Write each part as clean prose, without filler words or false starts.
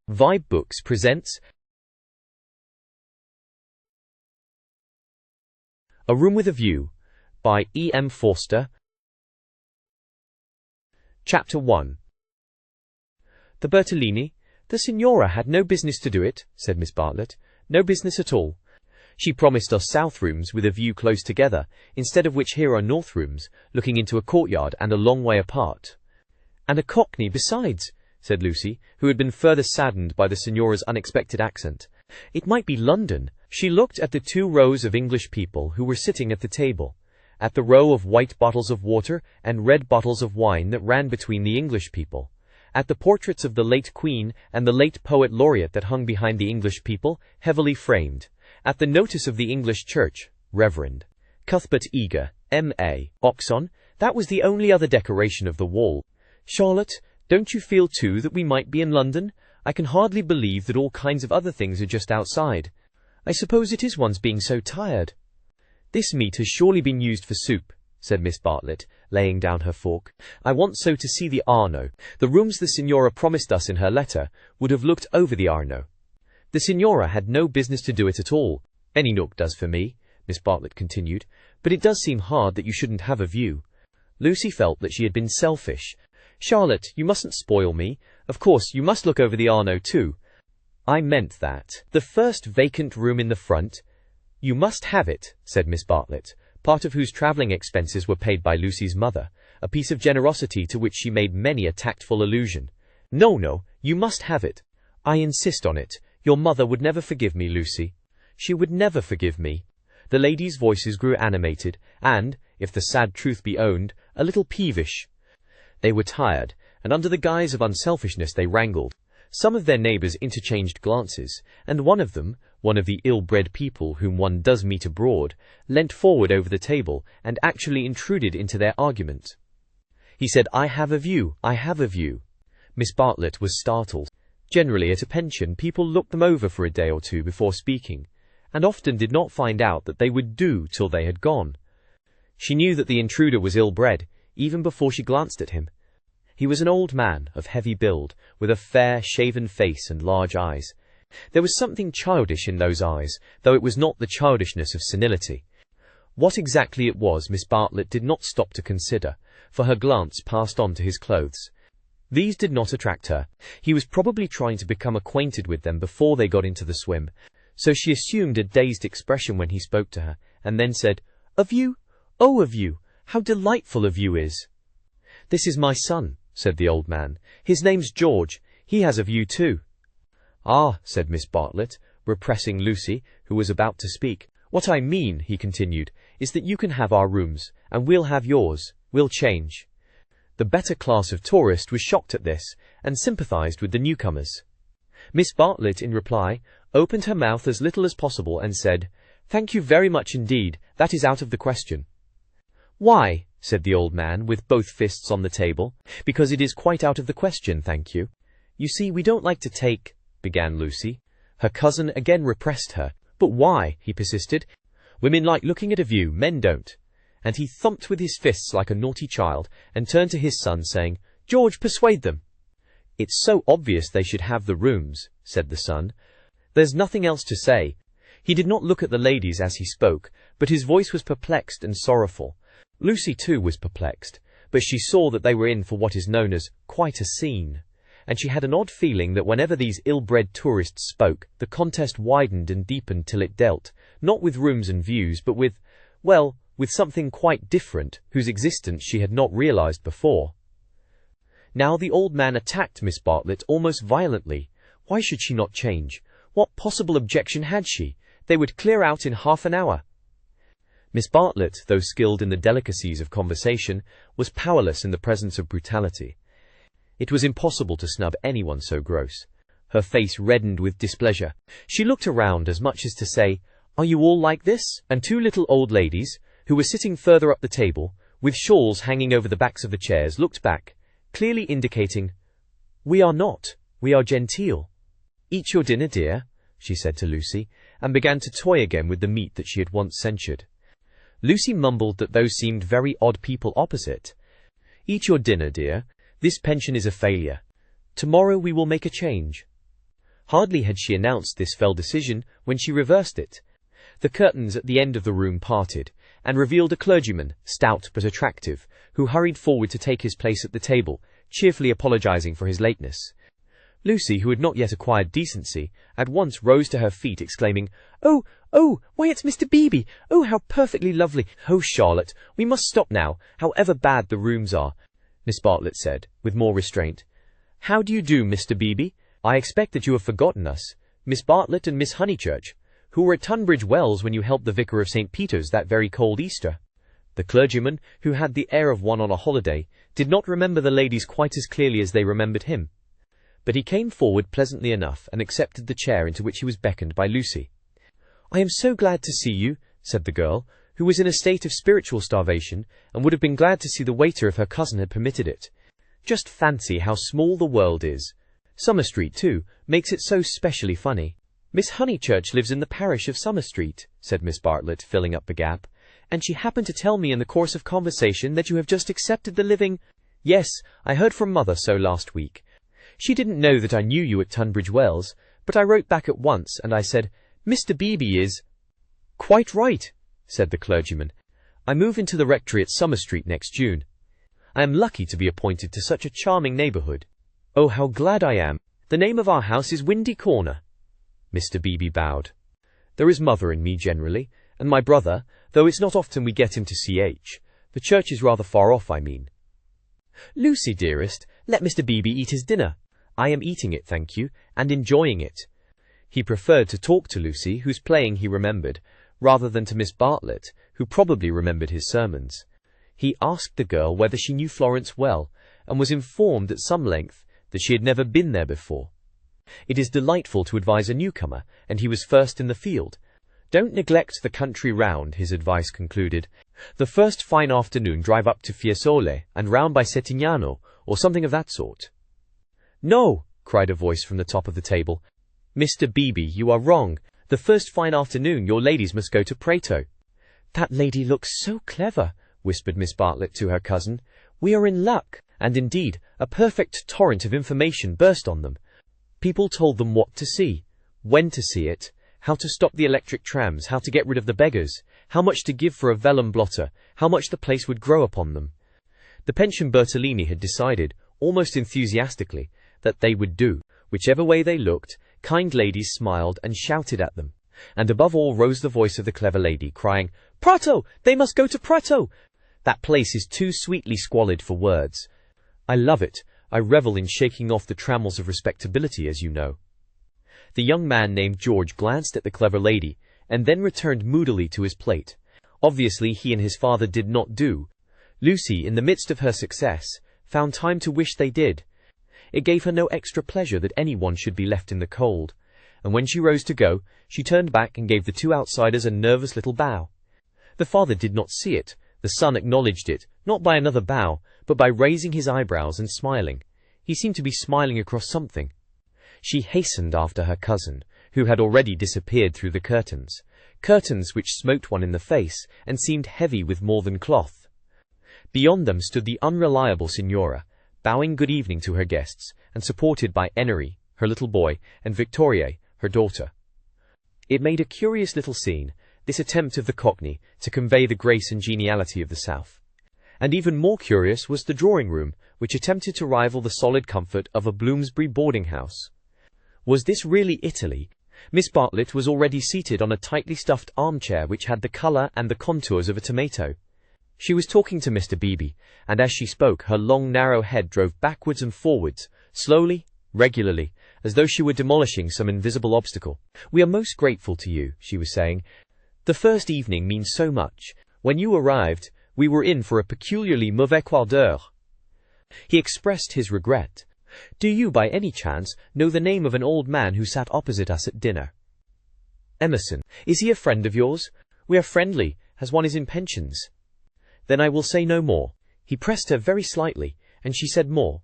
Audiobooks presents A Room with a View by E. M. Forster. Chapter 1. The Bertolini? The Signora had no business to do it, said Miss Bartlett. No business at all. She promised us south rooms with a view close together, instead of which here are north rooms, looking into a courtyard and a long way apart. And a cockney besides, said Lucy, who had been further saddened by the Signora's unexpected accent. It might be London. She looked at the 2 rows of English people who were sitting at the table, at the row of white bottles of water and red bottles of wine that ran between the English people, at the portraits of the late Queen and the late Poet Laureate that hung behind the English people, heavily framed, at the notice of the English Church, Reverend Cuthbert Eager, M.A. Oxon. That was the only other decoration of the wall. Charlotte, don't you feel too that we might be in London? I can hardly believe that all kinds of other things are just outside. I suppose it is one's being so tired. This meat has surely been used for soup, said Miss Bartlett, laying down her fork. I want so to see the Arno. The rooms the Signora promised us in her letter would have looked over the Arno. The Signora had no business to do it at all. Any nook does for me, Miss Bartlett continued, but it does seem hard that you shouldn't have a view. Lucy felt that she had been selfish. Charlotte, you mustn't spoil me. Of course, you must look over the Arno too. I meant that. The first vacant room in the front. You must have it, said Miss Bartlett, part of whose travelling expenses were paid by Lucy's mother, a piece of generosity to which she made many a tactful allusion. No, you must have it. I insist on it. Your mother would never forgive me, Lucy. She would never forgive me. The ladies' voices grew animated, and, if the sad truth be owned, a little peevish. They were tired, and under the guise of unselfishness they wrangled. Some of their neighbours interchanged glances, and one of them, one of the ill-bred people whom one does meet abroad, leant forward over the table and actually intruded into their argument. He said, I have a view. Miss Bartlett was startled. Generally at a pension people looked them over for a day or two before speaking, and often did not find out that they would do till they had gone. She knew that the intruder was ill-bred, even before she glanced at him. He was an old man, of heavy build, with a fair, shaven face and large eyes. There was something childish in those eyes, though it was not the childishness of senility. What exactly it was Miss Bartlett did not stop to consider, for her glance passed on to his clothes. These did not attract her. He was probably trying to become acquainted with them before they got into the swim, so she assumed a dazed expression when he spoke to her, and then said, A view? Oh, a view! How delightful a view is! This is my son, said the old man. His name's George. He has a view too. Ah, said Miss Bartlett, repressing Lucy, who was about to speak. What I mean, he continued, is that you can have our rooms, and we'll have yours. We'll change. The better class of tourist was shocked at this, and sympathized with the newcomers. Miss Bartlett, in reply, opened her mouth as little as possible and said, Thank you very much indeed. That is out of the question. Why? Said the old man, with both fists on the table. Because it is quite out of the question, thank you. You see, we don't like to take, began Lucy. Her cousin again repressed her. But why? He persisted. Women like looking at a view, men don't. And he thumped with his fists like a naughty child, and turned to his son, saying, George, persuade them. It's so obvious they should have the rooms, said the son. There's nothing else to say. He did not look at the ladies as he spoke, but his voice was perplexed and sorrowful. Lucy too was perplexed, but she saw that they were in for what is known as quite a scene, and she had an odd feeling that whenever these ill-bred tourists spoke, the contest widened and deepened till it dealt, not with rooms and views, but with something quite different, whose existence she had not realized before. Now the old man attacked Miss Bartlett almost violently. Why should she not change? What possible objection had she? They would clear out in half an hour. Miss Bartlett, though skilled in the delicacies of conversation, was powerless in the presence of brutality. It was impossible to snub anyone so gross. Her face reddened with displeasure. She looked around as much as to say, Are you all like this? And 2 little old ladies, who were sitting further up the table, with shawls hanging over the backs of the chairs, looked back, clearly indicating, We are not. We are genteel. Eat your dinner, dear, she said to Lucy, and began to toy again with the meat that she had once censured. Lucy mumbled that those seemed very odd people opposite. Eat your dinner, dear. This pension is a failure. Tomorrow we will make a change. Hardly had she announced this fell decision when she reversed it. The curtains at the end of the room parted, and revealed a clergyman, stout but attractive, who hurried forward to take his place at the table, cheerfully apologizing for his lateness. Lucy, who had not yet acquired decency, at once rose to her feet, exclaiming, "Oh, why it's Mr. Beebe! Oh, how perfectly lovely! Oh, Charlotte, we must stop now, however bad the rooms are," Miss Bartlett said, with more restraint. "How do you do, Mr. Beebe? I expect that you have forgotten us, Miss Bartlett and Miss Honeychurch, who were at Tunbridge Wells when you helped the vicar of St. Peter's that very cold Easter." The clergyman, who had the air of one on a holiday, did not remember the ladies quite as clearly as they remembered him. But he came forward pleasantly enough and accepted the chair into which he was beckoned by Lucy. "I am so glad to see you," said the girl, who was in a state of spiritual starvation and would have been glad to see the waiter if her cousin had permitted it. "Just fancy how small the world is. Summer Street, too, makes it so specially funny." "Miss Honeychurch lives in the parish of Summer Street," said Miss Bartlett, filling up the gap, "and she happened to tell me in the course of conversation that you have just accepted the living—" "Yes, I heard from Mother so last week. She didn't know that I knew you at Tunbridge Wells, but I wrote back at once, and I said, 'Mr. Beebe is—'" "Quite right," said the clergyman. "I move into the rectory at Summer Street next June. I am lucky to be appointed to such a charming neighbourhood. Oh, how glad I am. The name of our house is Windy Corner." Mr. Beebe bowed. "There is Mother and me generally, and my brother, though it's not often we get him to CH. The church is rather far off, I mean." "Lucy, dearest, let Mr. Beebe eat his dinner. I am eating it, thank you, and enjoying it." He preferred to talk to Lucy, whose playing he remembered, rather than to Miss Bartlett, who probably remembered his sermons. He asked the girl whether she knew Florence well, and was informed at some length that she had never been there before. It is delightful to advise a newcomer, and he was first in the field. "Don't neglect the country round," his advice concluded. "The first fine afternoon drive up to Fiesole, and round by Settignano, or something of that sort." "No," cried a voice from the top of the table. "Mr. Beebe, you are wrong. The first fine afternoon your ladies must go to Prato." "That lady looks so clever," whispered Miss Bartlett to her cousin. "We are in luck." And indeed, a perfect torrent of information burst on them. People told them what to see, when to see it, how to stop the electric trams, how to get rid of the beggars, how much to give for a vellum blotter, how much the place would grow upon them. The pension Bertolini had decided, almost enthusiastically, that they would do. Whichever way they looked, kind ladies smiled and shouted at them. And above all rose the voice of the clever lady, crying, "Prato! They must go to Prato! That place is too sweetly squalid for words. I love it. I revel in shaking off the trammels of respectability, as you know." The young man named George glanced at the clever lady, and then returned moodily to his plate. Obviously he and his father did not do. Lucy, in the midst of her success, found time to wish they did. It gave her no extra pleasure that anyone should be left in the cold, and when she rose to go, she turned back and gave the two outsiders a nervous little bow. The father did not see it. The son acknowledged it, not by another bow, but by raising his eyebrows and smiling. He seemed to be smiling across something. She hastened after her cousin, who had already disappeared through the curtains which smote one in the face and seemed heavy with more than cloth. Beyond them stood the unreliable Signora, bowing good evening to her guests, and supported by Enery, her little boy, and Victoriae, her daughter. It made a curious little scene, this attempt of the Cockney to convey the grace and geniality of the South. And even more curious was the drawing-room, which attempted to rival the solid comfort of a Bloomsbury boarding-house. Was this really Italy? Miss Bartlett was already seated on a tightly stuffed armchair which had the colour and the contours of a tomato. She was talking to Mr. Beebe, and as she spoke her long narrow head drove backwards and forwards, slowly, regularly, as though she were demolishing some invisible obstacle. "We are most grateful to you," she was saying. "The first evening means so much. When you arrived, we were in for a peculiarly mauvais quart d'heure." He expressed his regret. "Do you, by any chance, know the name of an old man who sat opposite us at dinner?" "Emerson. Is he a friend of yours?" "We are friendly, as one is in pensions." "Then I will say no more." He pressed her very slightly, and she said more.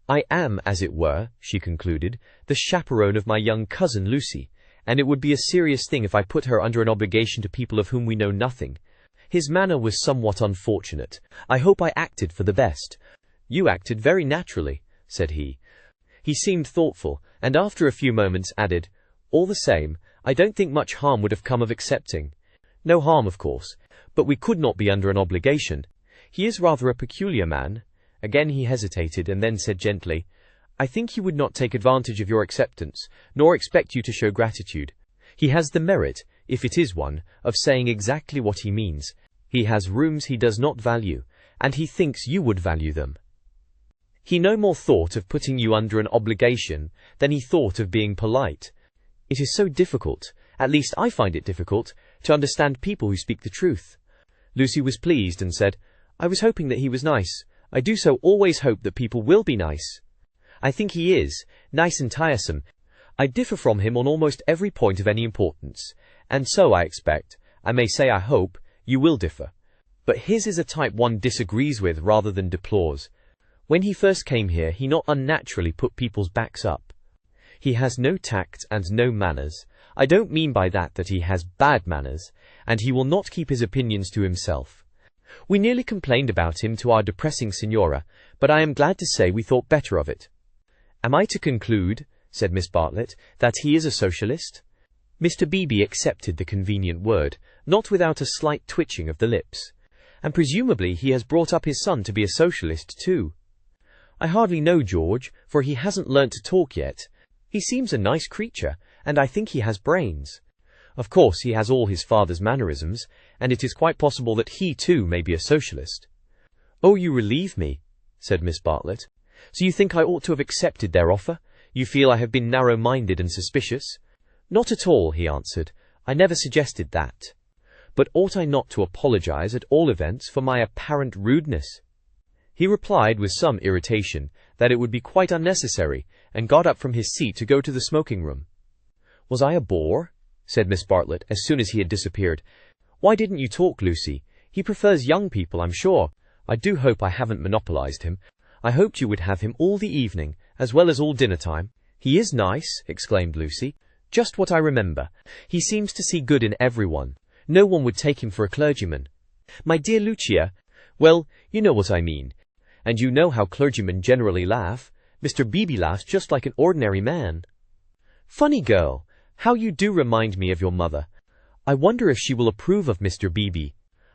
"I am, as it were," she concluded, "the chaperone of my young cousin Lucy, and it would be a serious thing if I put her under an obligation to people of whom we know nothing." His manner was somewhat unfortunate. "I hope I acted for the best." "You acted very naturally," said he. He seemed thoughtful, and after a few moments added, "All the same, I don't think much harm would have come of accepting. No harm, of course, but we could not be under an obligation. He is rather a peculiar man." Again he hesitated, and then said gently, "I think he would not take advantage of your acceptance, nor expect you to show gratitude. He has the merit, if it is one, of saying exactly what he means. He has rooms he does not value, and he thinks you would value them. He no more thought of putting you under an obligation than he thought of being polite. It is so difficult, at least I find it difficult, to understand people who speak the truth." Lucy was pleased and said, "I was hoping that he was nice. I do so always hope that people will be nice. I think he is, nice and tiresome. I differ from him on almost every point of any importance, and so I expect, I may say I hope, you will differ. But his is a type one disagrees with rather than deplores. When he first came here, he not unnaturally put people's backs up. He has no tact and no manners. I don't mean by that he has bad manners, and he will not keep his opinions to himself. We nearly complained about him to our depressing Signora, but I am glad to say we thought better of it." "Am I to conclude," said Miss Bartlett, "that he is a socialist?" Mr. Beebe accepted the convenient word, not without a slight twitching of the lips. "And presumably he has brought up his son to be a socialist too." "I hardly know George, for he hasn't learnt to talk yet. He seems a nice creature, and I think he has brains. Of course he has all his father's mannerisms, and it is quite possible that he too may be a socialist." "Oh, you relieve me," said Miss Bartlett. "So you think I ought to have accepted their offer? You feel I have been narrow-minded and suspicious?" "Not at all," he answered. "I never suggested that. But ought I not to apologize, at all events, for my apparent rudeness?" He replied with some irritation that it would be quite unnecessary, and got up from his seat to go to the smoking-room. "Was I a bore?" said Miss Bartlett as soon as he had disappeared. "Why didn't you talk, Lucy? He prefers young people, I'm sure. I do hope I haven't monopolized him. I hoped you would have him all the evening, as well as all dinner-time." "He is nice," exclaimed Lucy. "Just what I remember. He seems to see good in everyone. No one would take him for a clergyman." "My dear Lucia, well, you know what I mean. And you know how clergymen generally laugh. Mr. Beebe laughs just like an ordinary man." "Funny girl. How you do remind me of your mother. I wonder if she will approve of Mr. Beebe.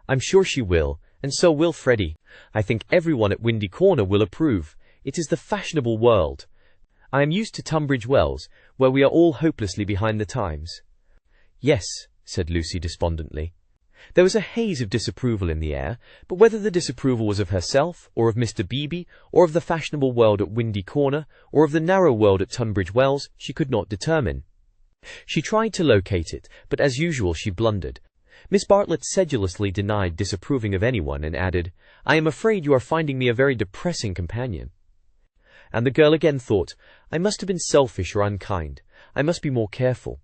I'm sure she will, and so will Freddie. I think everyone at Windy Corner will approve. It is the fashionable world. I am used to Tunbridge Wells, where we are all hopelessly behind the times." "Yes," said Lucy despondently. There was a haze of disapproval in the air, but whether the disapproval was of herself, or of Mr. Beebe, or of the fashionable world at Windy Corner, or of the narrow world at Tunbridge Wells, she could not determine. She tried to locate it, but as usual she blundered. Miss Bartlett sedulously denied disapproving of anyone, and added, "I am afraid you are finding me a very depressing companion." And the girl again thought, "I must have been selfish or unkind. I must be more careful.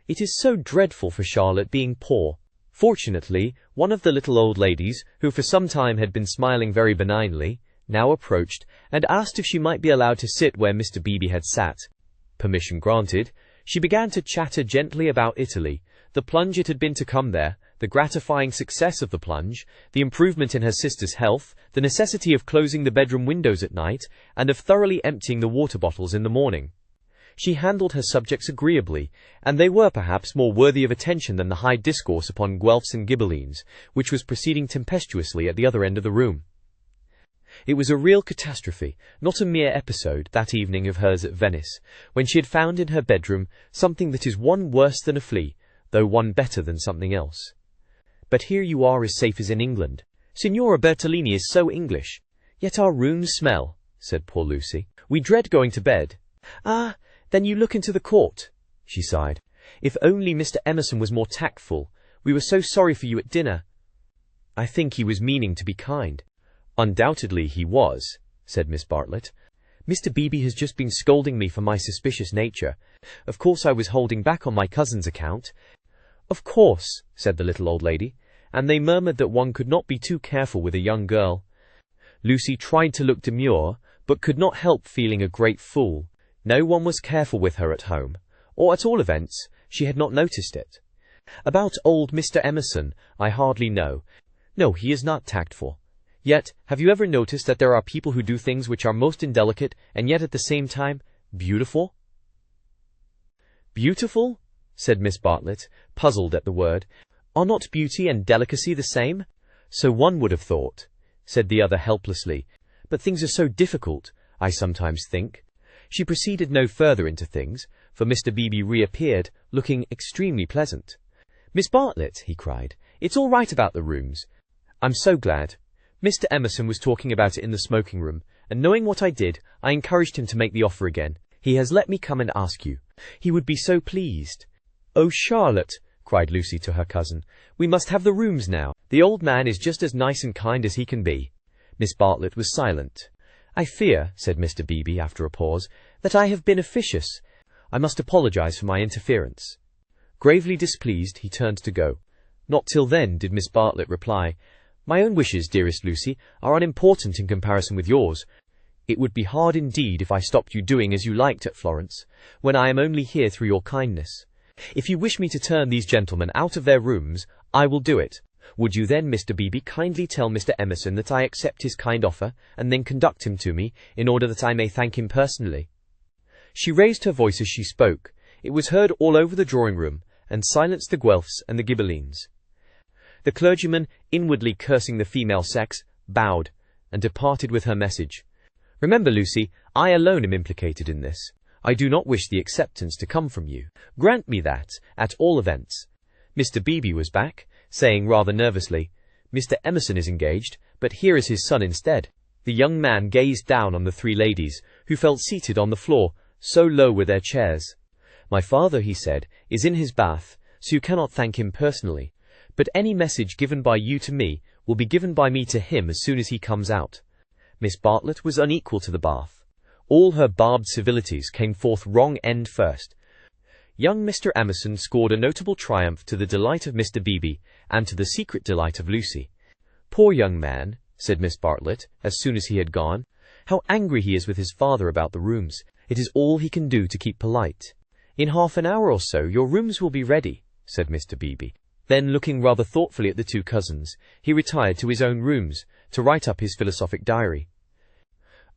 It is so dreadful for Charlotte being poor." Fortunately, one of the little old ladies, who for some time had been smiling very benignly, now approached, and asked if she might be allowed to sit where Mr. Beebe had sat. Permission granted, she began to chatter gently about Italy, the plunge it had been to come there, the gratifying success of the plunge, the improvement in her sister's health, the necessity of closing the bedroom windows at night, and of thoroughly emptying the water bottles in the morning. She handled her subjects agreeably, and they were perhaps more worthy of attention than the high discourse upon Guelphs and Ghibellines, which was proceeding tempestuously at the other end of the room. It was a real catastrophe, not a mere episode, that evening of hers at Venice, when she had found in her bedroom something that is one worse than a flea, though one better than something else. "But here you are as safe as in England. Signora Bertolini is so English. Yet our rooms smell," said poor Lucy. "We dread going to bed." "Ah, then you look into the court," she sighed. "If only Mr. Emerson was more tactful. We were so sorry for you at dinner." "I think he was meaning to be kind." "Undoubtedly he was," said Miss Bartlett. "Mr. Beebe has just been scolding me for my suspicious nature. Of course I was holding back on my cousin's account." "Of course," said the little old lady, and they murmured that one could not be too careful with a young girl. Lucy tried to look demure, but could not help feeling a great fool. No one was careful with her at home, or at all events, she had not noticed it. "About old Mr. Emerson, I hardly know. No, he is not tactful. Yet, have you ever noticed that there are people who do things which are most indelicate and yet at the same time Beautiful? Beautiful? Said Miss Bartlett, puzzled at the word. Are not beauty and delicacy the same? So one would have thought, said the other helplessly. But things are so difficult, I sometimes think. She proceeded no further into things, for Mr. Beebe reappeared, looking extremely pleasant. Miss Bartlett, he cried, it's all right about the rooms. I'm so glad. Mr. Emerson was talking about it in the smoking room, and knowing what I did, I encouraged him to make the offer again. He has let me come and ask you. He would be so pleased. Oh, Charlotte, cried Lucy to her cousin, we must have the rooms now. The old man is just as nice and kind as he can be. Miss Bartlett was silent. I fear, said Mr. Beebe after a pause, that I have been officious. I must apologize for my interference. Gravely displeased, he turned to go. Not till then did Miss Bartlett reply, My own wishes, dearest Lucy, are unimportant in comparison with yours. It would be hard indeed if I stopped you doing as you liked at Florence, when I am only here through your kindness. If you wish me to turn these gentlemen out of their rooms, I will do it. Would you then, Mr. Beebe, kindly tell Mr. Emerson that I accept his kind offer, and then conduct him to me, in order that I may thank him personally? She raised her voice as she spoke. It was heard all over the drawing-room, and silenced the Guelphs and the Ghibellines. The clergyman, inwardly cursing the female sex, bowed, and departed with her message. Remember, Lucy, I alone am implicated in this. I do not wish the acceptance to come from you. Grant me that, at all events. Mr. Beebe was back, saying rather nervously, Mr. Emerson is engaged, but here is his son instead. The young man gazed down on the three ladies, who felt seated on the floor, so low were their chairs. My father, he said, is in his bath, so you cannot thank him personally. But any message given by you to me will be given by me to him as soon as he comes out. Miss Bartlett was unequal to the bath. All her barbed civilities came forth wrong end first. Young Mr. Emerson scored a notable triumph to the delight of Mr. Beebe, and to the secret delight of Lucy. Poor young man, said Miss Bartlett, as soon as he had gone. How angry he is with his father about the rooms. It is all he can do to keep polite. In half an hour or so your rooms will be ready, said Mr. Beebe. Then, looking rather thoughtfully at the two cousins, he retired to his own rooms, to write up his philosophic diary.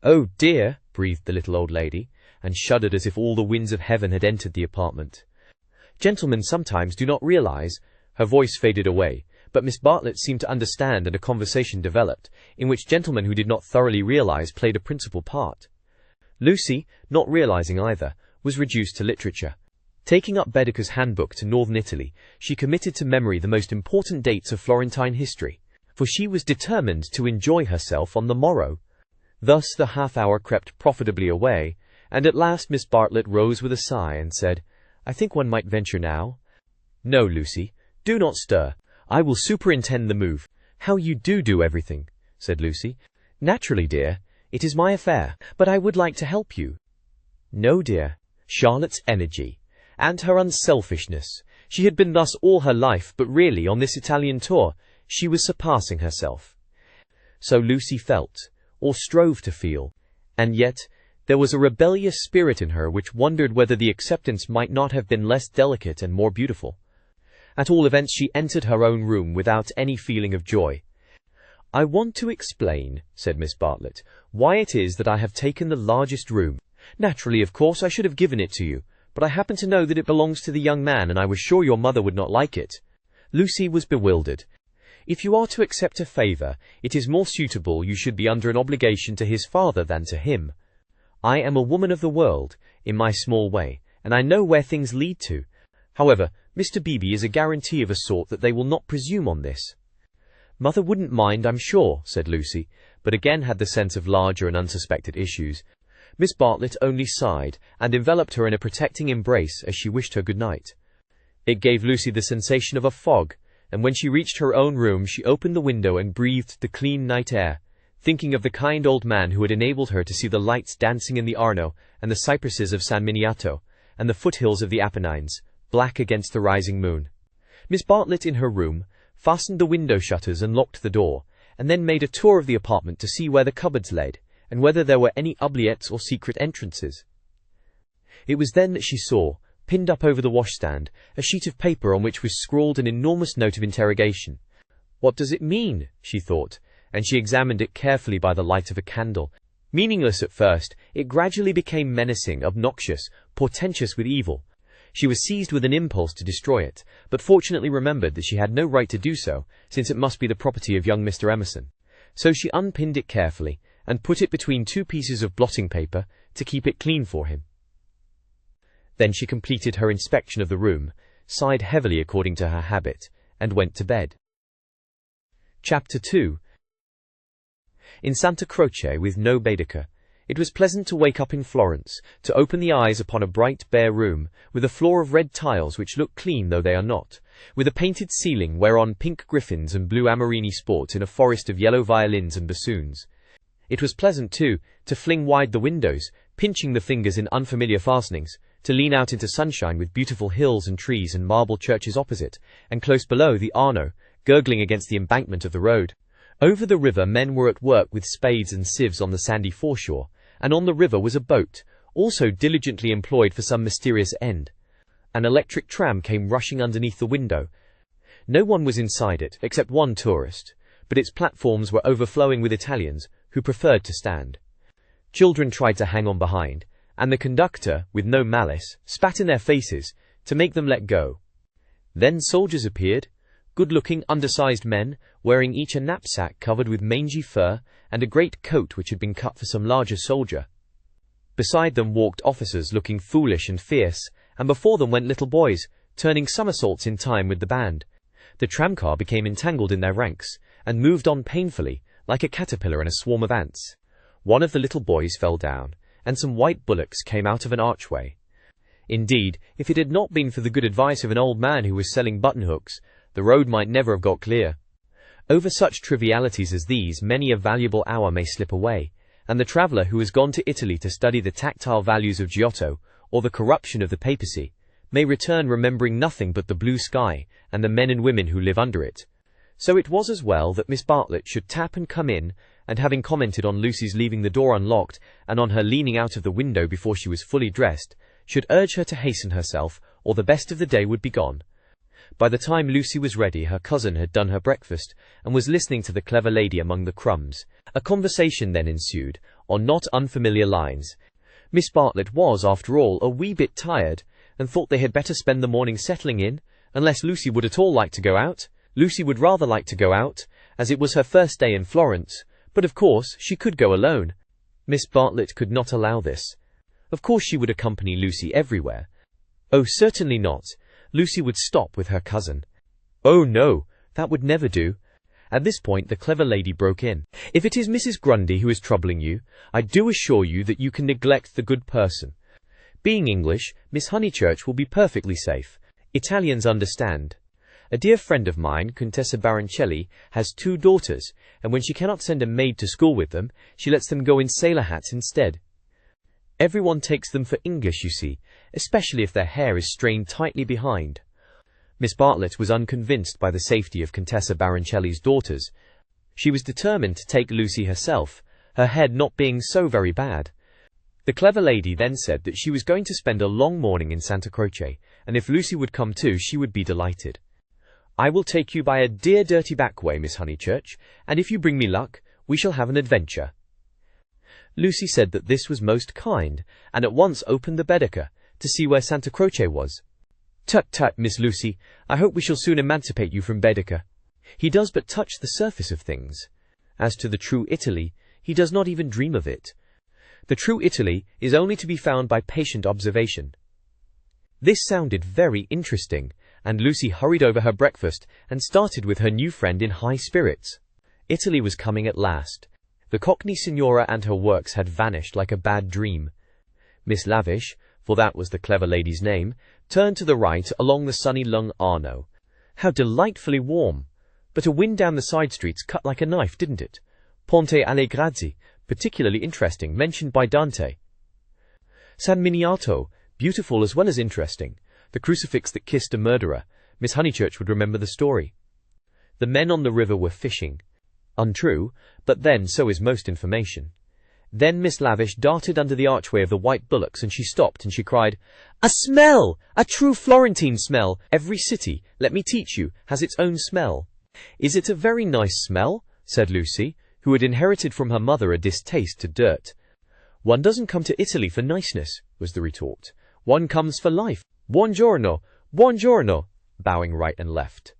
Oh dear, breathed the little old lady, and shuddered as if all the winds of heaven had entered the apartment. Gentlemen sometimes do not realize. Her voice faded away, but Miss Bartlett seemed to understand, and a conversation developed, in which gentlemen who did not thoroughly realize played a principal part. Lucy, not realizing either, was reduced to literature. Taking up Baedeker's handbook to northern Italy, she committed to memory the most important dates of Florentine history, for she was determined to enjoy herself on the morrow. Thus the half-hour crept profitably away, and at last Miss Bartlett rose with a sigh and said, I think one might venture now. No, Lucy, do not stir. I will superintend the move. How you do everything, said Lucy. Naturally, dear. It is my affair, but I would like to help you. No, dear. Charlotte's energy, and her unselfishness. She had been thus all her life, but really, on this Italian tour, she was surpassing herself. So Lucy felt, or strove to feel, and yet there was a rebellious spirit in her which wondered whether the acceptance might not have been less delicate and more beautiful. At all events, she entered her own room without any feeling of joy. I want to explain, said Miss Bartlett, why it is that I have taken the largest room. Naturally, of course, I should have given it to you, but I happen to know that it belongs to the young man, and I was sure your mother would not like it. Lucy was bewildered. If you are to accept a favour, it is more suitable you should be under an obligation to his father than to him. I am a woman of the world, in my small way, and I know where things lead to. However, Mr. Beebe is a guarantee of a sort that they will not presume on this. Mother wouldn't mind, I'm sure, said Lucy, but again had the sense of larger and unsuspected issues. Miss Bartlett only sighed, and enveloped her in a protecting embrace as she wished her good night. It gave Lucy the sensation of a fog, and when she reached her own room she opened the window and breathed the clean night air, thinking of the kind old man who had enabled her to see the lights dancing in the Arno, and the cypresses of San Miniato, and the foothills of the Apennines, black against the rising moon. Miss Bartlett, in her room, fastened the window shutters and locked the door, and then made a tour of the apartment to see where the cupboards led, and whether there were any oubliettes or secret entrances. It was then that she saw, pinned up over the washstand, a sheet of paper on which was scrawled an enormous note of interrogation. What does it mean? She thought, and she examined it carefully by the light of a candle. Meaningless at first, it gradually became menacing, obnoxious, portentous with evil. She was seized with an impulse to destroy it, but fortunately remembered that she had no right to do so, since it must be the property of young Mr. Emerson. So she unpinned it carefully, and put it between 2 pieces of blotting paper to keep it clean for him. Then she completed her inspection of the room, sighed heavily according to her habit, and went to bed. Chapter 2. In Santa Croce, with no Baedeker, it was pleasant to wake up in Florence, to open the eyes upon a bright, bare room, with a floor of red tiles which look clean though they are not, with a painted ceiling whereon pink griffins and blue amorini sport in a forest of yellow violins and bassoons. It was pleasant, too, to fling wide the windows, pinching the fingers in unfamiliar fastenings, to lean out into sunshine with beautiful hills and trees and marble churches opposite, and close below the Arno, gurgling against the embankment of the road. Over the river men were at work with spades and sieves on the sandy foreshore, and on the river was a boat, also diligently employed for some mysterious end. An electric tram came rushing underneath the window. No one was inside it, except one tourist, but its platforms were overflowing with Italians, who preferred to stand. Children tried to hang on behind, and the conductor, with no malice, spat in their faces, to make them let go. Then soldiers appeared, good-looking, undersized men, wearing each a knapsack covered with mangy fur, and a great coat which had been cut for some larger soldier. Beside them walked officers looking foolish and fierce, and before them went little boys, turning somersaults in time with the band. The tramcar became entangled in their ranks, and moved on painfully, like a caterpillar in a swarm of ants. One of the little boys fell down, and some white bullocks came out of an archway. Indeed, if it had not been for the good advice of an old man who was selling button-hooks, the road might never have got clear. Over such trivialities as these many a valuable hour may slip away, and the traveller who has gone to Italy to study the tactile values of Giotto, or the corruption of the papacy, may return remembering nothing but the blue sky, and the men and women who live under it. So it was as well that Miss Bartlett should tap and come in, and having commented on Lucy's leaving the door unlocked, and on her leaning out of the window before she was fully dressed, should urge her to hasten herself, or the best of the day would be gone. By the time Lucy was ready, her cousin had done her breakfast, and was listening to the clever lady among the crumbs. A conversation then ensued, on not unfamiliar lines. Miss Bartlett was, after all, a wee bit tired, and thought they had better spend the morning settling in, unless Lucy would at all like to go out. Lucy would rather like to go out, as it was her first day in Florence, but of course she could go alone. Miss Bartlett could not allow this. Of course she would accompany Lucy everywhere. Oh, certainly not. Lucy would stop with her cousin. Oh no, that would never do. At this point the clever lady broke in. If it is Mrs. Grundy who is troubling you, I do assure you that you can neglect the good person. Being English, Miss Honeychurch will be perfectly safe. Italians understand. A dear friend of mine, Contessa Baroncelli, has 2 daughters, and when she cannot send a maid to school with them, she lets them go in sailor hats instead. Everyone takes them for English, you see, especially if their hair is strained tightly behind. Miss Bartlett was unconvinced by the safety of Contessa Baroncelli's daughters. She was determined to take Lucy herself, her head not being so very bad. The clever lady then said that she was going to spend a long morning in Santa Croce, and if Lucy would come too, she would be delighted. I will take you by a dear dirty back way, Miss Honeychurch, and if you bring me luck, we shall have an adventure. Lucy said that this was most kind, and at once opened the Baedeker, to see where Santa Croce was. Tut tut, Miss Lucy, I hope we shall soon emancipate you from Baedeker. He does but touch the surface of things. As to the true Italy, he does not even dream of it. The true Italy is only to be found by patient observation. This sounded very interesting, and Lucy hurried over her breakfast and started with her new friend in high spirits. Italy was coming at last. The Cockney Signora and her works had vanished like a bad dream. Miss Lavish, for that was the clever lady's name, turned to the right along the sunny Lung Arno. How delightfully warm! But a wind down the side streets cut like a knife, didn't it? Ponte alle Grazie, particularly interesting, mentioned by Dante. San Miniato, beautiful as well as interesting. The crucifix that kissed a murderer. Miss Honeychurch would remember the story. The men on the river were fishing. Untrue, but then so is most information. Then Miss Lavish darted under the archway of the white bullocks, and she stopped and she cried, "A smell! A true Florentine smell! Every city, let me teach you, has its own smell." "Is it a very nice smell?" said Lucy, who had inherited from her mother a distaste to dirt. One doesn't come to Italy for niceness, was the retort. One comes for life. Buongiorno, buongiorno, bowing right and left.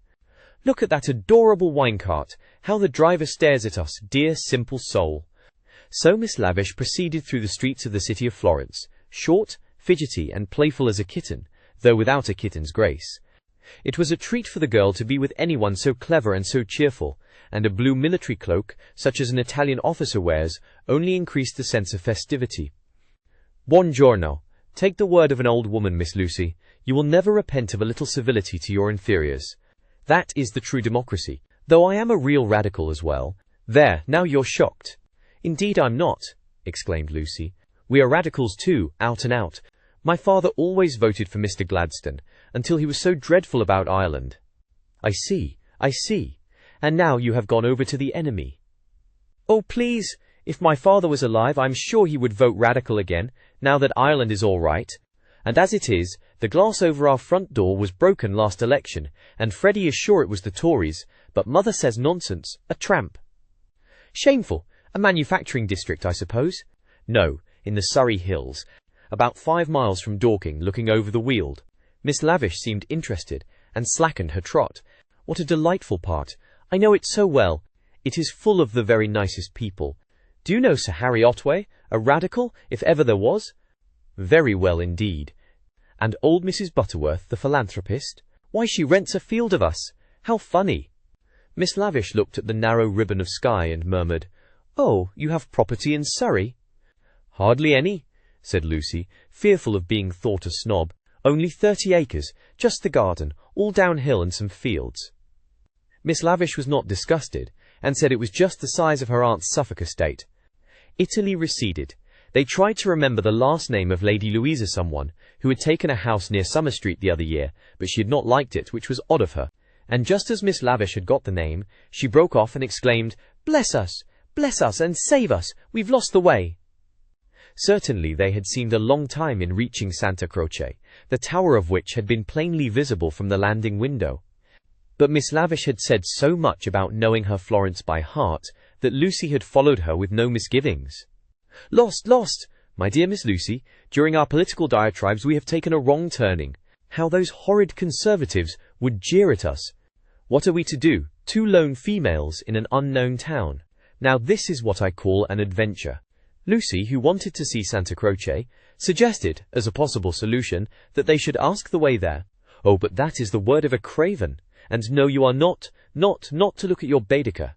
Look at that adorable wine cart. How the driver stares at us, dear simple soul. So Miss Lavish proceeded through the streets of the city of Florence, short, fidgety, and playful as a kitten, though without a kitten's grace. It was a treat for the girl to be with anyone so clever and so cheerful, and a blue military cloak, such as an Italian officer wears, only increased the sense of festivity. Buongiorno. Take the word of an old woman, Miss Lucy. You will never repent of a little civility to your inferiors. That is the true democracy, though I am a real radical as well. There, now you're shocked. Indeed I'm not, exclaimed Lucy. We are radicals too, out and out. My father always voted for Mr. Gladstone, until he was so dreadful about Ireland. I see. And now you have gone over to the enemy. Oh, please, if my father was alive, I'm sure he would vote radical again, now that Ireland is all right. And as it is, the glass over our front door was broken last election, and Freddie is sure it was the Tories, but Mother says nonsense, a tramp. Shameful. A manufacturing district, I suppose? No, in the Surrey Hills, about 5 miles from Dorking, looking over the Weald. Miss Lavish seemed interested, and slackened her trot. What a delightful part. I know it so well. It is full of the very nicest people. Do you know Sir Harry Otway, a radical, if ever there was? Very well indeed. And old Mrs. Butterworth, the philanthropist? Why, she rents a field of us. How funny. Miss Lavish looked at the narrow ribbon of sky and murmured, Oh, you have property in Surrey? Hardly any, said Lucy, fearful of being thought a snob. Only 30 acres, just the garden, all downhill and some fields. Miss Lavish was not disgusted, and said it was just the size of her aunt's Suffolk estate. Italy receded. They tried to remember the last name of Lady Louisa someone, who had taken a house near Summer Street the other year, but she had not liked it, which was odd of her. And just as Miss Lavish had got the name, she broke off and exclaimed, Bless us and save us, we've lost the way. Certainly they had seemed a long time in reaching Santa Croce, the tower of which had been plainly visible from the landing window. But Miss Lavish had said so much about knowing her Florence by heart that Lucy had followed her with no misgivings. Lost! My dear Miss Lucy, during our political diatribes we have taken a wrong turning. How those horrid Conservatives would jeer at us. What are we to do? 2 lone females in an unknown town. Now this is what I call an adventure. Lucy, who wanted to see Santa Croce, suggested, as a possible solution, that they should ask the way there. Oh, but that is the word of a craven. And no, you are not to look at your Baedeker.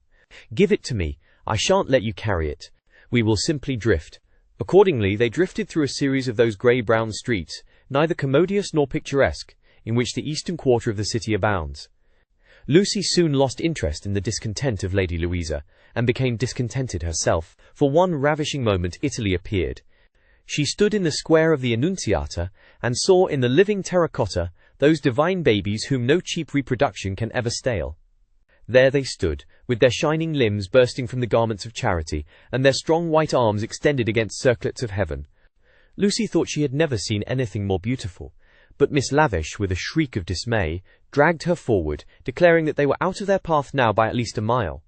Give it to me. I shan't let you carry it. We will simply drift. Accordingly, they drifted through a series of those grey-brown streets, neither commodious nor picturesque, in which the eastern quarter of the city abounds. Lucy soon lost interest in the discontent of Lady Louisa, and became discontented herself. For one ravishing moment Italy appeared. She stood in the square of the Annunziata, and saw in the living terracotta those divine babies whom no cheap reproduction can ever stale. There they stood, with their shining limbs bursting from the garments of charity, and their strong white arms extended against circlets of heaven. Lucy thought she had never seen anything more beautiful, but Miss Lavish, with a shriek of dismay, dragged her forward, declaring that they were out of their path now by at least a mile.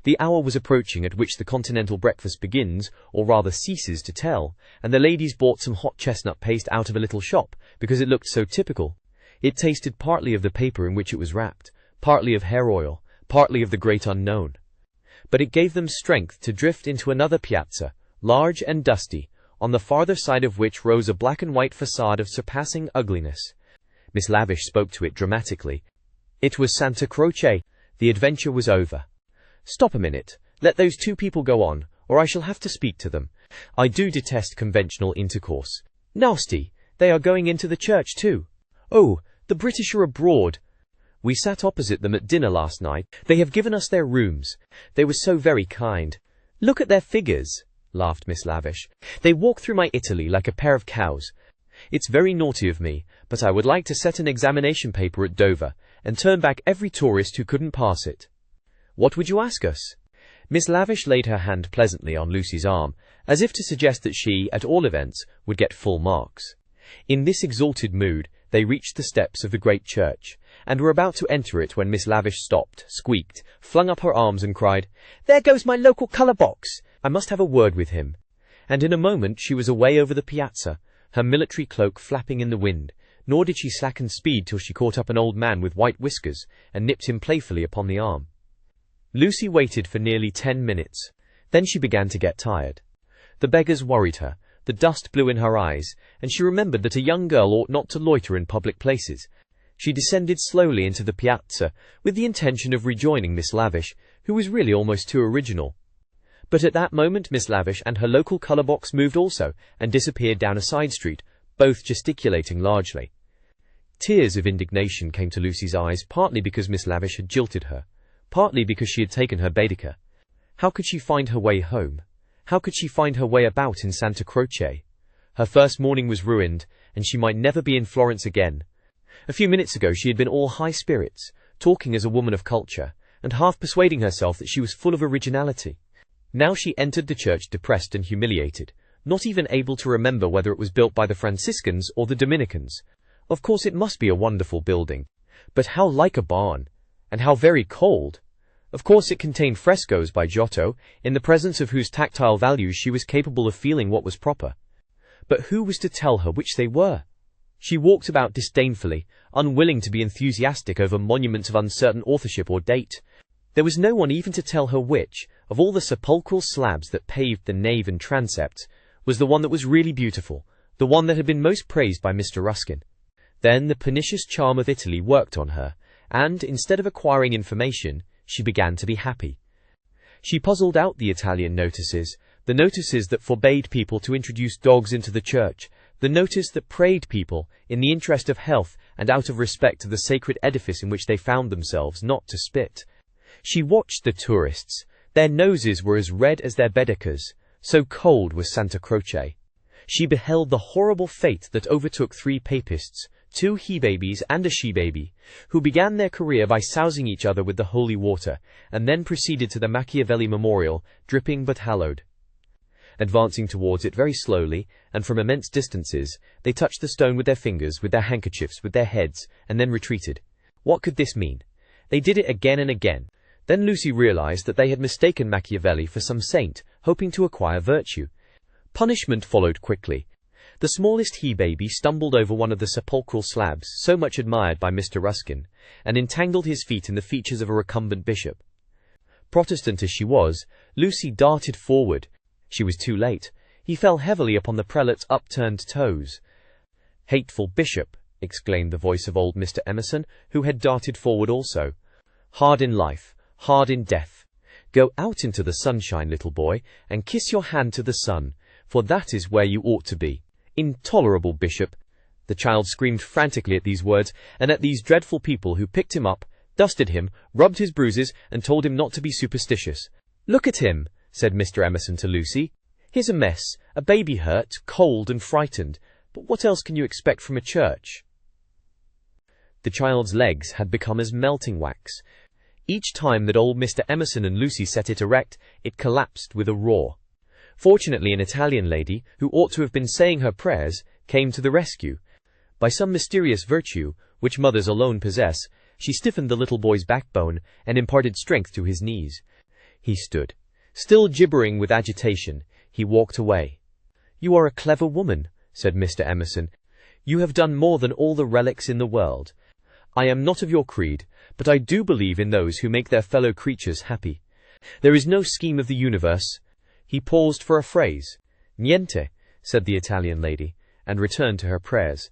The hour was approaching at which the continental breakfast begins, or rather ceases to tell, and the ladies bought some hot chestnut paste out of a little shop, because it looked so typical. It tasted partly of the paper in which it was wrapped, partly of hair oil, partly of the great unknown. But it gave them strength to drift into another piazza, large and dusty, on the farther side of which rose a black and white facade of surpassing ugliness. Miss Lavish spoke to it dramatically. It was Santa Croce. The adventure was over. Stop a minute. Let those 2 people go on, or I shall have to speak to them. I do detest conventional intercourse. Nasty. They are going into the church too. Oh, the British are abroad. We sat opposite them at dinner last night. They have given us their rooms. They were so very kind. Look at their figures, laughed Miss Lavish. They walk through my Italy like a pair of cows. It's very naughty of me, but I would like to set an examination paper at Dover, and turn back every tourist who couldn't pass it. What would you ask us? Miss Lavish laid her hand pleasantly on Lucy's arm, as if to suggest that she, at all events, would get full marks. In this exalted mood, they reached the steps of the great church, and were about to enter it when Miss Lavish stopped, squeaked, flung up her arms and cried, There goes my local colour box! I must have a word with him. and in a moment she was away over the piazza, her military cloak flapping in the wind, nor did she slacken speed till she caught up an old man with white whiskers and nipped him playfully upon the arm. Lucy waited for nearly 10 minutes. Then she began to get tired. The beggars worried her, the dust blew in her eyes, and she remembered that a young girl ought not to loiter in public places. She descended slowly into the piazza with the intention of rejoining Miss Lavish, who was really almost too original. But at that moment Miss Lavish and her local colour box moved also, and disappeared down a side street, both gesticulating largely. Tears of indignation came to Lucy's eyes, partly because Miss Lavish had jilted her, partly because she had taken her Baedeker. How could she find her way home? How could she find her way about in Santa Croce? Her first morning was ruined, and she might never be in Florence again. A few minutes ago she had been all high spirits, talking as a woman of culture, and half persuading herself that she was full of originality. Now she entered the church depressed and humiliated, not even able to remember whether it was built by the Franciscans or the Dominicans. Of course it must be a wonderful building, but how like a barn, and how very cold. Of course it contained frescoes by Giotto, in the presence of whose tactile values she was capable of feeling what was proper. But who was to tell her which they were? She walked about disdainfully, unwilling to be enthusiastic over monuments of uncertain authorship or date. There was no one even to tell her which, of all the sepulchral slabs that paved the nave and transept, was the one that was really beautiful, the one that had been most praised by Mr. Ruskin. Then the pernicious charm of Italy worked on her, and, instead of acquiring information, she began to be happy. She puzzled out the Italian notices, the notices that forbade people to introduce dogs into the church, the notice that prayed people, in the interest of health and out of respect to the sacred edifice in which they found themselves, not to spit. She watched the tourists. Their noses were as red as their Baedekers, so cold was Santa Croce. She beheld the horrible fate that overtook 3 papists, 2 he-babies and a she-baby, who began their career by sousing each other with the holy water, and then proceeded to the Machiavelli memorial, dripping but hallowed. Advancing towards it very slowly, and from immense distances, they touched the stone with their fingers, with their handkerchiefs, with their heads, and then retreated. What could this mean? They did it again and again. Then Lucy realized that they had mistaken Machiavelli for some saint, hoping to acquire virtue. Punishment followed quickly. The smallest he-baby stumbled over one of the sepulchral slabs, so much admired by Mr. Ruskin, and entangled his feet in the features of a recumbent bishop. Protestant as she was, Lucy darted forward. She was too late. He fell heavily upon the prelate's upturned toes. "Hateful bishop!" exclaimed the voice of old Mr. Emerson, who had darted forward also. "Hard in life, hard in death. Go out into the sunshine, little boy, and kiss your hand to the sun, for that is where you ought to be. Intolerable bishop!" The child screamed frantically at these words, and at these dreadful people who picked him up, dusted him, rubbed his bruises, and told him not to be superstitious. "Look at him," said Mr. Emerson to Lucy. "Here's a mess, a baby hurt, cold and frightened, but what else can you expect from a church?" The child's legs had become as melting wax. Each time that old Mr. Emerson and Lucy set it erect, it collapsed with a roar. Fortunately, an Italian lady, who ought to have been saying her prayers, came to the rescue. By some mysterious virtue, which mothers alone possess, she stiffened the little boy's backbone and imparted strength to his knees. He stood. Still gibbering with agitation, he walked away. "You are a clever woman," said Mr. Emerson. "You have done more than all the relics in the world. I am not of your creed, but I do believe in those who make their fellow creatures happy. There is no scheme of the universe." He paused for a phrase. "Niente," said the Italian lady, and returned to her prayers.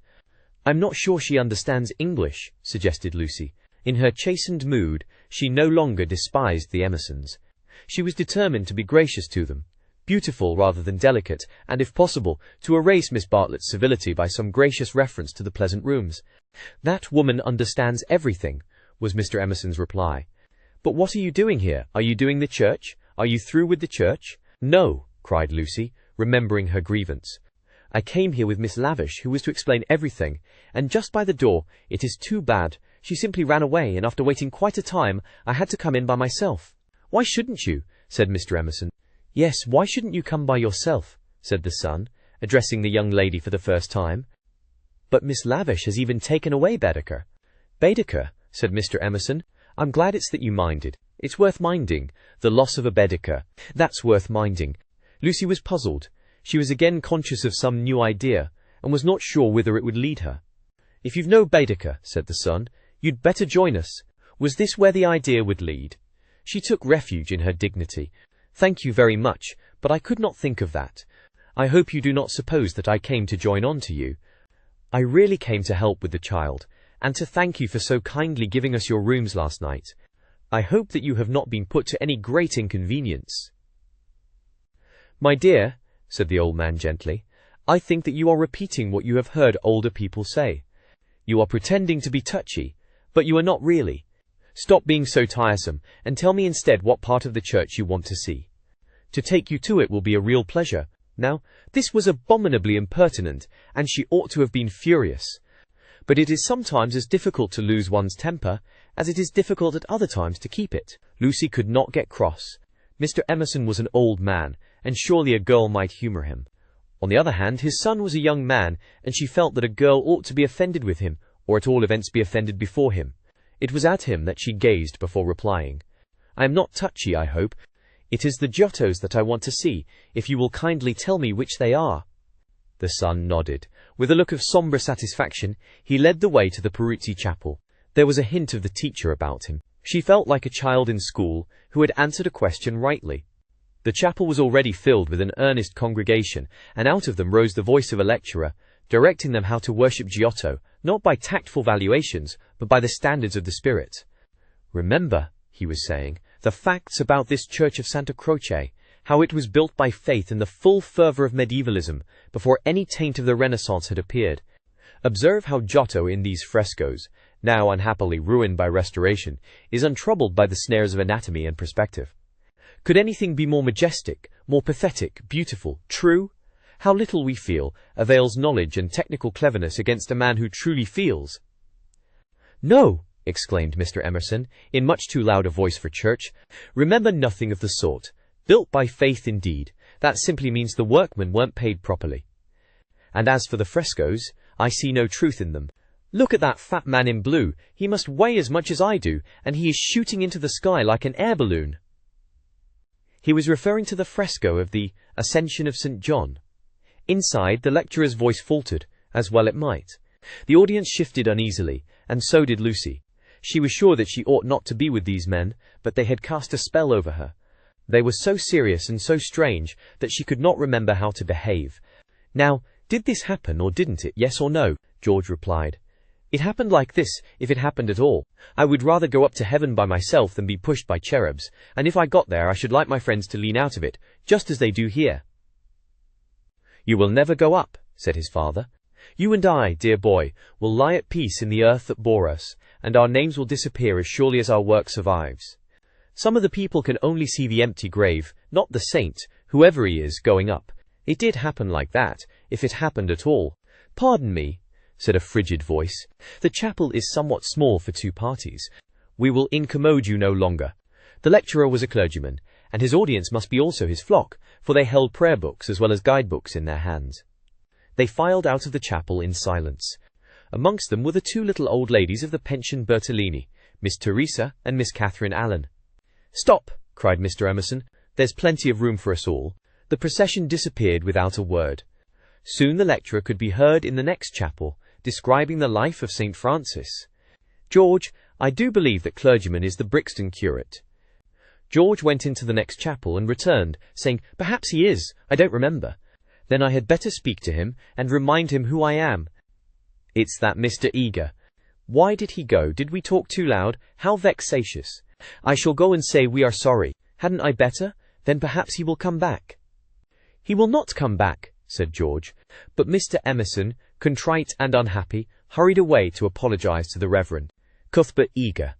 "I'm not sure she understands English," suggested Lucy. In her chastened mood, she no longer despised the Emersons. She was determined to be gracious to them, beautiful rather than delicate, and, if possible, to erase Miss Bartlett's civility by some gracious reference to the pleasant rooms. "That woman understands everything," was Mr. Emerson's reply. "But what are you doing here? Are you doing the church? Are you through with the church?" "No," cried Lucy, remembering her grievance. "I came here with Miss Lavish, who was to explain everything, and just by the door, it is too bad. She simply ran away, and after waiting quite a time, I had to come in by myself." "Why shouldn't you?" said Mr. Emerson. "Yes, why shouldn't you come by yourself?" said the son, addressing the young lady for the first time. "But Miss Lavish has even taken away Baedeker." "Baedeker," said Mr. Emerson. "I'm glad it's that you minded. It's worth minding. The loss of a Baedeker. That's worth minding." Lucy was puzzled. She was again conscious of some new idea, and was not sure whither it would lead her. "If you've no Baedeker," said the son, "you'd better join us." Was this where the idea would lead? She took refuge in her dignity. "Thank you very much, but I could not think of that. I hope you do not suppose that I came to join on to you. I really came to help with the child, and to thank you for so kindly giving us your rooms last night. I hope that you have not been put to any great inconvenience." "My dear," said the old man gently, "I think that you are repeating what you have heard older people say. You are pretending to be touchy, but you are not really. Stop being so tiresome, and tell me instead what part of the church you want to see. To take you to it will be a real pleasure." Now, this was abominably impertinent, and she ought to have been furious. But it is sometimes as difficult to lose one's temper, as it is difficult at other times to keep it. Lucy could not get cross. Mr. Emerson was an old man, and surely a girl might humour him. On the other hand, his son was a young man, and she felt that a girl ought to be offended with him, or at all events be offended before him. It was at him that she gazed before replying. "I am not touchy, I hope. It is the Giottos that I want to see, if you will kindly tell me which they are." The son nodded. With a look of sombre satisfaction, he led the way to the Peruzzi chapel. There was a hint of the teacher about him. She felt like a child in school who had answered a question rightly. The chapel was already filled with an earnest congregation, and out of them rose the voice of a lecturer, directing them how to worship Giotto, not by tactful valuations, but by the standards of the Spirit. "Remember," he was saying, "the facts about this church of Santa Croce, how it was built by faith in the full fervour of medievalism, before any taint of the Renaissance had appeared. Observe how Giotto in these frescoes, now unhappily ruined by restoration, is untroubled by the snares of anatomy and perspective. Could anything be more majestic, more pathetic, beautiful, true? How little we feel avails knowledge and technical cleverness against a man who truly feels." "No!" exclaimed Mr. Emerson, in much too loud a voice for church. "Remember nothing of the sort. Built by faith indeed. That simply means the workmen weren't paid properly. And as for the frescoes, I see no truth in them. Look at that fat man in blue. He must weigh as much as I do, and he is shooting into the sky like an air balloon." He was referring to the fresco of the Ascension of St. John. Inside, the lecturer's voice faltered, as well it might. The audience shifted uneasily, and so did Lucy. She was sure that she ought not to be with these men, but they had cast a spell over her. They were so serious and so strange that she could not remember how to behave. "Now, did this happen or didn't it, yes or no?" George replied. "It happened like this, if it happened at all. I would rather go up to heaven by myself than be pushed by cherubs, and if I got there I should like my friends to lean out of it, just as they do here." "You will never go up," said his father. "You and I, dear boy, will lie at peace in the earth that bore us, and our names will disappear as surely as our work survives. Some of the people can only see the empty grave, not the saint, whoever he is, going up. It did happen like that, if it happened at all." "Pardon me," said a frigid voice. "The chapel is somewhat small for two parties. We will incommode you no longer." The lecturer was a clergyman, and his audience must be also his flock, for they held prayer books as well as guidebooks in their hands. They filed out of the chapel in silence. Amongst them were the two little old ladies of the pension Bertolini, Miss Teresa and Miss Catherine Allen. "Stop!" cried Mr. Emerson. "There's plenty of room for us all." The procession disappeared without a word. Soon the lecturer could be heard in the next chapel, describing the life of St. Francis. "George, I do believe that clergyman is the Brixton curate." George went into the next chapel and returned, saying, "Perhaps he is, I don't remember. Then I had better speak to him and remind him who I am. It's that Mr. Eager. Why did he go? Did we talk too loud? How vexatious. I shall go and say we are sorry. Hadn't I better? Then perhaps he will come back." "He will not come back," said George. But Mr. Emerson, contrite and unhappy, hurried away to apologize to the Reverend Cuthbert Eager.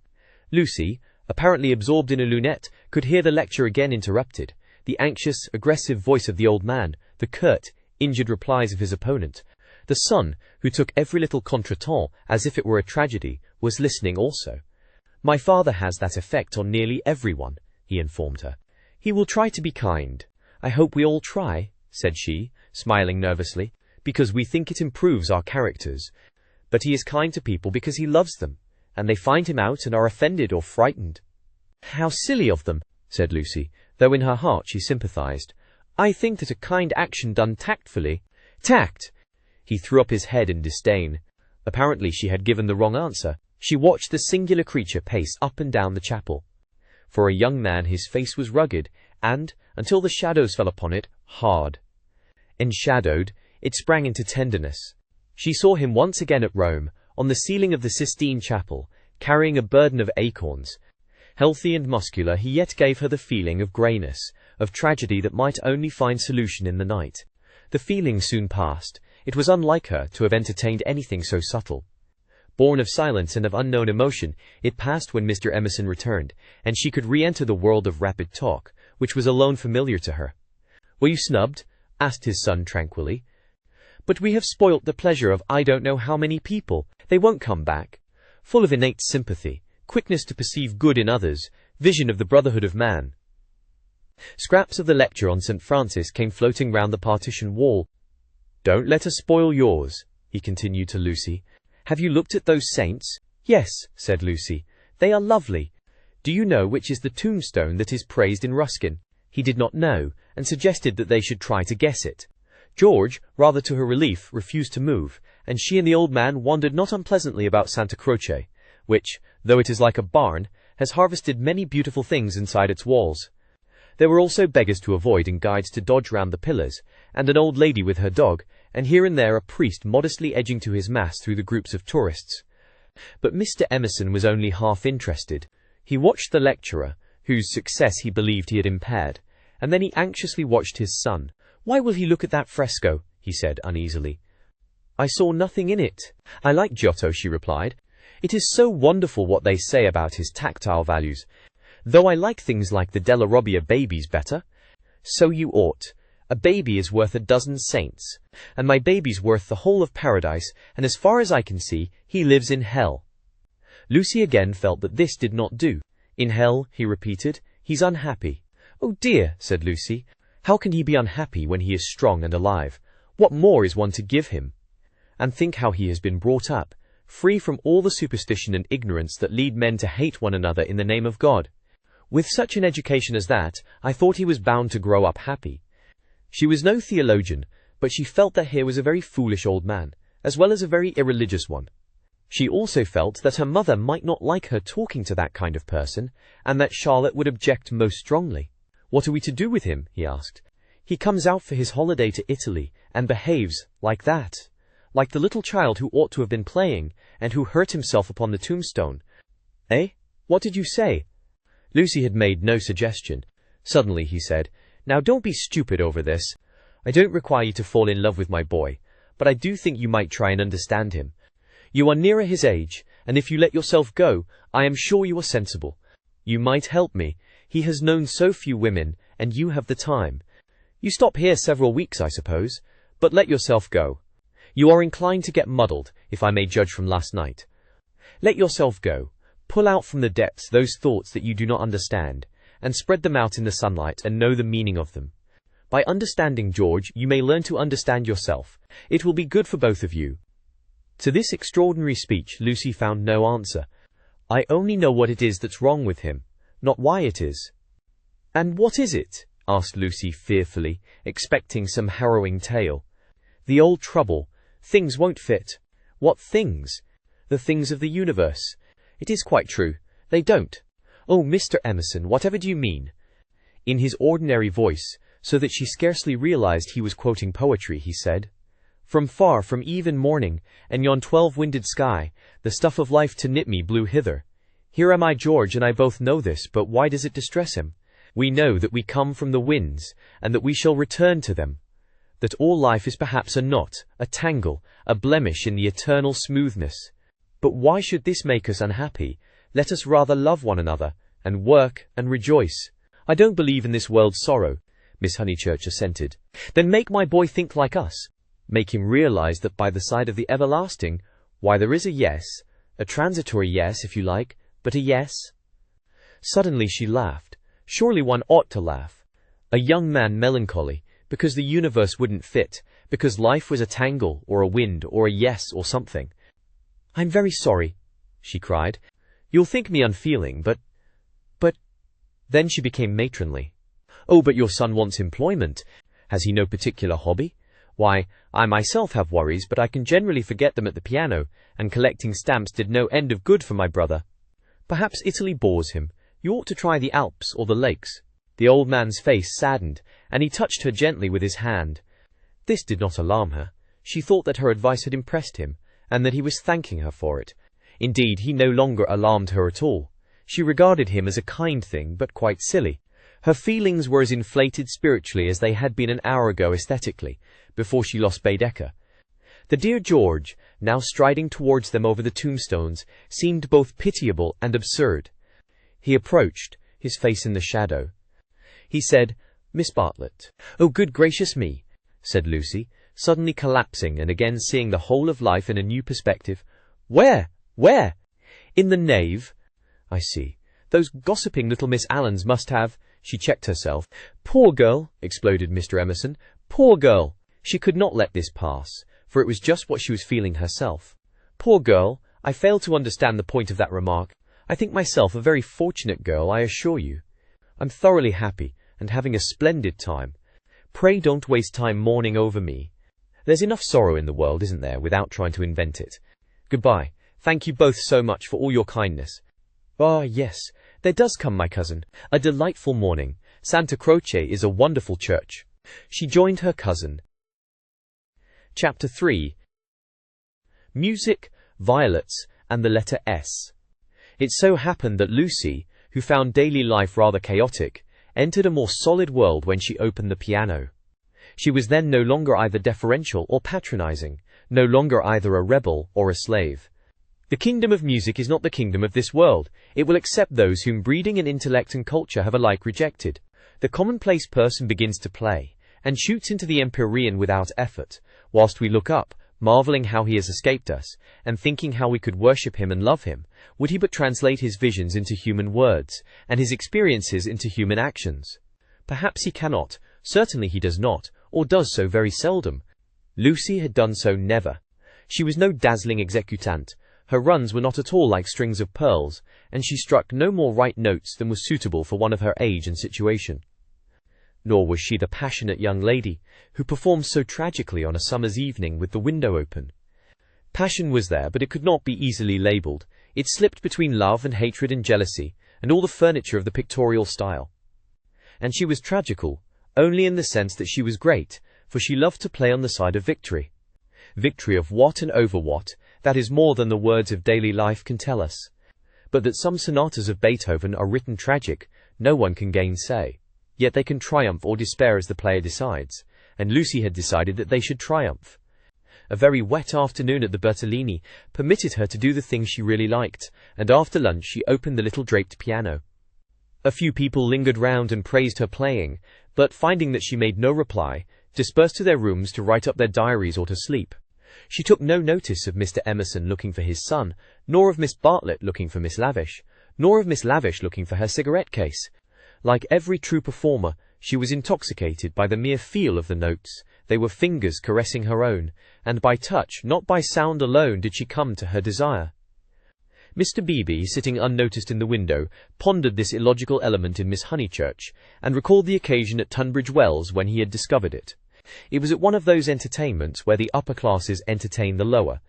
Lucy, apparently absorbed in a lunette, could hear the lecture again interrupted. The anxious, aggressive voice of the old man, the curt, injured replies of his opponent. The son, who took every little contretemps as if it were a tragedy, was listening also. "My father has that effect on nearly everyone," he informed her. "He will try to be kind. I hope we all try," said she, smiling nervously, "because we think it improves our characters. But he is kind to people because he loves them, and they find him out and are offended or frightened." "How silly of them," said Lucy, though in her heart she sympathized. I think that a kind action done tactfully— Tact! He threw up his head in disdain. Apparently she had given the wrong answer. She watched the singular creature pace up and down the chapel. For a young man his face was rugged, and, until the shadows fell upon it, hard. Enshadowed, it sprang into tenderness. She saw him once again at Rome, on the ceiling of the Sistine Chapel, carrying a burden of acorns. Healthy and muscular, he yet gave her the feeling of greyness, of tragedy that might only find solution in the night. The feeling soon passed. It was unlike her to have entertained anything so subtle. Born of silence and of unknown emotion, it passed when Mr. Emerson returned, and she could re-enter the world of rapid talk, which was alone familiar to her. "Were you snubbed?" asked his son tranquilly. "But we have spoilt the pleasure of I don't know how many people. They won't come back." Full of innate sympathy, quickness to perceive good in others, vision of the brotherhood of man. Scraps of the lecture on St. Francis came floating round the partition wall. "Don't let us spoil yours," he continued to Lucy. "Have you looked at those saints?" "Yes," said Lucy. "They are lovely. Do you know which is the tombstone that is praised in Ruskin?" He did not know, and suggested that they should try to guess it. George, rather to her relief, refused to move, and she and the old man wandered not unpleasantly about Santa Croce, which, though it is like a barn, has harvested many beautiful things inside its walls. There were also beggars to avoid and guides to dodge round the pillars, and an old lady with her dog, and here and there a priest modestly edging to his mass through the groups of tourists. But Mr. Emerson was only half interested. He watched the lecturer, whose success he believed he had impaired, and then he anxiously watched his son. "Why will he look at that fresco?" he said uneasily. "I saw nothing in it." "I like Giotto," she replied. "It is so wonderful what they say about his tactile values. Though I like things like the Della Robbia babies better." "So you ought. A baby is worth a dozen saints. And my baby's worth the whole of paradise, and as far as I can see, he lives in hell." Lucy again felt that this did not do. "In hell," he repeated. "He's unhappy." "Oh dear," said Lucy. "How can he be unhappy when he is strong and alive? What more is one to give him? And think how he has been brought up, free from all the superstition and ignorance that lead men to hate one another in the name of God. With such an education as that, I thought he was bound to grow up happy." She was no theologian, but she felt that here was a very foolish old man, as well as a very irreligious one. She also felt that her mother might not like her talking to that kind of person, and that Charlotte would object most strongly. "What are we to do with him?" he asked. "He comes out for his holiday to Italy, and behaves like that. Like the little child who ought to have been playing, and who hurt himself upon the tombstone." "Eh? What did you say?" Lucy had made no suggestion. Suddenly he said, "Now don't be stupid over this. I don't require you to fall in love with my boy, but I do think you might try and understand him. You are nearer his age, and if you let yourself go, I am sure you are sensible. You might help me. He has known so few women, and you have the time. You stop here several weeks, I suppose, but let yourself go. You are inclined to get muddled, if I may judge from last night. Let yourself go. Pull out from the depths those thoughts that you do not understand, and spread them out in the sunlight and know the meaning of them. By understanding George, you may learn to understand yourself. It will be good for both of you." To this extraordinary speech, Lucy found no answer. "I only know what it is that's wrong with him, not why it is." "And what is it?" asked Lucy fearfully, expecting some harrowing tale. "The old trouble. Things won't fit." "What things?" "The things of the universe." "It is quite true. They don't." "Oh, Mr. Emerson, whatever do you mean?" In his ordinary voice, so that she scarcely realized he was quoting poetry, he said, "From far, from eve and morning, and yon 12-winded sky, the stuff of life to knit me blew hither. Here am I, George, and I both know this, but why does it distress him? We know that we come from the winds, and that we shall return to them. That all life is perhaps a knot, a tangle, a blemish in the eternal smoothness. But why should this make us unhappy? Let us rather love one another, and work, and rejoice." "I don't believe in this world's sorrow," Miss Honeychurch assented. "Then make my boy think like us. Make him realize that by the side of the everlasting, why, there is a yes, a transitory yes, if you like, but a yes." Suddenly she laughed. Surely one ought to laugh. A young man melancholy, because the universe wouldn't fit, because life was a tangle, or a wind, or a yes, or something. "I'm very sorry," she cried. "You'll think me unfeeling, but... Then she became matronly. "Oh, but your son wants employment. Has he no particular hobby? Why, I myself have worries, but I can generally forget them at the piano, and collecting stamps did no end of good for my brother. Perhaps Italy bores him. You ought to try the Alps or the lakes." The old man's face saddened, and he touched her gently with his hand. This did not alarm her. She thought that her advice had impressed him, and that he was thanking her for it. Indeed, he no longer alarmed her at all. She regarded him as a kind thing, but quite silly. Her feelings were as inflated spiritually as they had been an hour ago aesthetically, before she lost Baedeker. The dear George, now striding towards them over the tombstones, seemed both pitiable and absurd. He approached, his face in the shadow. He said, "Miss Bartlett." "Oh, good gracious me," said Lucy, suddenly collapsing and again seeing the whole of life in a new perspective. "Where? Where?" "In the nave." "I see. Those gossiping little Miss Allens must have—" She checked herself. "Poor girl," exploded Mr. Emerson. "Poor girl." She could not let this pass, for it was just what she was feeling herself. "Poor girl, I fail to understand the point of that remark. I think myself a very fortunate girl, I assure you. I'm thoroughly happy, and having a splendid time. Pray don't waste time mourning over me. There's enough sorrow in the world, isn't there, without trying to invent it. Goodbye. Thank you both so much for all your kindness." "Ah, yes, there does come, my cousin. A delightful morning. Santa Croce is a wonderful church." She joined her cousin. Chapter 3. Music, Violets, and the letter S. It so happened that Lucy, who found daily life rather chaotic, entered a more solid world when she opened the piano. She was then no longer either deferential or patronizing, no longer either a rebel or a slave. The kingdom of music is not the kingdom of this world. It will accept those whom breeding and intellect and culture have alike rejected. The commonplace person begins to play, and shoots into the empyrean without effort, whilst we look up, marveling how he has escaped us, and thinking how we could worship him and love him, would he but translate his visions into human words, and his experiences into human actions. Perhaps he cannot, certainly he does not, or does so very seldom. Lucy had done so never. She was no dazzling executante, her runs were not at all like strings of pearls, and she struck no more right notes than was suitable for one of her age and situation. Nor was she the passionate young lady, who performed so tragically on a summer's evening with the window open. Passion was there, but it could not be easily labelled. It slipped between love and hatred and jealousy, and all the furniture of the pictorial style. And she was tragical, only in the sense that she was great, for she loved to play on the side of victory. Victory of what and over what, that is more than the words of daily life can tell us. But that some sonatas of Beethoven are written tragic, no one can gainsay. Yet they can triumph or despair as the player decides, and Lucy had decided that they should triumph. A very wet afternoon at the Bertolini permitted her to do the things she really liked, and after lunch she opened the little draped piano. A few people lingered round and praised her playing, but finding that she made no reply, dispersed to their rooms to write up their diaries or to sleep. She took no notice of Mr. Emerson looking for his son, nor of Miss Bartlett looking for Miss Lavish, nor of Miss Lavish looking for her cigarette case. Like every true performer, she was intoxicated by the mere feel of the notes. They were fingers caressing her own, and by touch, not by sound alone, did she come to her desire. Mr. Beebe, sitting unnoticed in the window, pondered this illogical element in Miss Honeychurch, and recalled the occasion at Tunbridge Wells when he had discovered it. It was at one of those entertainments where the upper classes entertain the lower.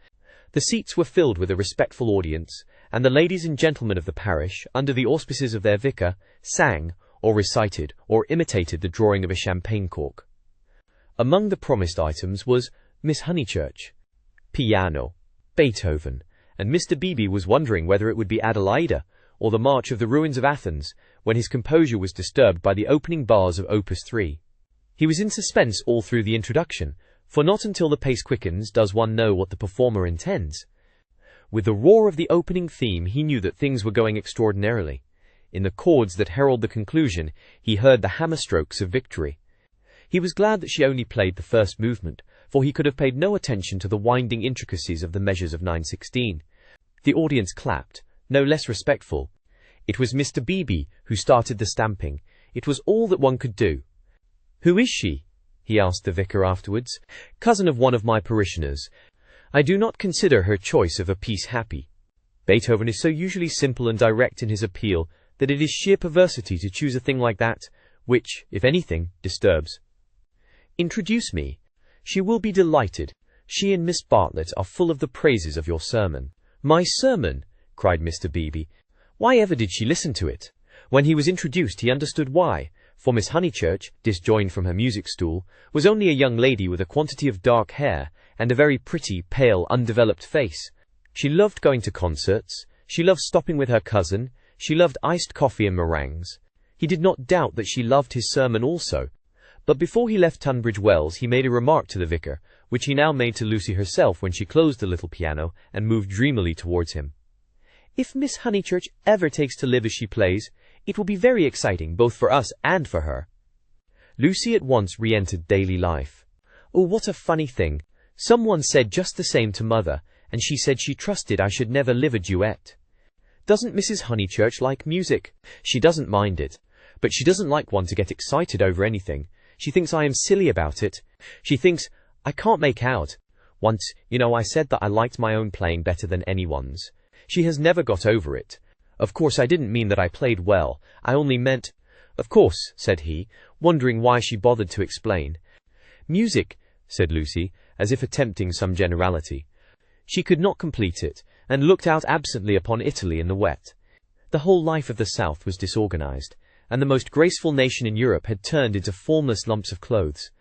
The seats were filled with a respectful audience, and the ladies and gentlemen of the parish, under the auspices of their vicar, sang, or recited, or imitated the drawing of a champagne cork. Among the promised items was Miss Honeychurch, piano, Beethoven, and Mr. Beebe was wondering whether it would be Adelaida, or the March of the Ruins of Athens, when his composure was disturbed by the opening bars of Opus 3. He was in suspense all through the introduction, for not until the pace quickens does one know what the performer intends. With the roar of the opening theme he knew that things were going extraordinarily. In the chords that herald the conclusion, he heard the hammer strokes of victory. He was glad that she only played the first movement, for he could have paid no attention to the winding intricacies of the measures of 9/16. The audience clapped, no less respectful. It was Mr. Beebe who started the stamping. It was all that one could do. "Who is she?" he asked the vicar afterwards. "Cousin of one of my parishioners. I do not consider her choice of a piece happy. Beethoven is so usually simple and direct in his appeal that it is sheer perversity to choose a thing like that, which, if anything, disturbs." Introduce me. She will be delighted. She and Miss Bartlett are full of the praises of your sermon." "My sermon?" cried Mr. Beebe. Why ever did she listen to it? When he was introduced he understood why, for Miss Honeychurch, disjoined from her music stool, was only a young lady with a quantity of dark hair and a very pretty, pale, undeveloped face. She loved going to concerts, she loved stopping with her cousin, she loved iced coffee and meringues. He did not doubt that she loved his sermon also. But before he left Tunbridge Wells he made a remark to the vicar, which he now made to Lucy herself when she closed the little piano and moved dreamily towards him. "If Miss Honeychurch ever takes to live as she plays, it will be very exciting both for us and for her." Lucy at once re-entered daily life. "Oh, what a funny thing. Someone said just the same to Mother, and she said she trusted I should never live a duet. Doesn't Mrs. Honeychurch like music? She doesn't mind it. But she doesn't like one to get excited over anything. She thinks I am silly about it. She thinks I can't make out. Once, I said that I liked my own playing better than anyone's. She has never got over it. Of course I didn't mean that I played well. I only meant—" "Of course," said he, wondering why she bothered to explain. "Music," said Lucy, as if attempting some generality. She could not complete it, and looked out absently upon Italy in the wet. The whole life of the South was disorganized, and the most graceful nation in Europe had turned into formless lumps of clothes.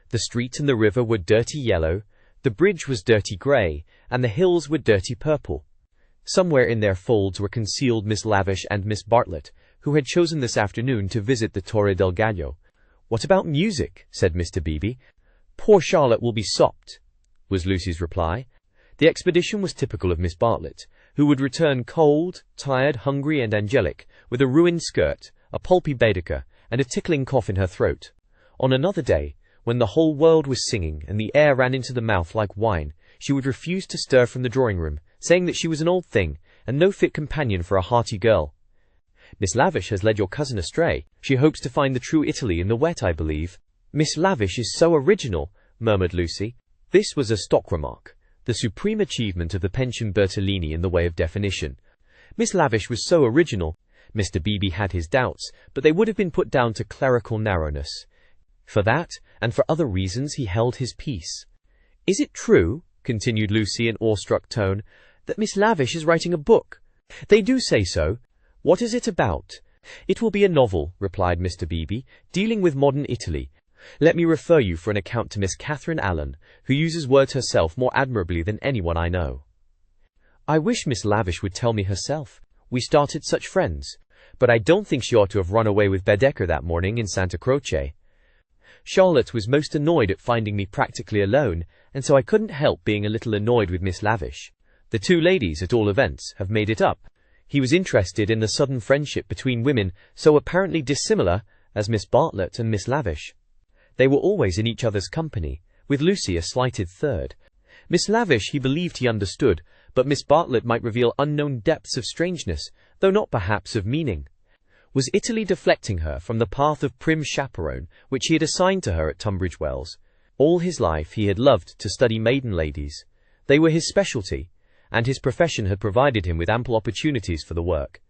The street and the river were dirty yellow, the bridge was dirty grey, and the hills were dirty purple. Somewhere in their folds were concealed Miss Lavish and Miss Bartlett, who had chosen this afternoon to visit the Torre del Gallo. "What about music?" said Mr. Beebe. "Poor Charlotte will be sopped," was Lucy's reply. The expedition was typical of Miss Bartlett, who would return cold, tired, hungry and angelic, with a ruined skirt, a pulpy Baedeker, and a tickling cough in her throat. On another day, when the whole world was singing and the air ran into the mouth like wine, she would refuse to stir from the drawing-room, saying that she was an old thing, and no fit companion for a hearty girl. "Miss Lavish has led your cousin astray. She hopes to find the true Italy in the wet, I believe." "Miss Lavish is so original," murmured Lucy. This was a stock remark, the supreme achievement of the pension Bertolini in the way of definition. Miss Lavish was so original. Mr. Beebe had his doubts, but they would have been put down to clerical narrowness. For that, and for other reasons, he held his peace. "Is it true," continued Lucy in awestruck tone, "that Miss Lavish is writing a book?" "They do say so." "What is it about?" "It will be a novel," replied Mr. Beebe, "dealing with modern Italy. Let me refer you for an account to Miss Catherine Allen, who uses words herself more admirably than anyone I know." "I wish Miss Lavish would tell me herself. We started such friends. But I don't think she ought to have run away with Baedeker that morning in Santa Croce. Charlotte was most annoyed at finding me practically alone, and so I couldn't help being a little annoyed with Miss Lavish. The two ladies, at all events, have made it up. He was interested in the sudden friendship between women so apparently dissimilar as Miss Bartlett and Miss Lavish. They were always in each other's company, with Lucy a slighted third. Miss Lavish he believed he understood, but Miss Bartlett might reveal unknown depths of strangeness, though not perhaps of meaning. Was Italy deflecting her from the path of prim chaperone which he had assigned to her at Tunbridge Wells? All his life he had loved to study maiden ladies. They were his specialty, and his profession had provided him with ample opportunities for the work.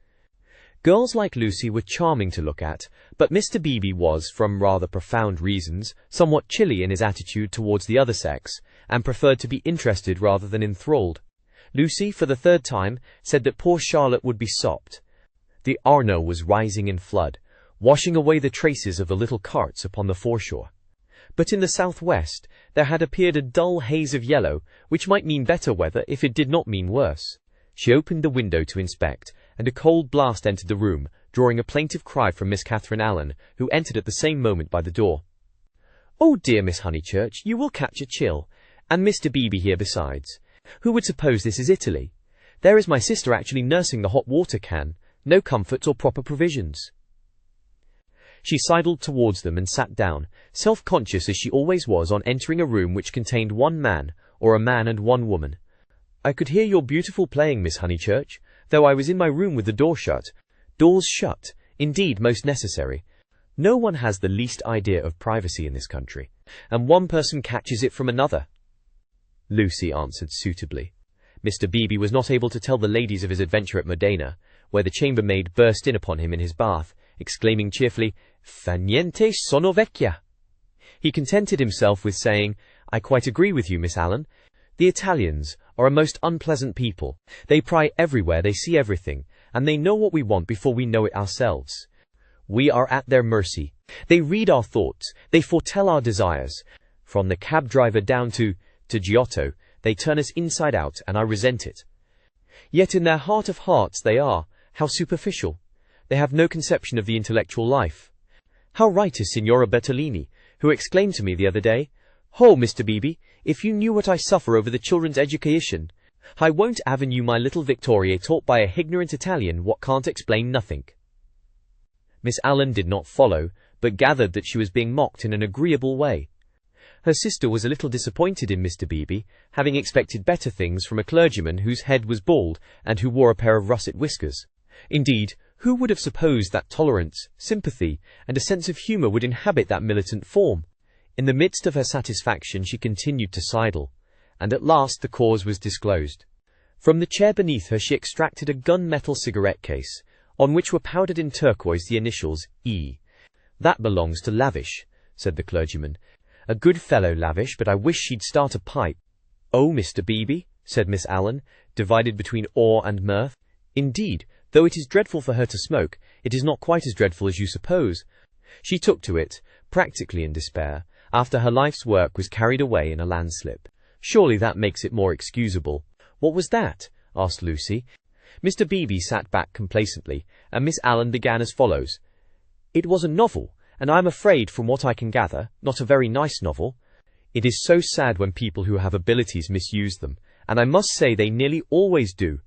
Girls like Lucy were charming to look at, but Mr. Beebe was, from rather profound reasons, somewhat chilly in his attitude towards the other sex, and preferred to be interested rather than enthralled. Lucy, for the third time, said that poor Charlotte would be sopped. The Arno was rising in flood, washing away the traces of the little carts upon the foreshore. But in the southwest there had appeared a dull haze of yellow, which might mean better weather if it did not mean worse. She opened the window to inspect, and a cold blast entered the room, drawing a plaintive cry from Miss Catherine Allen, who entered at the same moment by the door. "Oh dear, Miss Honeychurch, you will catch a chill, and Mr. Beebe here besides. Who would suppose this is Italy? There is my sister actually nursing the hot water can. No comforts or proper provisions." She sidled towards them and sat down, self-conscious as she always was on entering a room which contained one man, or a man and one woman. "I could hear your beautiful playing, Miss Honeychurch, though I was in my room with the door shut." "Doors shut, indeed most necessary. No one has the least idea of privacy in this country, and one person catches it from another," Lucy answered suitably. Mr. Beebe was not able to tell the ladies of his adventure at Modena, where the chambermaid burst in upon him in his bath, exclaiming cheerfully, "Fa niente, sono vecchia." He contented himself with saying, "I quite agree with you, Miss Allen. The Italians are a most unpleasant people. They pry everywhere, they see everything, and they know what we want before we know it ourselves. We are at their mercy. They read our thoughts, they foretell our desires. From the cab driver down to Giotto, they turn us inside out, and I resent it. Yet in their heart of hearts they are, how superficial. They have no conception of the intellectual life. How right is Signora Bertolini, who exclaimed to me the other day, 'Oh, Mr. Beebe, if you knew what I suffer over the children's education, I won't haven you my little Victoria taught by a ignorant Italian what can't explain nothing.'" Miss Allen did not follow, but gathered that she was being mocked in an agreeable way. Her sister was a little disappointed in Mr. Beebe, having expected better things from a clergyman whose head was bald and who wore a pair of russet whiskers. Indeed, who would have supposed that tolerance, sympathy, and a sense of humour would inhabit that militant form? In the midst of her satisfaction she continued to sidle, and at last the cause was disclosed. From the chair beneath her she extracted a gun-metal cigarette case, on which were powdered in turquoise the initials E. "That belongs to Lavish," said the clergyman. "A good fellow, Lavish, but I wish she'd start a pipe." "Oh, Mr. Beebe," said Miss Allen, divided between awe and mirth. "Indeed, though it is dreadful for her to smoke, it is not quite as dreadful as you suppose. She took to it, practically in despair, after her life's work was carried away in a landslip. Surely that makes it more excusable." "What was that?" asked Lucy. Mr. Beebe sat back complacently, and Miss Allen began as follows. "It was a novel, and I am afraid, from what I can gather, not a very nice novel. It is so sad when people who have abilities misuse them, and I must say they nearly always do.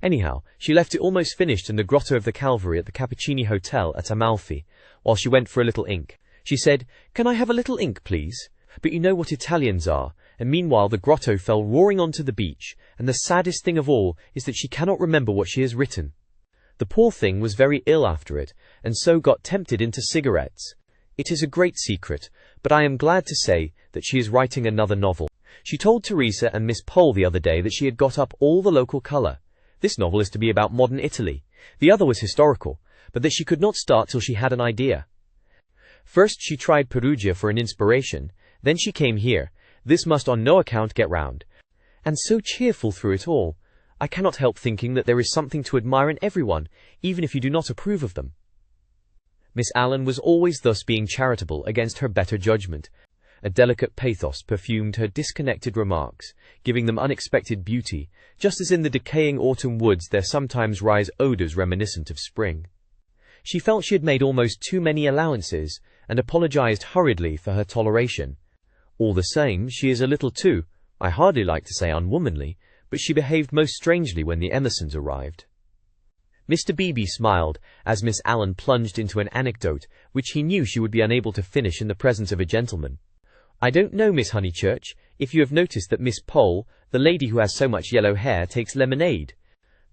Anyhow, she left it almost finished in the Grotto of the Calvary at the Cappuccini Hotel at Amalfi, while she went for a little ink. She said, 'Can I have a little ink, please?' But you know what Italians are, and meanwhile the grotto fell roaring onto the beach, and the saddest thing of all is that she cannot remember what she has written. The poor thing was very ill after it, and so got tempted into cigarettes. It is a great secret, but I am glad to say that she is writing another novel. She told Teresa and Miss Pole the other day that she had got up all the local colour. This novel is to be about modern Italy. The other was historical, but that she could not start till she had an idea. First she tried Perugia for an inspiration, then she came here. This must on no account get round. And so cheerful through it all. I cannot help thinking that there is something to admire in everyone, even if you do not approve of them." Miss Allen was always thus being charitable against her better judgment. A delicate pathos perfumed her disconnected remarks, giving them unexpected beauty, just as in the decaying autumn woods there sometimes rise odours reminiscent of spring. She felt she had made almost too many allowances, and apologized hurriedly for her toleration. All the same, she is a little too, I hardly like to say unwomanly, but she behaved most strangely when the Emersons arrived. Mr. Beebe smiled as Miss Allen plunged into an anecdote which he knew she would be unable to finish in the presence of a gentleman. "I don't know, Miss Honeychurch, if you have noticed that Miss Pole, the lady who has so much yellow hair, takes lemonade.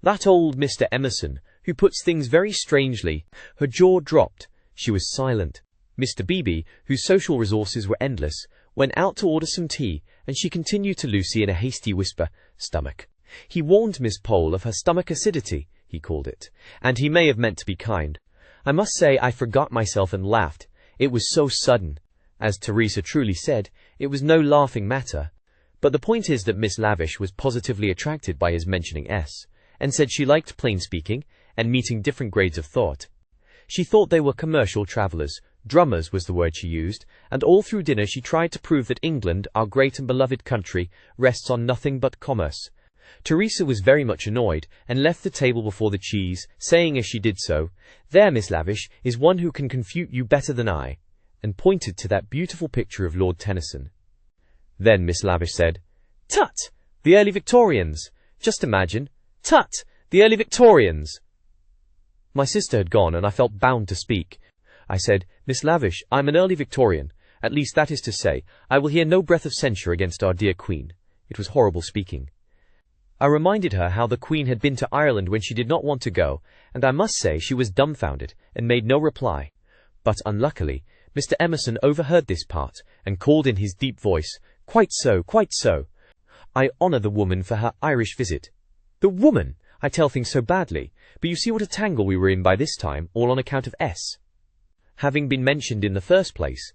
That old Mr. Emerson, who puts things very strangely." Her jaw dropped. She was silent. Mr. Beebe, whose social resources were endless, went out to order some tea, and she continued to Lucy in a hasty whisper, "Stomach. He warned Miss Pole of her stomach acidity, he called it, and he may have meant to be kind. I must say I forgot myself and laughed. It was so sudden. As Teresa truly said, it was no laughing matter. But the point is that Miss Lavish was positively attracted by his mentioning S, and said she liked plain speaking, and meeting different grades of thought. She thought they were commercial travellers. Drummers was the word she used, and all through dinner she tried to prove that England, our great and beloved country, rests on nothing but commerce. Teresa was very much annoyed, and left the table before the cheese, saying as she did so, "There, Miss Lavish, is one who can confute you better than I," and pointed to that beautiful picture of Lord Tennyson. Then Miss Lavish said, "Tut! The early Victorians! Just imagine! Tut! The early Victorians!" My sister had gone, and I felt bound to speak. I said, "Miss Lavish, I'm an early Victorian. At least that is to say, I will hear no breath of censure against our dear Queen." It was horrible speaking. I reminded her how the Queen had been to Ireland when she did not want to go, and I must say she was dumbfounded, and made no reply. But unluckily, Mr. Emerson overheard this part, and called in his deep voice, "Quite so, quite so. I honour the woman for her Irish visit." The woman! I tell things so badly, but you see what a tangle we were in by this time, all on account of S. Having been mentioned in the first place,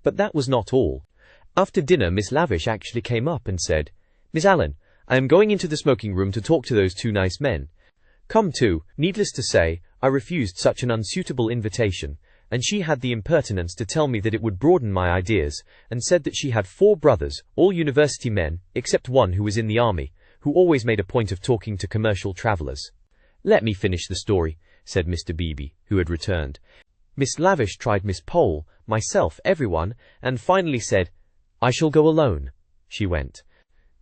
But that was not all. After dinner, Miss Lavish actually came up and said, "Miss Allen, I am going into the smoking room to talk to those two nice men. Come too." Needless to say, I refused such an unsuitable invitation, and she had the impertinence to tell me that it would broaden my ideas, and said that she had 4 brothers, all university men, except one who was in the army, who always made a point of talking to commercial travelers. "Let me finish the story," said Mr. Beebe, who had returned. Miss Lavish tried Miss Pole, myself, everyone, and finally said, "I shall go alone." She went.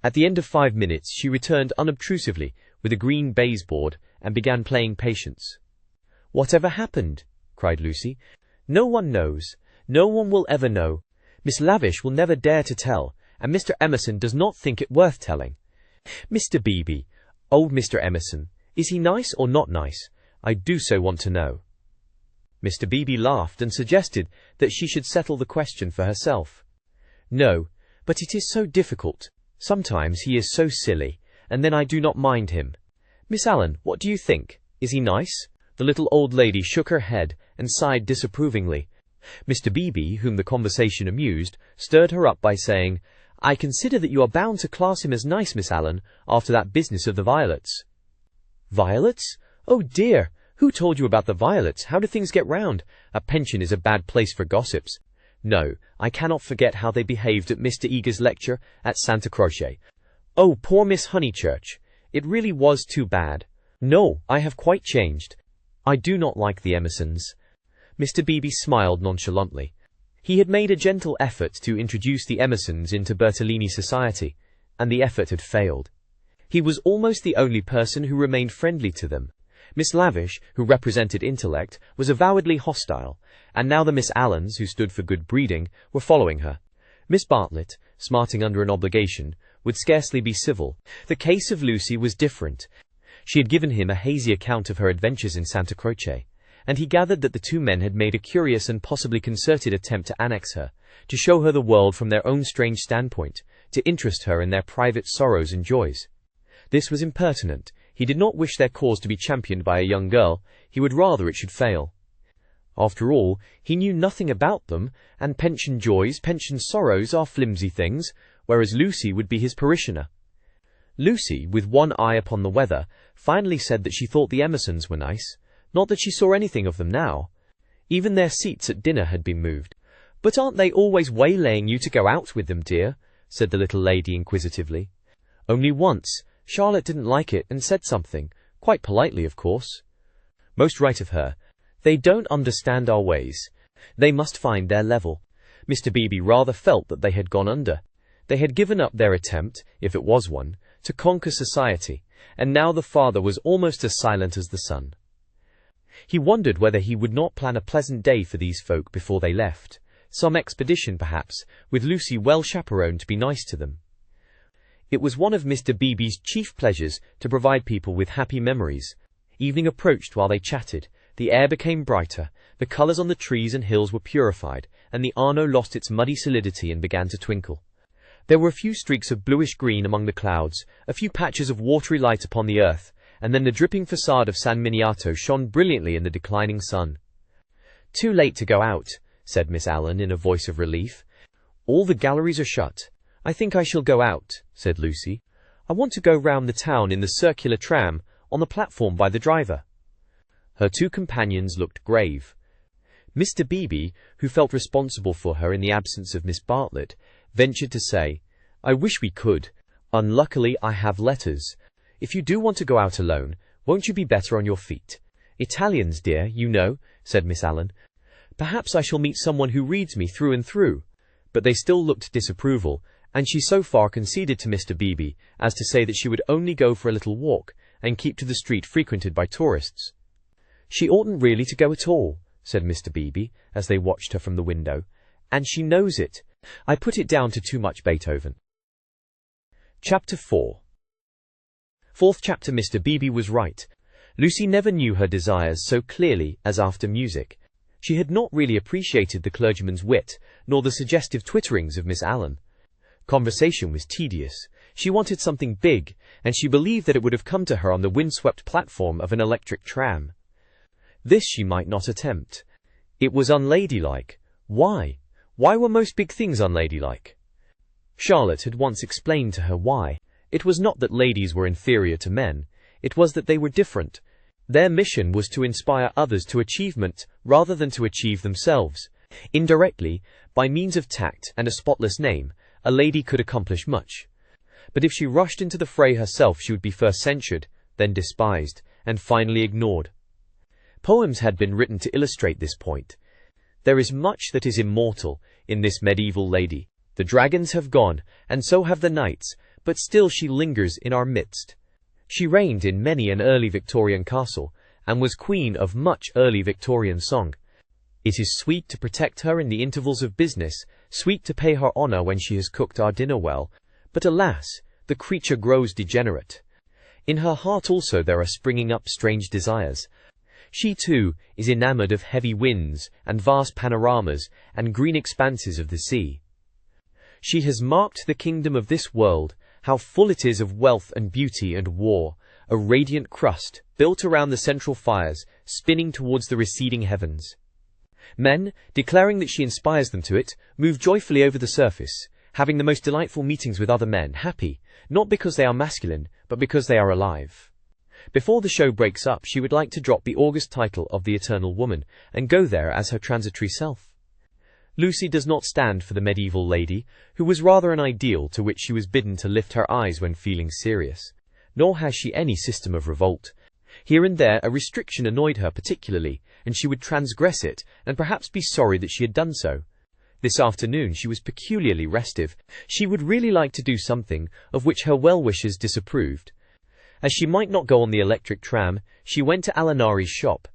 At the end of 5 minutes she returned unobtrusively with a green baize board and began playing Patience. "Whatever happened?" cried Lucy. "No one knows. No one will ever know. Miss Lavish will never dare to tell, and Mr. Emerson does not think it worth telling." "Mr. Beebe, old Mr. Emerson, is he nice or not nice? I do so want to know." Mr. Beebe laughed and suggested that she should settle the question for herself. "No, but it is so difficult. Sometimes he is so silly, and then I do not mind him. Miss Allen, what do you think? Is he nice?" The little old lady shook her head and sighed disapprovingly. Mr. Beebe, whom the conversation amused, stirred her up by saying, "I consider that you are bound to class him as nice, Miss Allen, after that business of the violets." "Violets? Oh dear! Who told you about the violets? How do things get round? A pension is a bad place for gossips. No, I cannot forget how they behaved at Mr. Eager's lecture at Santa Croce. Oh, poor Miss Honeychurch! It really was too bad. No, I have quite changed. I do not like the Emersons." Mr. Beebe smiled nonchalantly. He had made a gentle effort to introduce the Emersons into Bertolini society, and the effort had failed. He was almost the only person who remained friendly to them. Miss Lavish, who represented intellect, was avowedly hostile, and now the Miss Allens, who stood for good breeding, were following her. Miss Bartlett, smarting under an obligation, would scarcely be civil. The case of Lucy was different. She had given him a hazy account of her adventures in Santa Croce, and he gathered that the 2 men had made a curious and possibly concerted attempt to annex her, to show her the world from their own strange standpoint, to interest her in their private sorrows and joys. This was impertinent. He did not wish their cause to be championed by a young girl. He would rather it should fail. After all, he knew nothing about them, and pension joys, pension sorrows are flimsy things, whereas Lucy would be his parishioner. Lucy, with one eye upon the weather, finally said that she thought the Emersons were nice. Not that she saw anything of them now. Even their seats at dinner had been moved. "But aren't they always waylaying you to go out with them, dear?" said the little lady inquisitively. "Only once. Charlotte didn't like it and said something. Quite politely, of course." "Most right of her. They don't understand our ways. They must find their level." Mr. Beebe rather felt that they had gone under. They had given up their attempt, if it was one, to conquer society, and now the father was almost as silent as the son. He wondered whether he would not plan a pleasant day for these folk before they left. Some expedition, perhaps, with Lucy well chaperoned to be nice to them. It was one of Mr. Beebe's chief pleasures to provide people with happy memories. Evening approached while they chatted. The air became brighter, the colours on the trees and hills were purified, and the Arno lost its muddy solidity and began to twinkle. There were a few streaks of bluish-green among the clouds, a few patches of watery light upon the earth, and then the dripping facade of San Miniato shone brilliantly in the declining sun. "Too late to go out," said Miss Allen in a voice of relief. "All the galleries are shut." "I think I shall go out," said Lucy. "I want to go round the town in the circular tram, on the platform by the driver." Her 2 companions looked grave. Mr. Beebe, who felt responsible for her in the absence of Miss Bartlett, ventured to say, "I wish we could. Unluckily, I have letters. If you do want to go out alone, won't you be better on your feet?" "Italians, dear, you know," said Miss Allen. "Perhaps I shall meet someone who reads me through and through." But they still looked disapproval, and she so far conceded to Mr. Beebe as to say that she would only go for a little walk, and keep to the street frequented by tourists. "She oughtn't really to go at all," said Mr. Beebe, as they watched her from the window, "and she knows it. I put it down to too much Beethoven." Chapter 4. 4th chapter. Mr. Beebe was right. Lucy never knew her desires so clearly as after music. She had not really appreciated the clergyman's wit, nor the suggestive twitterings of Miss Allen. Conversation was tedious. She wanted something big, and she believed that it would have come to her on the windswept platform of an electric tram. This she might not attempt. It was unladylike. Why? Why were most big things unladylike? Charlotte had once explained to her why. It was not that ladies were inferior to men, it was that they were different. Their mission was to inspire others to achievement rather than to achieve themselves. Indirectly, by means of tact and a spotless name, a lady could accomplish much. But if she rushed into the fray herself, she would be first censured, then despised, and finally ignored. Poems had been written to illustrate this point. There is much that is immortal in this medieval lady. The dragons have gone, and so have the knights, but still she lingers in our midst. She reigned in many an early Victorian castle, and was queen of much early Victorian song. It is sweet to protect her in the intervals of business, sweet to pay her honour when she has cooked our dinner well, but alas, the creature grows degenerate. In her heart also there are springing up strange desires. She too is enamoured of heavy winds, and vast panoramas, and green expanses of the sea. She has marked the kingdom of this world, how full it is of wealth and beauty and war, a radiant crust, built around the central fires, spinning towards the receding heavens. Men, declaring that she inspires them to it, move joyfully over the surface, having the most delightful meetings with other men, happy, not because they are masculine, but because they are alive. Before the show breaks up, she would like to drop the august title of the Eternal Woman, and go there as her transitory self. Lucy does not stand for the medieval lady, who was rather an ideal to which she was bidden to lift her eyes when feeling serious. Nor has she any system of revolt. Here and there a restriction annoyed her particularly, and she would transgress it, and perhaps be sorry that she had done so. This afternoon she was peculiarly restive. She would really like to do something of which her well-wishers disapproved. As she might not go on the electric tram, she went to Alinari's shop.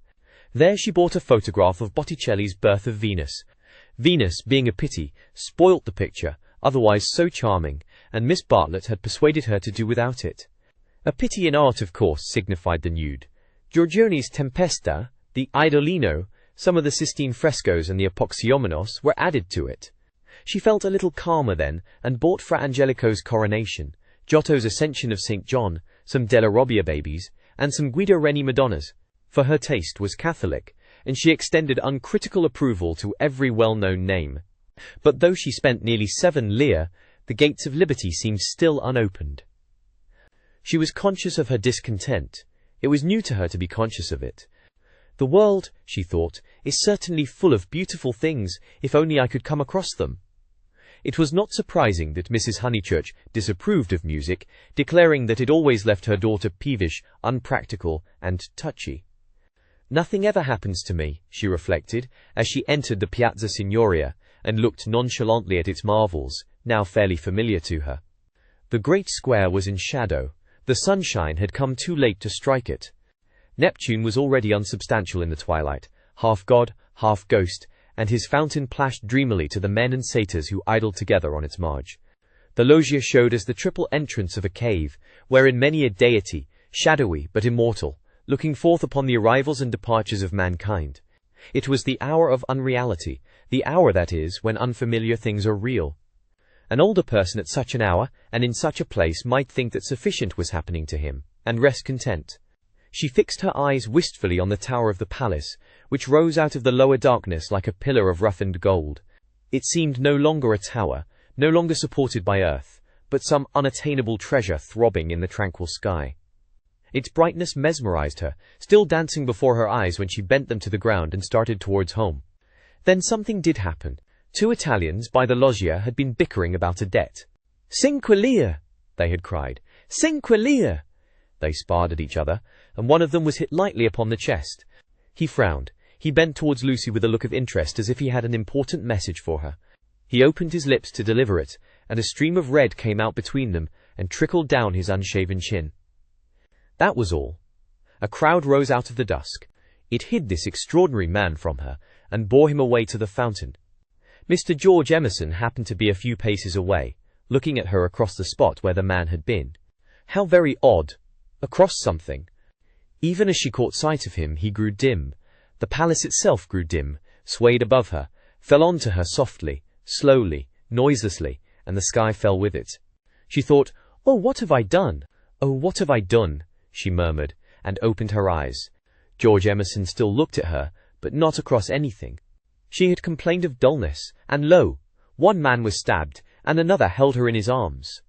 There she bought a photograph of Botticelli's Birth of Venus. Venus, being a pity, spoilt the picture, otherwise so charming, and Miss Bartlett had persuaded her to do without it. A pity in art, of course, signified the nude. Giorgione's Tempesta, the Idolino, some of the Sistine frescoes and the Apoxyomenos were added to it. She felt a little calmer then, and bought Fra Angelico's Coronation, Giotto's Ascension of St. John, some Della Robbia babies, and some Guido Reni Madonnas, for her taste was Catholic, and she extended uncritical approval to every well-known name. But though she spent nearly 7 lire, the gates of liberty seemed still unopened. She was conscious of her discontent. It was new to her to be conscious of it. The world, she thought, is certainly full of beautiful things, if only I could come across them. It was not surprising that Mrs. Honeychurch disapproved of music, declaring that it always left her daughter peevish, unpractical, and touchy. Nothing ever happens to me, she reflected, as she entered the Piazza Signoria, and looked nonchalantly at its marvels, now fairly familiar to her. The great square was in shadow. The sunshine had come too late to strike it. Neptune was already unsubstantial in the twilight, half god, half ghost, and his fountain plashed dreamily to the men and satyrs who idled together on its marge. The loggia showed us the triple entrance of a cave, wherein many a deity, shadowy but immortal, looking forth upon the arrivals and departures of mankind. It was the hour of unreality, the hour, that is, when unfamiliar things are real. An older person at such an hour, and in such a place, might think that sufficient was happening to him, and rest content. She fixed her eyes wistfully on the tower of the palace, which rose out of the lower darkness like a pillar of roughened gold. It seemed no longer a tower, no longer supported by earth, but some unattainable treasure throbbing in the tranquil sky. Its brightness mesmerized her, still dancing before her eyes when she bent them to the ground and started towards home. Then something did happen. 2 Italians by the loggia had been bickering about a debt. "Cinque lire!" they had cried. "Cinque lire!" They sparred at each other, and one of them was hit lightly upon the chest. He frowned. He bent towards Lucy with a look of interest, as if he had an important message for her. He opened his lips to deliver it, and a stream of red came out between them and trickled down his unshaven chin. That was all. A crowd rose out of the dusk. It hid this extraordinary man from her, and bore him away to the fountain. Mr. George Emerson happened to be a few paces away, looking at her across the spot where the man had been. How very odd! Across something. Even as she caught sight of him, he grew dim. The palace itself grew dim, swayed above her, fell on to her softly, slowly, noiselessly, and the sky fell with it. She thought, "Oh, what have I done? Oh, what have I done?" she murmured, and opened her eyes. George Emerson still looked at her, but not across anything. She had complained of dullness, and lo, one man was stabbed, and another held her in his arms.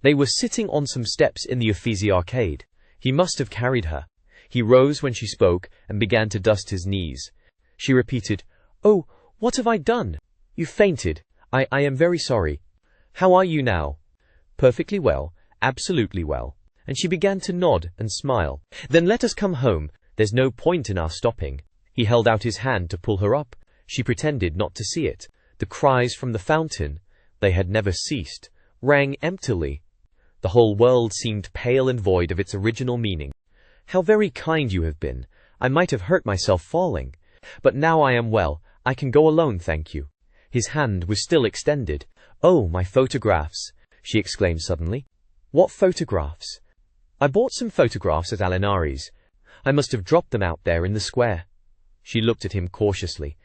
They were sitting on some steps in the Uffizi arcade. He must have carried her. He rose when she spoke, and began to dust his knees. She repeated, "Oh, what have I done?" "You fainted. I am very sorry. How are you now?" "Perfectly well, absolutely well." And she began to nod and smile. "Then let us come home. There's no point in our stopping." He held out his hand to pull her up. She pretended not to see it. The cries from the fountain, they had never ceased, rang emptily. The whole world seemed pale and void of its original meaning. "How very kind you have been. I might have hurt myself falling. But now I am well. I can go alone, thank you." His hand was still extended. "Oh, my photographs," she exclaimed suddenly. "What photographs?" "I bought some photographs at Alinari's. I must have dropped them out there in the square." She looked at him cautiously.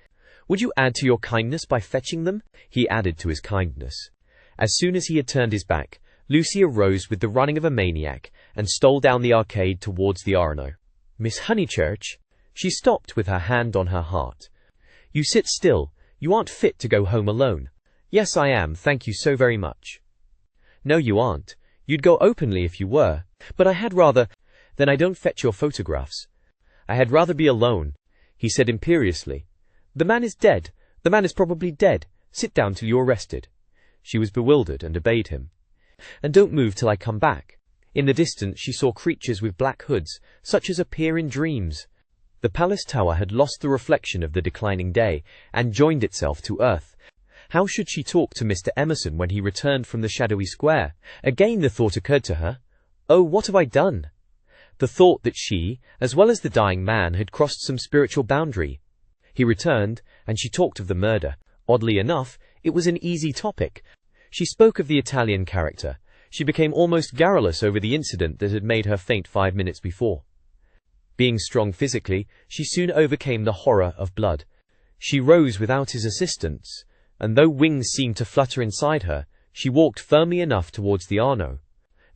"Would you add to your kindness by fetching them?" He added to his kindness. As soon as he had turned his back, Lucy arose with the running of a maniac and stole down the arcade towards the Arno. "Miss Honeychurch," she stopped with her hand on her heart. "You sit still. You aren't fit to go home alone." "Yes, I am, thank you so very much." "No, you aren't. You'd go openly if you were. But I had rather—" "Then I don't fetch your photographs. I had rather be alone," he said imperiously. "The man is dead. The man is probably dead. Sit down till you are rested." She was bewildered and obeyed him. "And don't move till I come back." In the distance she saw creatures with black hoods, such as appear in dreams. The palace tower had lost the reflection of the declining day, and joined itself to earth. How should she talk to Mr. Emerson when he returned from the shadowy square? Again the thought occurred to her. "Oh, what have I done?" The thought that she, as well as the dying man, had crossed some spiritual boundary. He returned, and she talked of the murder. Oddly enough, it was an easy topic. She spoke of the Italian character. She became almost garrulous over the incident that had made her faint 5 minutes before. Being strong physically, she soon overcame the horror of blood. She rose without his assistance, and though wings seemed to flutter inside her, she walked firmly enough towards the Arno.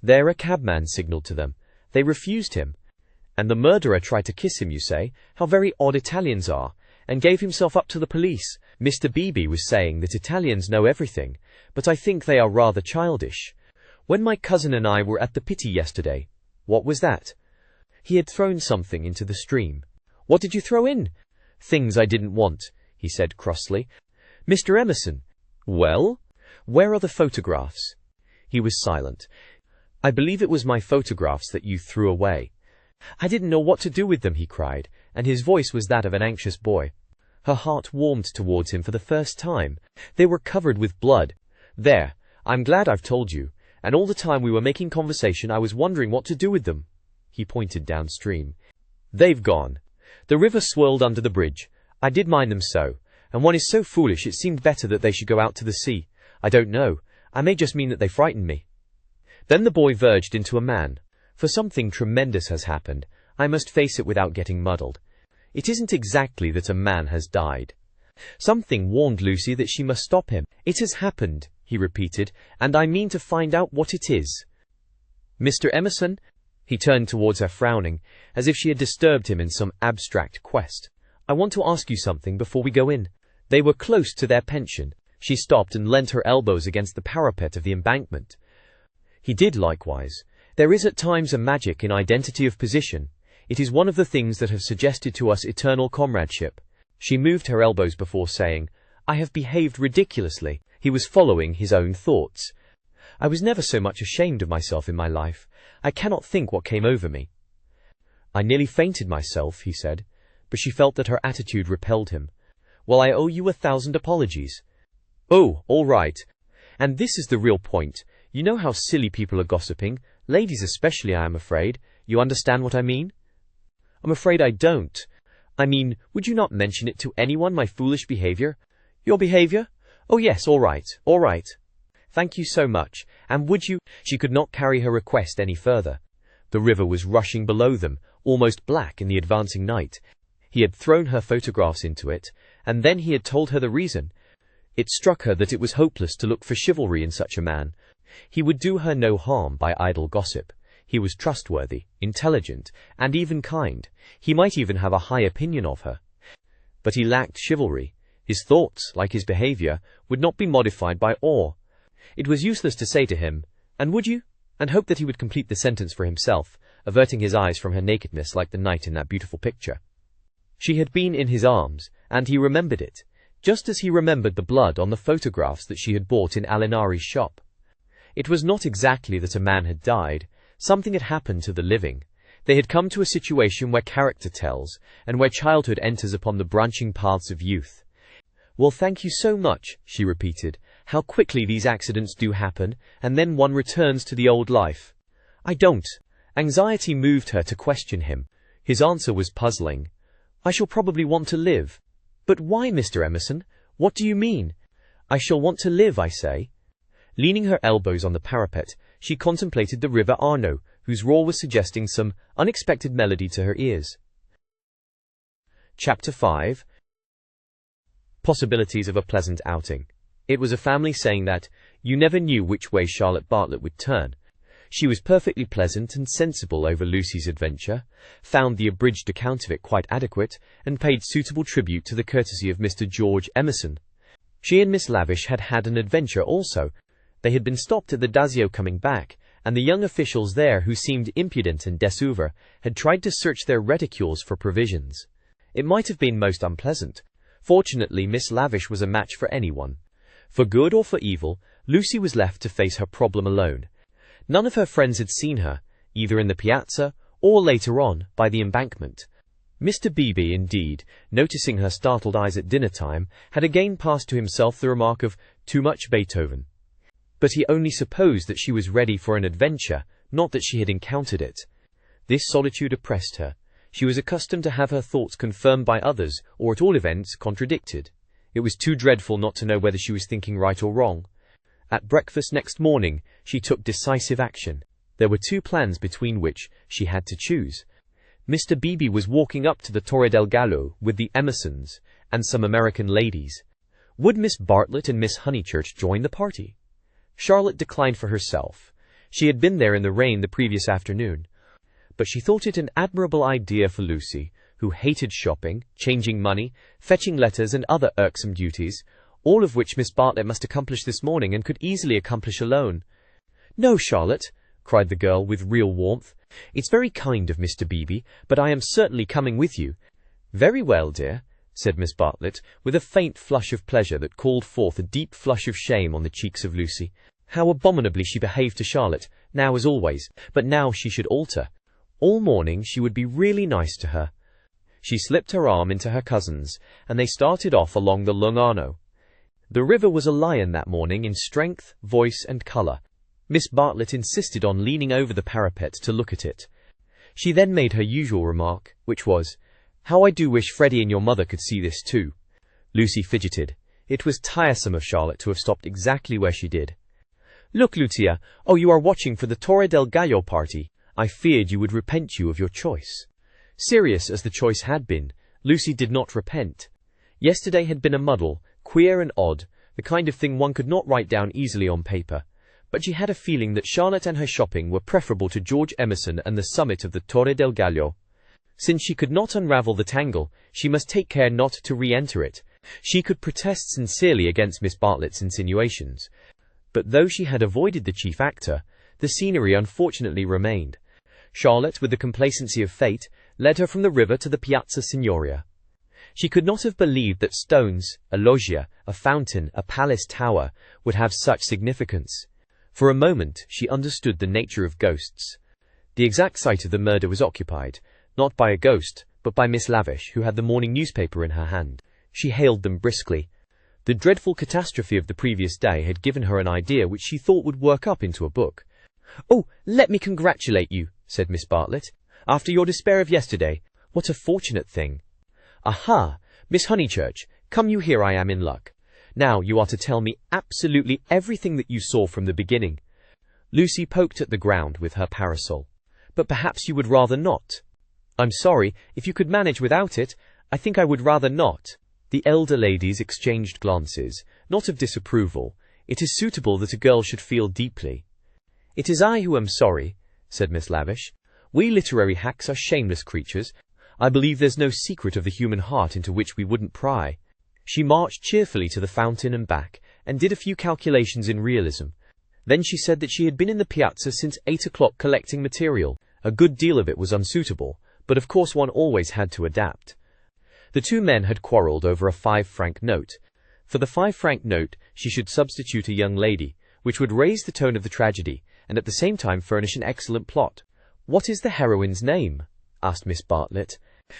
There a cabman signalled to them. They refused him. And the murderer tried to kiss him, you say? How very odd Italians are, and gave himself up to the police. Mr. Beebe was saying that Italians know everything, but I think they are rather childish. When my cousin and I were at the Pitti yesterday— What was that? He had thrown something into the stream. What did you throw in? Things I didn't want, he said crossly. Mr. Emerson. Well? Where are the photographs? He was silent. I believe it was my photographs that you threw away. I didn't know what to do with them, he cried, and his voice was that of an anxious boy. Her heart warmed towards him for the first time. They were covered with blood. There, I'm glad I've told you, and all the time we were making conversation I was wondering what to do with them. He pointed downstream. They've gone. The river swirled under the bridge. I did mind them so, and one is so foolish it seemed better that they should go out to the sea. I don't know. I may just mean that they frightened me. Then the boy verged into a man. For something tremendous has happened. I must face it without getting muddled. It isn't exactly that a man has died. Something warned Lucy that she must stop him. It has happened, he repeated, and I mean to find out what it is. Mr. Emerson? He turned towards her frowning, as if she had disturbed him in some abstract quest. I want to ask you something before we go in. They were close to their pension. She stopped and leant her elbows against the parapet of the embankment. He did likewise. There is at times a magic in identity of position. It is one of the things that have suggested to us eternal comradeship. She moved her elbows before saying, I have behaved ridiculously. He was following his own thoughts. I was never so much ashamed of myself in my life. I cannot think what came over me. I nearly fainted myself, he said, but she felt that her attitude repelled him. Well, I owe you 1,000 apologies. Oh, all right. And this is the real point. You know how silly people are gossiping, ladies especially, I am afraid. You understand what I mean? I'm afraid I don't. I mean, would you not mention it to anyone, my foolish behavior? Your behavior? Oh yes, all right, all right. Thank you so much. And would you— She could not carry her request any further. The river was rushing below them, almost black in the advancing night. He had thrown her photographs into it, and then he had told her the reason. It struck her that it was hopeless to look for chivalry in such a man. He would do her no harm by idle gossip. He was trustworthy, intelligent, and even kind. He might even have a high opinion of her. But he lacked chivalry. His thoughts, like his behavior, would not be modified by awe. It was useless to say to him, "And would you?" and hope that he would complete the sentence for himself, averting his eyes from her nakedness like the knight in that beautiful picture. She had been in his arms, and he remembered it, just as he remembered the blood on the photographs that she had bought in Alinari's shop. It was not exactly that a man had died. Something had happened to the living. They had come to a situation where character tells, and where childhood enters upon the branching paths of youth. "Well, thank you so much," she repeated. "How quickly these accidents do happen, and then one returns to the old life." "I don't." Anxiety moved her to question him. His answer was puzzling. "I shall probably want to live." "But why, Mr. Emerson? What do you mean?" "I shall want to live, I say." Leaning her elbows on the parapet, she contemplated the river Arno, whose roar was suggesting some unexpected melody to her ears. Chapter 5. Possibilities of a pleasant outing. It was a family saying that you never knew which way Charlotte Bartlett would turn. She was perfectly pleasant and sensible over Lucy's adventure, found the abridged account of it quite adequate, and paid suitable tribute to the courtesy of Mr. George Emerson. She and Miss Lavish had had an adventure also. They had been stopped at the Dazio coming back, and the young officials there, who seemed impudent and désouvre, had tried to search their reticules for provisions. It might have been most unpleasant. Fortunately, Miss Lavish was a match for anyone. For good or for evil, Lucy was left to face her problem alone. None of her friends had seen her, either in the piazza or later on by the embankment. Mr. Beebe, indeed, noticing her startled eyes at dinner time, had again passed to himself the remark of too much Beethoven. But he only supposed that she was ready for an adventure, not that she had encountered it. This solitude oppressed her. She was accustomed to have her thoughts confirmed by others, or at all events contradicted. It was too dreadful not to know whether she was thinking right or wrong. At breakfast next morning, she took decisive action. There were two plans between which she had to choose. Mr. Beebe was walking up to the Torre del Gallo with the Emersons and some American ladies. Would Miss Bartlett and Miss Honeychurch join the party? Charlotte declined for herself. She had been there in the rain the previous afternoon. But she thought it an admirable idea for Lucy, who hated shopping, changing money, fetching letters and other irksome duties, all of which Miss Bartlett must accomplish this morning and could easily accomplish alone. "No, Charlotte," cried the girl with real warmth. "It's very kind of Mr. Beebe, but I am certainly coming with you." "Very well, dear," said Miss Bartlett, with a faint flush of pleasure that called forth a deep flush of shame on the cheeks of Lucy. How abominably she behaved to Charlotte, now as always, but now she should alter. All morning she would be really nice to her. She slipped her arm into her cousin's, and they started off along the Lung Arno. The river was a lion that morning in strength, voice, and colour. Miss Bartlett insisted on leaning over the parapet to look at it. She then made her usual remark, which was, "How I do wish Freddie and your mother could see this too." Lucy fidgeted. It was tiresome of Charlotte to have stopped exactly where she did. "Look, Lucia, oh, you are watching for the Torre del Gallo party. I feared you would repent you of your choice." Serious as the choice had been, Lucy did not repent. Yesterday had been a muddle, queer and odd, the kind of thing one could not write down easily on paper. But she had a feeling that Charlotte and her shopping were preferable to George Emerson and the summit of the Torre del Gallo. Since she could not unravel the tangle, she must take care not to re-enter it. She could protest sincerely against Miss Bartlett's insinuations. But though she had avoided the chief actor, the scenery unfortunately remained. Charlotte, with the complacency of fate, led her from the river to the Piazza Signoria. She could not have believed that stones, a loggia, a fountain, a palace tower, would have such significance. For a moment she understood the nature of ghosts. The exact site of the murder was occupied, not by a ghost, but by Miss Lavish, who had the morning newspaper in her hand. She hailed them briskly. The dreadful catastrophe of the previous day had given her an idea which she thought would work up into a book. "Oh, let me congratulate you," said Miss Bartlett. "After your despair of yesterday, what a fortunate thing." "Aha! Miss Honeychurch, come you here, I am in luck. Now you are to tell me absolutely everything that you saw from the beginning." Lucy poked at the ground with her parasol. "But perhaps you would rather not." "I'm sorry, if you could manage without it, I think I would rather not." The elder ladies exchanged glances, not of disapproval. It is suitable that a girl should feel deeply. "It is I who am sorry," said Miss Lavish. "We literary hacks are shameless creatures. I believe there's no secret of the human heart into which we wouldn't pry." She marched cheerfully to the fountain and back, and did a few calculations in realism. Then she said that she had been in the piazza since 8 o'clock collecting material. A good deal of it was unsuitable, but of course one always had to adapt. The two men had quarrelled over a 5-franc note. For the 5-franc note, she should substitute a young lady, which would raise the tone of the tragedy, and at the same time furnish an excellent plot. "What is the heroine's name?" asked Miss Bartlett.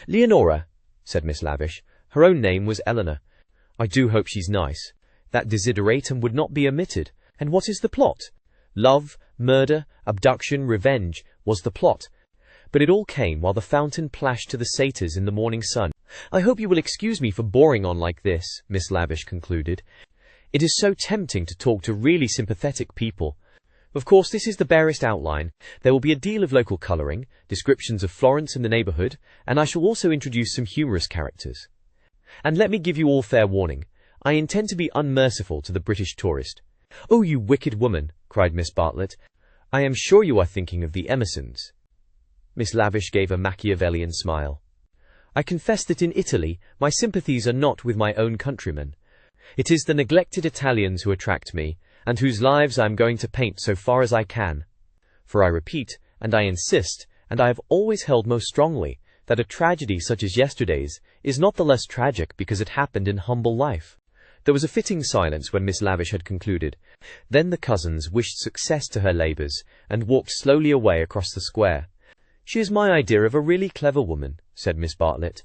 "Leonora," said Miss Lavish. Her own name was Eleanor. "I do hope she's nice. That desideratum would not be omitted. And what is the plot?" Love, murder, abduction, revenge was the plot. But it all came while the fountain plashed to the satyrs in the morning sun. "I hope you will excuse me for boring on like this," Miss Lavish concluded. "It is so tempting to talk to really sympathetic people. Of course, this is the barest outline. There will be a deal of local colouring, descriptions of Florence and the neighbourhood, and I shall also introduce some humorous characters. And let me give you all fair warning. I intend to be unmerciful to the British tourist." "Oh, you wicked woman," cried Miss Bartlett. "I am sure you are thinking of the Emersons." Miss Lavish gave a Machiavellian smile. "I confess that in Italy, my sympathies are not with my own countrymen. It is the neglected Italians who attract me, and whose lives I am going to paint so far as I can. For I repeat, and I insist, and I have always held most strongly, that a tragedy such as yesterday's is not the less tragic because it happened in humble life." There was a fitting silence when Miss Lavish had concluded. Then the cousins wished success to her labours, and walked slowly away across the square. "She is my idea of a really clever woman," said Miss Bartlett.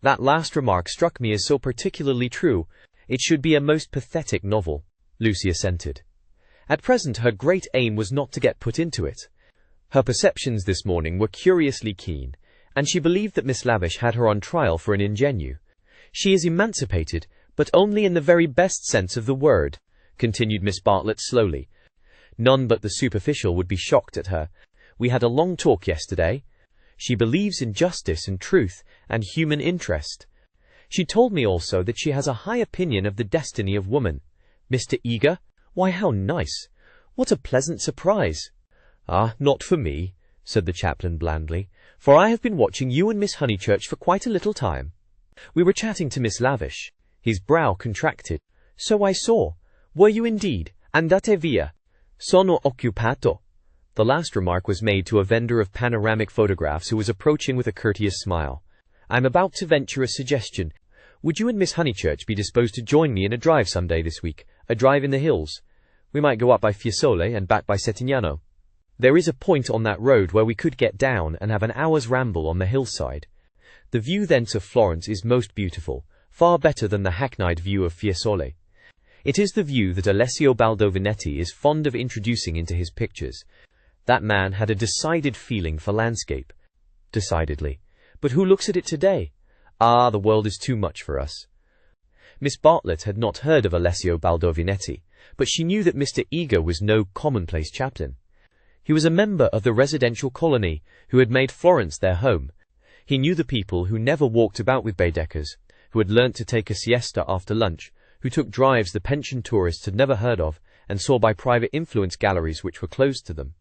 "That last remark struck me as so particularly true. It should be a most pathetic novel," Lucy assented. At present her great aim was not to get put into it. Her perceptions this morning were curiously keen, and she believed that Miss Lavish had her on trial for an ingenue. "She is emancipated, but only in the very best sense of the word," continued Miss Bartlett slowly. "None but the superficial would be shocked at her. We had a long talk yesterday. She believes in justice and truth and human interest. She told me also that she has a high opinion of the destiny of woman. Mr. Eager? Why, how nice! What a pleasant surprise!" "Ah, not for me," said the chaplain blandly, "for I have been watching you and Miss Honeychurch for quite a little time." "We were chatting to Miss Lavish." His brow contracted. "So I saw. Were you indeed? Andate via. Sono occupato." The last remark was made to a vendor of panoramic photographs who was approaching with a courteous smile. "I am about to venture a suggestion. Would you and Miss Honeychurch be disposed to join me in a drive some day this week? A drive in the hills? We might go up by Fiesole and back by Settignano. There is a point on that road where we could get down and have an hour's ramble on the hillside. The view thence of Florence is most beautiful, far better than the hackneyed view of Fiesole. It is the view that Alessio Baldovinetti is fond of introducing into his pictures. That man had a decided feeling for landscape." "Decidedly. But who looks at it today? Ah, the world is too much for us." Miss Bartlett had not heard of Alessio Baldovinetti, but she knew that Mr. Eager was no commonplace chaplain. He was a member of the residential colony who had made Florence their home. He knew the people who never walked about with Baedekers, who had learnt to take a siesta after lunch, who took drives the pension tourists had never heard of, and saw by private influence galleries which were closed to them.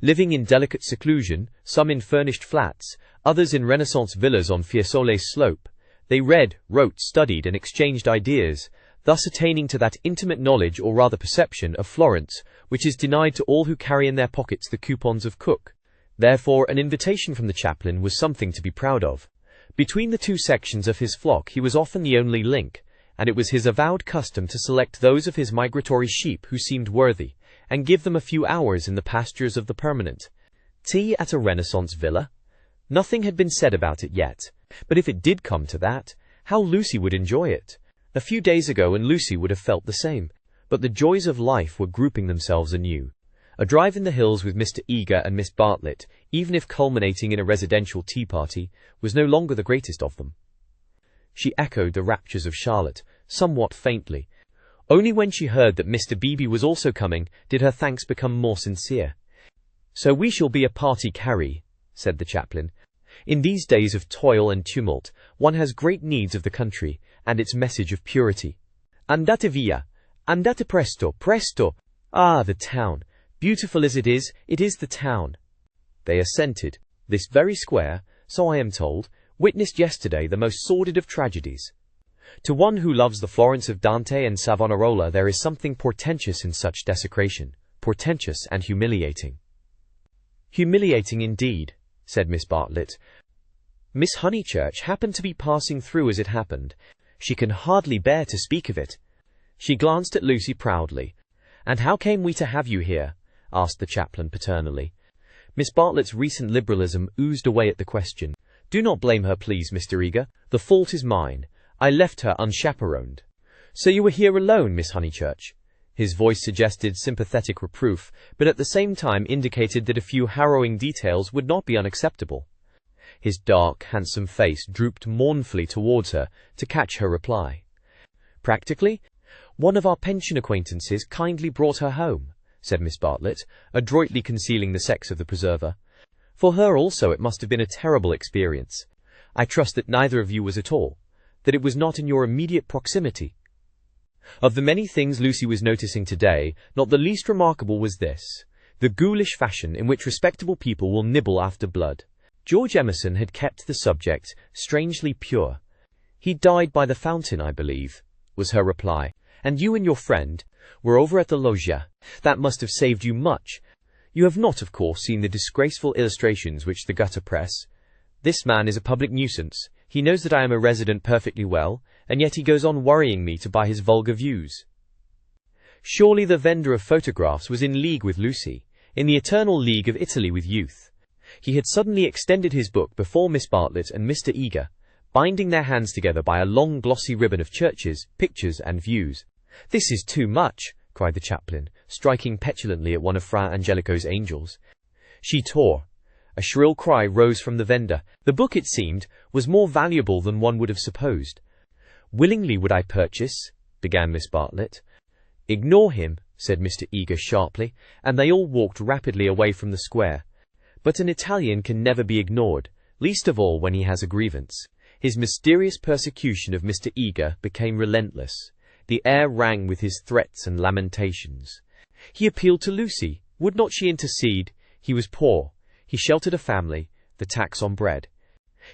Living in delicate seclusion, some in furnished flats, others in Renaissance villas on Fiesole's slope, they read, wrote, studied, and exchanged ideas, thus attaining to that intimate knowledge, or rather perception, of Florence, which is denied to all who carry in their pockets the coupons of Cook. Therefore, an invitation from the chaplain was something to be proud of. Between the two sections of his flock he was often the only link, and it was his avowed custom to select those of his migratory sheep who seemed worthy, and give them a few hours in the pastures of the permanent. Tea at a Renaissance villa? Nothing had been said about it yet, but if it did come to that, how Lucy would enjoy it. A few days ago and Lucy would have felt the same, but the joys of life were grouping themselves anew. A drive in the hills with Mr. Eager and Miss Bartlett, even if culminating in a residential tea party, was no longer the greatest of them. She echoed the raptures of Charlotte, somewhat faintly. Only when she heard that Mr. Beebe was also coming did her thanks become more sincere. "So we shall be a party, Carrie," said the chaplain. "In these days of toil and tumult, one has great needs of the country, and its message of purity. Andate via. Andate presto, presto. Ah, the town. Beautiful as it is the town." They assented. This very square, so I am told, witnessed yesterday the most sordid of tragedies. To one who loves the Florence of Dante and Savonarola, there is something portentous in such desecration, portentous and humiliating. Humiliating indeed, said Miss Bartlett. Miss Honeychurch happened to be passing through as it happened. She can hardly bear to speak of it. She glanced at Lucy proudly. And how came we to have you here? Asked the chaplain paternally. Miss Bartlett's recent liberalism oozed away at the question. Do not blame her, please, Mr. Eager. The fault is mine. I left her unchaperoned. So you were here alone, Miss Honeychurch? His voice suggested sympathetic reproof, but at the same time indicated that a few harrowing details would not be unacceptable. His dark, handsome face drooped mournfully towards her to catch her reply. Practically, one of our pension acquaintances kindly brought her home, said Miss Bartlett, adroitly concealing the sex of the preserver. For her also it must have been a terrible experience. I trust that neither of you was at all, that it was not in your immediate proximity. Of the many things Lucy was noticing today, not the least remarkable was this, the ghoulish fashion in which respectable people will nibble after blood. George Emerson had kept the subject strangely pure. He died by the fountain, I believe, was her reply. And you and your friend were over at the loggia. That must have saved you much. You have not, of course, seen the disgraceful illustrations which the gutter press. This man is a public nuisance. He knows that I am a resident perfectly well, and yet he goes on worrying me to buy his vulgar views. Surely the vendor of photographs was in league with Lucy, in the eternal league of Italy with youth. He had suddenly extended his book before Miss Bartlett and Mr. Eager, binding their hands together by a long glossy ribbon of churches, pictures, and views. This is too much, cried the chaplain, striking petulantly at one of Fra Angelico's angels. She tore. A shrill cry rose from the vendor. The book, it seemed, was more valuable than one would have supposed. Willingly would I purchase, began Miss Bartlett. Ignore him, said Mr. Eager sharply, and they all walked rapidly away from the square. But an Italian can never be ignored, least of all when he has a grievance. His mysterious persecution of Mr. Eager became relentless. The air rang with his threats and lamentations. He appealed to Lucy. Would not she intercede? He was poor. He sheltered a family, the tax on bread.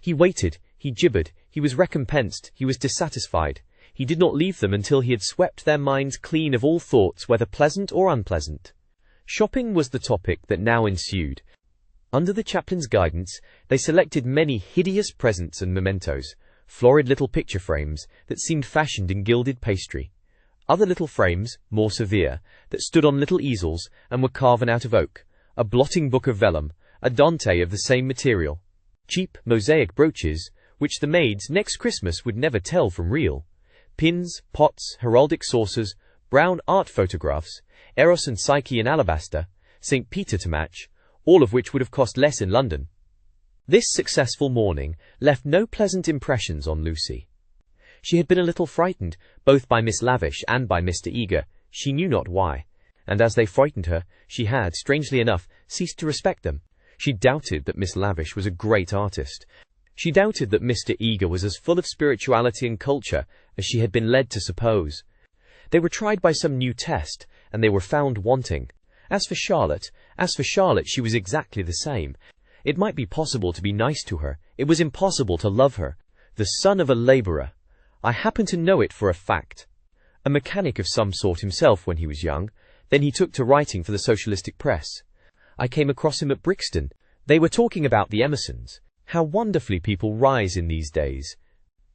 He waited, he gibbered, he was recompensed, he was dissatisfied. He did not leave them until he had swept their minds clean of all thoughts, whether pleasant or unpleasant. Shopping was the topic that now ensued. Under the chaplain's guidance, they selected many hideous presents and mementos, florid little picture frames that seemed fashioned in gilded pastry. Other little frames, more severe, that stood on little easels and were carven out of oak, a blotting book of vellum, a Dante of the same material, cheap mosaic brooches, which the maids next Christmas would never tell from real, pins, pots, heraldic saucers, brown art photographs, Eros and Psyche in alabaster, St. Peter to match, all of which would have cost less in London. This successful morning left no pleasant impressions on Lucy. She had been a little frightened, both by Miss Lavish and by Mr. Eager, she knew not why, and as they frightened her, she had, strangely enough, ceased to respect them. She doubted that Miss Lavish was a great artist. She doubted that Mr. Eager was as full of spirituality and culture as she had been led to suppose. They were tried by some new test, and they were found wanting. As for Charlotte, she was exactly the same. It might be possible to be nice to her. It was impossible to love her. The son of a labourer. I happen to know it for a fact. A mechanic of some sort himself when he was young. Then he took to writing for the socialistic press. I came across him at Brixton. They were talking about the Emersons. How wonderfully people rise in these days,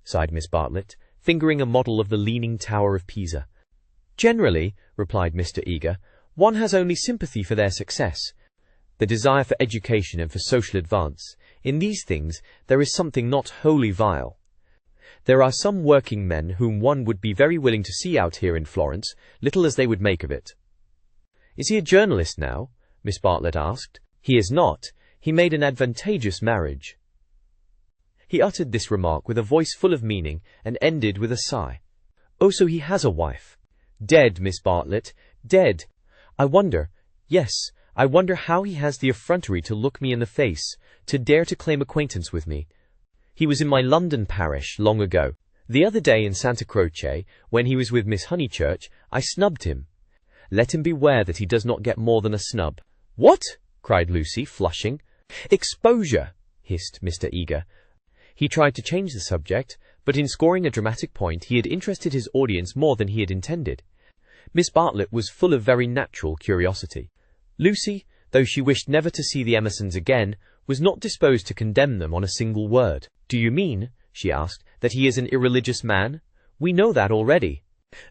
sighed Miss Bartlett, fingering a model of the Leaning Tower of Pisa. Generally, replied Mr. Eager, one has only sympathy for their success, the desire for education and for social advance. In these things there is something not wholly vile. There are some working men whom one would be very willing to see out here in Florence, little as they would make of it. Is he a journalist now? Miss Bartlett asked. He is not. He made an advantageous marriage. He uttered this remark with a voice full of meaning and ended with a sigh. Oh, so he has a wife. Dead, Miss Bartlett, dead. I wonder how he has the effrontery to look me in the face, to dare to claim acquaintance with me. He was in my London parish long ago. The other day in Santa Croce, when he was with Miss Honeychurch, I snubbed him. Let him beware that he does not get more than a snub. What? Cried Lucy, flushing. Exposure, hissed Mr. Eager. He tried to change the subject, but in scoring a dramatic point he had interested his audience more than he had intended. Miss Bartlett was full of very natural curiosity. Lucy, though she wished never to see the Emersons again, was not disposed to condemn them on a single word. "Do you mean," she asked, "that he is an irreligious man? We know that already."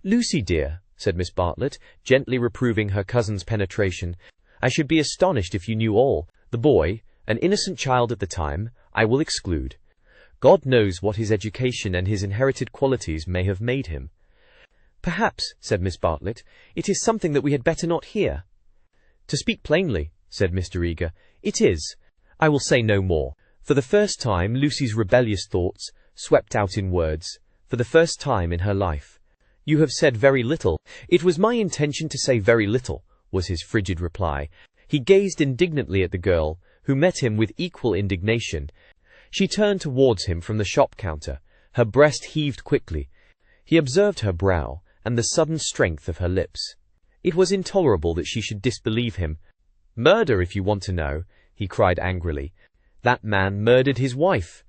"Lucy, dear," said Miss Bartlett, gently reproving her cousin's penetration, "I should be astonished if you knew all. The boy, an innocent child at the time, I will exclude. God knows what his education and his inherited qualities may have made him." "Perhaps," said Miss Bartlett, "it is something that we had better not hear." "To speak plainly," said Mr. Eager, "it is. I will say no more." For the first time, Lucy's rebellious thoughts swept out in words. For the first time in her life. "You have said very little." "It was my intention to say very little," was his frigid reply. He gazed indignantly at the girl, who met him with equal indignation. She turned towards him from the shop counter. Her breast heaved quickly. He observed her brow, and the sudden strength of her lips. It was intolerable that she should disbelieve him. "Murder, if you want to know," he cried angrily. "That man murdered his wife."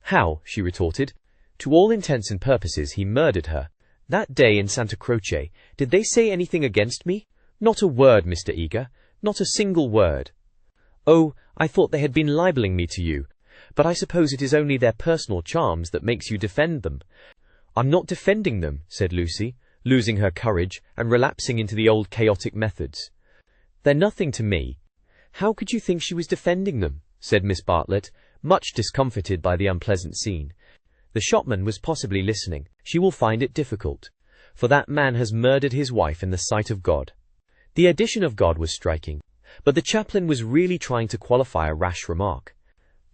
"How?" she retorted. "To all intents and purposes he murdered her. That day in Santa Croce, did they say anything against me? Not a word, Mr. Eager, not a single word." "Oh, I thought they had been libeling me to you. But I suppose it is only their personal charms that makes you defend them." "I'm not defending them," said Lucy, losing her courage and relapsing into the old chaotic methods. "They're nothing to me." "How could you think she was defending them?" said Miss Bartlett, much discomfited by the unpleasant scene. The shopman was possibly listening. "She will find it difficult, for that man has murdered his wife in the sight of God." The addition of God was striking, but the chaplain was really trying to qualify a rash remark.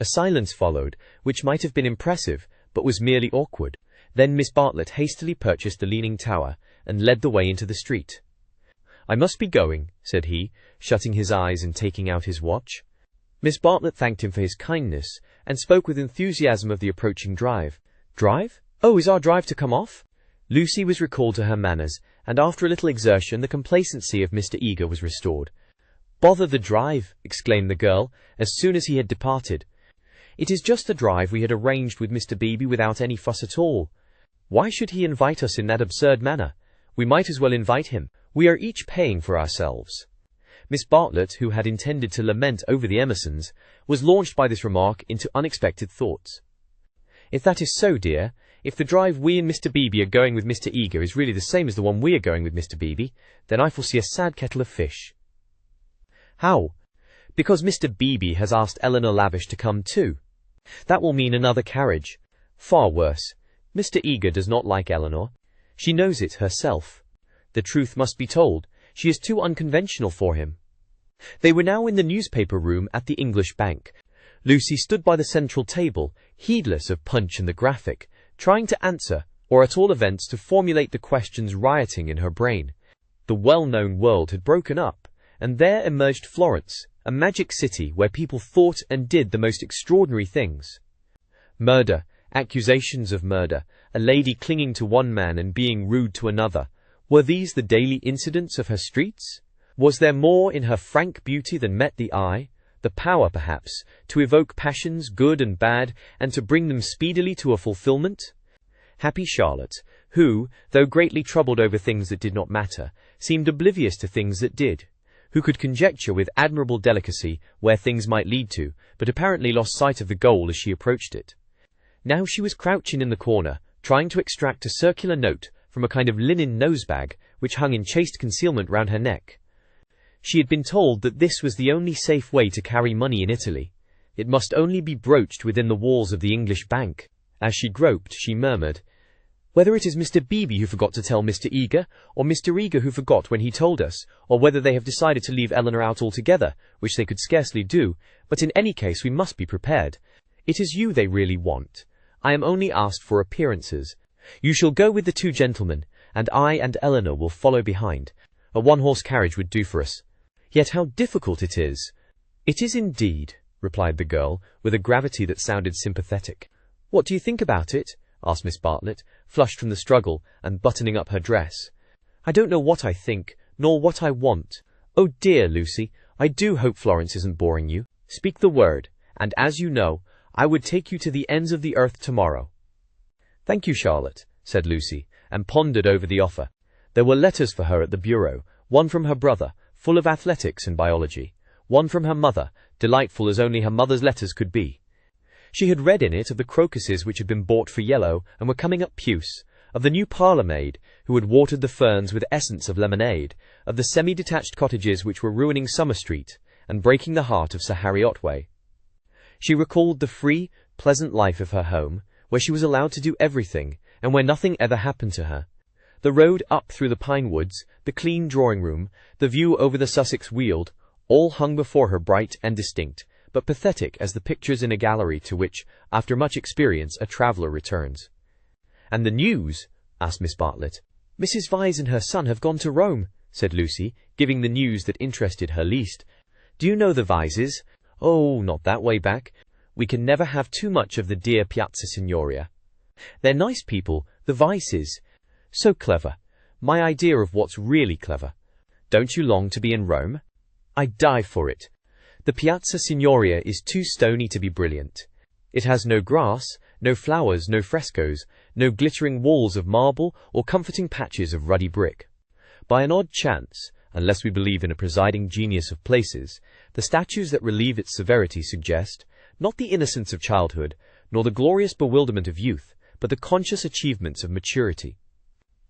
A silence followed, which might have been impressive, but was merely awkward. Then Miss Bartlett hastily purchased the Leaning Tower and led the way into the street. "I must be going," said he, shutting his eyes and taking out his watch. Miss Bartlett thanked him for his kindness, and spoke with enthusiasm of the approaching drive. "Drive? Oh, is our drive to come off?" Lucy was recalled to her manners, and after a little exertion the complacency of Mr. Eager was restored. "Bother the drive!" exclaimed the girl, as soon as he had departed. "It is just the drive we had arranged with Mr. Beebe without any fuss at all. Why should he invite us in that absurd manner? We might as well invite him. We are each paying for ourselves." Miss Bartlett, who had intended to lament over the Emersons, was launched by this remark into unexpected thoughts. "If that is so, dear, if the drive we and Mr. Beebe are going with Mr. Eager is really the same as the one we are going with Mr. Beebe, then I foresee a sad kettle of fish." "How?" "Because Mr. Beebe has asked Eleanor Lavish to come too. That will mean another carriage. Far worse. Mr. Eager does not like Eleanor. She knows it herself. The truth must be told. She is too unconventional for him." They were now in the newspaper room at the English Bank. Lucy stood by the central table, heedless of Punch and the Graphic, trying to answer, or at all events to formulate the questions rioting in her brain. The well-known world had broken up, and there emerged Florence, a magic city where people thought and did the most extraordinary things. Murder, accusations of murder, a lady clinging to one man and being rude to another. Were these the daily incidents of her streets? Was there more in her frank beauty than met the eye? The power, perhaps, to evoke passions, good and bad, and to bring them speedily to a fulfillment? Happy Charlotte, who, though greatly troubled over things that did not matter, seemed oblivious to things that did, who could conjecture with admirable delicacy where things might lead to, but apparently lost sight of the goal as she approached it. Now she was crouching in the corner, trying to extract a circular note from a kind of linen nosebag which hung in chaste concealment round her neck. She had been told that this was the only safe way to carry money in Italy. It must only be broached within the walls of the English Bank. As she groped, she murmured, "Whether it is Mr. Beebe who forgot to tell Mr. Eager, or Mr. Eager who forgot when he told us, or whether they have decided to leave Eleanor out altogether, which they could scarcely do, but in any case we must be prepared. It is you they really want. I am only asked for appearances. You shall go with the two gentlemen, and I and Eleanor will follow behind. A one-horse carriage would do for us. Yet how difficult it is." "It is indeed," replied the girl, with a gravity that sounded sympathetic. "What do you think about it?" asked Miss Bartlett, flushed from the struggle, and buttoning up her dress. "I don't know what I think, nor what I want. Oh dear, Lucy, I do hope Florence isn't boring you. Speak the word, and as you know, I would take you to the ends of the earth tomorrow." "Thank you, Charlotte," said Lucy, and pondered over the offer. There were letters for her at the bureau, one from her brother, full of athletics and biology, one from her mother, delightful as only her mother's letters could be. She had read in it of the crocuses which had been bought for yellow and were coming up puce, of the new parlour maid who had watered the ferns with essence of lemonade, of the semi-detached cottages which were ruining Summer Street and breaking the heart of Sir Harry Otway. She recalled the free, pleasant life of her home, where she was allowed to do everything, and where nothing ever happened to her. The road up through the pine woods, the clean drawing-room, the view over the Sussex Weald, all hung before her bright and distinct, but pathetic as the pictures in a gallery to which, after much experience, a traveller returns. "And the news?" asked Miss Bartlett. "Mrs. Vyse and her son have gone to Rome," said Lucy, giving the news that interested her least. "Do you know the Vyses?" "Oh, not that way back. We can never have too much of the dear Piazza Signoria. They're nice people, the Vyses. So clever. My idea of what's really clever. Don't you long to be in Rome?" "I'd die for it. The Piazza Signoria is too stony to be brilliant. It has no grass, no flowers, no frescoes, no glittering walls of marble or comforting patches of ruddy brick. By an odd chance, unless we believe in a presiding genius of places, the statues that relieve its severity suggest, not the innocence of childhood, nor the glorious bewilderment of youth, but the conscious achievements of maturity.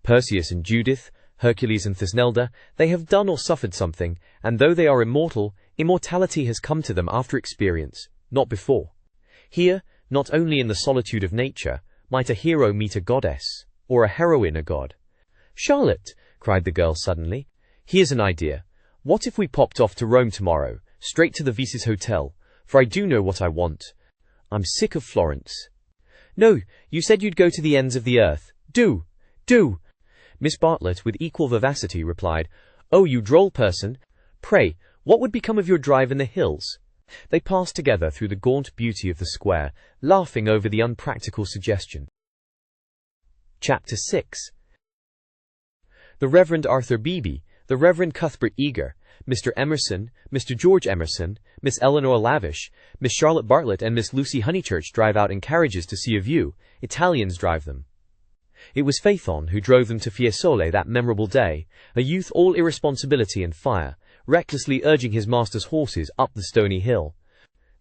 Perseus and Judith, Hercules and Thusnelda, they have done or suffered something, and though they are immortal, immortality has come to them after experience, not before. Here, not only in the solitude of nature, might a hero meet a goddess, or a heroine a god. "Charlotte," cried the girl suddenly, "here's an idea. What if we popped off to Rome tomorrow, straight to the Vyse's hotel, for I do know what I want. I'm sick of Florence." "No, you said you'd go to the ends of the earth. Do! Do!" Miss Bartlett, with equal vivacity, replied, "Oh, you droll person! Pray, what would become of your drive in the hills?" They passed together through the gaunt beauty of the square, laughing over the unpractical suggestion. Chapter VI. The Reverend Arthur Beebe, the Reverend Cuthbert Eager, Mr. Emerson, Mr. George Emerson, Miss Eleanor Lavish, Miss Charlotte Bartlett and Miss Lucy Honeychurch drive out in carriages to see a view. Italians drive them. It was Phaethon who drove them to Fiesole that memorable day, a youth all irresponsibility and fire, recklessly urging his master's horses up the stony hill.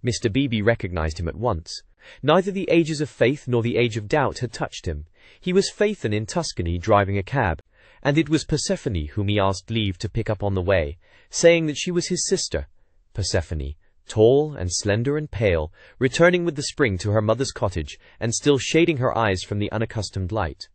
Mr. Beebe recognized him at once. Neither the ages of faith nor the age of doubt had touched him. He was Phaethon in Tuscany driving a cab, and it was Persephone whom he asked leave to pick up on the way, saying that she was his sister. Persephone, tall and slender and pale, returning with the spring to her mother's cottage, and still shading her eyes from the unaccustomed light.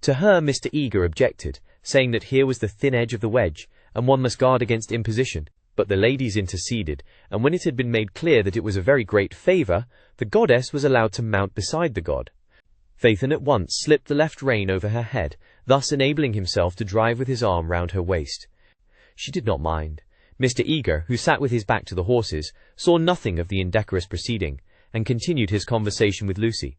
To her Mr. Eager objected, saying that here was the thin edge of the wedge, and one must guard against imposition. But the ladies interceded, and when it had been made clear that it was a very great favour, the goddess was allowed to mount beside the god. Phaethon at once slipped the left rein over her head, thus enabling himself to drive with his arm round her waist. She did not mind. Mr. Eager, who sat with his back to the horses, saw nothing of the indecorous proceeding, and continued his conversation with Lucy.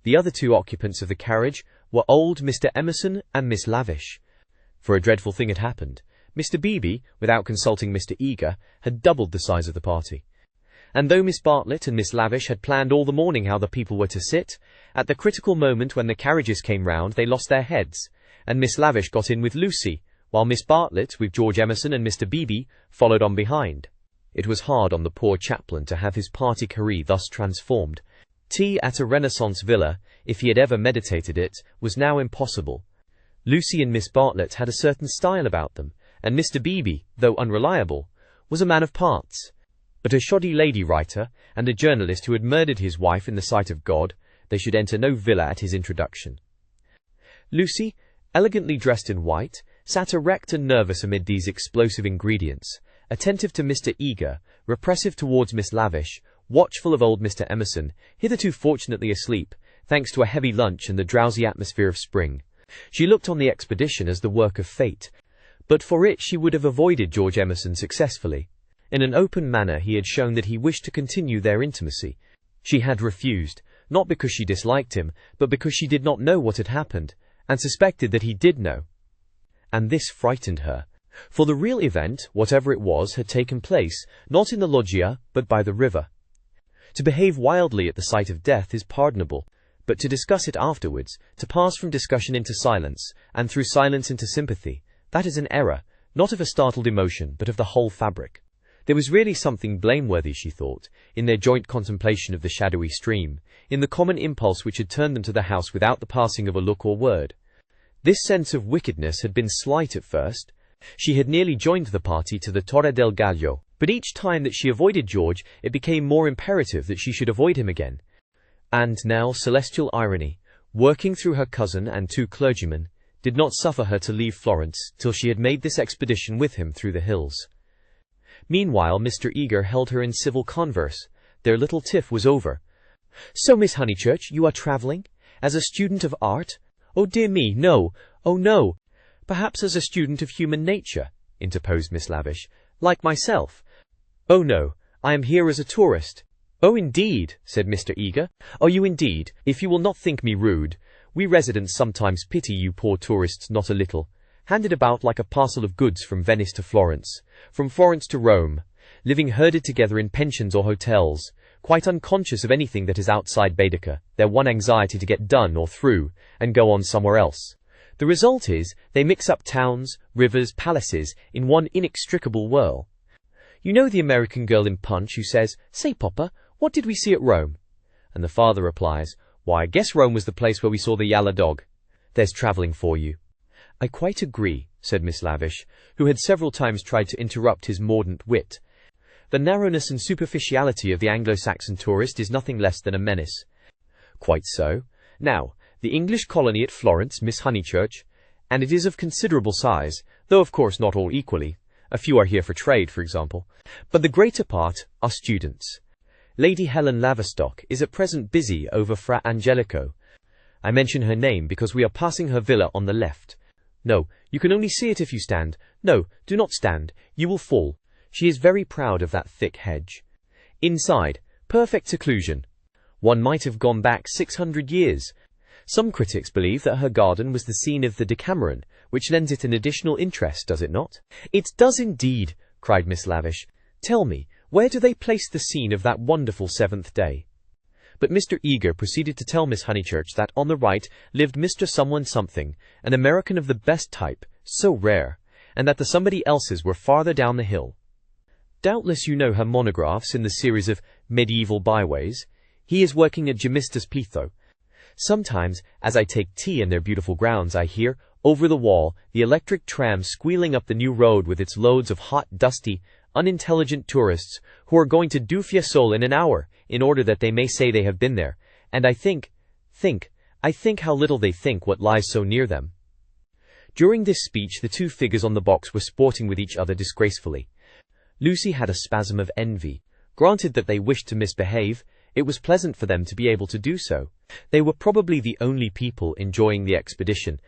The other two occupants of the carriage were old Mr. Emerson and Miss Lavish. For a dreadful thing had happened. Mr. Beebe, without consulting Mr. Eager, had doubled the size of the party. And though Miss Bartlett and Miss Lavish had planned all the morning how the people were to sit, at the critical moment when the carriages came round they lost their heads, and Miss Lavish got in with Lucy, while Miss Bartlett, with George Emerson and Mr. Beebe, followed on behind. It was hard on the poor chaplain to have his party career thus transformed. Tea at a Renaissance villa, if he had ever meditated it, was now impossible. Lucy and Miss Bartlett had a certain style about them, and Mr. Beebe, though unreliable, was a man of parts. But a shoddy lady writer, and a journalist who had murdered his wife in the sight of God, they should enter no villa at his introduction. Lucy, elegantly dressed in white, sat erect and nervous amid these explosive ingredients, attentive to Mr. Eager, repressive towards Miss Lavish, watchful of old Mr. Emerson, hitherto fortunately asleep, thanks to a heavy lunch and the drowsy atmosphere of spring. She looked on the expedition as the work of fate, but for it she would have avoided George Emerson successfully. In an open manner he had shown that he wished to continue their intimacy. She had refused, not because she disliked him, but because she did not know what had happened, and suspected that he did know. And this frightened her, for the real event, whatever it was, had taken place, not in the loggia, but by the river. To behave wildly at the sight of death is pardonable, but to discuss it afterwards, to pass from discussion into silence, and through silence into sympathy, that is an error, not of a startled emotion, but of the whole fabric. There was really something blameworthy, she thought, in their joint contemplation of the shadowy stream, in the common impulse which had turned them to the house without the passing of a look or word. This sense of wickedness had been slight at first. She had nearly joined the party to the Torre del Gallo, but each time that she avoided George, it became more imperative that she should avoid him again. And now celestial irony, working through her cousin and 2 clergymen, did not suffer her to leave Florence till she had made this expedition with him through the hills. Meanwhile, Mr. Eager held her in civil converse. Their little tiff was over. "So, Miss Honeychurch, you are travelling? As a student of art?" "Oh dear me, no. Oh no. Perhaps as a student of human nature," interposed Miss Lavish. "Like myself." "Oh no, I am here as a tourist." "Oh indeed," said Mr. Eager. "Are you indeed? If you will not think me rude, we residents sometimes pity you poor tourists not a little, handed about like a parcel of goods from Venice to Florence, from Florence to Rome, living herded together in pensions or hotels, quite unconscious of anything that is outside Baedeker, their one anxiety to get done or through, and go on somewhere else. The result is, they mix up towns, rivers, palaces, in one inextricable whirl. You know the American girl in Punch who says, 'Say, Papa, what did we see at Rome?' And the father replies, 'Why, I guess Rome was the place where we saw the yalla dog.' There's travelling for you." "I quite agree," said Miss Lavish, who had several times tried to interrupt his mordant wit. "The narrowness and superficiality of the Anglo-Saxon tourist is nothing less than a menace." "Quite so. Now, the English colony at Florence, Miss Honeychurch, and it is of considerable size, though of course not all equally. A few are here for trade, for example, but the greater part are students. Lady Helen Laverstock is at present busy over Fra Angelico. I mention her name because we are passing her villa on the left. No, you can only see it if you stand. No, do not stand. You will fall. She is very proud of that thick hedge. Inside, perfect seclusion. One might have gone back 600 years. Some critics believe that her garden was the scene of the Decameron, which lends it an additional interest, does it not?" "It does indeed," cried Miss Lavish. "Tell me, where do they place the scene of that wonderful seventh day?" But Mr. Eager proceeded to tell Miss Honeychurch that on the right lived Mr. Someone Something, an American of the best type, so rare, and that the somebody else's were farther down the hill. Doubtless you know her monographs in the series of Medieval Byways. He is working at Gemistus Pitho. Sometimes, as I take tea in their beautiful grounds, I hear, over the wall, the electric tram squealing up the new road with its loads of hot, dusty, unintelligent tourists who are going to do Fiesole in an hour, in order that they may say they have been there, and I think how little they think what lies so near them." During this speech the 2 figures on the box were sporting with each other disgracefully. Lucy had a spasm of envy. Granted that they wished to misbehave, it was pleasant for them to be able to do so. They were probably the only people enjoying the expedition.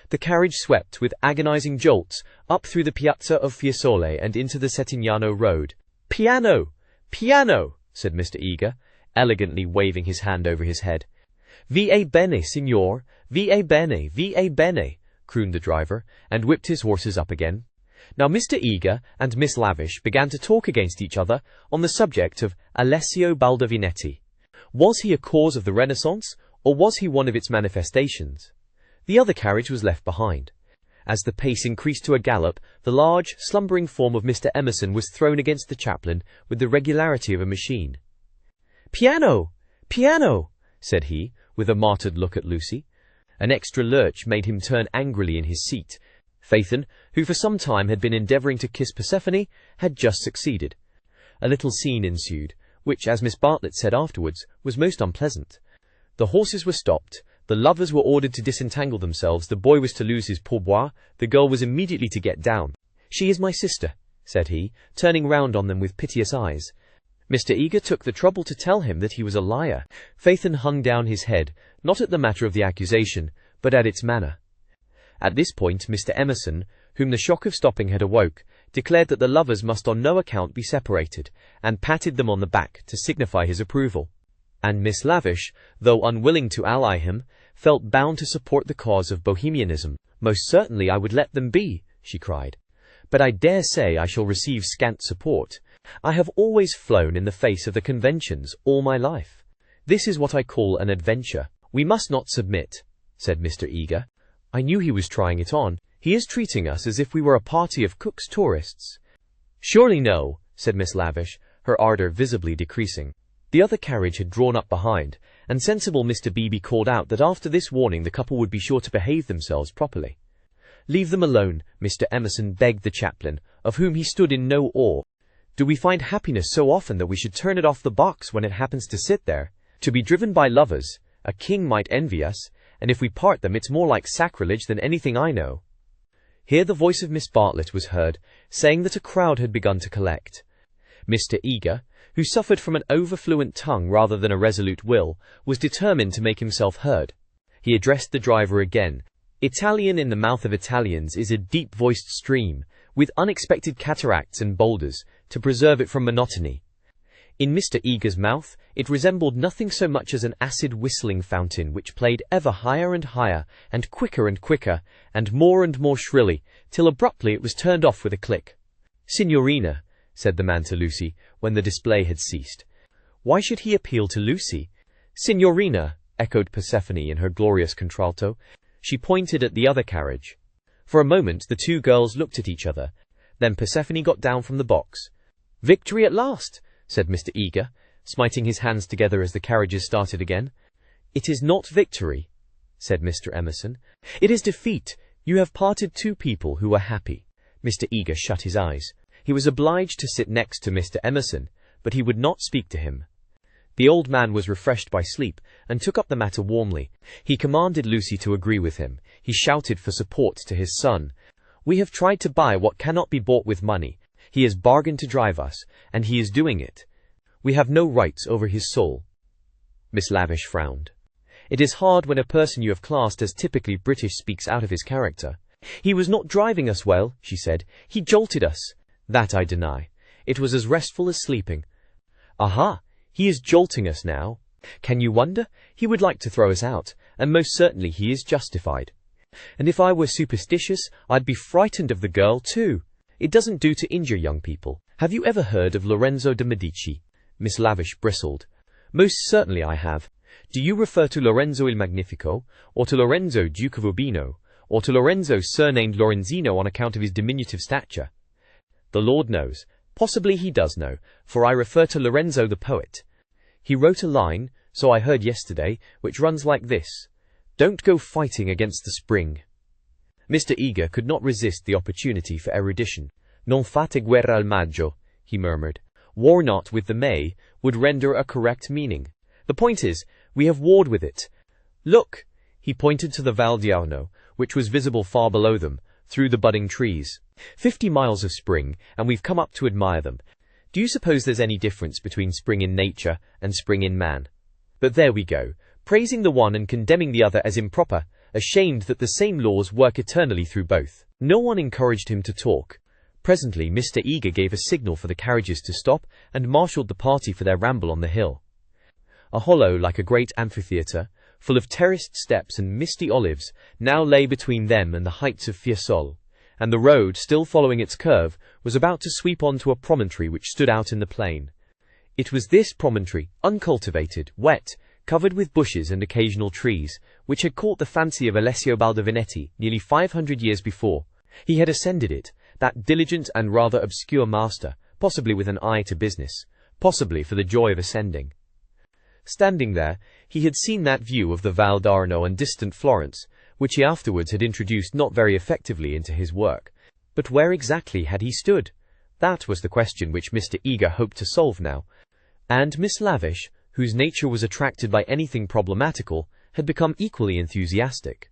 The carriage swept with agonizing jolts up through the Piazza of Fiesole and into the Settignano Road. "Piano! Piano!" said Mr. Eager, elegantly waving his hand over his head. "Va bene, signor, va bene, crooned the driver, and whipped his horses up again. Now Mr. Eager and Miss Lavish began to talk against each other on the subject of Alessio Baldovinetti. Was he a cause of the Renaissance, or was he one of its manifestations? The other carriage was left behind. As the pace increased to a gallop, the large, slumbering form of Mr. Emerson was thrown against the chaplain with the regularity of a machine. "Piano! Piano!" said he, with a martyred look at Lucy. An extra lurch made him turn angrily in his seat. Phaethon, who for some time had been endeavouring to kiss Persephone, had just succeeded. A little scene ensued, which, as Miss Bartlett said afterwards, was most unpleasant. The horses were stopped. The lovers were ordered to disentangle themselves, the boy was to lose his pourboire, the girl was immediately to get down. "She is my sister," said he, turning round on them with piteous eyes. Mr. Eager took the trouble to tell him that he was a liar. Phaethon hung down his head, not at the matter of the accusation, but at its manner. At this point Mr. Emerson, whom the shock of stopping had awoke, declared that the lovers must on no account be separated, and patted them on the back to signify his approval. And Miss Lavish, though unwilling to ally him, felt bound to support the cause of Bohemianism. "Most certainly I would let them be," she cried. "But I dare say I shall receive scant support. I have always flown in the face of the conventions all my life. This is what I call an adventure. "We must not submit," said Mr. Eager. "I knew he was trying it on. He is treating us as if we were a party of Cook's tourists." "Surely no," said Miss Lavish, her ardor visibly decreasing. The other carriage had drawn up behind, and sensible Mr. Beebe called out that after this warning the couple would be sure to behave themselves properly. "Leave them alone," Mr. Emerson begged the chaplain, of whom he stood in no awe. "Do we find happiness so often that we should turn it off the box when it happens to sit there? To be driven by lovers, a king might envy us, and if we part them it's more like sacrilege than anything I know." Here the voice of Miss Bartlett was heard, saying that a crowd had begun to collect. Mr. Eager, who suffered from an overfluent tongue rather than a resolute will, was determined to make himself heard. He addressed the driver again. Italian in the mouth of Italians is a deep-voiced stream, with unexpected cataracts and boulders, to preserve it from monotony. In Mr. Eager's mouth, it resembled nothing so much as an acid whistling fountain which played ever higher and higher, and quicker, and more shrilly, till abruptly it was turned off with a click. "Signorina," said the man to Lucy, when the display had ceased. Why should he appeal to Lucy? "Signorina," echoed Persephone in her glorious contralto. She pointed at the other carriage. For a moment the two girls looked at each other. Then Persephone got down from the box. "Victory at last," said Mr. Eager, smiting his hands together as the carriages started again. "It is not victory," said Mr. Emerson. "It is defeat. You have parted two people who were happy." Mr. Eager shut his eyes. He was obliged to sit next to Mr. Emerson, but he would not speak to him. The old man was refreshed by sleep, and took up the matter warmly. He commanded Lucy to agree with him. He shouted for support to his son. "We have tried to buy what cannot be bought with money. He has bargained to drive us, and he is doing it. We have no rights over his soul." Miss Lavish frowned. It is hard when a person you have classed as typically British speaks out of his character. "He was not driving us well," she said. "He jolted us." "That I deny. It was as restful as sleeping." "Aha! He is jolting us now. Can you wonder? He would like to throw us out, and most certainly he is justified. And if I were superstitious, I'd be frightened of the girl too. It doesn't do to injure young people. Have you ever heard of Lorenzo de Medici?" Miss Lavish bristled. "Most certainly I have. Do you refer to Lorenzo il Magnifico, or to Lorenzo Duke of Urbino, or to Lorenzo surnamed Lorenzino on account of his diminutive stature?" "The Lord knows. Possibly he does know, for I refer to Lorenzo the poet. He wrote a line, so I heard yesterday, which runs like this: 'Don't go fighting against the spring.'" Mr. Eager could not resist the opportunity for erudition. "Non fate guerra al maggio," he murmured. "War not with the May" would render a correct meaning. "The point is, we have warred with it. Look!" He pointed to the Val d'Arno, which was visible far below them, through the budding trees. 50 miles of spring, and we've come up to admire them. Do you suppose there's any difference between spring in nature and spring in man? But there we go, praising the one and condemning the other as improper, ashamed that the same laws work eternally through both." No one encouraged him to talk. Presently Mr. Eager gave a signal for the carriages to stop, and marshalled the party for their ramble on the hill. A hollow like a great amphitheatre, full of terraced steps and misty olives, now lay between them and the heights of Fiesole, and the road, still following its curve, was about to sweep on to a promontory which stood out in the plain. It was this promontory, uncultivated, wet, covered with bushes and occasional trees, which had caught the fancy of Alessio Baldovinetti nearly 500 years before. He had ascended it, that diligent and rather obscure master, possibly with an eye to business, possibly for the joy of ascending. Standing there, he had seen that view of the Val d'Arno and distant Florence, which he afterwards had introduced not very effectively into his work. But where exactly had he stood? That was the question which Mr. Eager hoped to solve now. And Miss Lavish, whose nature was attracted by anything problematical, had become equally enthusiastic.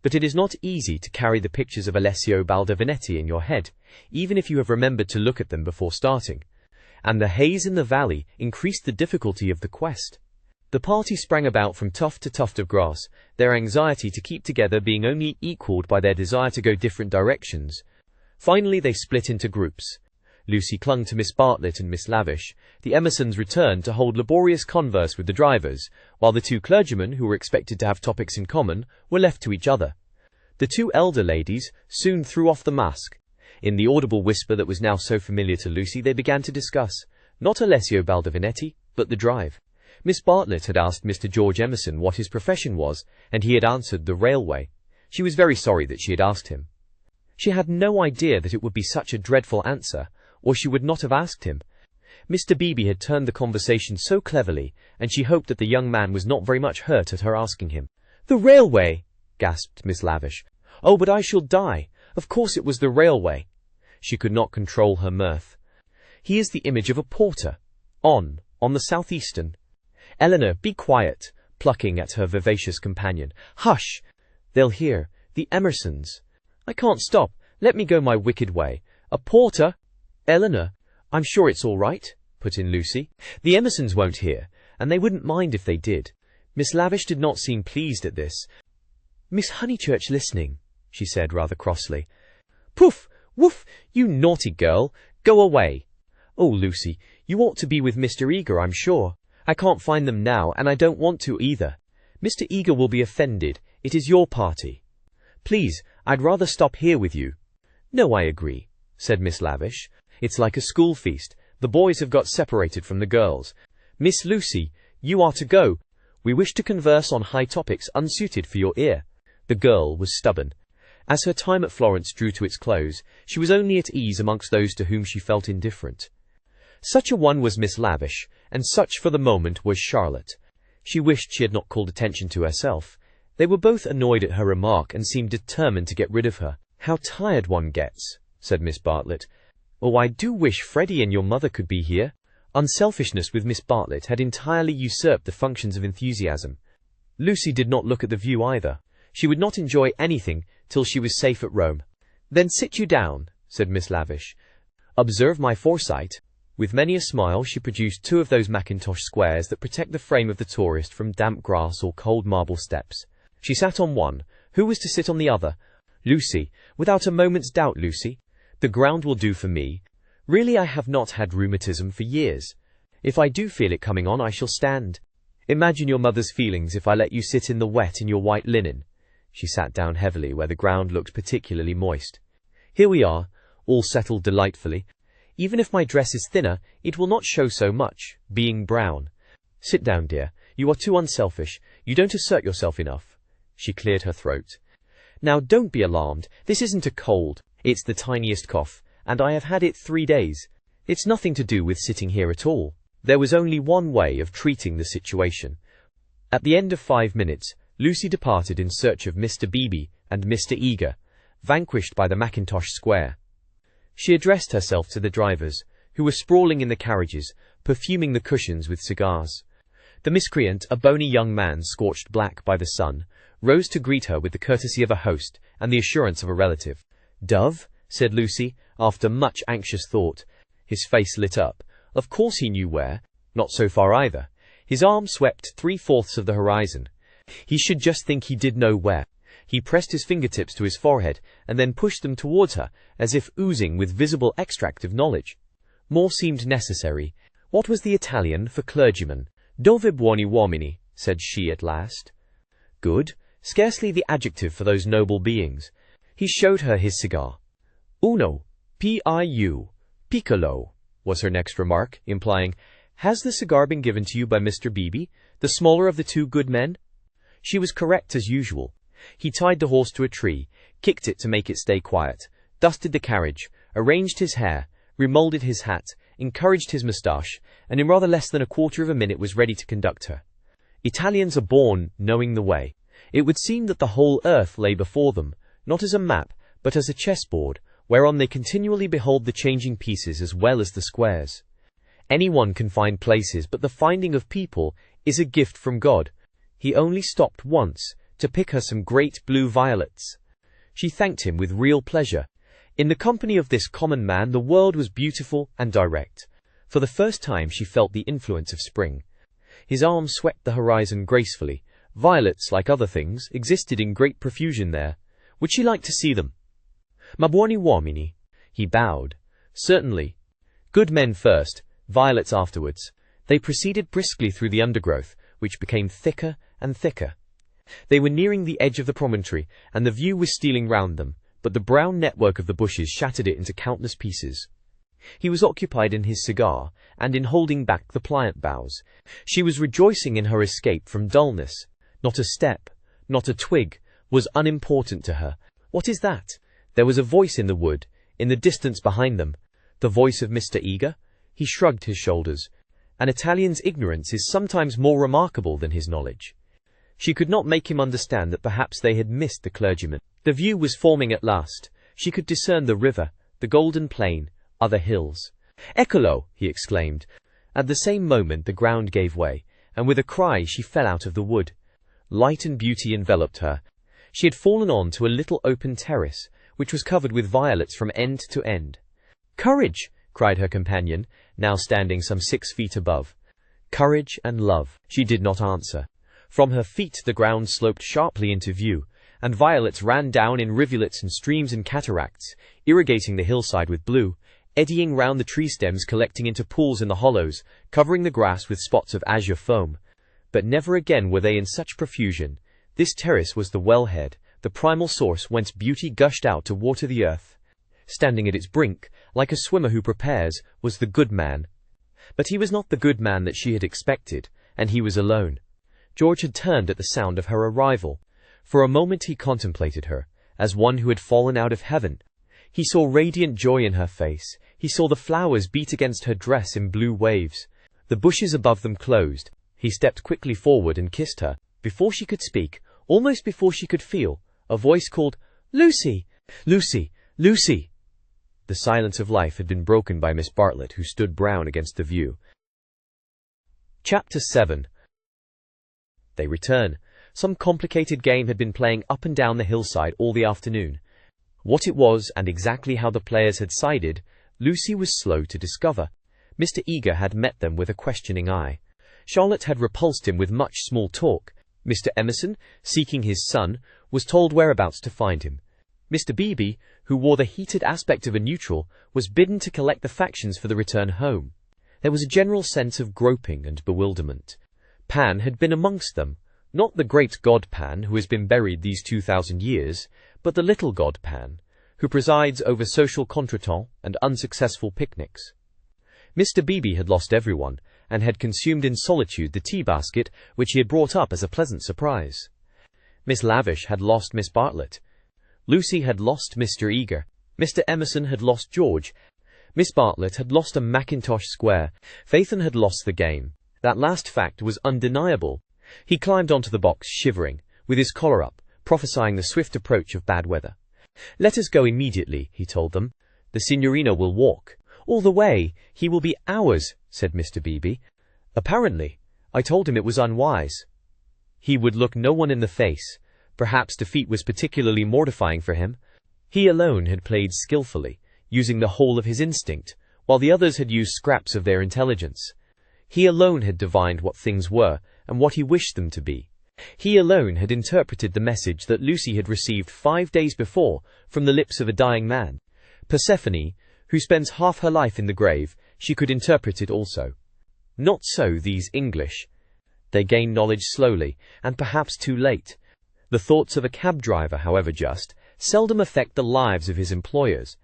But it is not easy to carry the pictures of Alessio Baldovinetti in your head, even if you have remembered to look at them before starting. And the haze in the valley increased the difficulty of the quest. The party sprang about from tuft to tuft of grass, their anxiety to keep together being only equalled by their desire to go different directions. Finally they split into groups. Lucy clung to Miss Bartlett and Miss Lavish. The Emersons returned to hold laborious converse with the drivers, while the two clergymen, who were expected to have topics in common, were left to each other. The two elder ladies soon threw off the mask. In the audible whisper that was now so familiar to Lucy, they began to discuss, not Alessio Baldovinetti, but the drive. Miss Bartlett had asked Mr. George Emerson what his profession was, and he had answered the railway. She was very sorry that she had asked him. She had no idea that it would be such a dreadful answer, or she would not have asked him. Mr. Beebe had turned the conversation so cleverly, and she hoped that the young man was not very much hurt at her asking him. "The railway!" gasped Miss Lavish. "Oh, but I shall die! Of course it was the railway!" She could not control her mirth. "He is the image of a porter. On the southeastern." "Eleanor, be quiet," plucking at her vivacious companion. "Hush! They'll hear. The Emersons." "I can't stop. Let me go my wicked way. A porter!" "Eleanor, I'm sure it's all right," put in Lucy. "The Emersons won't hear, and they wouldn't mind if they did." Miss Lavish did not seem pleased at this. "Miss Honeychurch listening," she said rather crossly. "Poof! Woof! You naughty girl! Go away!" "Oh, Lucy, you ought to be with Mr. Eager, I'm sure." "I can't find them now, and I don't want to either." "Mr. Eager will be offended. It is your party." "Please, I'd rather stop here with you." "No, I agree," said Miss Lavish. "It's like a school feast. The boys have got separated from the girls. Miss Lucy, you are to go. We wish to converse on high topics unsuited for your ear." The girl was stubborn. As her time at Florence drew to its close, she was only at ease amongst those to whom she felt indifferent. Such a one was Miss Lavish, and such for the moment was Charlotte. She wished she had not called attention to herself. They were both annoyed at her remark and seemed determined to get rid of her. "How tired one gets," said Miss Bartlett. "Oh, I do wish Freddie and your mother could be here." Unselfishness with Miss Bartlett had entirely usurped the functions of enthusiasm. Lucy did not look at the view either. She would not enjoy anything till she was safe at Rome. "Then sit you down," said Miss Lavish. "Observe my foresight." With many a smile she produced 2 of those mackintosh squares that protect the frame of the tourist from damp grass or cold marble steps. She sat on one. Who was to sit on the other? Lucy. "Without a moment's doubt, Lucy. The ground will do for me. Really, I have not had rheumatism for years. If I do feel it coming on, I shall stand. Imagine your mother's feelings if I let you sit in the wet in your white linen." She sat down heavily where the ground looked particularly moist. "Here we are, all settled delightfully. Even if my dress is thinner, it will not show so much, being brown. Sit down, dear. You are too unselfish. You don't assert yourself enough." She cleared her throat. "Now don't be alarmed. This isn't a cold. It's the tiniest cough, and I have had it 3 days. It's nothing to do with sitting here at all." There was only one way of treating the situation. At the end of 5 minutes, Lucy departed in search of Mr. Beebe and Mr. Eager, vanquished by the mackintosh square. She addressed herself to the drivers, who were sprawling in the carriages, perfuming the cushions with cigars. The miscreant, a bony young man scorched black by the sun, rose to greet her with the courtesy of a host and the assurance of a relative. "Dove?" said Lucy, after much anxious thought. His face lit up. Of course he knew where. Not so far either. His arm swept 3/4 of the horizon. He should just think he did know where. He pressed his fingertips to his forehead and then pushed them towards her, as if oozing with visible extract of knowledge. More seemed necessary. What was the Italian for clergyman? "Dove buoni uomini," said she at last. Good. Scarcely the adjective for those noble beings. He showed her his cigar. "Uno, più, piccolo," was her next remark, implying, "Has the cigar been given to you by Mr. Beebe, the smaller of the 2 good men?" She was correct as usual. He tied the horse to a tree, kicked it to make it stay quiet, dusted the carriage, arranged his hair, remolded his hat, encouraged his moustache, and in rather less than a quarter of a minute was ready to conduct her. Italians are born knowing the way. It would seem that the whole earth lay before them, not as a map, but as a chessboard, whereon they continually behold the changing pieces as well as the squares. Anyone can find places, but the finding of people is a gift from God. He only stopped once to pick her some great blue violets. She thanked him with real pleasure. In the company of this common man the world was beautiful and direct. For the first time she felt the influence of spring. His arm swept the horizon gracefully. Violets, like other things, existed in great profusion there. Would she like to see them? "Ma buoni uomini." He bowed. "Certainly. Good men first, violets afterwards." They proceeded briskly through the undergrowth, which became thicker and thicker. They were nearing the edge of the promontory, and the view was stealing round them, but the brown network of the bushes shattered it into countless pieces. He was occupied in his cigar, and in holding back the pliant boughs. She was rejoicing in her escape from dullness. Not a step, not a twig, was unimportant to her. "What is that?" There was a voice in the wood, in the distance behind them. The voice of Mr. Eager? He shrugged his shoulders. An Italian's ignorance is sometimes more remarkable than his knowledge. She could not make him understand that perhaps they had missed the clergyman. The view was forming at last. She could discern the river, the golden plain, other hills. "Eccolo!" he exclaimed. At the same moment the ground gave way, and with a cry she fell out of the wood. Light and beauty enveloped her. She had fallen on to a little open terrace, which was covered with violets from end to end. "Courage!" cried her companion, now standing some 6 feet above. "Courage and love." She did not answer. From her feet the ground sloped sharply into view, and violets ran down in rivulets and streams and cataracts, irrigating the hillside with blue, eddying round the tree stems, collecting into pools in the hollows, covering the grass with spots of azure foam. But never again were they in such profusion. This terrace was the wellhead, the primal source whence beauty gushed out to water the earth. Standing at its brink, like a swimmer who prepares, was the good man. But he was not the good man that she had expected, and he was alone. George had turned at the sound of her arrival. For a moment he contemplated her, as one who had fallen out of heaven. He saw radiant joy in her face. He saw the flowers beat against her dress in blue waves. The bushes above them closed. He stepped quickly forward and kissed her. Before she could speak, almost before she could feel, a voice called, "Lucy! Lucy! Lucy!" The silence of life had been broken by Miss Bartlett, who stood brown against the view. Chapter VII. They return. Some complicated game had been playing up and down the hillside all the afternoon. What it was, and exactly how the players had sided, Lucy was slow to discover. Mr. Eager had met them with a questioning eye. Charlotte had repulsed him with much small talk. Mr. Emerson, seeking his son, was told whereabouts to find him. Mr. Beebe, who wore the heated aspect of a neutral, was bidden to collect the factions for the return home. There was a general sense of groping and bewilderment. Pan had been amongst them, not the great god Pan who has been buried these 2,000 years, but the little god Pan, who presides over social contretemps and unsuccessful picnics. Mr. Beebe had lost everyone, and had consumed in solitude the tea-basket which he had brought up as a pleasant surprise. Miss Lavish had lost Miss Bartlett. Lucy had lost Mr. Eager. Mr. Emerson had lost George. Miss Bartlett had lost a Mackintosh square. Phaethon had lost the game. That last fact was undeniable. He climbed onto the box, shivering, with his collar up, prophesying the swift approach of bad weather. "Let us go immediately," he told them. "The signorina will walk." "All the way. He will be hours," said Mr. Beebe. "Apparently. I told him it was unwise." He would look no one in the face. Perhaps defeat was particularly mortifying for him. He alone had played skillfully, using the whole of his instinct, while the others had used scraps of their intelligence. He alone had divined what things were, and what he wished them to be. He alone had interpreted the message that Lucy had received 5 days before from the lips of a dying man. Persephone, who spends half her life in the grave, she could interpret it also. Not so these English. They gain knowledge slowly, and perhaps too late. The thoughts of a cab driver, however just, seldom affect the lives of his employers.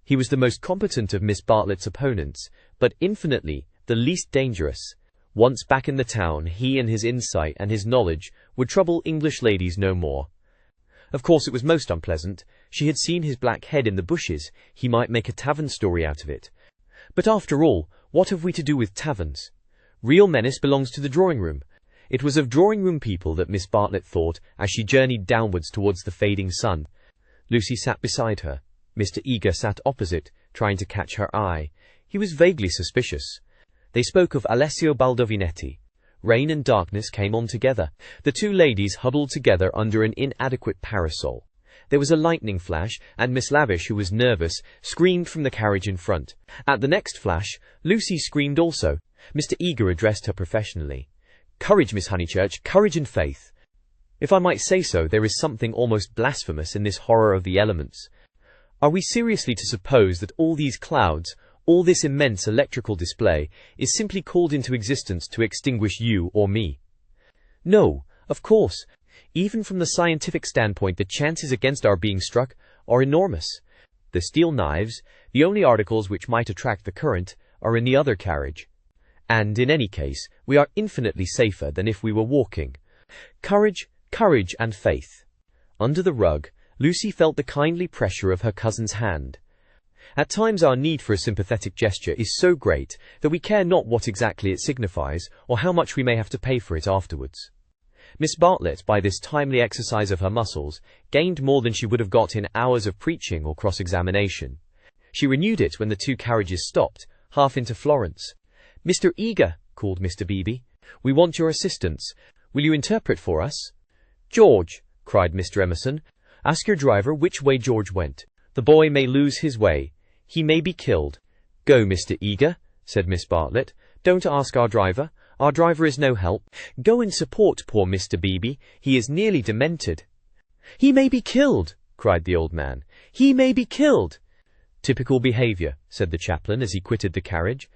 He was the most competent of Miss Bartlett's opponents, but infinitely the least dangerous. Once back in the town, he and his insight and his knowledge would trouble English ladies no more. Of course it was most unpleasant. She had seen his black head in the bushes. He might make a tavern story out of it. But after all, what have we to do with taverns? Real menace belongs to the drawing-room. It was of drawing-room people that Miss Bartlett thought as she journeyed downwards towards the fading sun. Lucy sat beside her. Mr. Eager sat opposite, trying to catch her eye. He was vaguely suspicious. They spoke of Alessio Baldovinetti. Rain and darkness came on together. The two ladies huddled together under an inadequate parasol. There was a lightning flash, and Miss Lavish, who was nervous, screamed from the carriage in front. At the next flash, Lucy screamed also. Mr. Eager addressed her professionally. "Courage, Miss Honeychurch, courage and faith. If I might say so, there is something almost blasphemous in this horror of the elements. Are we seriously to suppose that all these clouds, all this immense electrical display, is simply called into existence to extinguish you or me? No, of course. Even from the scientific standpoint, the chances against our being struck are enormous. The steel knives, the only articles which might attract the current, are in the other carriage. And in any case, we are infinitely safer than if we were walking. Courage, courage and faith. Under the rug, Lucy felt the kindly pressure of her cousin's hand. At times our need for a sympathetic gesture is so great that we care not what exactly it signifies or how much we may have to pay for it afterwards. Miss Bartlett, by this timely exercise of her muscles, gained more than she would have got in hours of preaching or cross-examination. She renewed it when the two carriages stopped, half into Florence. "Mr. Eager," called Mr. Beebe, "we want your assistance. Will you interpret for us?" "George," cried Mr. Emerson, "ask your driver which way George went. The boy may lose his way. He may be killed." "Go, Mr. Eager," said Miss Bartlett. "Don't ask our driver. Our driver is no help. Go and support poor Mr. Beebe. He is nearly demented." "He may be killed," cried the old man. "He may be killed." "Typical behavior," said the chaplain as he quitted the carriage.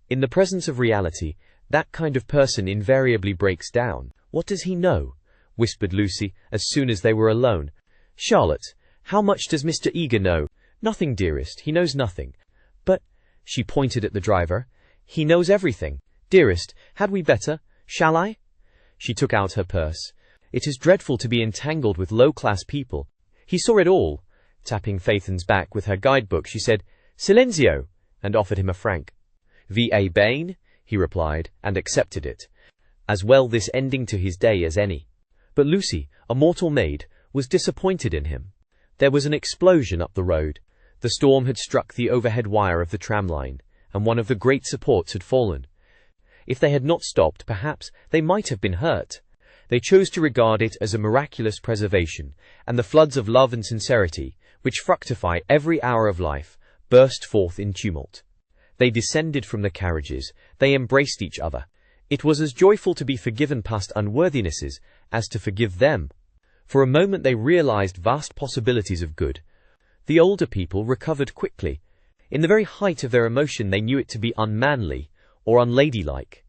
"In the presence of reality, that kind of person invariably breaks down." "What does he know?" whispered Lucy as soon as they were alone. "Charlotte, how much does Mr. Eager know?" "Nothing, dearest, he knows nothing." "But," she pointed at the driver, "he knows everything. Dearest, had we better? Shall I?" She took out her purse. "It is dreadful to be entangled with low-class people." He saw it all. Tapping Phaeton's back with her guidebook, she said, "Silenzio," and offered him a franc. "Va bene," he replied, and accepted it. As well this ending to his day as any. But Lucy, a mortal maid, was disappointed in him. There was an explosion up the road. The storm had struck the overhead wire of the tram line, and one of the great supports had fallen. If they had not stopped, perhaps they might have been hurt. They chose to regard it as a miraculous preservation, and the floods of love and sincerity, which fructify every hour of life, burst forth in tumult. They descended from the carriages. They embraced each other. It was as joyful to be forgiven past unworthinesses as to forgive them. For a moment they realized vast possibilities of good. The older people recovered quickly. In the very height of their emotion they knew it to be unmanly or unladylike.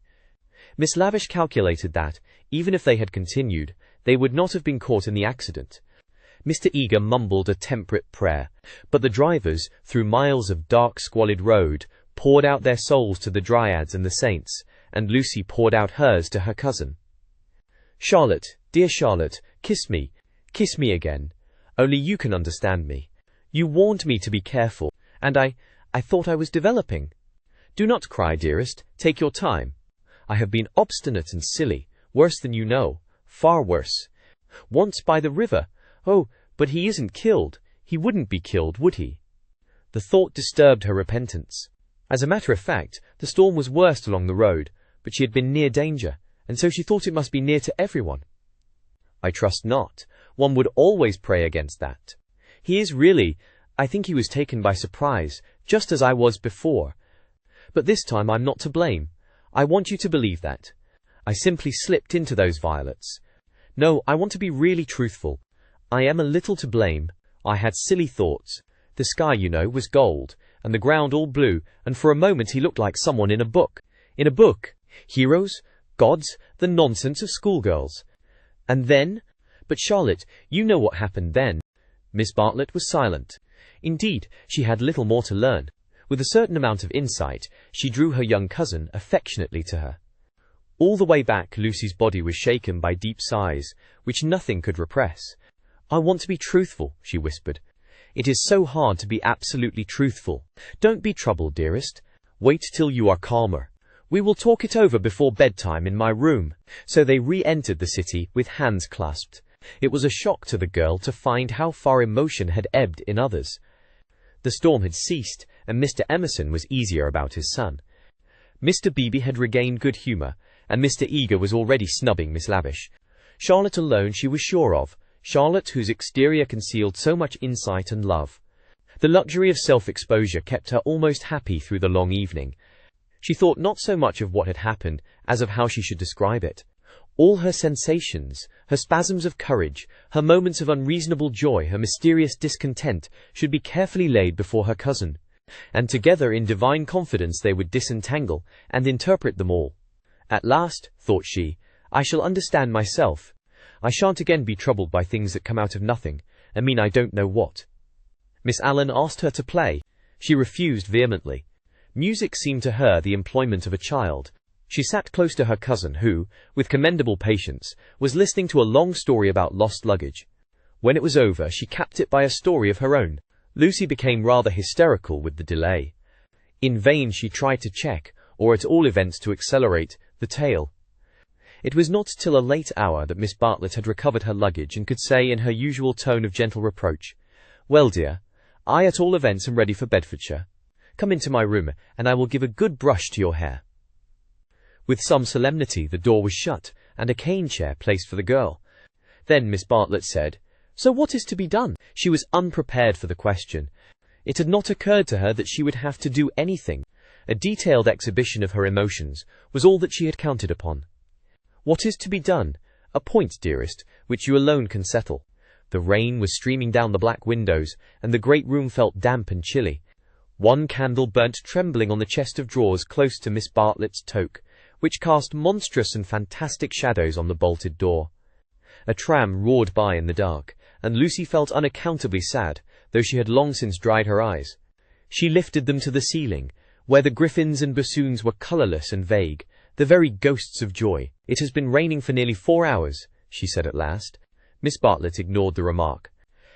Miss Lavish calculated that, even if they had continued, they would not have been caught in the accident. Mr. Eager mumbled a temperate prayer, but the drivers, through miles of dark, squalid road, poured out their souls to the dryads and the saints, and Lucy poured out hers to her cousin. "Charlotte, dear Charlotte, kiss me again. Only you can understand me. You warned me to be careful, and I thought I was developing. Do not cry, dearest, take your time. I have been obstinate and silly, worse than you know, far worse. Once by the river. Oh, but he isn't killed. He wouldn't be killed, would he?" The thought disturbed her repentance. As a matter of fact, the storm was worst along the road, but she had been near danger, and so she thought it must be near to everyone. "I trust not. One would always pray against that. He is really, I think he was taken by surprise, just as I was before. But this time I'm not to blame. I want you to believe that. I simply slipped into those violets. No, I want to be really truthful. I am a little to blame. I had silly thoughts. The sky, you know, was gold, and the ground all blue, and for a moment he looked like someone in a book. In a book. Heroes, gods, the nonsense of schoolgirls. And then? But Charlotte, you know what happened then." Miss Bartlett was silent. Indeed, she had little more to learn. With a certain amount of insight, she drew her young cousin affectionately to her. All the way back, Lucy's body was shaken by deep sighs, which nothing could repress. "I want to be truthful," she whispered. "It is so hard to be absolutely truthful. Don't be troubled, dearest. Wait till you are calmer. We will talk it over before bedtime in my room." So they re-entered the city with hands clasped. It was a shock to the girl to find how far emotion had ebbed in others. The storm had ceased, and Mr. Emerson was easier about his son. Mr. Beebe had regained good humour, and Mr. Eager was already snubbing Miss Lavish. Charlotte alone she was sure of, Charlotte whose exterior concealed so much insight and love. The luxury of self-exposure kept her almost happy through the long evening. She thought not so much of what had happened as of how she should describe it. All her sensations, her spasms of courage, her moments of unreasonable joy, her mysterious discontent, should be carefully laid before her cousin, and together in divine confidence they would disentangle and interpret them all. "At last," thought she, "I shall understand myself. I shan't again be troubled by things that come out of nothing, and mean I don't know what." Miss Allen asked her to play. She refused vehemently. Music seemed to her the employment of a child. She sat close to her cousin who, with commendable patience, was listening to a long story about lost luggage. When it was over, she capped it by a story of her own. Lucy became rather hysterical with the delay. In vain she tried to check, or at all events to accelerate, the tale. It was not till a late hour that Miss Bartlett had recovered her luggage and could say in her usual tone of gentle reproach, "Well, dear, I at all events am ready for Bedfordshire. Come into my room, and I will give a good brush to your hair." With some solemnity the door was shut, and a cane chair placed for the girl. Then Miss Bartlett said, "So what is to be done?" She was unprepared for the question. It had not occurred to her that she would have to do anything. A detailed exhibition of her emotions was all that she had counted upon. "What is to be done? A point, dearest, which you alone can settle." The rain was streaming down the black windows, and the great room felt damp and chilly. One candle burnt trembling on the chest of drawers close to Miss Bartlett's toque, which cast monstrous and fantastic shadows on the bolted door. A tram roared by in the dark, and Lucy felt unaccountably sad, though she had long since dried her eyes. She lifted them to the ceiling, where the griffins and bassoons were colourless and vague, the very ghosts of joy. "It has been raining for nearly 4 hours, she said at last. Miss Bartlett ignored the remark.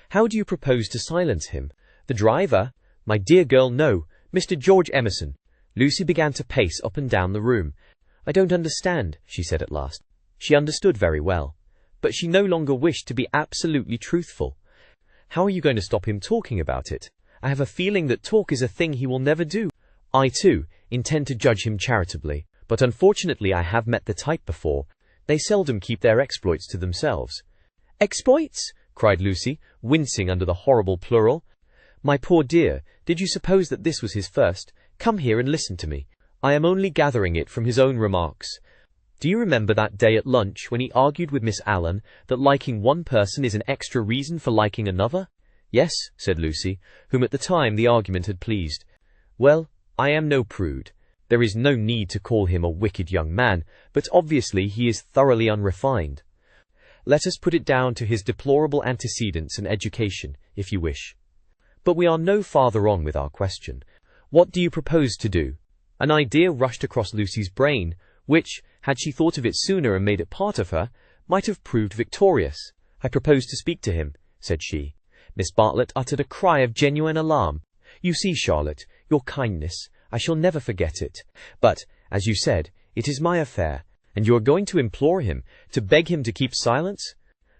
"How do you propose to silence him? The driver?" "My dear girl, no. Mr. George Emerson." Lucy began to pace up and down the room. "I don't understand," she said at last. She understood very well, but she no longer wished to be absolutely truthful. "How are you going to stop him talking about it? I have a feeling that talk is a thing he will never do. I, too, intend to judge him charitably, but unfortunately I have met the type before. They seldom keep their exploits to themselves." "Exploits?" cried Lucy, wincing under the horrible plural. "My poor dear, did you suppose that this was his first? Come here and listen to me. I am only gathering it from his own remarks. Do you remember that day at lunch when he argued with Miss Allen that liking one person is an extra reason for liking another?" "Yes," said Lucy, whom at the time the argument had pleased. "Well, I am no prude. There is no need to call him a wicked young man, but obviously he is thoroughly unrefined. Let us put it down to his deplorable antecedents and education, if you wish. But we are no farther on with our question. What do you propose to do?" An idea rushed across Lucy's brain, which, had she thought of it sooner and made it part of her, might have proved victorious. "I propose to speak to him," said she. Miss Bartlett uttered a cry of genuine alarm. "You see, Charlotte, your kindness, I shall never forget it. But, as you said, it is my affair, and you are going to implore him, to beg him to keep silence?"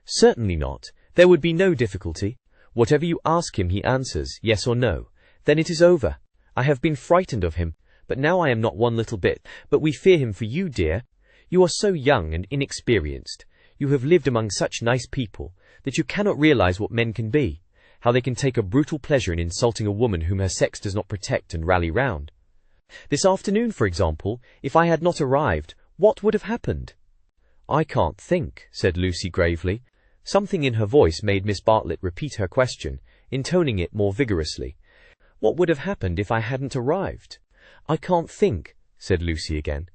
"Certainly not. There would be no difficulty. Whatever you ask him he answers, yes or no. Then it is over. I have been frightened of him, but now I am not one little bit. But we fear him for you, dear. You are so young and inexperienced. You have lived among such nice people, that you cannot realize what men can be, how they can take a brutal pleasure in insulting a woman whom her sex does not protect and rally round. This afternoon, for example, if I had not arrived, what would have happened?" "I can't think," said Lucy gravely. Something in her voice made Miss Bartlett repeat her question, intoning it more vigorously. "What would have happened if I hadn't arrived?" "I can't think," said Lucy again.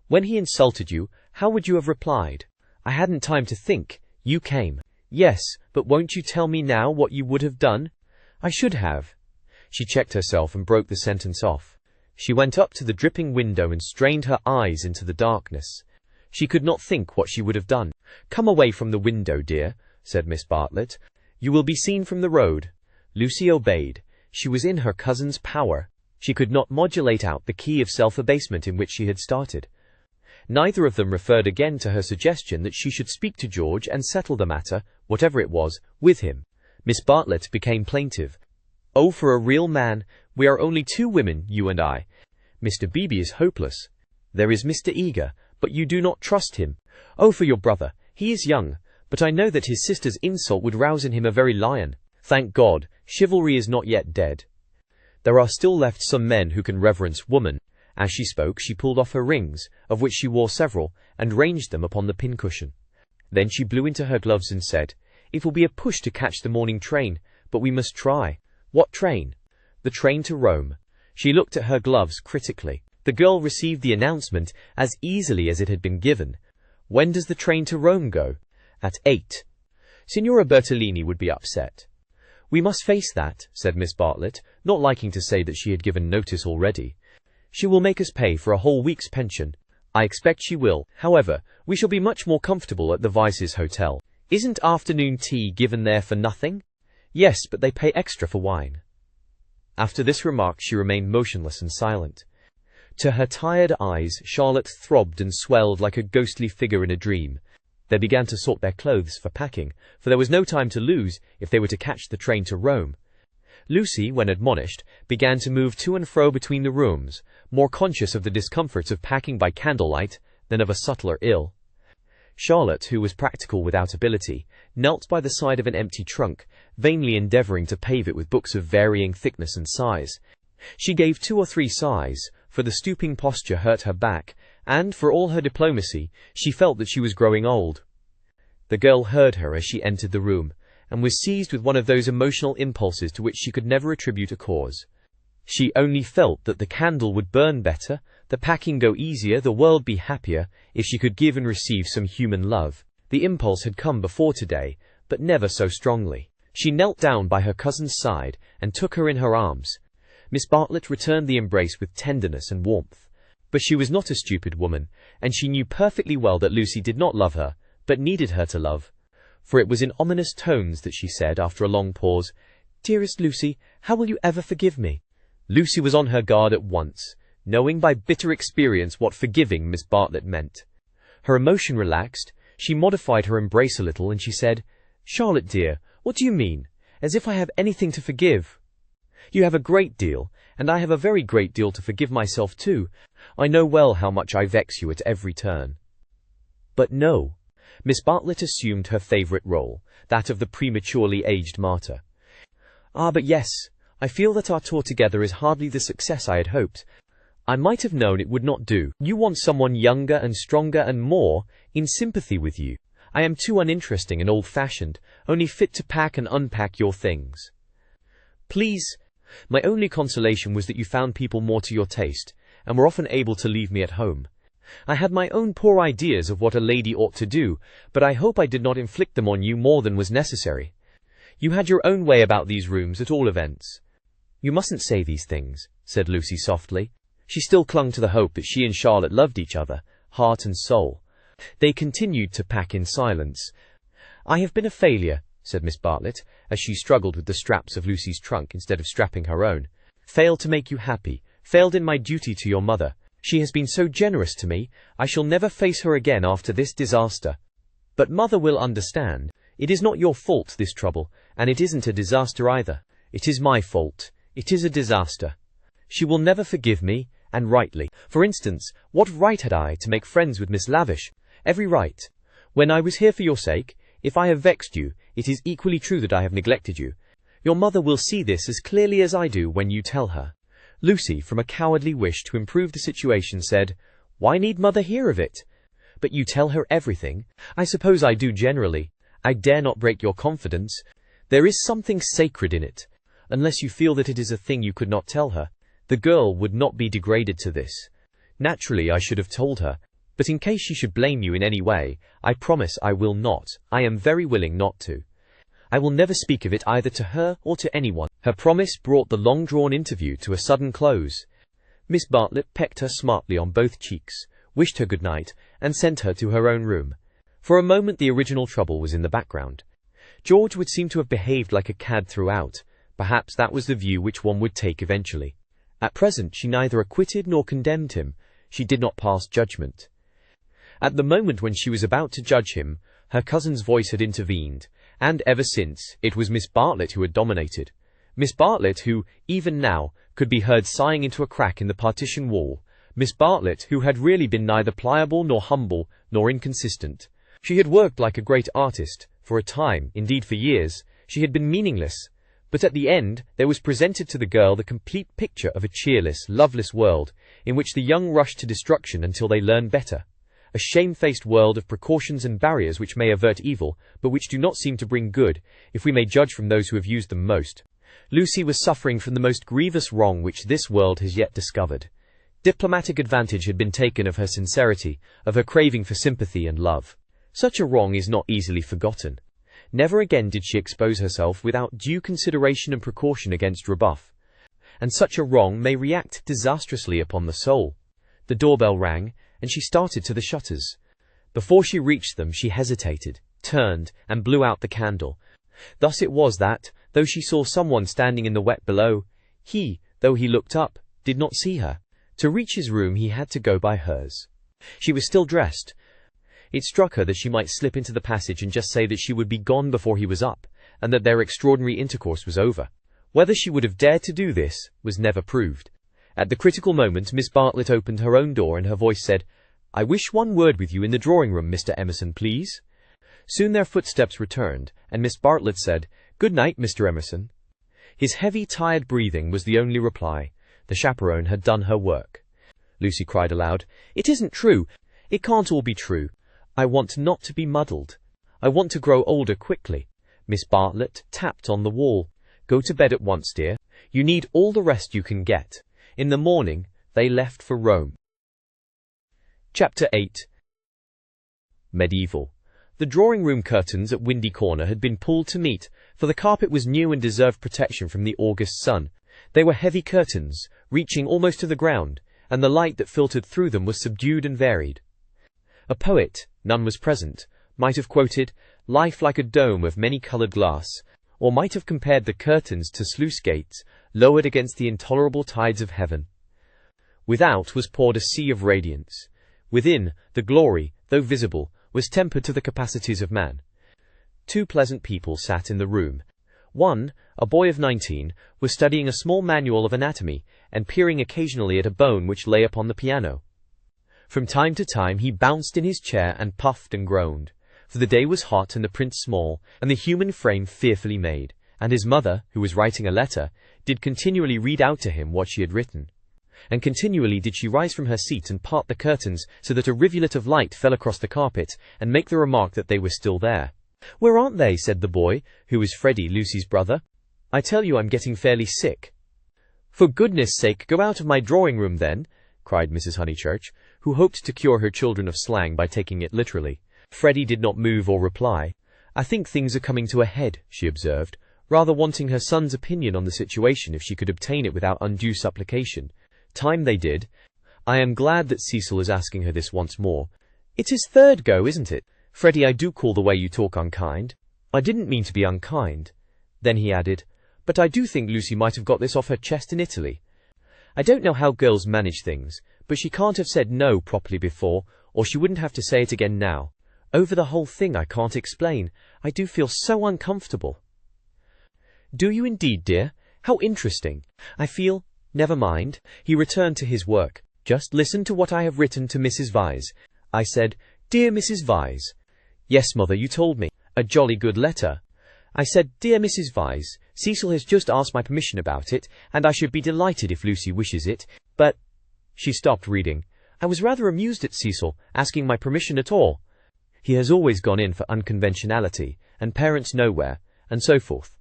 "When he insulted you, how would you have replied?" "I hadn't time to think. You came." "Yes, but won't you tell me now what you would have done?" "I should have." She checked herself and broke the sentence off. She went up to the dripping window and strained her eyes into the darkness. She could not think what she would have done. "Come away from the window, dear," said Miss Bartlett. "You will be seen from the road." Lucy obeyed. She was in her cousin's power. She could not modulate out the key of self-abasement in which she had started. Neither of them referred again to her suggestion that she should speak to George and settle the matter, whatever it was, with him. Miss Bartlett became plaintive. "Oh, for a real man! We are only 2 women, you and I. Mr. Beebe is hopeless. There is Mr. Eager, but you do not trust him. Oh, for your brother! He is young, but I know that his sister's insult would rouse in him a very lion. Thank God, chivalry is not yet dead. There are still left some men who can reverence woman." As she spoke, she pulled off her rings, of which she wore several, and ranged them upon the pincushion. Then she blew into her gloves and said, "It will be a push to catch the morning train, but we must try." "What train?" "The train to Rome." She looked at her gloves critically. The girl received the announcement as easily as it had been given. "When does the train to Rome go?" "At 8. Signora Bertolini would be upset." "We must face that," said Miss Bartlett, not liking to say that she had given notice already. "She will make us pay for a whole week's pension. I expect she will. However, we shall be much more comfortable at the Vice's hotel. Isn't afternoon tea given there for nothing?" "Yes, but they pay extra for wine." After this remark she remained motionless and silent. To her tired eyes, Charlotte throbbed and swelled like a ghostly figure in a dream. They began to sort their clothes for packing, for there was no time to lose if they were to catch the train to Rome. Lucy, when admonished, began to move to and fro between the rooms, more conscious of the discomforts of packing by candlelight than of a subtler ill. Charlotte, who was practical without ability, knelt by the side of an empty trunk, vainly endeavoring to pave it with books of varying thickness and size. She gave 2 or 3 sighs, for the stooping posture hurt her back, and, for all her diplomacy, she felt that she was growing old. The girl heard her as she entered the room, and was seized with one of those emotional impulses to which she could never attribute a cause. She only felt that the candle would burn better, the packing go easier, the world be happier, if she could give and receive some human love. The impulse had come before today, but never so strongly. She knelt down by her cousin's side, and took her in her arms. Miss Bartlett returned the embrace with tenderness and warmth. But she was not a stupid woman, and she knew perfectly well that Lucy did not love her, but needed her to love. For it was in ominous tones that she said, after a long pause, "Dearest Lucy, how will you ever forgive me?" Lucy was on her guard at once, knowing by bitter experience what forgiving Miss Bartlett meant. Her emotion relaxed, she modified her embrace a little, and she said, "Charlotte dear, what do you mean? As if I have anything to forgive." "You have a great deal, and I have a very great deal to forgive myself too. I know well how much I vex you at every turn." But no. Miss Bartlett assumed her favourite role, that of the prematurely aged martyr. "Ah, but yes, I feel that our tour together is hardly the success I had hoped. I might have known it would not do. You want someone younger and stronger and more in sympathy with you. I am too uninteresting and old-fashioned, only fit to pack and unpack your things. Please, my only consolation was that you found people more to your taste, and were often able to leave me at home. I had my own poor ideas of what a lady ought to do, but I hope I did not inflict them on you more than was necessary. You had your own way about these rooms, at all events." "You mustn't say these things," said Lucy softly. She still clung to the hope that she and Charlotte loved each other, heart and soul. They continued to pack in silence. "I have been a failure," said Miss Bartlett, as she struggled with the straps of Lucy's trunk instead of strapping her own. "Failed to make you happy, failed in my duty to your mother. She has been so generous to me, I shall never face her again after this disaster. But mother will understand. It is not your fault, this trouble, and it isn't a disaster either. It is my fault. It is a disaster. She will never forgive me, and rightly. For instance, what right had I to make friends with Miss Lavish? Every right. When I was here for your sake, if I have vexed you, it is equally true that I have neglected you. Your mother will see this as clearly as I do when you tell her." Lucy, from a cowardly wish to improve the situation, said, "Why need mother hear of it?" "But you tell her everything?" "I suppose I do generally. I dare not break your confidence. There is something sacred in it. Unless you feel that it is a thing you could not tell her, the girl would not be degraded to this. Naturally, I should have told her, but in case she should blame you in any way, I promise I will not. I am very willing not to. I will never speak of it either to her or to anyone." Her promise brought the long-drawn interview to a sudden close. Miss Bartlett pecked her smartly on both cheeks, wished her good night, and sent her to her own room. For a moment the original trouble was in the background. George would seem to have behaved like a cad throughout. Perhaps that was the view which one would take eventually. At present she neither acquitted nor condemned him. She did not pass judgment. At the moment when she was about to judge him, her cousin's voice had intervened, and ever since, it was Miss Bartlett who had dominated. Miss Bartlett who, even now, could be heard sighing into a crack in the partition wall. Miss Bartlett who had really been neither pliable nor humble nor inconsistent. She had worked like a great artist. For a time, indeed for years, she had been meaningless. But at the end, there was presented to the girl the complete picture of a cheerless, loveless world, in which the young rush to destruction until they learn better. A shamefaced world of precautions and barriers which may avert evil, but which do not seem to bring good, if we may judge from those who have used them most. Lucy was suffering from the most grievous wrong which this world has yet discovered. Diplomatic advantage had been taken of her sincerity, of her craving for sympathy and love. Such a wrong is not easily forgotten. Never again did she expose herself without due consideration and precaution against rebuff. And such a wrong may react disastrously upon the soul. The doorbell rang, and she started to the shutters. Before she reached them, she hesitated, turned, and blew out the candle. Thus it was that, though she saw someone standing in the wet below, he, though he looked up, did not see her. To reach his room he had to go by hers. She was still dressed. It struck her that she might slip into the passage and just say that she would be gone before he was up, and that their extraordinary intercourse was over. Whether she would have dared to do this was never proved. At the critical moment Miss Bartlett opened her own door and her voice said, "I wish one word with you in the drawing-room, Mr. Emerson, please." Soon their footsteps returned, and Miss Bartlett said, "Good night, Mr. Emerson." His heavy, tired breathing was the only reply. The chaperone had done her work. Lucy cried aloud, "It isn't true. It can't all be true. I want not to be muddled. I want to grow older quickly." Miss Bartlett tapped on the wall. "Go to bed at once, dear. You need all the rest you can get." In the morning, they left for Rome. Chapter 8. Medieval. The drawing-room curtains at Windy Corner had been pulled to meet, for the carpet was new and deserved protection from the August sun. They were heavy curtains, reaching almost to the ground, and the light that filtered through them was subdued and varied. A poet, none was present, might have quoted, "Life like a dome of many-coloured glass," or might have compared the curtains to sluice gates, lowered against the intolerable tides of heaven. Without was poured a sea of radiance. Within, the glory, though visible, was tempered to the capacities of man. Two pleasant people sat in the room. One, a boy of 19, was studying a small manual of anatomy, and peering occasionally at a bone which lay upon the piano. From time to time he bounced in his chair and puffed and groaned, for the day was hot and the print small, and the human frame fearfully made, and his mother, who was writing a letter, did continually read out to him what she had written. And continually did she rise from her seat and part the curtains so that a rivulet of light fell across the carpet, and make the remark that they were still there. "Where aren't they?" said the boy, who was Freddie, Lucy's brother. "I tell you I'm getting fairly sick." "For goodness sake, go out of my drawing-room then," cried Mrs. Honeychurch, who hoped to cure her children of slang by taking it literally. Freddie did not move or reply. "I think things are coming to a head," she observed, rather wanting her son's opinion on the situation if she could obtain it without undue supplication. Time they did. "I am glad that Cecil is asking her this once more. It's his third go, isn't it? Freddie, I do call the way you talk unkind." "I didn't mean to be unkind." Then he added, "But I do think Lucy might have got this off her chest in Italy. I don't know how girls manage things, but she can't have said no properly before, or she wouldn't have to say it again now. Over the whole thing I can't explain. I do feel so uncomfortable." "Do you indeed, dear? How interesting. I feel—" "Never mind." He returned to his work. "Just listen to what I have written to Mrs. Vyse." I said, "Dear Mrs. Vyse." "Yes, mother, you told me. A jolly good letter." I said, "Dear Mrs. Vyse, Cecil has just asked my permission about it, and I should be delighted if Lucy wishes it, but—" She stopped reading. I was rather amused at Cecil asking my permission at all. He has always gone in for unconventionality, and parents nowhere, and so forth.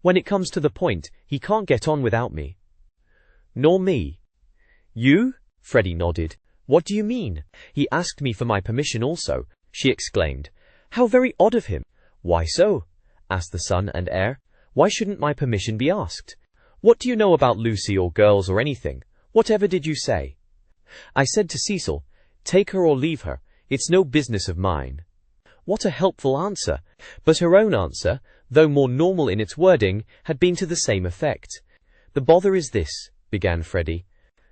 When it comes to the point, he can't get on without me. "Nor me." "You?" Freddie nodded. "What do you mean?" "He asked me for my permission also," she exclaimed. "How very odd of him." "Why so?" asked the son and heir. "Why shouldn't my permission be asked? What do you know about Lucy or girls or anything? Whatever did you say?" I said to Cecil, "Take her or leave her. It's no business of mine." What a helpful answer! But her own answer, though more normal in its wording, had been to the same effect. "The bother is this," began Freddie.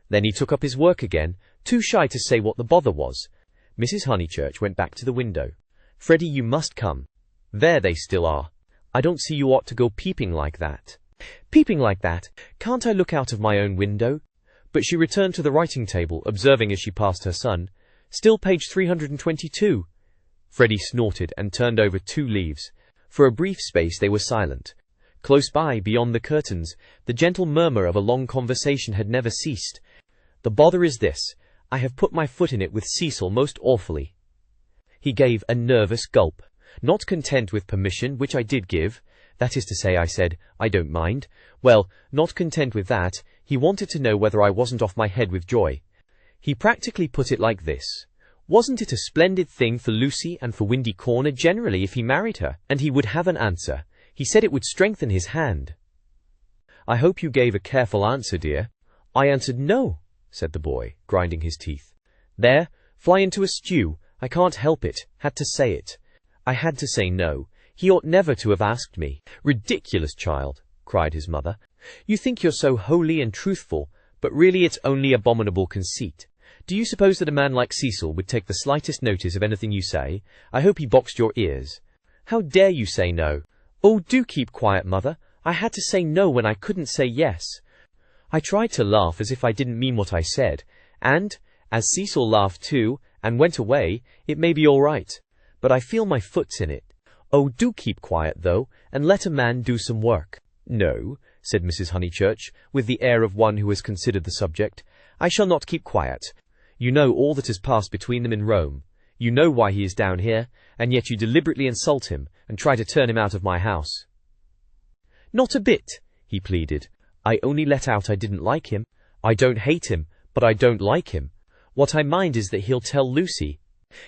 Then he took up his work again, too shy to say what the bother was. Mrs. Honeychurch went back to the window. "Freddie, you must come. There they still are. I don't see you ought to go peeping like that." "Peeping like that? Can't I look out of my own window?" But she returned to the writing table, observing as she passed her son, "Still page 322. Freddie snorted and turned over 2 leaves. For a brief space they were silent. Close by, beyond the curtains, the gentle murmur of a long conversation had never ceased. "The bother is this. I have put my foot in it with Cecil most awfully." He gave a nervous gulp. Not content with permission, which I did give, that is to say, I said, "I don't mind." Well, not content with that, he wanted to know whether I wasn't off my head with joy. He practically put it like this: Wasn't it a splendid thing for Lucy and for Windy Corner generally if he married her? And he would have an answer. He said it would strengthen his hand. I hope you gave a careful answer, dear. I answered no, said the boy, grinding his teeth. There, fly into a stew. I can't help it. Had to say it. I had to say no. He ought never to have asked me. Ridiculous child, cried his mother. You think you're so holy and truthful, but really it's only abominable conceit. Do you suppose that a man like Cecil would take the slightest notice of anything you say? I hope he boxed your ears. How dare you say no? Oh, do keep quiet, mother. I had to say no when I couldn't say yes. I tried to laugh as if I didn't mean what I said, and, as Cecil laughed too, and went away, it may be all right. But I feel my foot's in it. Oh, do keep quiet, though, and let a man do some work. No, said Mrs. Honeychurch, with the air of one who has considered the subject. I shall not keep quiet. You know all that has passed between them in Rome. You know why he is down here, and yet you deliberately insult him and try to turn him out of my house. Not a bit, he pleaded. I only let out I didn't like him. I don't hate him, but I don't like him. What I mind is that he'll tell Lucy.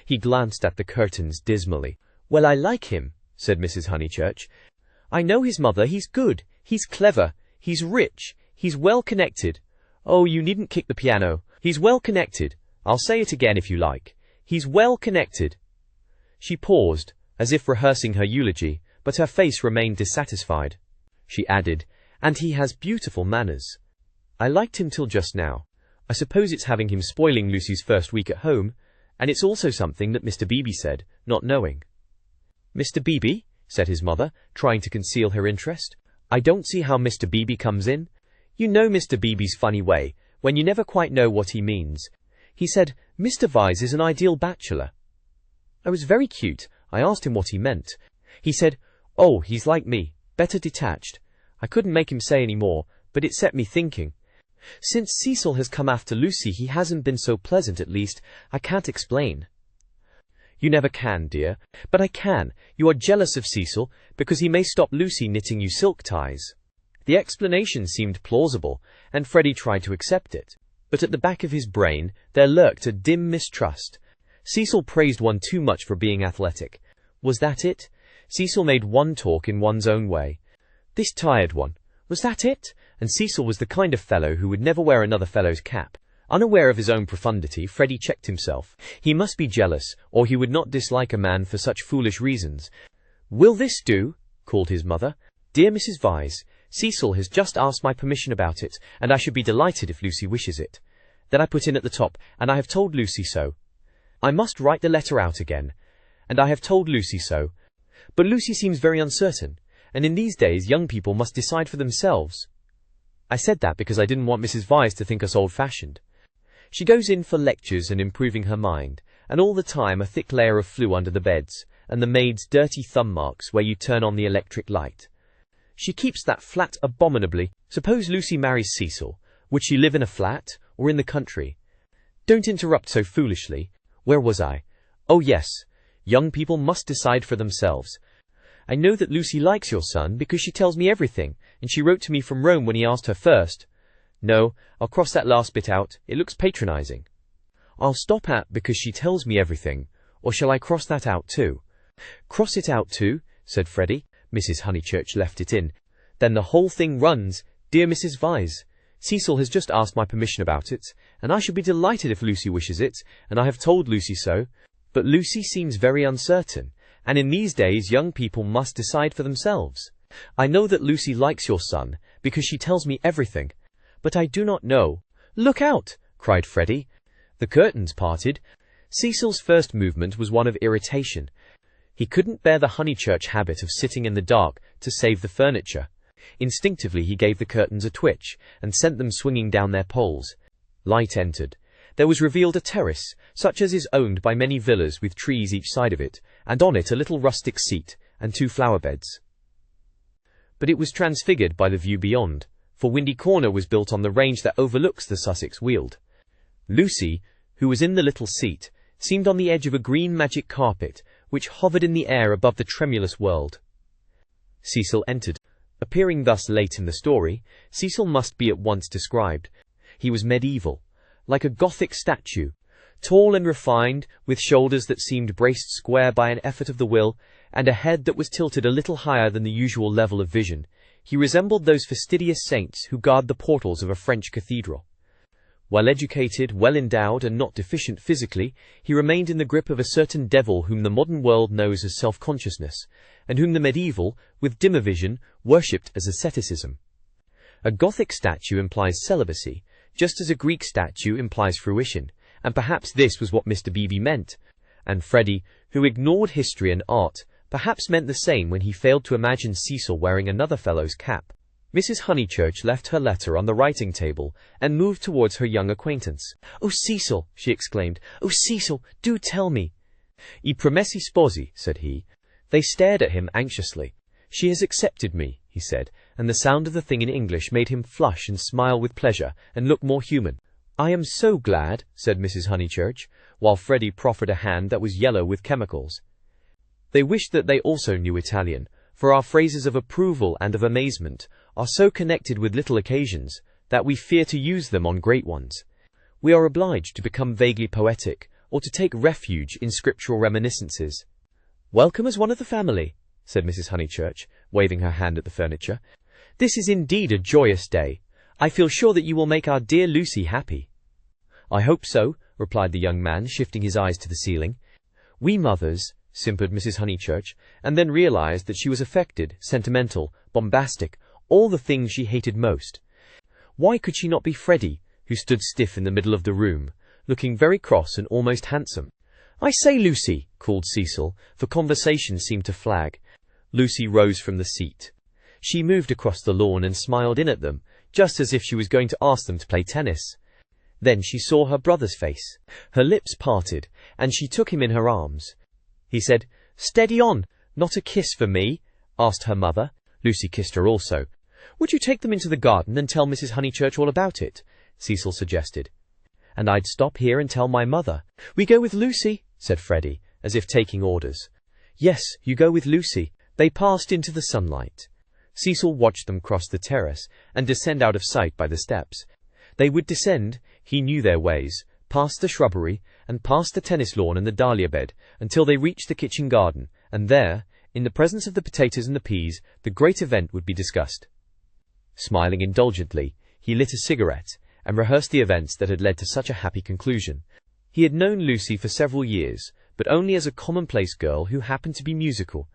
He glanced at the curtains dismally. Well, I like him, said Mrs. Honeychurch. I know his mother. He's good. He's clever. He's rich. He's well connected. Oh, you needn't kick the piano. He's well connected. I'll say it again if you like. He's well connected. She paused, as if rehearsing her eulogy, but her face remained dissatisfied. She added, and he has beautiful manners. I liked him till just now. I suppose it's having him spoiling Lucy's first week at home, and it's also something that Mr. Beebe said, not knowing. Mr. Beebe? Said his mother, trying to conceal her interest. I don't see how Mr. Beebe comes in. You know Mr. Beebe's funny way, when you never quite know what he means. He said, Mr. Vyse is an ideal bachelor. I was very cute. I asked him what he meant. He said, oh, he's like me, better detached. I couldn't make him say any more, but it set me thinking. Since Cecil has come after Lucy, he hasn't been so pleasant, at least. I can't explain. You never can, dear. But I can. You are jealous of Cecil, because he may stop Lucy knitting you silk ties. The explanation seemed plausible, and Freddie tried to accept it. But at the back of his brain, there lurked a dim mistrust. Cecil praised one too much for being athletic. Was that it? Cecil made one talk in one's own way. This tired one. Was that it? And Cecil was the kind of fellow who would never wear another fellow's cap. Unaware of his own profundity, Freddie checked himself. He must be jealous, or he would not dislike a man for such foolish reasons. Will this do? Called his mother. Dear Mrs. Vyse, Cecil has just asked my permission about it, and I should be delighted if Lucy wishes it. Then I put in at the top, and I have told Lucy so. I must write the letter out again, and I have told Lucy so. But Lucy seems very uncertain, and in these days young people must decide for themselves. I said that because I didn't want Mrs. Vyse to think us old-fashioned. She goes in for lectures and improving her mind, and all the time a thick layer of flue under the beds, and the maid's dirty thumb marks where you turn on the electric light. She keeps that flat abominably. Suppose Lucy marries Cecil. Would she live in a flat, or in the country? Don't interrupt so foolishly. Where was I? Oh yes, young people must decide for themselves. I know that Lucy likes your son because she tells me everything, and she wrote to me from Rome when he asked her first. No, I'll cross that last bit out. It looks patronizing. I'll stop at because she tells me everything, or shall I cross that out too? Cross it out too, said Freddie. Mrs. Honeychurch left it in. Then the whole thing runs, Dear Mrs. Vyse, Cecil has just asked my permission about it, and I should be delighted if Lucy wishes it, and I have told Lucy so. But Lucy seems very uncertain, and in these days young people must decide for themselves. I know that Lucy likes your son, because she tells me everything. But I do not know. Look out! Cried Freddie. The curtains parted. Cecil's first movement was one of irritation. He couldn't bear the Honeychurch habit of sitting in the dark to save the furniture. Instinctively he gave the curtains a twitch, and sent them swinging down their poles. Light entered. There was revealed a terrace, such as is owned by many villas with trees each side of it, and on it a little rustic seat, and 2 flower beds. But it was transfigured by the view beyond, for Windy Corner was built on the range that overlooks the Sussex Weald. Lucy, who was in the little seat, seemed on the edge of a green magic carpet, which hovered in the air above the tremulous world. Cecil entered. Appearing thus late in the story, Cecil must be at once described. He was medieval, like a Gothic statue, Tall and refined, with shoulders that seemed braced square by an effort of the will, and a head that was tilted a little higher than the usual level of vision, he resembled those fastidious saints who guard the portals of a French cathedral. Well-educated, well-endowed, and not deficient physically, he remained in the grip of a certain devil whom the modern world knows as self-consciousness, and whom the medieval, with dimmer vision, worshipped as asceticism. A Gothic statue implies celibacy, just as a Greek statue implies fruition, and perhaps this was what Mr. Beebe meant, and Freddie, who ignored history and art, perhaps meant the same when he failed to imagine Cecil wearing another fellow's cap. Mrs. Honeychurch left her letter on the writing table and moved towards her young acquaintance. "Oh, Cecil!" she exclaimed. "Oh, Cecil, do tell me!" "I promessi sposi," said he. They stared at him anxiously. "She has accepted me," he said, and the sound of the thing in English made him flush and smile with pleasure and look more human. "I am so glad," said Mrs. Honeychurch, while Freddie proffered a hand that was yellow with chemicals. They wished that they also knew Italian, for our phrases of approval and of amazement are so connected with little occasions that we fear to use them on great ones. We are obliged to become vaguely poetic or to take refuge in scriptural reminiscences. "Welcome as one of the family," said Mrs. Honeychurch, waving her hand at the furniture. "This is indeed a joyous day. I feel sure that you will make our dear Lucy happy." "I hope so," replied the young man, shifting his eyes to the ceiling. "We mothers," simpered Mrs. Honeychurch, and then realized that she was affected, sentimental, bombastic, all the things she hated most. Why could she not be Freddie, who stood stiff in the middle of the room, looking very cross and almost handsome? "I say, Lucy," called Cecil, for conversation seemed to flag. Lucy rose from the seat. She moved across the lawn and smiled in at them, just as if she was going to ask them to play tennis. Then she saw her brother's face. Her lips parted, and she took him in her arms. He said, "Steady on! Not a kiss for me?" asked her mother. Lucy kissed her also. "Would you take them into the garden and tell Mrs. Honeychurch all about it?" Cecil suggested. "And I'd stop here and tell my mother." "We go with Lucy," said Freddie, as if taking orders. "Yes, you go with Lucy." They passed into the sunlight. Cecil watched them cross the terrace and descend out of sight by the steps. They would descend, he knew their ways, past the shrubbery and past the tennis lawn and the dahlia bed, until they reached the kitchen garden, and there, in the presence of the potatoes and the peas, the great event would be discussed. Smiling indulgently, he lit a cigarette and rehearsed the events that had led to such a happy conclusion. He had known Lucy for several years, but only as a commonplace girl who happened to be musical.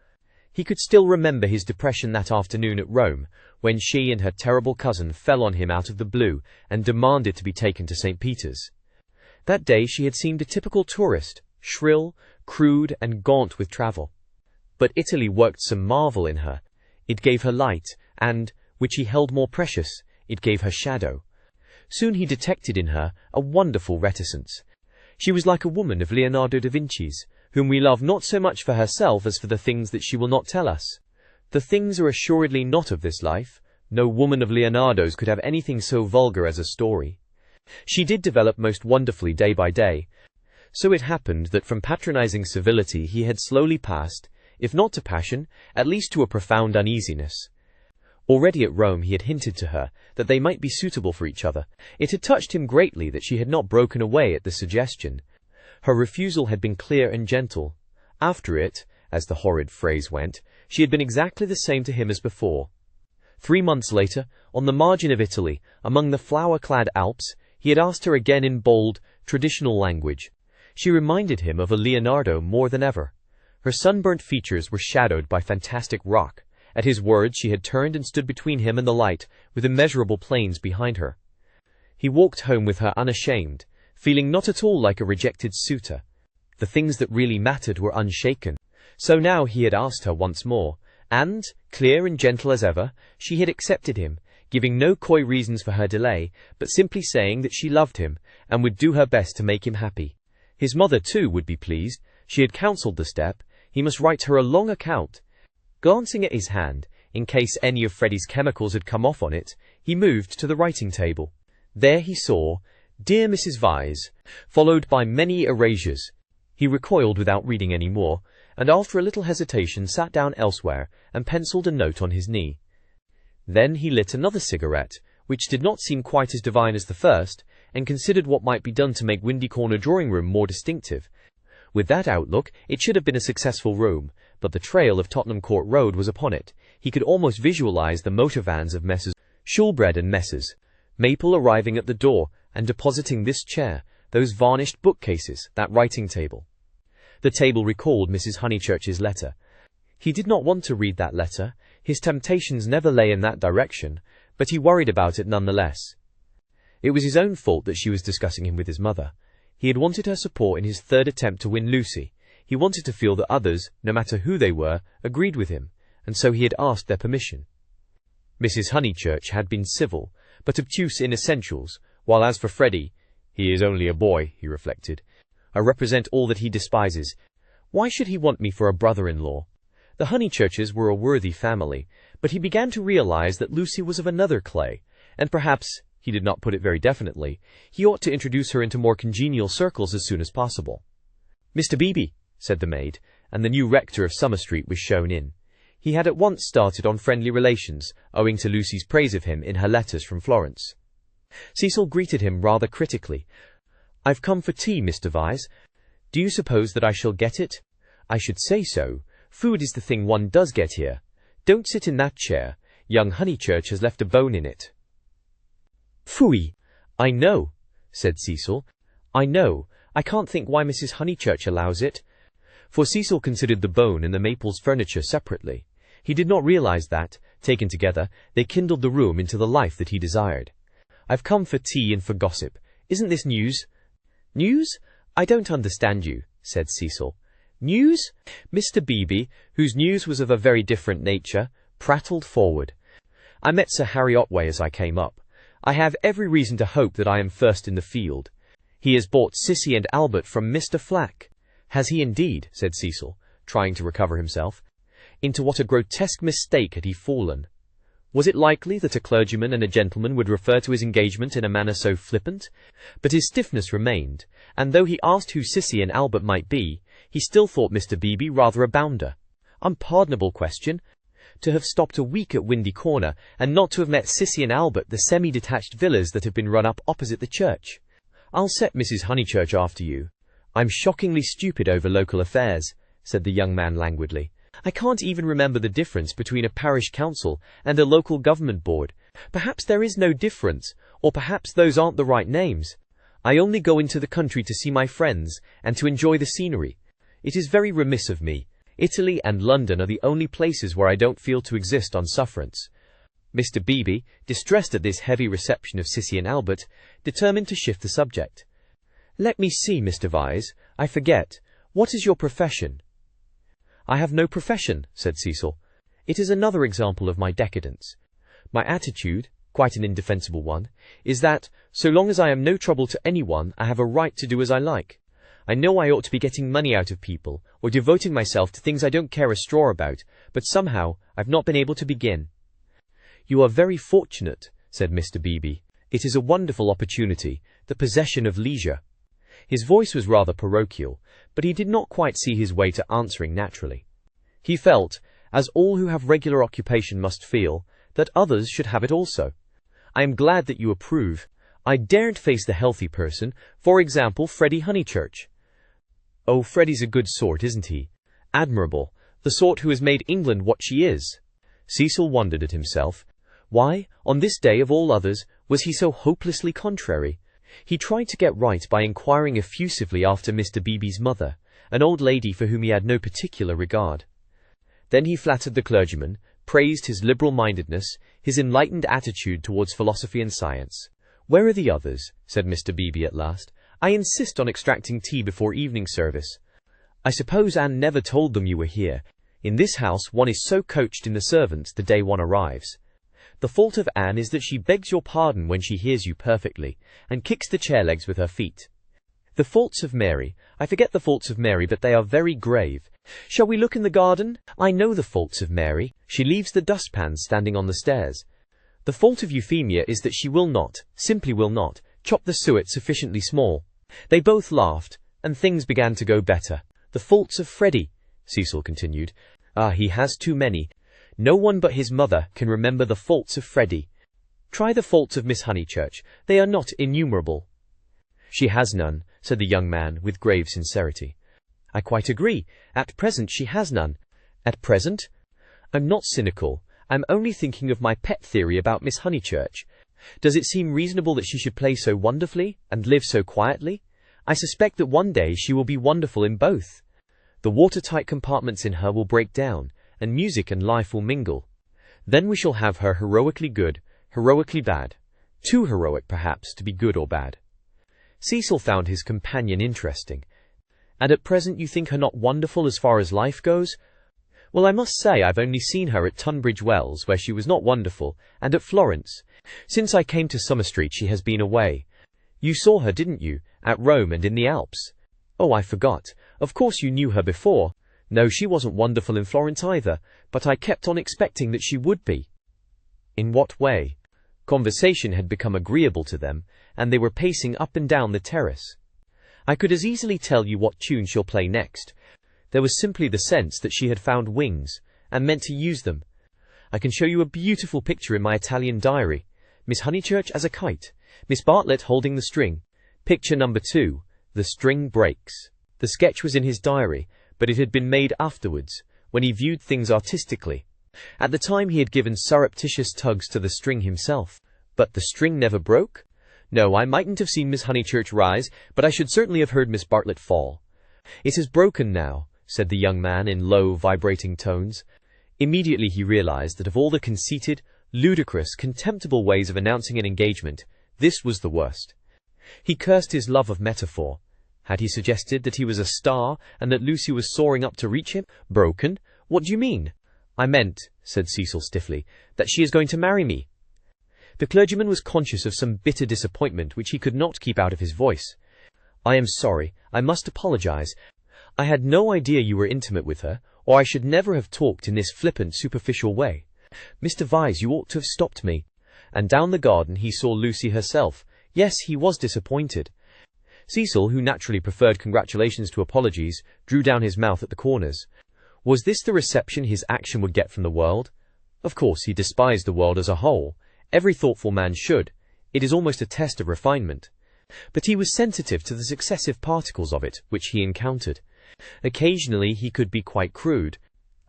He could still remember his depression that afternoon at Rome, when she and her terrible cousin fell on him out of the blue and demanded to be taken to St. Peter's. That day she had seemed a typical tourist, shrill, crude, and gaunt with travel. But Italy worked some marvel in her. It gave her light, and, which he held more precious, it gave her shadow. Soon he detected in her a wonderful reticence. She was like a woman of Leonardo da Vinci's, whom we love not so much for herself as for the things that she will not tell us. The things are assuredly not of this life. No woman of Leonardo's could have anything so vulgar as a story. She did develop most wonderfully day by day. So it happened that from patronizing civility he had slowly passed, if not to passion, at least to a profound uneasiness. Already at Rome he had hinted to her that they might be suitable for each other. It had touched him greatly that she had not broken away at the suggestion. Her refusal had been clear and gentle. After it, as the horrid phrase went, she had been exactly the same to him as before. 3 months later, on the margin of Italy, among the flower-clad Alps, he had asked her again in bold, traditional language. She reminded him of a Leonardo more than ever. Her sunburnt features were shadowed by fantastic rock. At his words she had turned and stood between him and the light, with immeasurable plains behind her. He walked home with her unashamed, feeling not at all like a rejected suitor. The things that really mattered were unshaken. So now he had asked her once more, and, clear and gentle as ever, she had accepted him, giving no coy reasons for her delay, but simply saying that she loved him, and would do her best to make him happy. His mother, too, would be pleased. She had counselled the step. He must write her a long account. Glancing at his hand, in case any of Freddie's chemicals had come off on it, he moved to the writing table. There he saw, "Dear Mrs. Vyse," followed by many erasures. He recoiled without reading any more, and after a little hesitation sat down elsewhere and penciled a note on his knee. Then he lit another cigarette, which did not seem quite as divine as the first, and considered what might be done to make Windy Corner drawing room more distinctive. With that outlook, it should have been a successful room, but the trail of Tottenham Court Road was upon it. He could almost visualize the motor vans of Messrs. Shoolbred and Messrs. Maple arriving at the door and depositing this chair, those varnished bookcases, that writing table. The table recalled Mrs. Honeychurch's letter. He did not want to read that letter. His temptations never lay in that direction, but he worried about it nonetheless. It was his own fault that she was discussing him with his mother. He had wanted her support in his third attempt to win Lucy. He wanted to feel that others, no matter who they were, agreed with him, and so he had asked their permission. Mrs. Honeychurch had been civil, but obtuse in essentials, while as for Freddie, he is only a boy, he reflected. I represent all that he despises. Why should he want me for a brother-in-law? The Honeychurches were a worthy family, but he began to realize that Lucy was of another clay, and perhaps, he did not put it very definitely, he ought to introduce her into more congenial circles as soon as possible. "Mr. Beebe," said the maid, and the new rector of Summer Street was shown in. He had at once started on friendly relations, owing to Lucy's praise of him in her letters from Florence. Cecil greeted him rather critically. "I've come for tea, Mr. Vyse. Do you suppose that I shall get it?" "I should say so. Food is the thing one does get here. Don't sit in that chair. Young Honeychurch has left a bone in it." "Phooey!" "I know," said Cecil. "I know. I can't think why Mrs. Honeychurch allows it." For Cecil considered the bone and the Maples furniture separately. He did not realize that, taken together, they kindled the room into the life that he desired. "I've come for tea and for gossip. Isn't this news?" "News? I don't understand you," said Cecil. "News?" Mr. Beebe, whose news was of a very different nature, prattled forward. "I met Sir Harry Otway as I came up. I have every reason to hope that I am first in the field. He has bought Sissy and Albert from Mr. Flack." "Has he indeed?" said Cecil, trying to recover himself. Into what a grotesque mistake had he fallen? Was it likely that a clergyman and a gentleman would refer to his engagement in a manner so flippant? But his stiffness remained, and though he asked who Sissy and Albert might be, he still thought Mr. Beebe rather a bounder. Unpardonable question. To have stopped a week at Windy Corner, and not to have met Sissy and Albert, the semi-detached villas that have been run up opposite the church. "I'll set Mrs. Honeychurch after you. I'm shockingly stupid over local affairs," said the young man languidly. "I can't even remember the difference between a parish council and a local government board. Perhaps there is no difference, or perhaps those aren't the right names. I only go into the country to see my friends and to enjoy the scenery. It is very remiss of me. Italy and London are the only places where I don't feel to exist on sufferance." Mr. Beebe, distressed at this heavy reception of Sissy and Albert, determined to shift the subject. "Let me see, Mr. Vyse, I forget. What is your profession?" "I have no profession," said Cecil. "It is another example of my decadence. My attitude, quite an indefensible one, is that, so long as I am no trouble to anyone, I have a right to do as I like. I know I ought to be getting money out of people, or devoting myself to things I don't care a straw about, but somehow I've not been able to begin." "You are very fortunate," said Mr. Beebe. "It is a wonderful opportunity, the possession of leisure." His voice was rather parochial, but he did not quite see his way to answering naturally. He felt, as all who have regular occupation must feel, that others should have it also. "I am glad that you approve. I daren't face the healthy person, for example, Freddie Honeychurch." "Oh, Freddie's a good sort, isn't he? Admirable, the sort who has made England what she is." Cecil wondered at himself. Why, on this day of all others, was he so hopelessly contrary? He tried to get right by inquiring effusively after Mr. Beebe's mother, an old lady for whom he had no particular regard. Then he flattered the clergyman, praised his liberal-mindedness, his enlightened attitude towards philosophy and science. "Where are the others?" said Mr. Beebe at last. "I insist on extracting tea before evening service." "I suppose Anne never told them you were here. In this house one is so coached in the servants the day one arrives. The fault of Anne is that she begs your pardon when she hears you perfectly, and kicks the chair legs with her feet. The faults of Mary, I forget the faults of Mary, but they are very grave. Shall we look in the garden? I know the faults of Mary. She leaves the dustpans standing on the stairs. The fault of Euphemia is that she will not, simply will not, chop the suet sufficiently small." They both laughed, and things began to go better. "The faults of Freddie," Cecil continued. "Ah, he has too many. No one but his mother can remember the faults of Freddie. Try the faults of Miss Honeychurch. They are not innumerable." She has none, said the young man with grave sincerity. I quite agree. At present she has none. At present? I'm not cynical. I'm only thinking of my pet theory about Miss Honeychurch. Does it seem reasonable that she should play so wonderfully and live so quietly? I suspect that one day she will be wonderful in both. The watertight compartments in her will break down, and music and life will mingle. Then we shall have her heroically good, heroically bad. Too heroic, perhaps, to be good or bad. Cecil found his companion interesting. And at present you think her not wonderful as far as life goes? Well, I must say I've only seen her at Tunbridge Wells, where she was not wonderful, and at Florence. Since I came to Summer Street she has been away. You saw her, didn't you, at Rome and in the Alps? Oh, I forgot. Of course you knew her before. No, she wasn't wonderful in Florence either, but I kept on expecting that she would be. In what way? Conversation had become agreeable to them, and they were pacing up and down the terrace. I could as easily tell you what tune she'll play next. There was simply the sense that she had found wings, and meant to use them. I can show you a beautiful picture in my Italian diary. Miss Honeychurch as a kite, Miss Bartlett holding the string. Picture number 2, the string breaks. The sketch was in his diary, but it had been made afterwards, when he viewed things artistically. At the time he had given surreptitious tugs to the string himself. But the string never broke? No, I mightn't have seen Miss Honeychurch rise, but I should certainly have heard Miss Bartlett fall. It is broken now, said the young man in low, vibrating tones. Immediately he realized that of all the conceited, ludicrous, contemptible ways of announcing an engagement, this was the worst. He cursed his love of metaphor. Had he suggested that he was a star, and that Lucy was soaring up to reach him? Broken? What do you mean? I meant, said Cecil stiffly, that she is going to marry me. The clergyman was conscious of some bitter disappointment which he could not keep out of his voice. I am sorry. I must apologize. I had no idea you were intimate with her, or I should never have talked in this flippant, superficial way. Mr. Vyse, you ought to have stopped me. And down the garden he saw Lucy herself. Yes, he was disappointed. Cecil, who naturally preferred congratulations to apologies, drew down his mouth at the corners. Was this the reception his action would get from the world? Of course, he despised the world as a whole. Every thoughtful man should. It is almost a test of refinement. But he was sensitive to the successive particles of it which he encountered. Occasionally he could be quite crude.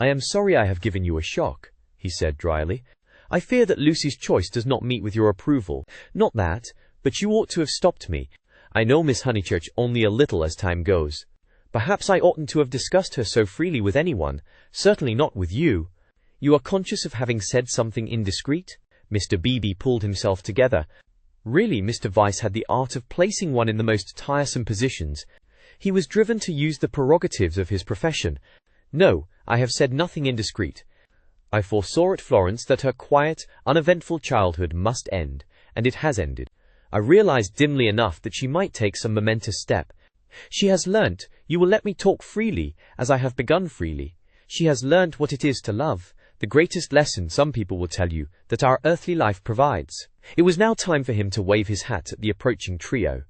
I am sorry I have given you a shock, he said dryly. I fear that Lucy's choice does not meet with your approval. Not that, but you ought to have stopped me. I know Miss Honeychurch only a little as time goes. Perhaps I oughtn't to have discussed her so freely with anyone, certainly not with you. You are conscious of having said something indiscreet? Mr. Beebe pulled himself together. Really, Mr. Vyse had the art of placing one in the most tiresome positions. He was driven to use the prerogatives of his profession. No, I have said nothing indiscreet. I foresaw at Florence that her quiet, uneventful childhood must end, and it has ended. I realized dimly enough that she might take some momentous step. She has learnt, you will let me talk freely, as I have begun freely. She has learnt what it is to love, the greatest lesson, some people will tell you, that our earthly life provides. It was now time for him to wave his hat at the approaching trio.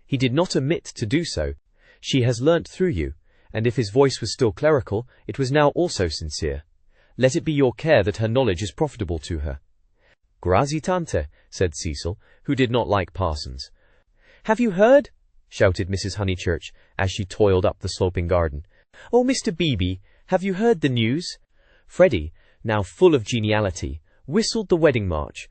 He did not omit to do so. She has learnt through you, and if his voice was still clerical, it was now also sincere. Let it be your care that her knowledge is profitable to her. Grazie tante, said Cecil, who did not like parsons. Have you heard? Shouted Mrs. Honeychurch, as she toiled up the sloping garden. Oh, Mr. Beebe, have you heard the news? Freddie, now full of geniality, whistled the wedding march.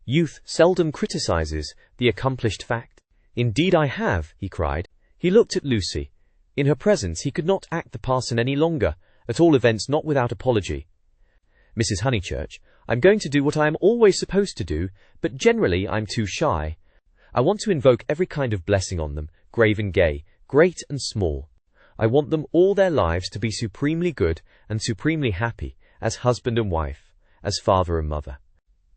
Youth seldom criticizes the accomplished fact. Indeed I have, he cried. He looked at Lucy. In her presence he could not act the parson any longer, at all events not without apology. Mrs. Honeychurch, I'm going to do what I am always supposed to do, but generally I'm too shy. I want to invoke every kind of blessing on them, grave and gay, great and small. I want them all their lives to be supremely good and supremely happy, as husband and wife, as father and mother.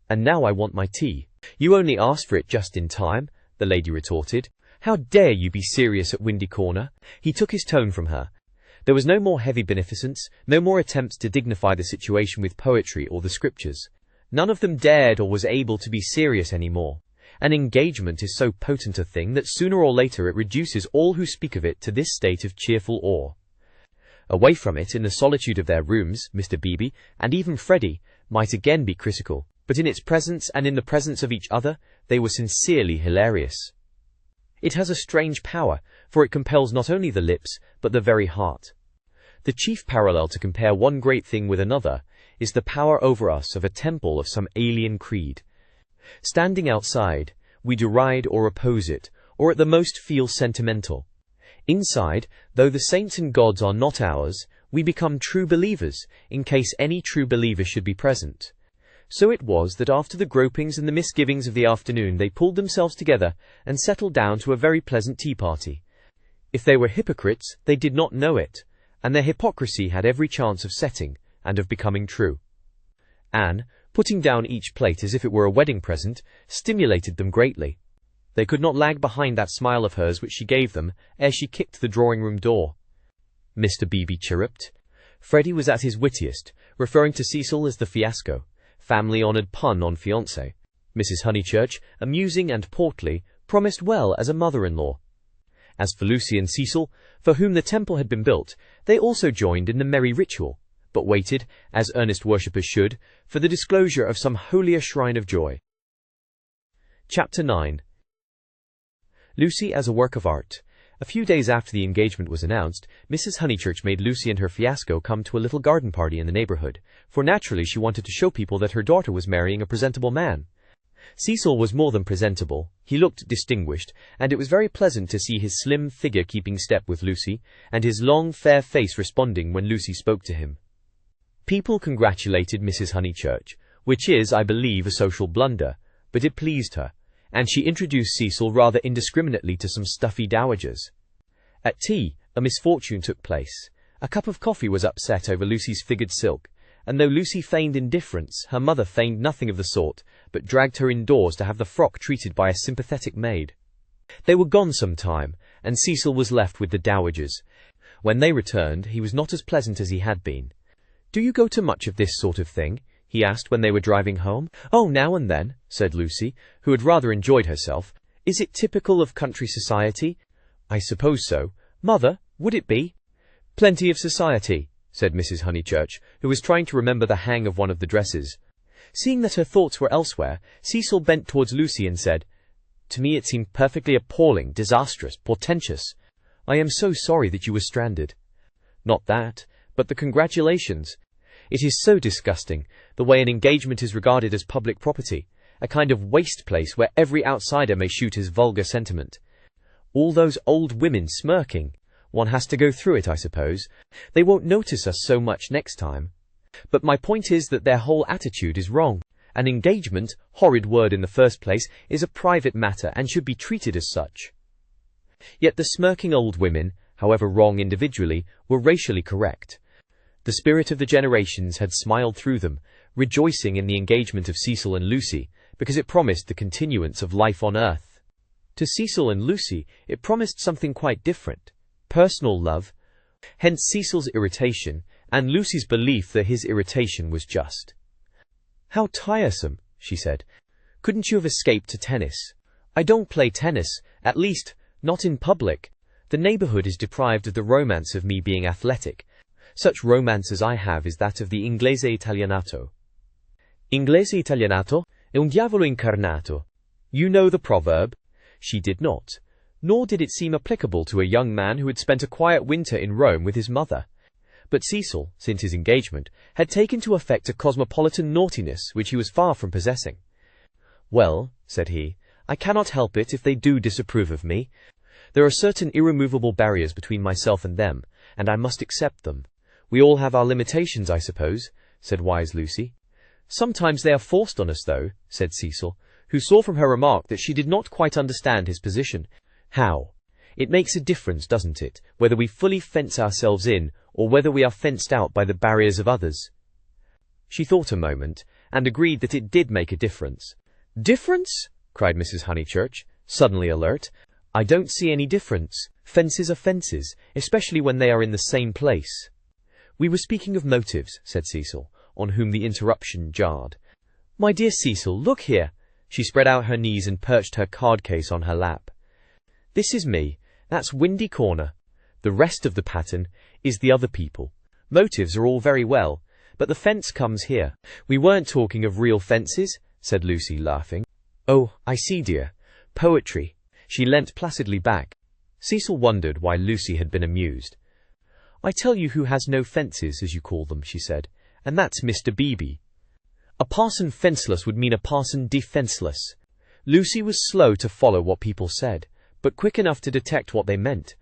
And now I want my tea. You only asked for it just in time, the lady retorted. How dare you be serious at Windy Corner? He took his tone from her. There was no more heavy beneficence, no more attempts to dignify the situation with poetry or the scriptures. None of them dared or was able to be serious any more. An engagement is so potent a thing that sooner or later it reduces all who speak of it to this state of cheerful awe. Away from it, in the solitude of their rooms, Mr. Beebe, and even Freddie, might again be critical, but in its presence and in the presence of each other, they were sincerely hilarious. It has a strange power, for it compels not only the lips, but the very heart. The chief parallel to compare one great thing with another is the power over us of a temple of some alien creed. Standing outside, we deride or oppose it, or at the most feel sentimental. Inside, though the saints and gods are not ours, we become true believers, in case any true believer should be present. So it was that after the gropings and the misgivings of the afternoon they pulled themselves together and settled down to a very pleasant tea party. If they were hypocrites, they did not know it, and their hypocrisy had every chance of setting, and of becoming true. Anne, putting down each plate as if it were a wedding present, stimulated them greatly. They could not lag behind that smile of hers which she gave them ere she kicked the drawing-room door. Mr. Beebe chirruped. Freddie was at his wittiest, referring to Cecil as the fiasco, family-honoured pun on fiancé. Mrs. Honeychurch, amusing and portly, promised well as a mother-in-law. As for Lucy and Cecil, for whom the temple had been built, they also joined in the merry ritual, but waited, as earnest worshippers should, for the disclosure of some holier shrine of joy. Chapter IX. Lucy as a work of art. A few days after the engagement was announced, Mrs. Honeychurch made Lucy and her fiasco come to a little garden party in the neighbourhood, for naturally she wanted to show people that her daughter was marrying a presentable man. Cecil was more than presentable, he looked distinguished, and it was very pleasant to see his slim figure keeping step with Lucy, and his long fair face responding when Lucy spoke to him. People congratulated Mrs. Honeychurch, which is, I believe, a social blunder, but it pleased her, and she introduced Cecil rather indiscriminately to some stuffy dowagers. At tea, a misfortune took place. A cup of coffee was upset over Lucy's figured silk, and though Lucy feigned indifference, her mother feigned nothing of the sort, but dragged her indoors to have the frock treated by a sympathetic maid. They were gone some time, and Cecil was left with the dowagers. When they returned, he was not as pleasant as he had been. "Do you go to much of this sort of thing?" he asked when they were driving home. "Oh, now and then," said Lucy, who had rather enjoyed herself. "Is it typical of country society?" "I suppose so. Mother, would it be?" "Plenty of society," said Mrs. Honeychurch, who was trying to remember the hang of one of the dresses. Seeing that her thoughts were elsewhere, Cecil bent towards Lucy and said, "To me it seemed perfectly appalling, disastrous, portentous. I am so sorry that you were stranded." "Not that, but the congratulations. It is so disgusting, the way an engagement is regarded as public property, a kind of waste place where every outsider may shoot his vulgar sentiment. All those old women smirking. One has to go through it, I suppose. They won't notice us so much next time. But my point is that their whole attitude is wrong. An engagement, horrid word in the first place, is a private matter and should be treated as such." Yet the smirking old women, however wrong individually, were racially correct. The spirit of the generations had smiled through them, rejoicing in the engagement of Cecil and Lucy, because it promised the continuance of life on earth. To Cecil and Lucy, it promised something quite different. Personal love. Hence Cecil's irritation, and Lucy's belief that his irritation was just. "How tiresome," she said. "Couldn't you have escaped to tennis?" "I don't play tennis, at least, not in public. The neighbourhood is deprived of the romance of me being athletic. Such romance as I have is that of the inglese italianato." "Inglese italianato è un diavolo incarnato. You know the proverb?" She did not, nor did it seem applicable to a young man who had spent a quiet winter in Rome with his mother. But Cecil, since his engagement, had taken to affect a cosmopolitan naughtiness which he was far from possessing. "Well," said he, "I cannot help it if they do disapprove of me. There are certain irremovable barriers between myself and them, and I must accept them. We all have our limitations, I suppose," said wise Lucy. "Sometimes they are forced on us, though," said Cecil, who saw from her remark that she did not quite understand his position. "How? It makes a difference, doesn't it, whether we fully fence ourselves in, or whether we are fenced out by the barriers of others?" She thought a moment, and agreed that it did make a difference. "Difference?" cried Mrs. Honeychurch, suddenly alert. "I don't see any difference. Fences are fences, especially when they are in the same place." "We were speaking of motives," said Cecil, on whom the interruption jarred. "My dear Cecil, look here." She spread out her knees and perched her card case on her lap. "This is me. That's Windy Corner. The rest of the pattern is the other people. Motives are all very well, but the fence comes here." "We weren't talking of real fences," said Lucy, laughing. "Oh, I see, dear. Poetry." She leant placidly back. Cecil wondered why Lucy had been amused. "I tell you who has no fences, as you call them," she said, "and that's Mr. Beebe. A parson fenceless would mean a parson defenceless." Lucy was slow to follow what people said, but quick enough to detect what they meant.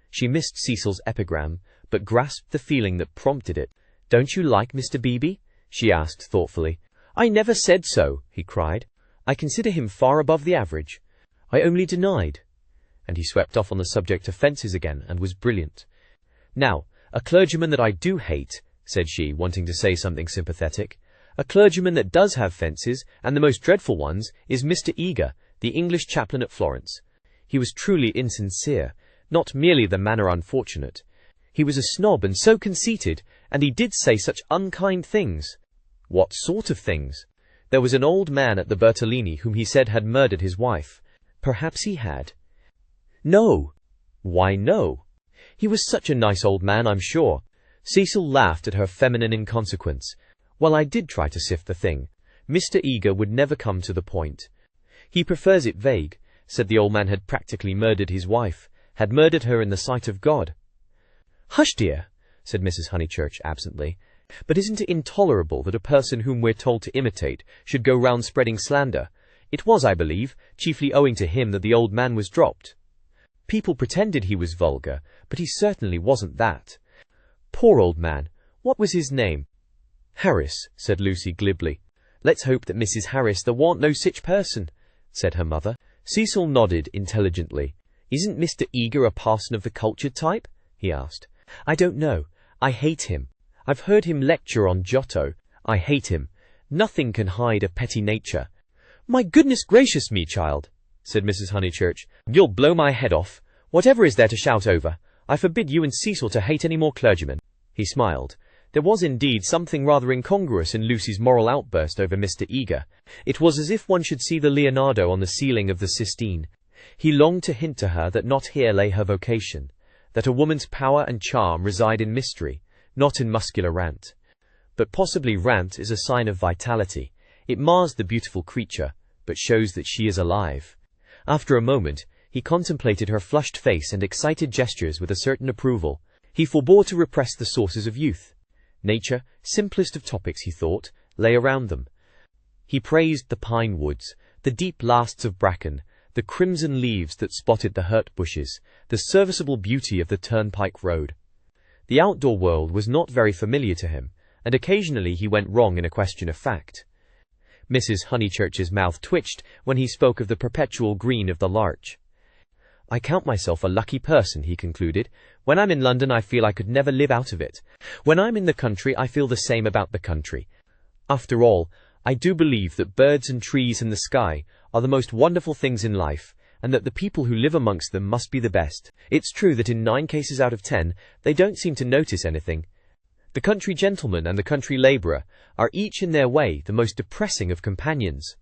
She missed Cecil's epigram, but grasped the feeling that prompted it. "Don't you like Mr. Beebe?" she asked thoughtfully. "I never said so," he cried. "I consider him far above the average. I only denied." And he swept off on the subject of fences again, and was brilliant. "Now, a clergyman that I do hate," said she, wanting to say something sympathetic, "a clergyman that does have fences, and the most dreadful ones, is Mr. Eager, the English chaplain at Florence. He was truly insincere, not merely the manner unfortunate. He was a snob and so conceited, and he did say such unkind things." "What sort of things?" "There was an old man at the Bertolini whom he said had murdered his wife." "Perhaps he had." "No." "Why no? He was such a nice old man, I'm sure." Cecil laughed at her feminine inconsequence. "Well, I did try to sift the thing. Mr. Eager would never come to the point. He prefers it vague. Said the old man had practically murdered his wife, had murdered her in the sight of God." "Hush, dear," said Mrs. Honeychurch absently. "But isn't it intolerable that a person whom we're told to imitate should go round spreading slander? It was, I believe, chiefly owing to him that the old man was dropped. People pretended he was vulgar, but he certainly wasn't that. Poor old man. What was his name?" "Harris," said Lucy glibly. "Let's hope that Mrs. Harris there warn't no sich person," said her mother. Cecil nodded intelligently. "Isn't Mr. Eager a parson of the cultured type?" he asked. "I don't know. I hate him. I've heard him lecture on Giotto. I hate him. Nothing can hide a petty nature." "My goodness gracious me, child," said Mrs. Honeychurch. "You'll blow my head off. Whatever is there to shout over? I forbid you and Cecil to hate any more clergymen." He smiled. There was indeed something rather incongruous in Lucy's moral outburst over Mr. Eager. It was as if one should see the Leonardo on the ceiling of the Sistine. He longed to hint to her that not here lay her vocation, that a woman's power and charm reside in mystery, not in muscular rant. But possibly rant is a sign of vitality. It mars the beautiful creature, but shows that she is alive. After a moment, he contemplated her flushed face and excited gestures with a certain approval. He forbore to repress the sources of youth. Nature, simplest of topics, he thought, lay around them. He praised the pine woods, the deep lasts of bracken, the crimson leaves that spotted the hurt bushes, the serviceable beauty of the turnpike road. The outdoor world was not very familiar to him, and occasionally he went wrong in a question of fact. Mrs. Honeychurch's mouth twitched when he spoke of the perpetual green of the larch. "I count myself a lucky person," he concluded. "When I'm in London I feel I could never live out of it. When I'm in the country I feel the same about the country. After all, I do believe that birds and trees and the sky are the most wonderful things in life, and that the people who live amongst them must be the best. It's true that in 9 cases out of 10 they don't seem to notice anything. The country gentleman and the country labourer are each in their way the most depressing of companions.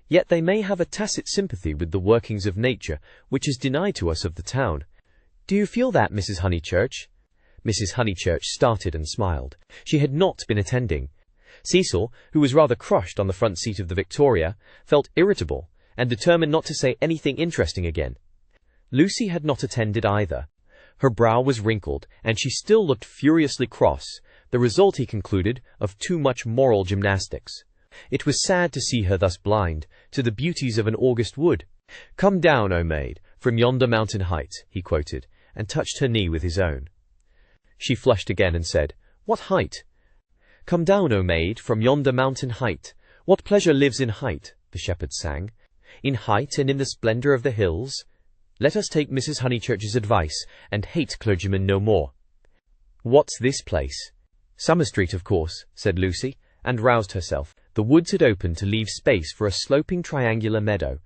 Yet they may have a tacit sympathy with the workings of nature, which is denied to us of the town. Do you feel that, Mrs. Honeychurch?" Mrs. Honeychurch started and smiled. She had not been attending. Cecil, who was rather crushed on the front seat of the Victoria, felt irritable, and determined not to say anything interesting again. Lucy had not attended either. Her brow was wrinkled, and she still looked furiously cross, the result, he concluded, of too much moral gymnastics. It was sad to see her thus blind to the beauties of an August wood. "Come down, O maid, from yonder mountain height," he quoted, and touched her knee with his own. She flushed again and said, "What height?" "Come down, O maid, from yonder mountain height. What pleasure lives in height?" the shepherd sang. "In height and in the splendour of the hills. Let us take Mrs. Honeychurch's advice, and hate clergymen no more." "What's this place?" "Summer Street, of course," said Lucy, and roused herself. The woods had opened to leave space for a sloping triangular meadow.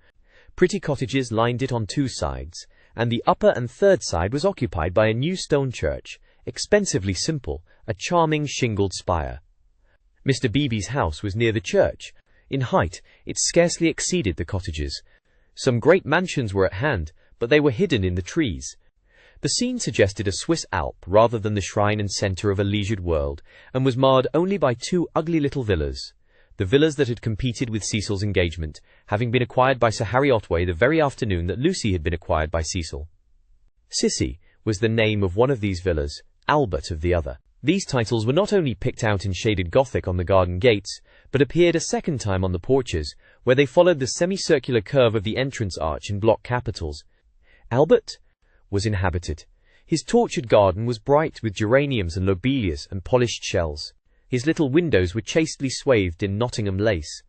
Pretty cottages lined it on 2 sides, and the upper and third side was occupied by a new stone church, expensively simple, a charming shingled spire. Mr. Beebe's house was near the church. In height, it scarcely exceeded the cottages. Some great mansions were at hand, but they were hidden in the trees. The scene suggested a Swiss Alp rather than the shrine and centre of a leisured world, and was marred only by 2 ugly little villas. the villas that had competed with Cecil's engagement, having been acquired by Sir Harry Otway the very afternoon that Lucy had been acquired by Cecil. Sissy was the name of one of these villas, Albert of the other. These titles were not only picked out in shaded Gothic on the garden gates, but appeared a second time on the porches, where they followed the semicircular curve of the entrance arch in block capitals. Albert was inhabited. His tortured garden was bright with geraniums and lobelias and polished shells. His little windows were chastely swathed in Nottingham lace.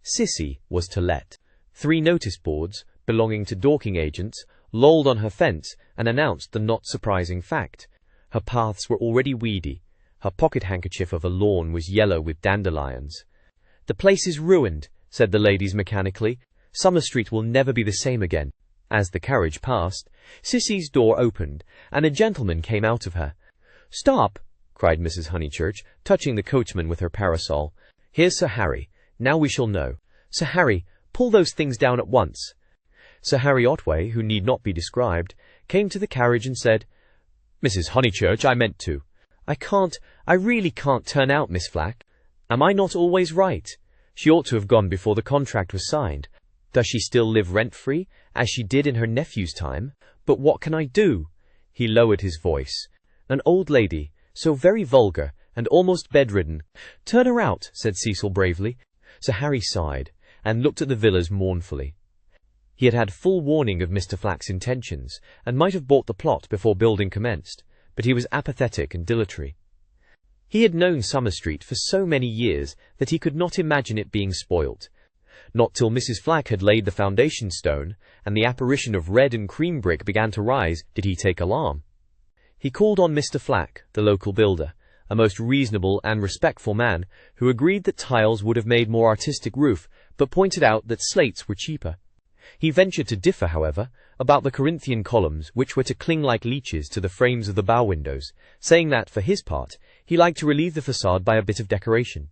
Sissy was to let. 3 notice boards, belonging to Dorking agents, lolled on her fence and announced the not surprising fact. Her paths were already weedy. Her pocket-handkerchief of a lawn was yellow with dandelions. "The place is ruined," said the ladies mechanically. "Summer Street will never be the same again." As the carriage passed, Sissy's door opened, and a gentleman came out of her. "Stop!" cried Mrs. Honeychurch, touching the coachman with her parasol. "Here's Sir Harry. Now we shall know. Sir Harry, pull those things down at once." Sir Harry Otway, who need not be described, came to the carriage and said, "Mrs. Honeychurch, I meant to." I really can't turn out, Miss Flack. Am I not always right? She ought to have gone before the contract was signed. Does she still live rent-free, as she did in her nephew's time? But what can I do?" He lowered his voice. "An old lady, so very vulgar, and almost bedridden." "Turn her out," said Cecil bravely. Sir Harry sighed, and looked at the villas mournfully. He had had full warning of Mr. Flack's intentions, and might have bought the plot before building commenced, but he was apathetic and dilatory. He had known Summer Street for so many years that he could not imagine it being spoilt. Not till Mrs. Flack had laid the foundation stone, and the apparition of red and cream brick began to rise, did he take alarm. He called on Mr. Flack, the local builder, a most reasonable and respectful man, who agreed that tiles would have made more artistic roof, but pointed out that slates were cheaper. He ventured to differ, however, about the Corinthian columns, which were to cling like leeches to the frames of the bow windows, saying that, for his part, he liked to relieve the facade by a bit of decoration.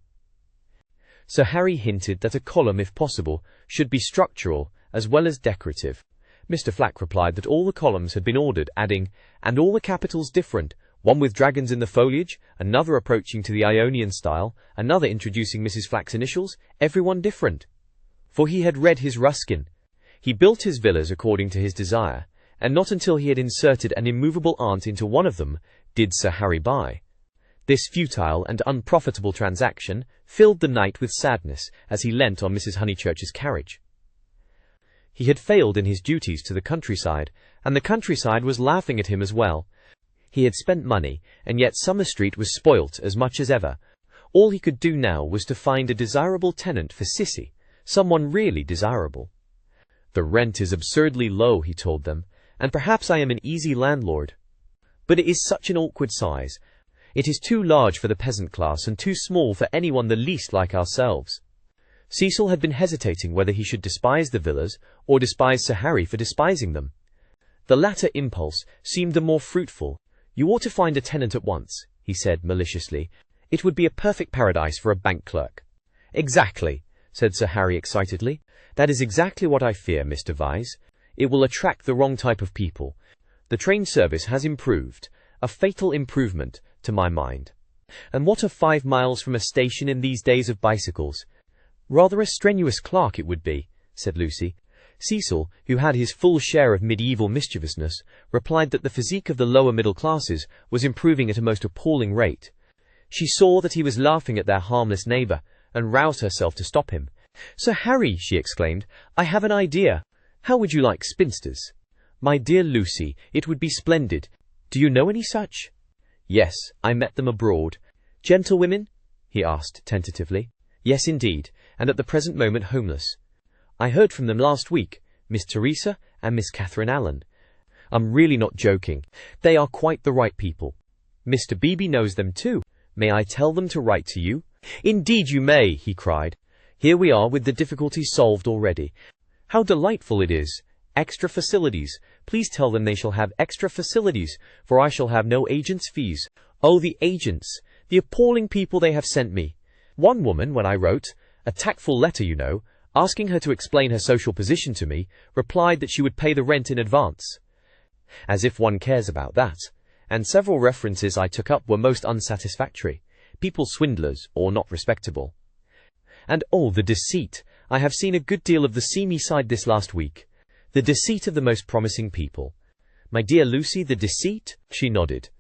Sir Harry hinted that a column, if possible, should be structural as well as decorative. Mr. Flack replied that all the columns had been ordered, adding, "And all the capitals different, one with dragons in the foliage, another approaching to the Ionian style, another introducing Mrs. Flack's initials, everyone different." For he had read his Ruskin. He built his villas according to his desire, and not until he had inserted an immovable aunt into one of them did Sir Harry buy. This futile and unprofitable transaction filled the knight with sadness as he leant on Mrs. Honeychurch's carriage. He had failed in his duties to the countryside, and the countryside was laughing at him as well. He had spent money, and yet Summer Street was spoilt as much as ever. All he could do now was to find a desirable tenant for Sissy, someone really desirable. "The rent is absurdly low," he told them, "and perhaps I am an easy landlord. But it is such an awkward size. It is too large for the peasant class and too small for anyone the least like ourselves." Cecil had been hesitating whether he should despise the villas or despise Sir Harry for despising them. The latter impulse seemed the more fruitful. "You ought to find a tenant at once," he said maliciously. "It would be a perfect paradise for a bank clerk." "Exactly," said Sir Harry excitedly. "That is exactly what I fear, Mr. Vyse. It will attract the wrong type of people. The train service has improved, a fatal improvement, to my mind. And what are 5 miles from a station in these days of bicycles?" "Rather a strenuous clerk it would be," said Lucy. Cecil, who had his full share of medieval mischievousness, replied that the physique of the lower middle classes was improving at a most appalling rate. She saw that he was laughing at their harmless neighbour, and roused herself to stop him. "Sir Harry," she exclaimed, "I have an idea. How would you like spinsters?" "My dear Lucy, it would be splendid. Do you know any such?" "Yes, I met them abroad." "Gentlewomen?" he asked tentatively. "Yes, indeed, and at the present moment homeless. I heard from them last week, Miss Teresa and Miss Catherine Allen. I'm really not joking. They are quite the right people. Mr. Beebe knows them too. May I tell them to write to you?" "Indeed you may," he cried. "Here we are with the difficulty solved already. How delightful it is. Extra facilities. Please tell them they shall have extra facilities, for I shall have no agent's fees. Oh, the agents! The appalling people they have sent me. One woman, when I wrote, a tactful letter, you know, asking her to explain her social position to me, replied that she would pay the rent in advance. As if one cares about that. And several references I took up were most unsatisfactory. People swindlers, or not respectable. And oh, the deceit! I have seen a good deal of the seamy side this last week. The deceit of the most promising people. My dear Lucy, the deceit? She nodded.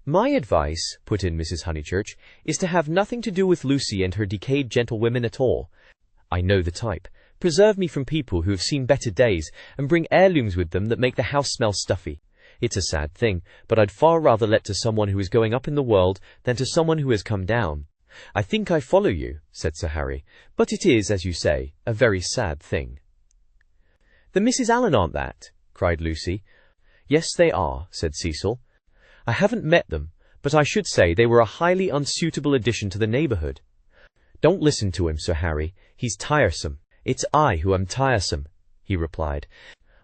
My advice, put in Mrs. Honeychurch, is to have nothing to do with Lucy and her decayed gentlewomen at all. I know the type. Preserve me from people who have seen better days and bring heirlooms with them that make the house smell stuffy. It's a sad thing, but I'd far rather let to someone who is going up in the world than to someone who has come down. I think I follow you, said Sir Harry, but it is, as you say, a very sad thing. The Misses Allen aren't that, cried Lucy. Yes, they are, said Cecil. I haven't met them, but I should say they were a highly unsuitable addition to the neighbourhood. Don't listen to him, Sir Harry. He's tiresome. It's I who am tiresome, he replied.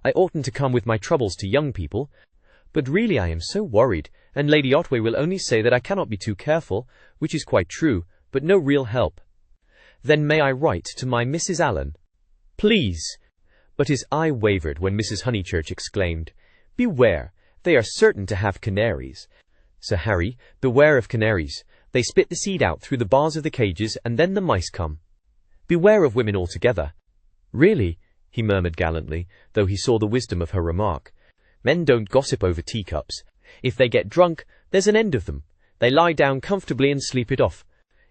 I oughtn't to come with my troubles to young people. But really I am so worried, and Lady Otway will only say that I cannot be too careful, which is quite true, but no real help. Then may I write to my Mrs. Allen? Please. But his eye wavered when Mrs. Honeychurch exclaimed, Beware, they are certain to have canaries. Sir Harry, beware of canaries. They spit the seed out through the bars of the cages, and then the mice come. Beware of women altogether. Really, he murmured gallantly, though he saw the wisdom of her remark. Men don't gossip over teacups. If they get drunk, there's an end of them. They lie down comfortably and sleep it off.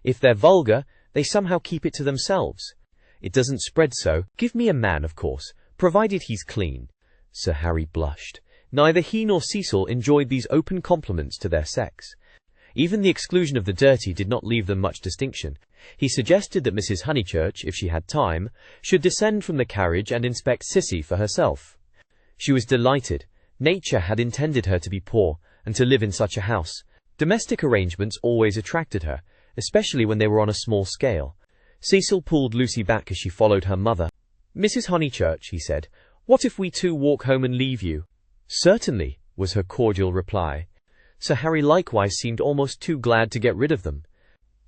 If they're vulgar, they somehow keep it to themselves. It doesn't spread so. Give me a man, of course, provided he's clean. Sir Harry blushed. Neither he nor Cecil enjoyed these open compliments to their sex. Even the exclusion of the dirty did not leave them much distinction. He suggested that Mrs. Honeychurch, if she had time, should descend from the carriage and inspect Cissy for herself. She was delighted. Nature had intended her to be poor, and to live in such a house. Domestic arrangements always attracted her, especially when they were on a small scale. Cecil pulled Lucy back as she followed her mother. Mrs. Honeychurch, he said, what if we two walk home and leave you? Certainly, was her cordial reply. Sir Harry likewise seemed almost too glad to get rid of them.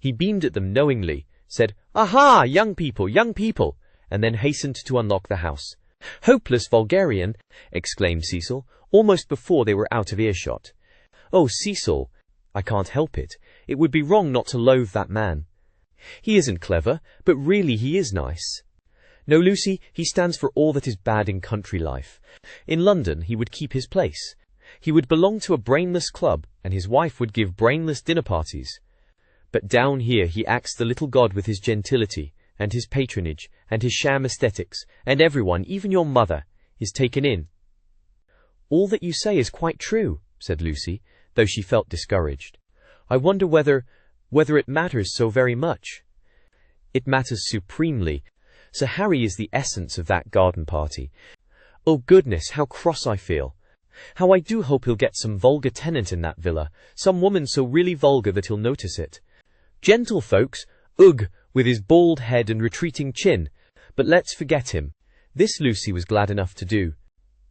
He beamed at them knowingly, said, Aha, young people, and then hastened to unlock the house. Hopeless vulgarian, exclaimed Cecil, almost before they were out of earshot. Oh, Cecil, I can't help it. It would be wrong not to loathe that man. He isn't clever, but really he is nice. No, Lucy, he stands for all that is bad in country life. In London he would keep his place. He would belong to a brainless club, and his wife would give brainless dinner parties. But down here he acts the little god with his gentility, and his patronage, and his sham aesthetics, and everyone, even your mother, is taken in. All that you say is quite true, said Lucy, though she felt discouraged. I wonder whether it matters so very much. It matters supremely. Sir Harry is the essence of that garden party. Oh goodness, how cross I feel. How I do hope he'll get some vulgar tenant in that villa, some woman so really vulgar that he'll notice it. Gentlefolks, ugh, with his bald head and retreating chin. But let's forget him. This Lucy was glad enough to do.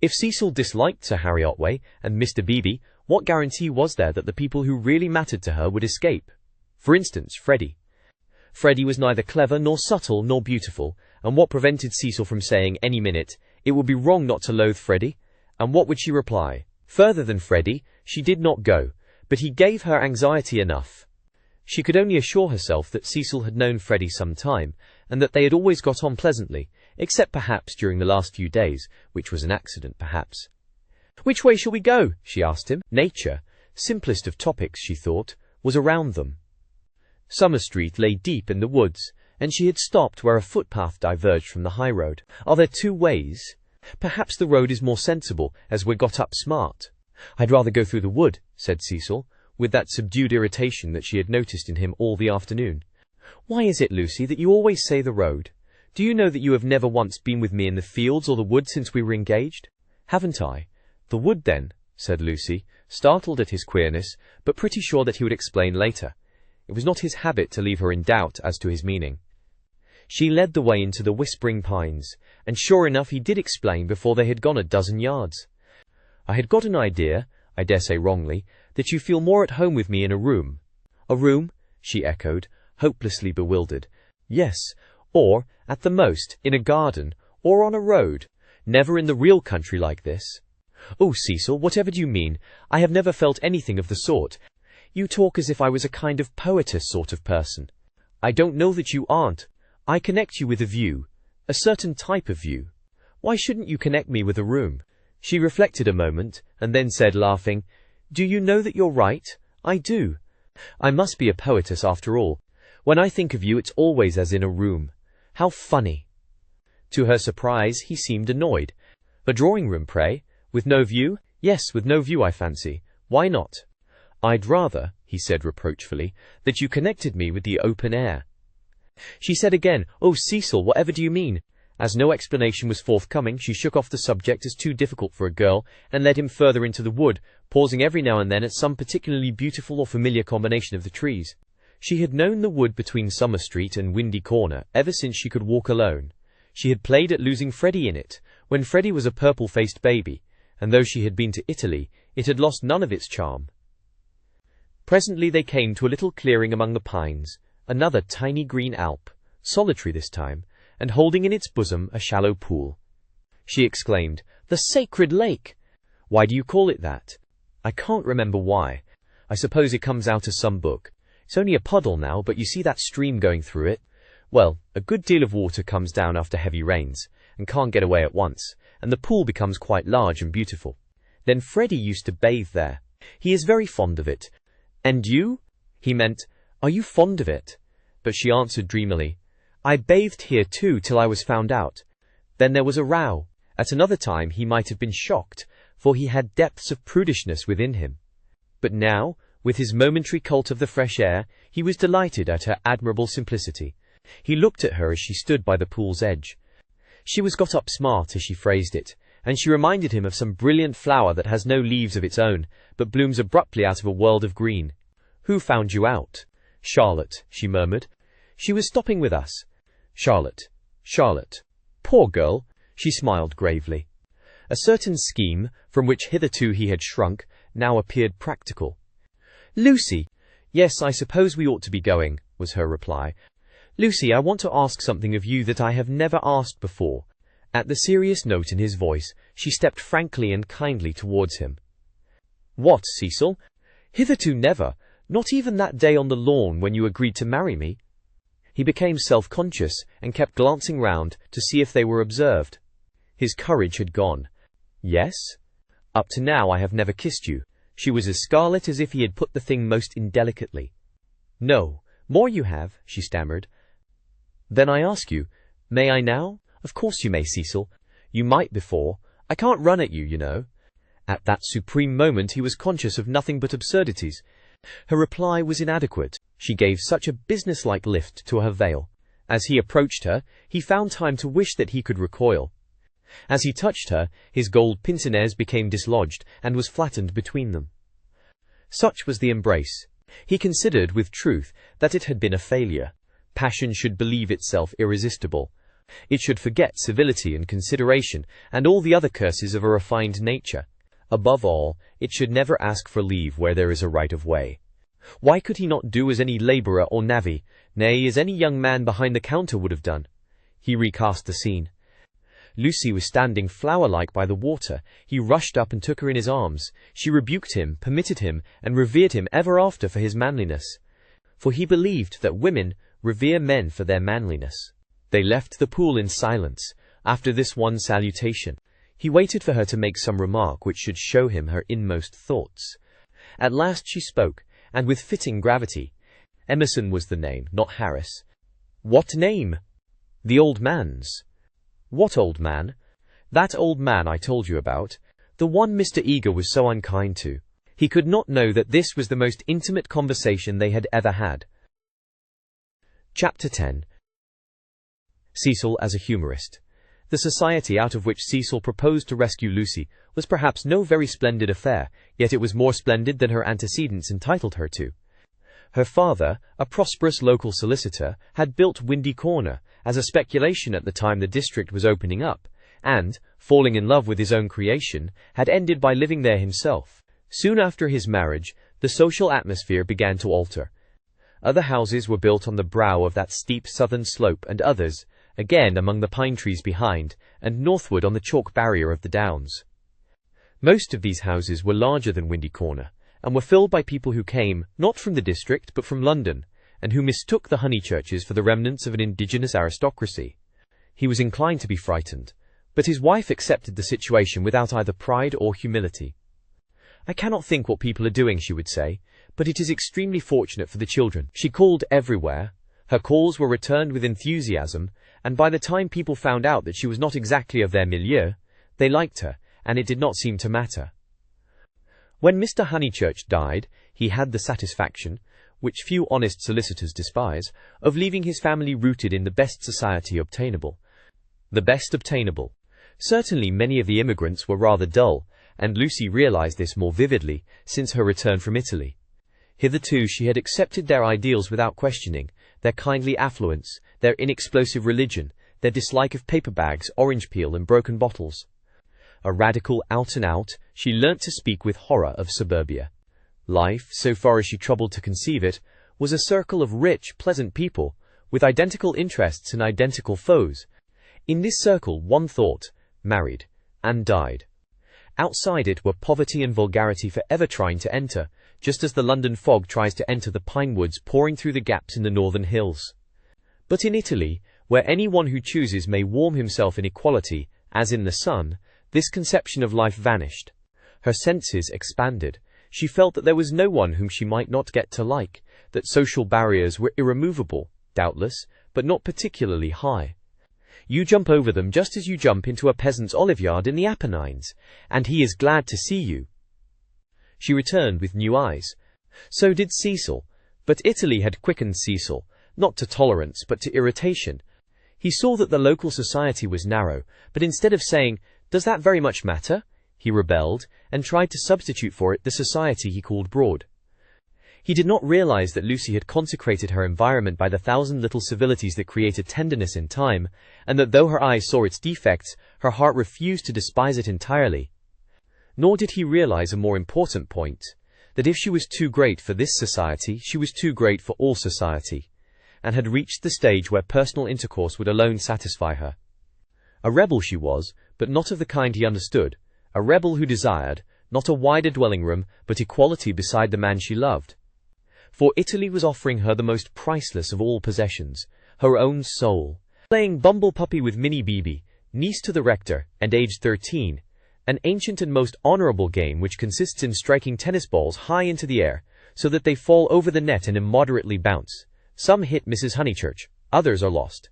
If Cecil disliked Sir Harry Otway and Mr. Beebe, what guarantee was there that the people who really mattered to her would escape? For instance, Freddie. Freddie was neither clever nor subtle nor beautiful, and what prevented Cecil from saying any minute, it would be wrong not to loathe Freddie? And what would she reply? Further than Freddie, she did not go, but he gave her anxiety enough. She could only assure herself that Cecil had known Freddie some time, and that they had always got on pleasantly, except perhaps during the last few days, which was an accident perhaps. Which way shall we go? She asked him. Nature, simplest of topics, she thought, was around them. Summer Street lay deep in the woods, and she had stopped where a footpath diverged from the high road. Are there two ways? Perhaps the road is more sensible, as we're got up smart. I'd rather go through the wood, said Cecil, with that subdued irritation that she had noticed in him all the afternoon. Why is it, Lucy, that you always say the road? Do you know that you have never once been with me in the fields or the wood since we were engaged? Haven't I? The wood, then, said Lucy, startled at his queerness, but pretty sure that he would explain later. It was not his habit to leave her in doubt as to his meaning. She led the way into the whispering pines, and sure enough he did explain before they had gone a dozen yards. I had got an idea, I dare say wrongly, that you feel more at home with me in a room. A room? She echoed, hopelessly bewildered. Yes, or, at the most, in a garden, or on a road. Never in the real country like this. Oh, Cecil, whatever do you mean? I have never felt anything of the sort. You talk as if I was a kind of poetess sort of person. I don't know that you aren't. I connect you with a view, a certain type of view. Why shouldn't you connect me with a room? She reflected a moment, and then said, laughing, Do you know that you're right? I do. I must be a poetess after all. When I think of you, it's always as in a room. How funny. To her surprise, he seemed annoyed. A drawing room, pray? With no view? Yes, with no view, I fancy. Why not? I'd rather, he said reproachfully, that you connected me with the open air. She said again, Oh, Cecil, whatever do you mean? As no explanation was forthcoming, she shook off the subject as too difficult for a girl, and led him further into the wood, pausing every now and then at some particularly beautiful or familiar combination of the trees. She had known the wood between Summer Street and Windy Corner ever since she could walk alone. She had played at losing Freddie in it, when Freddie was a purple-faced baby, and though she had been to Italy, it had lost none of its charm. Presently they came to a little clearing among the pines, another tiny green alp, solitary this time, and holding in its bosom a shallow pool. She exclaimed, The sacred lake! Why do you call it that? I can't remember why. I suppose it comes out of some book. It's only a puddle now, but you see that stream going through it? Well, a good deal of water comes down after heavy rains, and can't get away at once, and the pool becomes quite large and beautiful. Then Freddie used to bathe there. He is very fond of it. And you? He meant, Are you fond of it? But she answered dreamily, I bathed here too till I was found out. Then there was a row. At another time he might have been shocked, for he had depths of prudishness within him. But now, with his momentary cult of the fresh air, he was delighted at her admirable simplicity. He looked at her as she stood by the pool's edge. She was got up smart, as she phrased it, and she reminded him of some brilliant flower that has no leaves of its own, but blooms abruptly out of a world of green. Who found you out? Charlotte, she murmured. She was stopping with us. Charlotte. Poor girl, she smiled gravely. A certain scheme, from which hitherto he had shrunk, now appeared practical. Lucy! Yes, I suppose we ought to be going, was her reply. Lucy, I want to ask something of you that I have never asked before. At the serious note in his voice, she stepped frankly and kindly towards him. What, Cecil? Hitherto never, not even that day on the lawn when you agreed to marry me. He became self-conscious and kept glancing round to see if they were observed. His courage had gone. Yes? Up to now I have never kissed you. She was as scarlet as if he had put the thing most indelicately. No, more you have, she stammered. Then I ask you, may I now? Of course you may, Cecil. You might before. I can't run at you, you know. At that supreme moment he was conscious of nothing but absurdities. Her reply was inadequate. She gave such a business-like lift to her veil. As he approached her, he found time to wish that he could recoil. As he touched her, his gold pince-nez became dislodged and was flattened between them. Such was the embrace. He considered, with truth, that it had been a failure. Passion should believe itself irresistible. It should forget civility and consideration, and all the other curses of a refined nature. Above all, it should never ask for leave where there is a right of way. Why could he not do as any labourer or navvy, nay, as any young man behind the counter would have done? He recast the scene. Lucy was standing flower-like by the water. He rushed up and took her in his arms. She rebuked him, permitted him, and revered him ever after for his manliness. For he believed that women revere men for their manliness. They left the pool in silence. After this one salutation, he waited for her to make some remark which should show him her inmost thoughts. At last she spoke, and with fitting gravity. Emerson was the name, not Harris. What name? The old man's. What old man? That old man I told you about. The one Mr. Eager was so unkind to. He could not know that this was the most intimate conversation they had ever had. Chapter 10. Cecil as a humorist. The society out of which Cecil proposed to rescue Lucy was perhaps no very splendid affair, yet it was more splendid than her antecedents entitled her to. Her father, a prosperous local solicitor, had built Windy Corner as a speculation at the time the district was opening up, and, falling in love with his own creation, had ended by living there himself. Soon after his marriage, the social atmosphere began to alter. Other houses were built on the brow of that steep southern slope, and others, again among the pine trees behind, and northward on the chalk barrier of the downs. Most of these houses were larger than Windy Corner, and were filled by people who came, not from the district, but from London, and who mistook the Honeychurches for the remnants of an indigenous aristocracy. He was inclined to be frightened, but his wife accepted the situation without either pride or humility. "I cannot think what people are doing," she would say, "but it is extremely fortunate for the children." She called everywhere. Her calls were returned with enthusiasm, and by the time people found out that she was not exactly of their milieu, they liked her, and it did not seem to matter. When Mr. Honeychurch died, he had the satisfaction, which few honest solicitors despise, of leaving his family rooted in the best society obtainable. The best obtainable. Certainly many of the immigrants were rather dull, and Lucy realized this more vividly since her return from Italy. Hitherto she had accepted their ideals without questioning, their kindly affluence, their inexplosive religion, their dislike of paper bags, orange peel, and broken bottles. A radical out and out, she learnt to speak with horror of suburbia. Life, so far as she troubled to conceive it, was a circle of rich, pleasant people, with identical interests and identical foes. In this circle one thought, married, and died. Outside it were poverty and vulgarity forever trying to enter, just as the London fog tries to enter the pine woods pouring through the gaps in the northern hills. But in Italy, where anyone who chooses may warm himself in equality, as in the sun, this conception of life vanished. Her senses expanded. She felt that there was no one whom she might not get to like, that social barriers were irremovable, doubtless, but not particularly high. You jump over them just as you jump into a peasant's olive yard in the Apennines, and he is glad to see you. She returned with new eyes. So did Cecil, but Italy had quickened Cecil, not to tolerance but to irritation. He saw that the local society was narrow, but instead of saying, "Does that very much matter?" he rebelled, and tried to substitute for it the society he called broad. He did not realize that Lucy had consecrated her environment by the thousand little civilities that created tenderness in time, and that though her eyes saw its defects, her heart refused to despise it entirely. Nor did he realize a more important point, that if she was too great for this society, she was too great for all society, and had reached the stage where personal intercourse would alone satisfy her. A rebel she was, but not of the kind he understood, a rebel who desired, not a wider dwelling room, but equality beside the man she loved. For Italy was offering her the most priceless of all possessions, her own soul. Playing bumble puppy with Minnie Beebe, niece to the rector, and aged 13, an ancient and most honorable game which consists in striking tennis balls high into the air, so that they fall over the net and immoderately bounce. Some hit Mrs. Honeychurch, others are lost.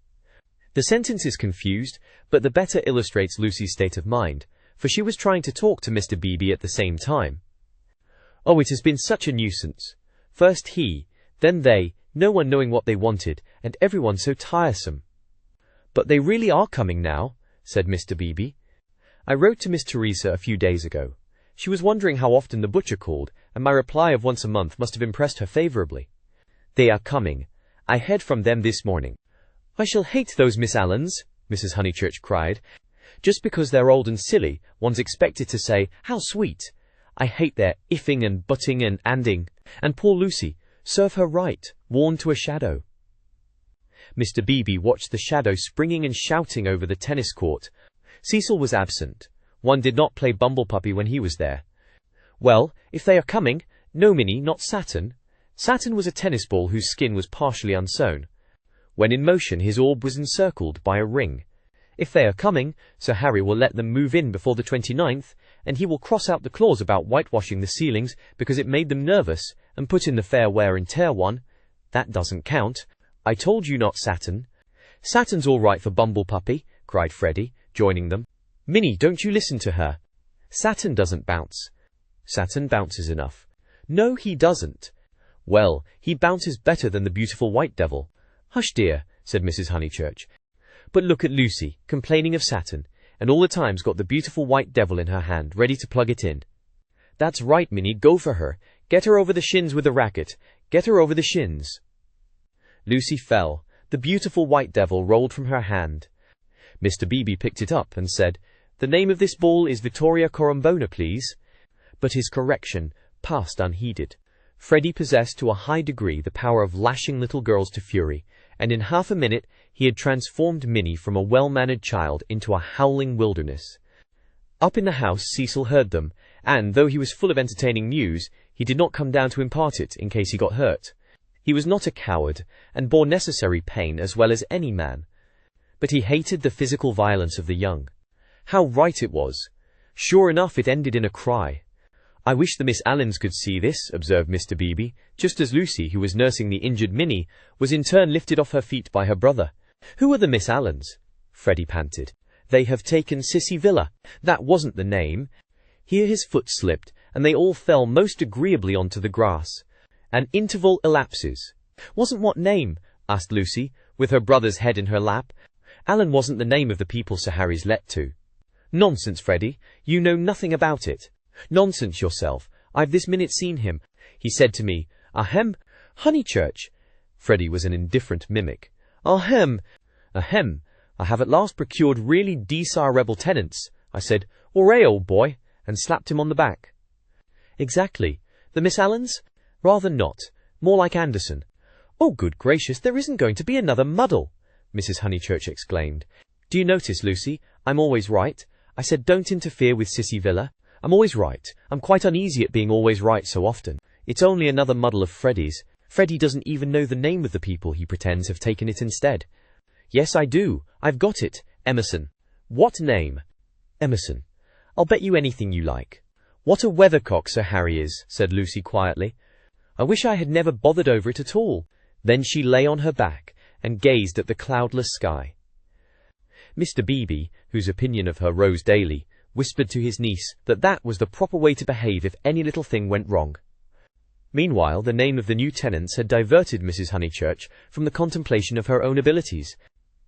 The sentence is confused, but the better illustrates Lucy's state of mind, for she was trying to talk to Mr. Beebe at the same time. Oh, it has been such a nuisance. First he, then they, no one knowing what they wanted, and everyone so tiresome. But they really are coming now, said Mr. Beebe. I wrote to Miss Teresa a few days ago. She was wondering how often the butcher called, and my reply of once a month must have impressed her favorably. They are coming. I heard from them this morning. I shall hate those Miss Allens, Mrs. Honeychurch cried. Just because they're old and silly, one's expected to say, how sweet. I hate their ifing and butting and anding. And poor Lucy, serve her right, worn to a shadow. Mr. Beebe watched the shadow springing and shouting over the tennis court. Cecil was absent. One did not play bumble puppy when he was there. Well, if they are coming, no Minnie, not Saturn. Saturn was a tennis ball whose skin was partially unsewn. When in motion his orb was encircled by a ring. If they are coming, Sir Harry will let them move in before the 29th, and he will cross out the clause about whitewashing the ceilings because it made them nervous, and put in the fair wear and tear one. That doesn't count. I told you not Saturn. Saturn's all right for bumble puppy, cried Freddie, joining them. Minnie, don't you listen to her. Saturn doesn't bounce. Saturn bounces enough. No, he doesn't. Well, he bounces better than the beautiful white devil. Hush, dear, said Mrs. Honeychurch. But look at Lucy, complaining of Saturn, and all the time's got the beautiful white devil in her hand, ready to plug it in. That's right, Minnie, go for her. Get her over the shins with the racket. Get her over the shins. Lucy fell. The beautiful white devil rolled from her hand. Mr. Beebe picked it up and said, The name of this ball is Vittoria Corombona, please. But his correction passed unheeded. Freddie possessed to a high degree the power of lashing little girls to fury, and in half a minute he had transformed Minnie from a well-mannered child into a howling wilderness. Up in the house Cecil heard them, and though he was full of entertaining news, he did not come down to impart it in case he got hurt. He was not a coward, and bore necessary pain as well as any man. But he hated the physical violence of the young. How right it was! Sure enough, it ended in a cry. "I wish the Miss Allens could see this," observed Mr. Beebe, just as Lucy, who was nursing the injured Minnie, was in turn lifted off her feet by her brother. "Who are the Miss Allens?" Freddie panted. "They have taken Sissy Villa." That wasn't the name. Here his foot slipped, and they all fell most agreeably onto the grass. An interval elapses. "Wasn't what name?" asked Lucy, with her brother's head in her lap. "Allen wasn't the name of the people Sir Harry's let to." "Nonsense, Freddie. You know nothing about it." "Nonsense yourself. I've this minute seen him. He said to me, 'Ahem, Honeychurch.'" Freddie was an indifferent mimic. "Ahem, ahem. I have at last procured really desirable tenants." I said, "Hooray, old boy," and slapped him on the back. "Exactly. The Miss Allens?" "Rather not. More like Anderson." "Oh, good gracious, there isn't going to be another muddle," Mrs. Honeychurch exclaimed. "Do you notice, Lucy, I'm always right? I said don't interfere with Sissy Villa. I'm always right. I'm quite uneasy at being always right so often. It's only another muddle of Freddie's. Freddie doesn't even know the name of the people he pretends have taken it instead." "Yes, I do. I've got it. Emerson." "What name?" "Emerson. I'll bet you anything you like." "What a weathercock Sir Harry is," said Lucy quietly. "I wish I had never bothered over it at all." Then she lay on her back and gazed at the cloudless sky. Mr. Beebe, whose opinion of her rose daily, whispered to his niece that that was the proper way to behave if any little thing went wrong. Meanwhile, the name of the new tenants had diverted Mrs. Honeychurch from the contemplation of her own abilities.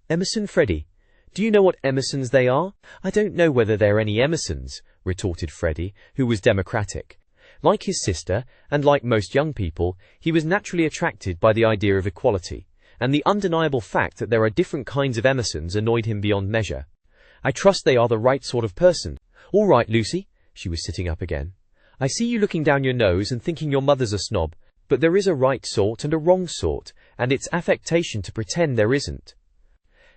"Emerson, Freddie. Do you know what Emersons they are?" "I don't know whether there are any Emersons," retorted Freddie, who was democratic. Like his sister, and like most young people, he was naturally attracted by the idea of equality, and the undeniable fact that there are different kinds of Emersons annoyed him beyond measure. "I trust they are the right sort of person." "All right, Lucy." She was sitting up again. "I see you looking down your nose and thinking your mother's a snob, but there is a right sort and a wrong sort, and it's affectation to pretend there isn't."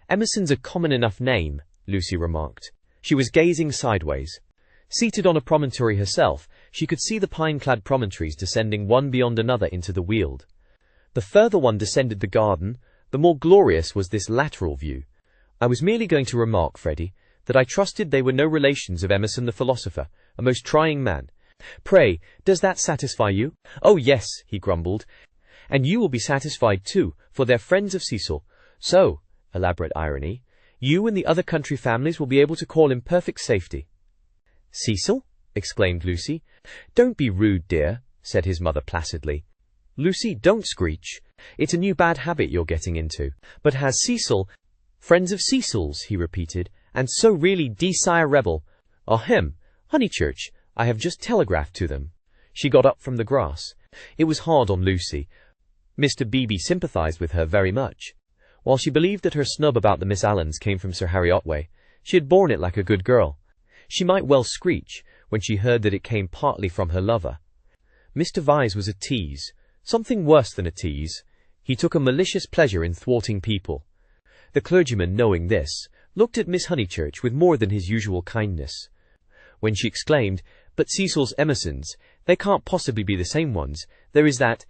"Emerson's a common enough name," Lucy remarked. She was gazing sideways. Seated on a promontory herself, she could see the pine-clad promontories descending one beyond another into the Weald. The further one descended the garden, the more glorious was this lateral view. "I was merely going to remark, Freddie, that I trusted they were no relations of Emerson the philosopher, a most trying man." "Pray, does that satisfy you?" "Oh, yes," he grumbled. "And you will be satisfied too, for they're friends of Cecil. So," elaborate irony, "you and the other country families will be able to call in perfect safety." "Cecil?" exclaimed Lucy. "Don't be rude, dear," said his mother placidly. "Lucy, don't screech. It's a new bad habit you're getting into." "But has Cecil—" "Friends of Cecil's," he repeated, "and so really desirable. Ahem, Honeychurch, I have just telegraphed to them." She got up from the grass. It was hard on Lucy. Mr. Beebe sympathized with her very much. While she believed that her snub about the Miss Allens came from Sir Harry Otway, she had borne it like a good girl. She might well screech when she heard that it came partly from her lover. Mr. Vyse was a tease, something worse than a tease. He took a malicious pleasure in thwarting people. The clergyman, knowing this, looked at Miss Honeychurch with more than his usual kindness. When she exclaimed, "But Cecil's Emersons, they can't possibly be the same ones, there is that—"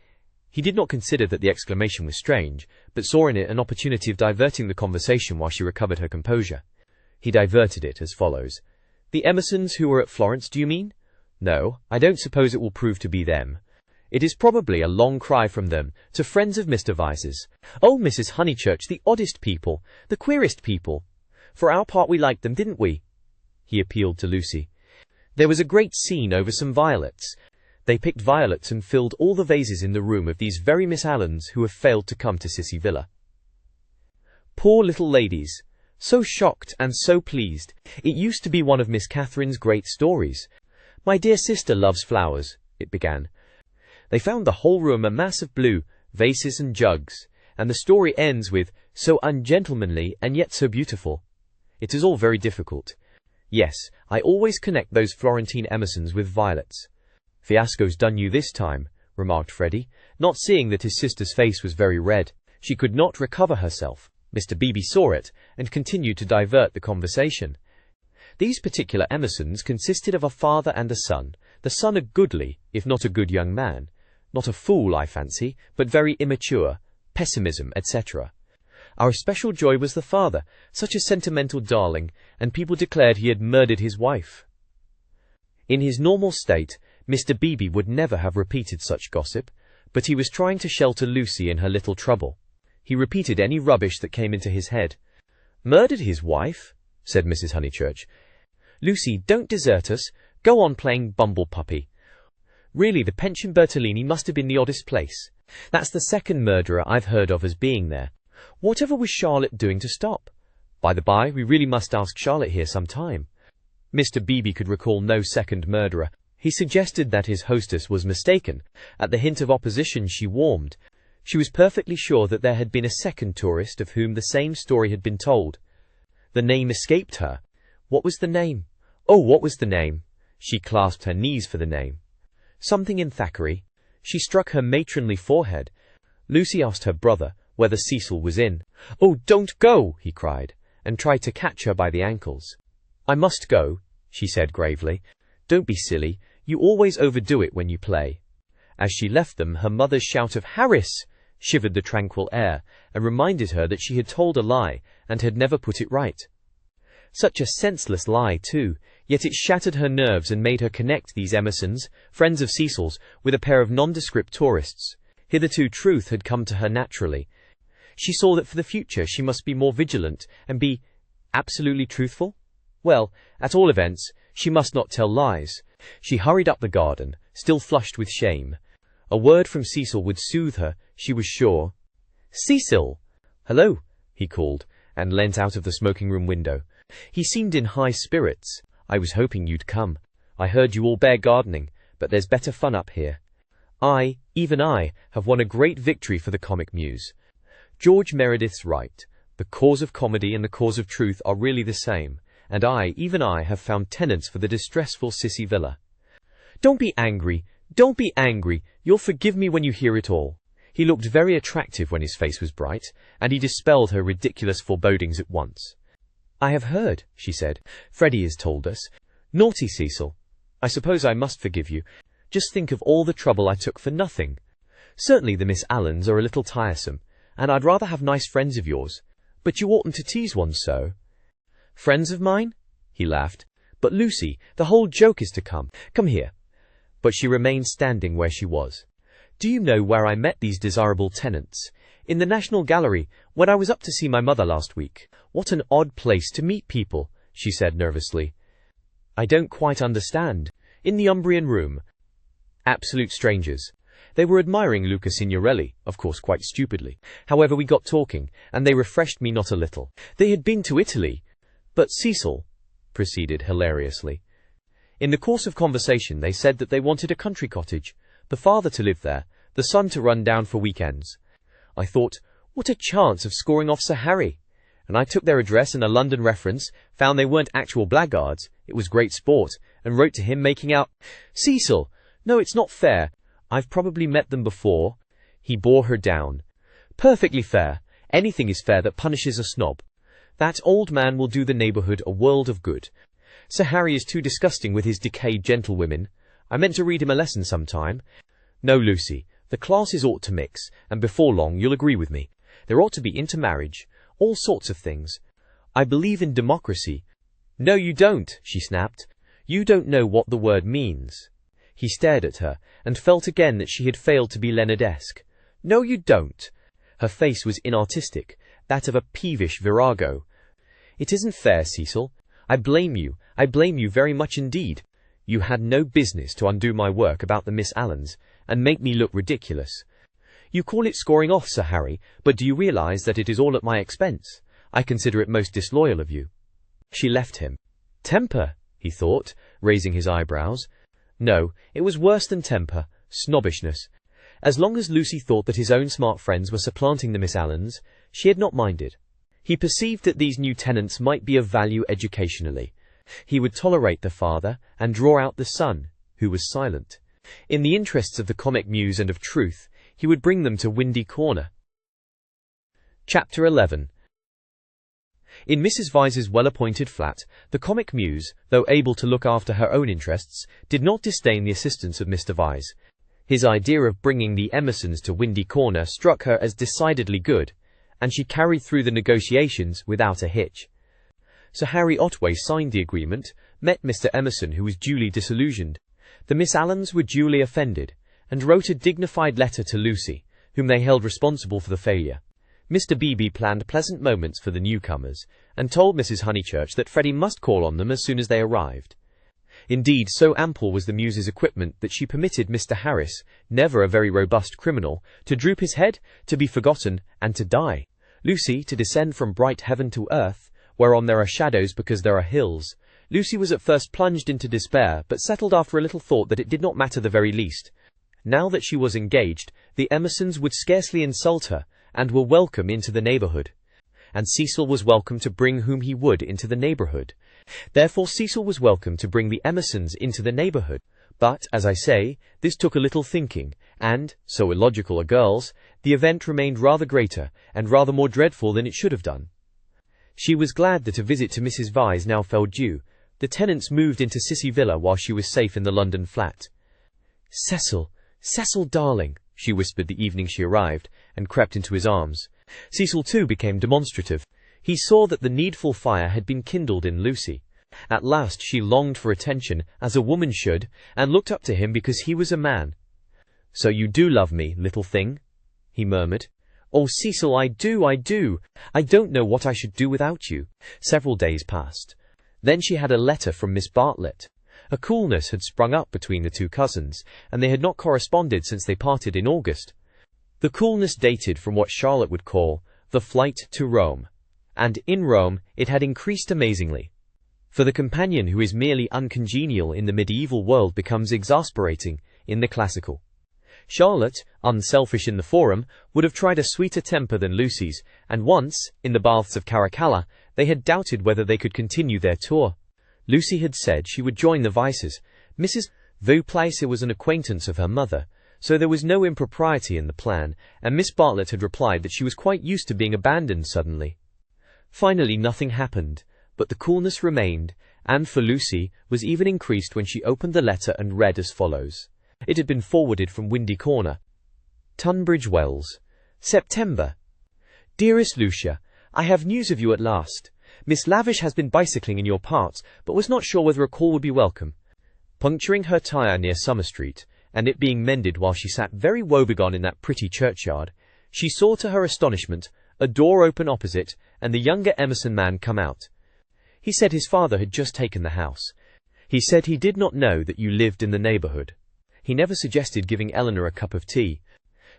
He did not consider that the exclamation was strange, but saw in it an opportunity of diverting the conversation while she recovered her composure. He diverted it as follows. "The Emersons who were at Florence, do you mean?" "No, I don't suppose it will prove to be them. It is probably a long cry from them to friends of Mr. Vyse's. Oh, Mrs. Honeychurch, the oddest people, the queerest people. For our part we liked them, didn't we?" He appealed to Lucy. "There was a great scene over some violets. They picked violets and filled all the vases in the room of these very Miss Allens who have failed to come to Sissy Villa. Poor little ladies. So shocked and so pleased. It used to be one of Miss Catherine's great stories. 'My dear sister loves flowers,' it began. They found the whole room a mass of blue, vases and jugs, and the story ends with, 'so ungentlemanly and yet so beautiful.' It is all very difficult. Yes, I always connect those Florentine Emersons with violets." "Fiasco's done you this time," remarked Freddie, not seeing that his sister's face was very red. She could not recover herself. Mr. Beebe saw it, and continued to divert the conversation. These particular Emersons consisted of a father and a son, the son a goodly, if not a good young man. Not a fool, I fancy, but very immature, pessimism, etc. Our special joy was the father, such a sentimental darling, and people declared he had murdered his wife. In his normal state, Mr. Beebe would never have repeated such gossip, but he was trying to shelter Lucy in her little trouble. He repeated any rubbish that came into his head. "Murdered his wife?" said Mrs. Honeychurch. "Lucy, don't desert us. Go on playing bumble puppy. Really, the Pension Bertolini must have been the oddest place. That's the second murderer I've heard of as being there. Whatever was Charlotte doing to stop? By the by, we really must ask Charlotte here some time." Mr. Beebe could recall no second murderer. He suggested that his hostess was mistaken. At the hint of opposition she warmed. She was perfectly sure that there had been a second tourist of whom the same story had been told. The name escaped her. What was the name? Oh, what was the name? She clasped her knees for the name. Something in Thackeray. She struck her matronly forehead. Lucy asked her brother whether Cecil was in. "Oh, don't go!" he cried, and tried to catch her by the ankles. "I must go," she said gravely. "Don't be silly. You always overdo it when you play." As she left them, her mother's shout of "Harris!" shivered the tranquil air, and reminded her that she had told a lie, and had never put it right. Such a senseless lie, too, yet it shattered her nerves and made her connect these Emersons, friends of Cecil's, with a pair of nondescript tourists. Hitherto truth had come to her naturally. She saw that for the future she must be more vigilant, and be absolutely truthful. Well, at all events, she must not tell lies. She hurried up the garden, still flushed with shame. A word from Cecil would soothe her, she was sure. "Cecil!" "Hello," he called, and leant out of the smoking-room window. He seemed in high spirits. "I was hoping you'd come. I heard you all bear gardening, but there's better fun up here. Even I, have won a great victory for the comic muse. George Meredith's right. The cause of comedy and the cause of truth are really the same, and even I, have found tenants for the distressful Sissy Villa. Don't be angry. Don't be angry. You'll forgive me when you hear it all." He looked very attractive when his face was bright, and he dispelled her ridiculous forebodings at once. "I have heard," she said. "Freddie has told us. Naughty Cecil. I suppose I must forgive you. Just think of all the trouble I took for nothing. Certainly the Miss Allens are a little tiresome, and I'd rather have nice friends of yours. But you oughtn't to tease one so." "Friends of mine?" he laughed. "But Lucy, the whole joke is to come. Come here." But she remained standing where she was. "Do you know where I met these desirable tenants? In the National Gallery, when I was up to see my mother last week." "What an odd place to meet people," she said nervously. "I don't quite understand." "In the Umbrian Room. Absolute strangers. They were admiring Luca Signorelli, of course quite stupidly. However, we got talking, and they refreshed me not a little. They had been to Italy." "But Cecil," proceeded hilariously. "In the course of conversation they said that they wanted a country cottage, the father to live there, the son to run down for weekends. I thought, what a chance of scoring off Sir Harry. And I took their address and a London reference, found they weren't actual blackguards, it was great sport, and wrote to him making out, 'Cecil, no, it's not fair. I've probably met them before.'" He bore her down. "Perfectly fair. Anything is fair that punishes a snob. That old man will do the neighbourhood a world of good. Sir Harry is too disgusting with his decayed gentlewomen. I meant to read him a lesson sometime. No, Lucy, the classes ought to mix, and before long you'll agree with me. There ought to be intermarriage, all sorts of things. I believe in democracy." "No, you don't," she snapped. "You don't know what the word means." He stared at her, and felt again that she had failed to be Leonardesque. "No, you don't." Her face was inartistic, that of a peevish virago. "It isn't fair, Cecil. I blame you very much indeed. You had no business to undo my work about the Miss Allens, and make me look ridiculous. You call it scoring off, Sir Harry, but do you realize that it is all at my expense? I consider it most disloyal of you." She left him. Temper, he thought, raising his eyebrows. No, it was worse than temper, snobbishness. As long as Lucy thought that his own smart friends were supplanting the Miss Allens, she had not minded. He perceived that these new tenants might be of value educationally. He would tolerate the father, and draw out the son, who was silent. In the interests of the comic muse and of truth, he would bring them to Windy Corner. Chapter 11. In Mrs. Vyse's well-appointed flat, the comic muse, though able to look after her own interests, did not disdain the assistance of Mr. Vyse. His idea of bringing the Emersons to Windy Corner struck her as decidedly good, and she carried through the negotiations without a hitch. Sir Harry Otway signed the agreement, met Mr. Emerson, who was duly disillusioned. The Miss Allens were duly offended, and wrote a dignified letter to Lucy, whom they held responsible for the failure. Mr. Beebe planned pleasant moments for the newcomers, and told Mrs. Honeychurch that Freddie must call on them as soon as they arrived. Indeed, so ample was the Muse's equipment that she permitted Mr. Harris, never a very robust criminal, to droop his head, to be forgotten, and to die. Lucy to descend from bright heaven to earth, whereon there are shadows because there are hills. Lucy was at first plunged into despair, but settled after a little thought that it did not matter the very least. Now that she was engaged, the Emersons would scarcely insult her, and were welcome into the neighbourhood. And Cecil was welcome to bring whom he would into the neighbourhood. Therefore Cecil was welcome to bring the Emersons into the neighbourhood. But, as I say, this took a little thinking, and, so illogical are girls, the event remained rather greater, and rather more dreadful than it should have done. She was glad that a visit to Mrs. Vyse now fell due. The tenants moved into Sissy Villa while she was safe in the London flat. "Cecil, Cecil, darling," she whispered the evening she arrived, and crept into his arms. Cecil too became demonstrative. He saw that the needful fire had been kindled in Lucy. At last she longed for attention, as a woman should, and looked up to him because he was a man. "So you do love me, little thing?" he murmured. "Oh, Cecil, I do, I do. I don't know what I should do without you." Several days passed. Then she had a letter from Miss Bartlett. A coolness had sprung up between the two cousins, and they had not corresponded since they parted in August. The coolness dated from what Charlotte would call the flight to Rome, and in Rome it had increased amazingly. For the companion who is merely uncongenial in the medieval world becomes exasperating in the classical. Charlotte, unselfish in the forum, would have tried a sweeter temper than Lucy's, and once, in the baths of Caracalla, they had doubted whether they could continue their tour. Lucy had said she would join the Vyses. Mrs. Vauplace was an acquaintance of her mother, so there was no impropriety in the plan, and Miss Bartlett had replied that she was quite used to being abandoned suddenly. Finally nothing happened, but the coolness remained, and for Lucy was even increased when she opened the letter and read as follows. It had been forwarded from Windy Corner. Tunbridge Wells, September. Dearest Lucia, I have news of you at last. Miss Lavish has been bicycling in your parts, but was not sure whether a call would be welcome. Puncturing her tyre near Summer Street, and it being mended while she sat very woebegone in that pretty churchyard, she saw to her astonishment a door open opposite, and the younger Emerson man come out. He said his father had just taken the house. He said he did not know that you lived in the neighbourhood. He never suggested giving Eleanor a cup of tea.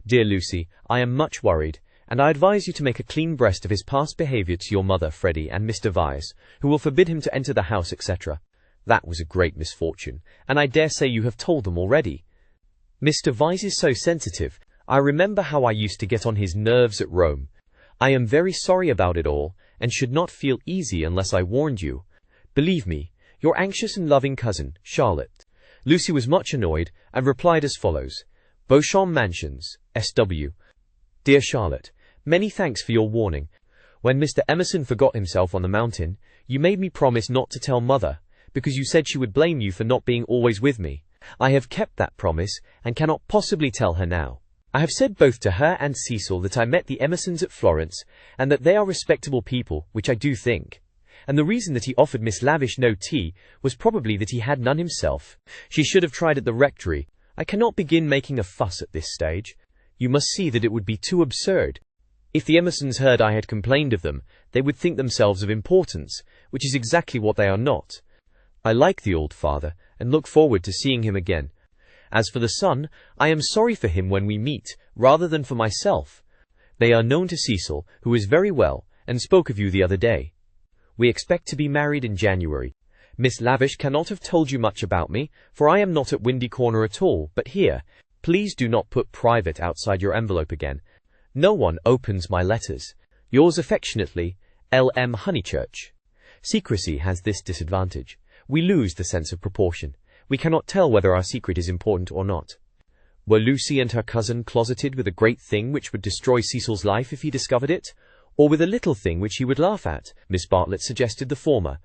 Dear Lucy, I am much worried, and I advise you to make a clean breast of his past behaviour to your mother, Freddie, and Mr. Vyse, who will forbid him to enter the house, etc. That was a great misfortune, and I dare say you have told them already. Mr. Vyse is so sensitive. I remember how I used to get on his nerves at Rome. I am very sorry about it all, and should not feel easy unless I warned you. Believe me, your anxious and loving cousin, Charlotte. Lucy was much annoyed, and replied as follows. Beauchamp Mansions, S.W. Dear Charlotte, many thanks for your warning. When Mr. Emerson forgot himself on the mountain, you made me promise not to tell Mother, because you said she would blame you for not being always with me. I have kept that promise, and cannot possibly tell her now. I have said both to her and Cecil that I met the Emersons at Florence, and that they are respectable people, which I do think. And the reason that he offered Miss Lavish no tea was probably that he had none himself. She should have tried at the rectory. I cannot begin making a fuss at this stage. You must see that it would be too absurd. If the Emersons heard I had complained of them, they would think themselves of importance, which is exactly what they are not. I like the old father, and look forward to seeing him again. As for the son, I am sorry for him when we meet, rather than for myself. They are known to Cecil, who is very well, and spoke of you the other day. We expect to be married in January. Miss Lavish cannot have told you much about me, for I am not at Windy Corner at all, but here. Please do not put private outside your envelope again. No one opens my letters. Yours affectionately, L.M. Honeychurch. Secrecy has this disadvantage. We lose the sense of proportion. We cannot tell whether our secret is important or not. Were Lucy and her cousin closeted with a great thing which would destroy Cecil's life if he discovered it? Or with a little thing which he would laugh at? Miss Bartlett suggested the former.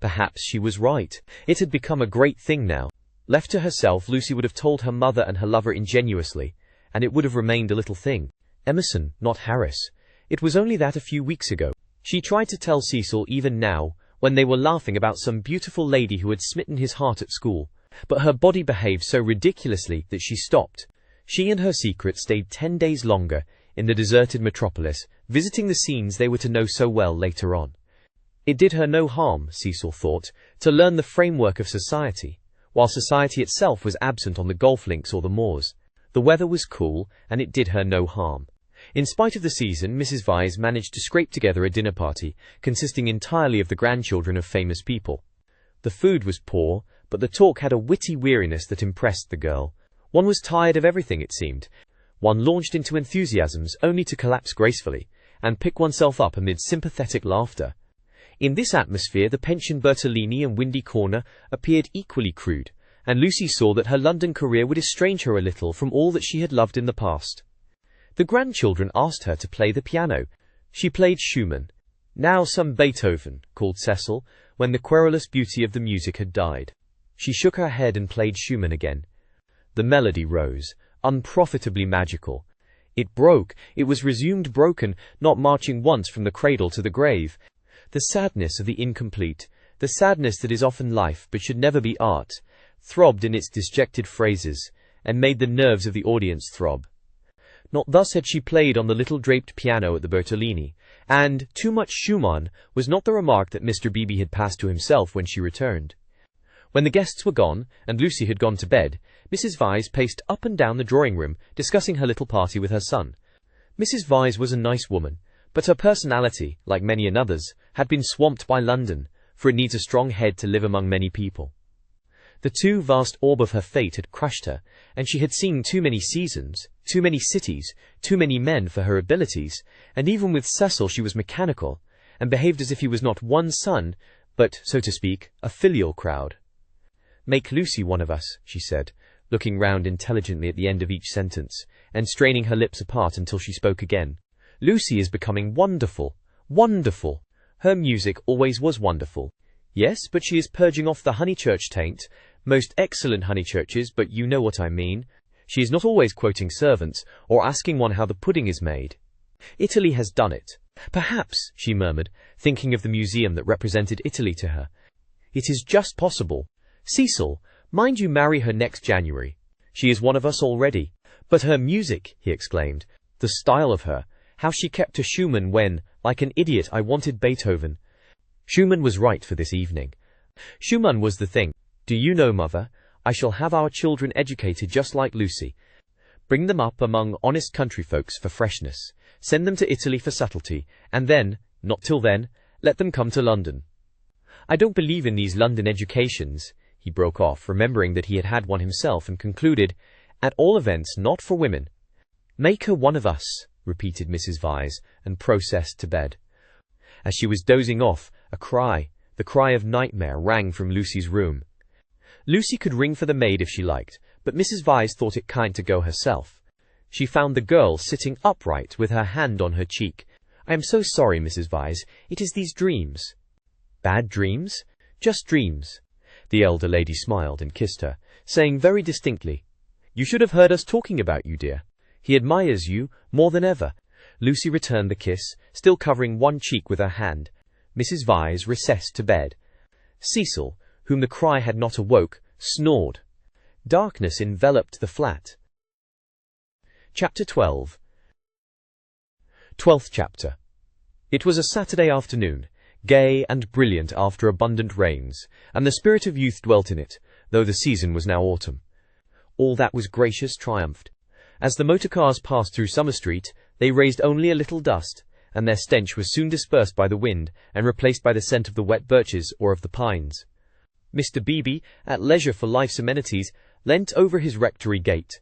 Perhaps she was right. It had become a great thing now. Left to herself, Lucy would have told her mother and her lover ingenuously, and it would have remained a little thing. Emerson, not Harris. It was only that a few weeks ago. She tried to tell Cecil even now, when they were laughing about some beautiful lady who had smitten his heart at school, but her body behaved so ridiculously that she stopped. She and her secret stayed 10 days longer in the deserted metropolis, visiting the scenes they were to know so well later on. It did her no harm, Cecil thought, to learn the framework of society, while society itself was absent on the golf links or the moors. The weather was cool, and it did her no harm. In spite of the season, Mrs. Vyse managed to scrape together a dinner party, consisting entirely of the grandchildren of famous people. The food was poor, but the talk had a witty weariness that impressed the girl. One was tired of everything, it seemed. One launched into enthusiasms only to collapse gracefully, and pick oneself up amid sympathetic laughter. In this atmosphere, the pension Bertolini and Windy Corner appeared equally crude, and Lucy saw that her London career would estrange her a little from all that she had loved in the past. The grandchildren asked her to play the piano. She played Schumann. "Now some Beethoven," called Cecil, when the querulous beauty of the music had died. She shook her head and played Schumann again. The melody rose, unprofitably magical. It broke, it was resumed broken, not marching once from the cradle to the grave. The sadness of the incomplete, the sadness that is often life but should never be art, throbbed in its disjected phrases, and made the nerves of the audience throb. Not thus had she played on the little draped piano at the Bertolini, and "too much Schumann" was not the remark that Mr. Beebe had passed to himself when she returned. When the guests were gone, and Lucy had gone to bed, Mrs. Vyse paced up and down the drawing-room, discussing her little party with her son. Mrs. Vyse was a nice woman, but her personality, like many another's, had been swamped by London, for it needs a strong head to live among many people. The too vast orb of her fate had crushed her, and she had seen too many seasons, too many cities, too many men for her abilities, and even with Cecil she was mechanical, and behaved as if he was not one son, but, so to speak, a filial crowd. "Make Lucy one of us," she said, looking round intelligently at the end of each sentence, and straining her lips apart until she spoke again. "Lucy is becoming wonderful, wonderful. Her music always was wonderful. Yes, but she is purging off the Honeychurch taint. Most excellent Honeychurches, but you know what I mean. She is not always quoting servants, or asking one how the pudding is made. Italy has done it. Perhaps," she murmured, thinking of the museum that represented Italy to her. "It is just possible. Cecil, mind you marry her next January. She is one of us already." "But her music," he exclaimed. "The style of her. How she kept to Schumann when, like an idiot, I wanted Beethoven." Schumann was right for this evening. Schumann was the thing. "Do you know, Mother, I shall have our children educated just like Lucy. Bring them up among honest country folks for freshness, send them to Italy for subtlety, and then, not till then, let them come to London. I don't believe in these London educations," he broke off, remembering that he had had one himself, and concluded, "at all events not for women." "Make her one of us," repeated Mrs. Vyse, and processed to bed. As she was dozing off, a cry, the cry of nightmare, rang from Lucy's room. Lucy could ring for the maid if she liked, but Mrs. Vyse thought it kind to go herself. She found the girl sitting upright with her hand on her cheek. "I am so sorry, Mrs. Vyse. It is these dreams." "Bad dreams?" "Just dreams." The elder lady smiled and kissed her, saying very distinctly, "You should have heard us talking about you, dear. He admires you more than ever." Lucy returned the kiss, still covering one cheek with her hand. Mrs. Vyse recessed to bed. Cecil, whom the cry had not awoke, snored. Darkness enveloped the flat. Chapter 12. 12th chapter. It was a Saturday afternoon, gay and brilliant after abundant rains, and the spirit of youth dwelt in it, though the season was now autumn. All that was gracious triumphed. As the motor cars passed through Summer Street, they raised only a little dust, and their stench was soon dispersed by the wind and replaced by the scent of the wet birches or of the pines. Mr. Beebe, at leisure for life's amenities, leant over his rectory gate.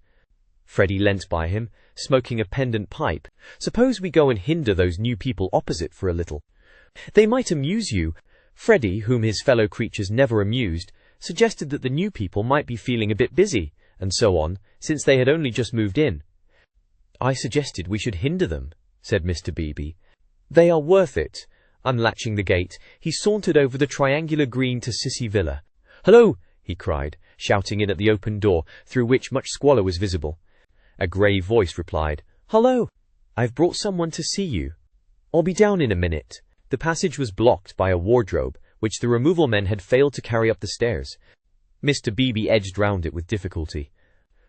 Freddie leant by him, smoking a pendant pipe. "Suppose we go and hinder those new people opposite for a little. They might amuse you." Freddie, whom his fellow creatures never amused, suggested that the new people might be feeling a bit busy, and so on, since they had only just moved in. "I suggested we should hinder them," said Mr. Beebe. "They are worth it." Unlatching the gate, he sauntered over the triangular green to Sissy Villa. "Hello!" he cried, shouting in at the open door, through which much squalor was visible. A grave voice replied, "Hullo! I've brought someone to see you. I'll be down in a minute." The passage was blocked by a wardrobe, which the removal men had failed to carry up the stairs. Mr. Beebe edged round it with difficulty.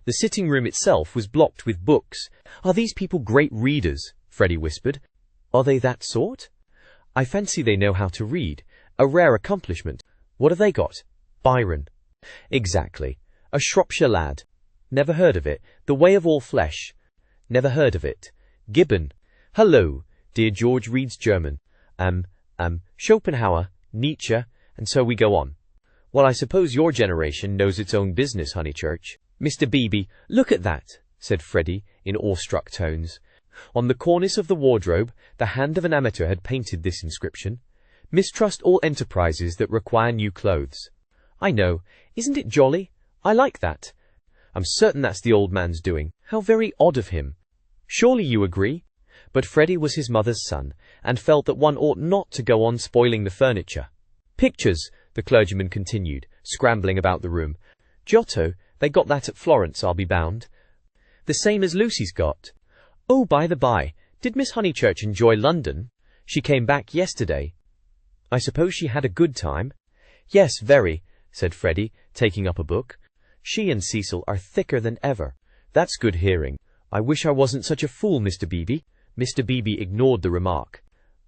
The sitting room itself was blocked with books. "Are these people great readers?" Freddie whispered. "Are they that sort?" "I fancy they know how to read. A rare accomplishment. What have they got?" "Byron." "Exactly. A Shropshire lad." "Never heard of it." "The Way of All Flesh." "Never heard of it." "Gibbon." "Hullo, dear George reads German. Schopenhauer, Nietzsche, and so we go on." "Well, I suppose your generation knows its own business, Honeychurch." "Mr. Beebe, look at that," said Freddie in awestruck tones. On the cornice of the wardrobe, the hand of an amateur had painted this inscription: "Mistrust all enterprises that require new clothes." "I know. Isn't it jolly? I like that. I'm certain that's the old man's doing. How very odd of him. Surely you agree?" But Freddie was his mother's son, and felt that one ought not to go on spoiling the furniture. "Pictures," the clergyman continued, scrambling about the room. "Giotto, they got that at Florence, I'll be bound. The same as Lucy's got. Oh, by the by, did Miss Honeychurch enjoy London? She came back yesterday. I suppose she had a good time?" "Yes, very," said Freddie, taking up a book. "She and Cecil are thicker than ever." "That's good hearing. I wish I wasn't such a fool, Mr. Beebe." Mr. Beebe ignored the remark.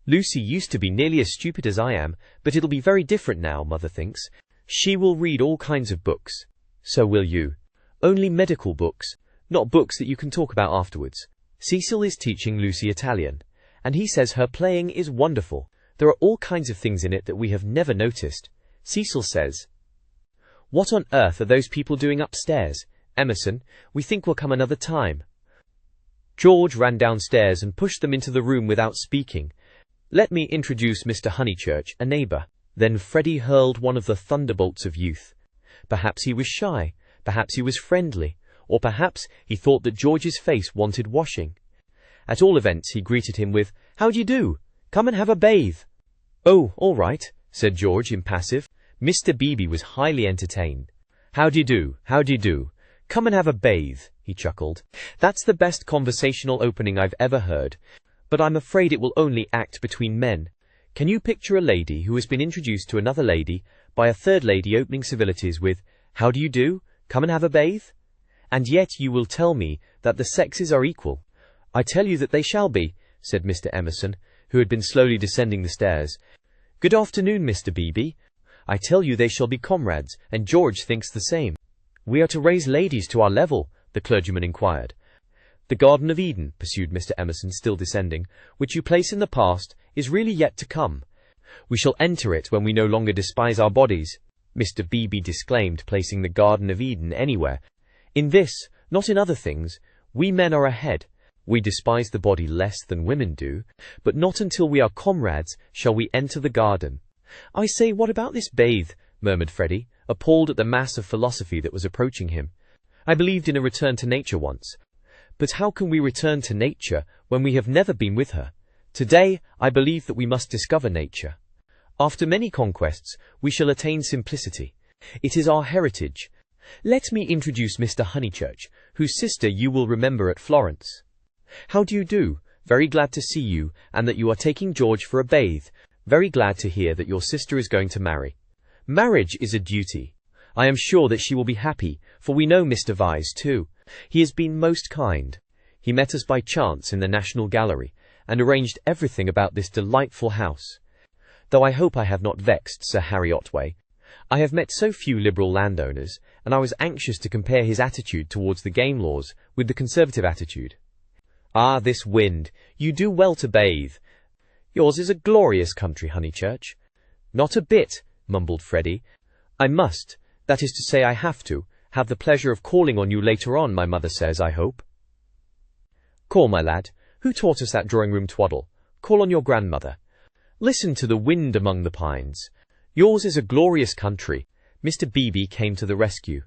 "Lucy used to be nearly as stupid as I am, but it'll be very different now, Mother thinks. She will read all kinds of books. So will you. Only medical books, not books that you can talk about afterwards. Cecil is teaching Lucy Italian, and he says her playing is wonderful. There are all kinds of things in it that we have never noticed. Cecil says, 'What on earth are those people doing upstairs? Emerson, we think we'll come another time.'" George ran downstairs and pushed them into the room without speaking. "Let me introduce Mr. Honeychurch, a neighbor." Then Freddie hurled one of the thunderbolts of youth. Perhaps he was shy, perhaps he was friendly, or perhaps he thought that George's face wanted washing. At all events, he greeted him with, "How d'ye do? Come and have a bathe." "Oh, all right," said George, impassive. Mr. Beebe was highly entertained. "How d'ye do? How d'ye do? Come and have a bathe," he chuckled. "That's the best conversational opening I've ever heard. But I'm afraid it will only act between men. Can you picture a lady who has been introduced to another lady by a third lady opening civilities with, 'How do you do? Come and have a bathe?' And yet you will tell me that the sexes are equal." "I tell you that they shall be," said Mr. Emerson, who had been slowly descending the stairs. "Good afternoon, Mr. Beebe. I tell you they shall be comrades, and George thinks the same." "We are to raise ladies to our level?" the clergyman inquired. "The Garden of Eden," pursued Mr. Emerson, still descending, "which you place in the past, is really yet to come. We shall enter it when we no longer despise our bodies." Mr. Beebe disclaimed placing the Garden of Eden anywhere. "In this, not in other things, we men are ahead. We despise the body less than women do, but not until we are comrades shall we enter the garden." "I say, what about this bathe?" murmured Freddie, appalled at the mass of philosophy that was approaching him. "I believed in a return to nature once. But how can we return to nature when we have never been with her? Today, I believe that we must discover nature. After many conquests, we shall attain simplicity. It is our heritage. Let me introduce Mr. Honeychurch, whose sister you will remember at Florence." "How do you do? Very glad to see you, and that you are taking George for a bathe. Very glad to hear that your sister is going to marry. Marriage is a duty. I am sure that she will be happy, for we know Mr. Vyse too. He has been most kind. He met us by chance in the National Gallery, and arranged everything about this delightful house. Though I hope I have not vexed Sir Harry Otway. I have met so few liberal landowners, and I was anxious to compare his attitude towards the game laws with the Conservative attitude. Ah, this wind! You do well to bathe. Yours is a glorious country, Honeychurch." "Not a bit," mumbled Freddie. "I must, that is to say I have to, have the pleasure of calling on you later on, my mother says, I hope." "Call, my lad. Who taught us that drawing-room twaddle? Call on your grandmother. Listen to the wind among the pines. Yours is a glorious country." Mr. Beebe came to the rescue.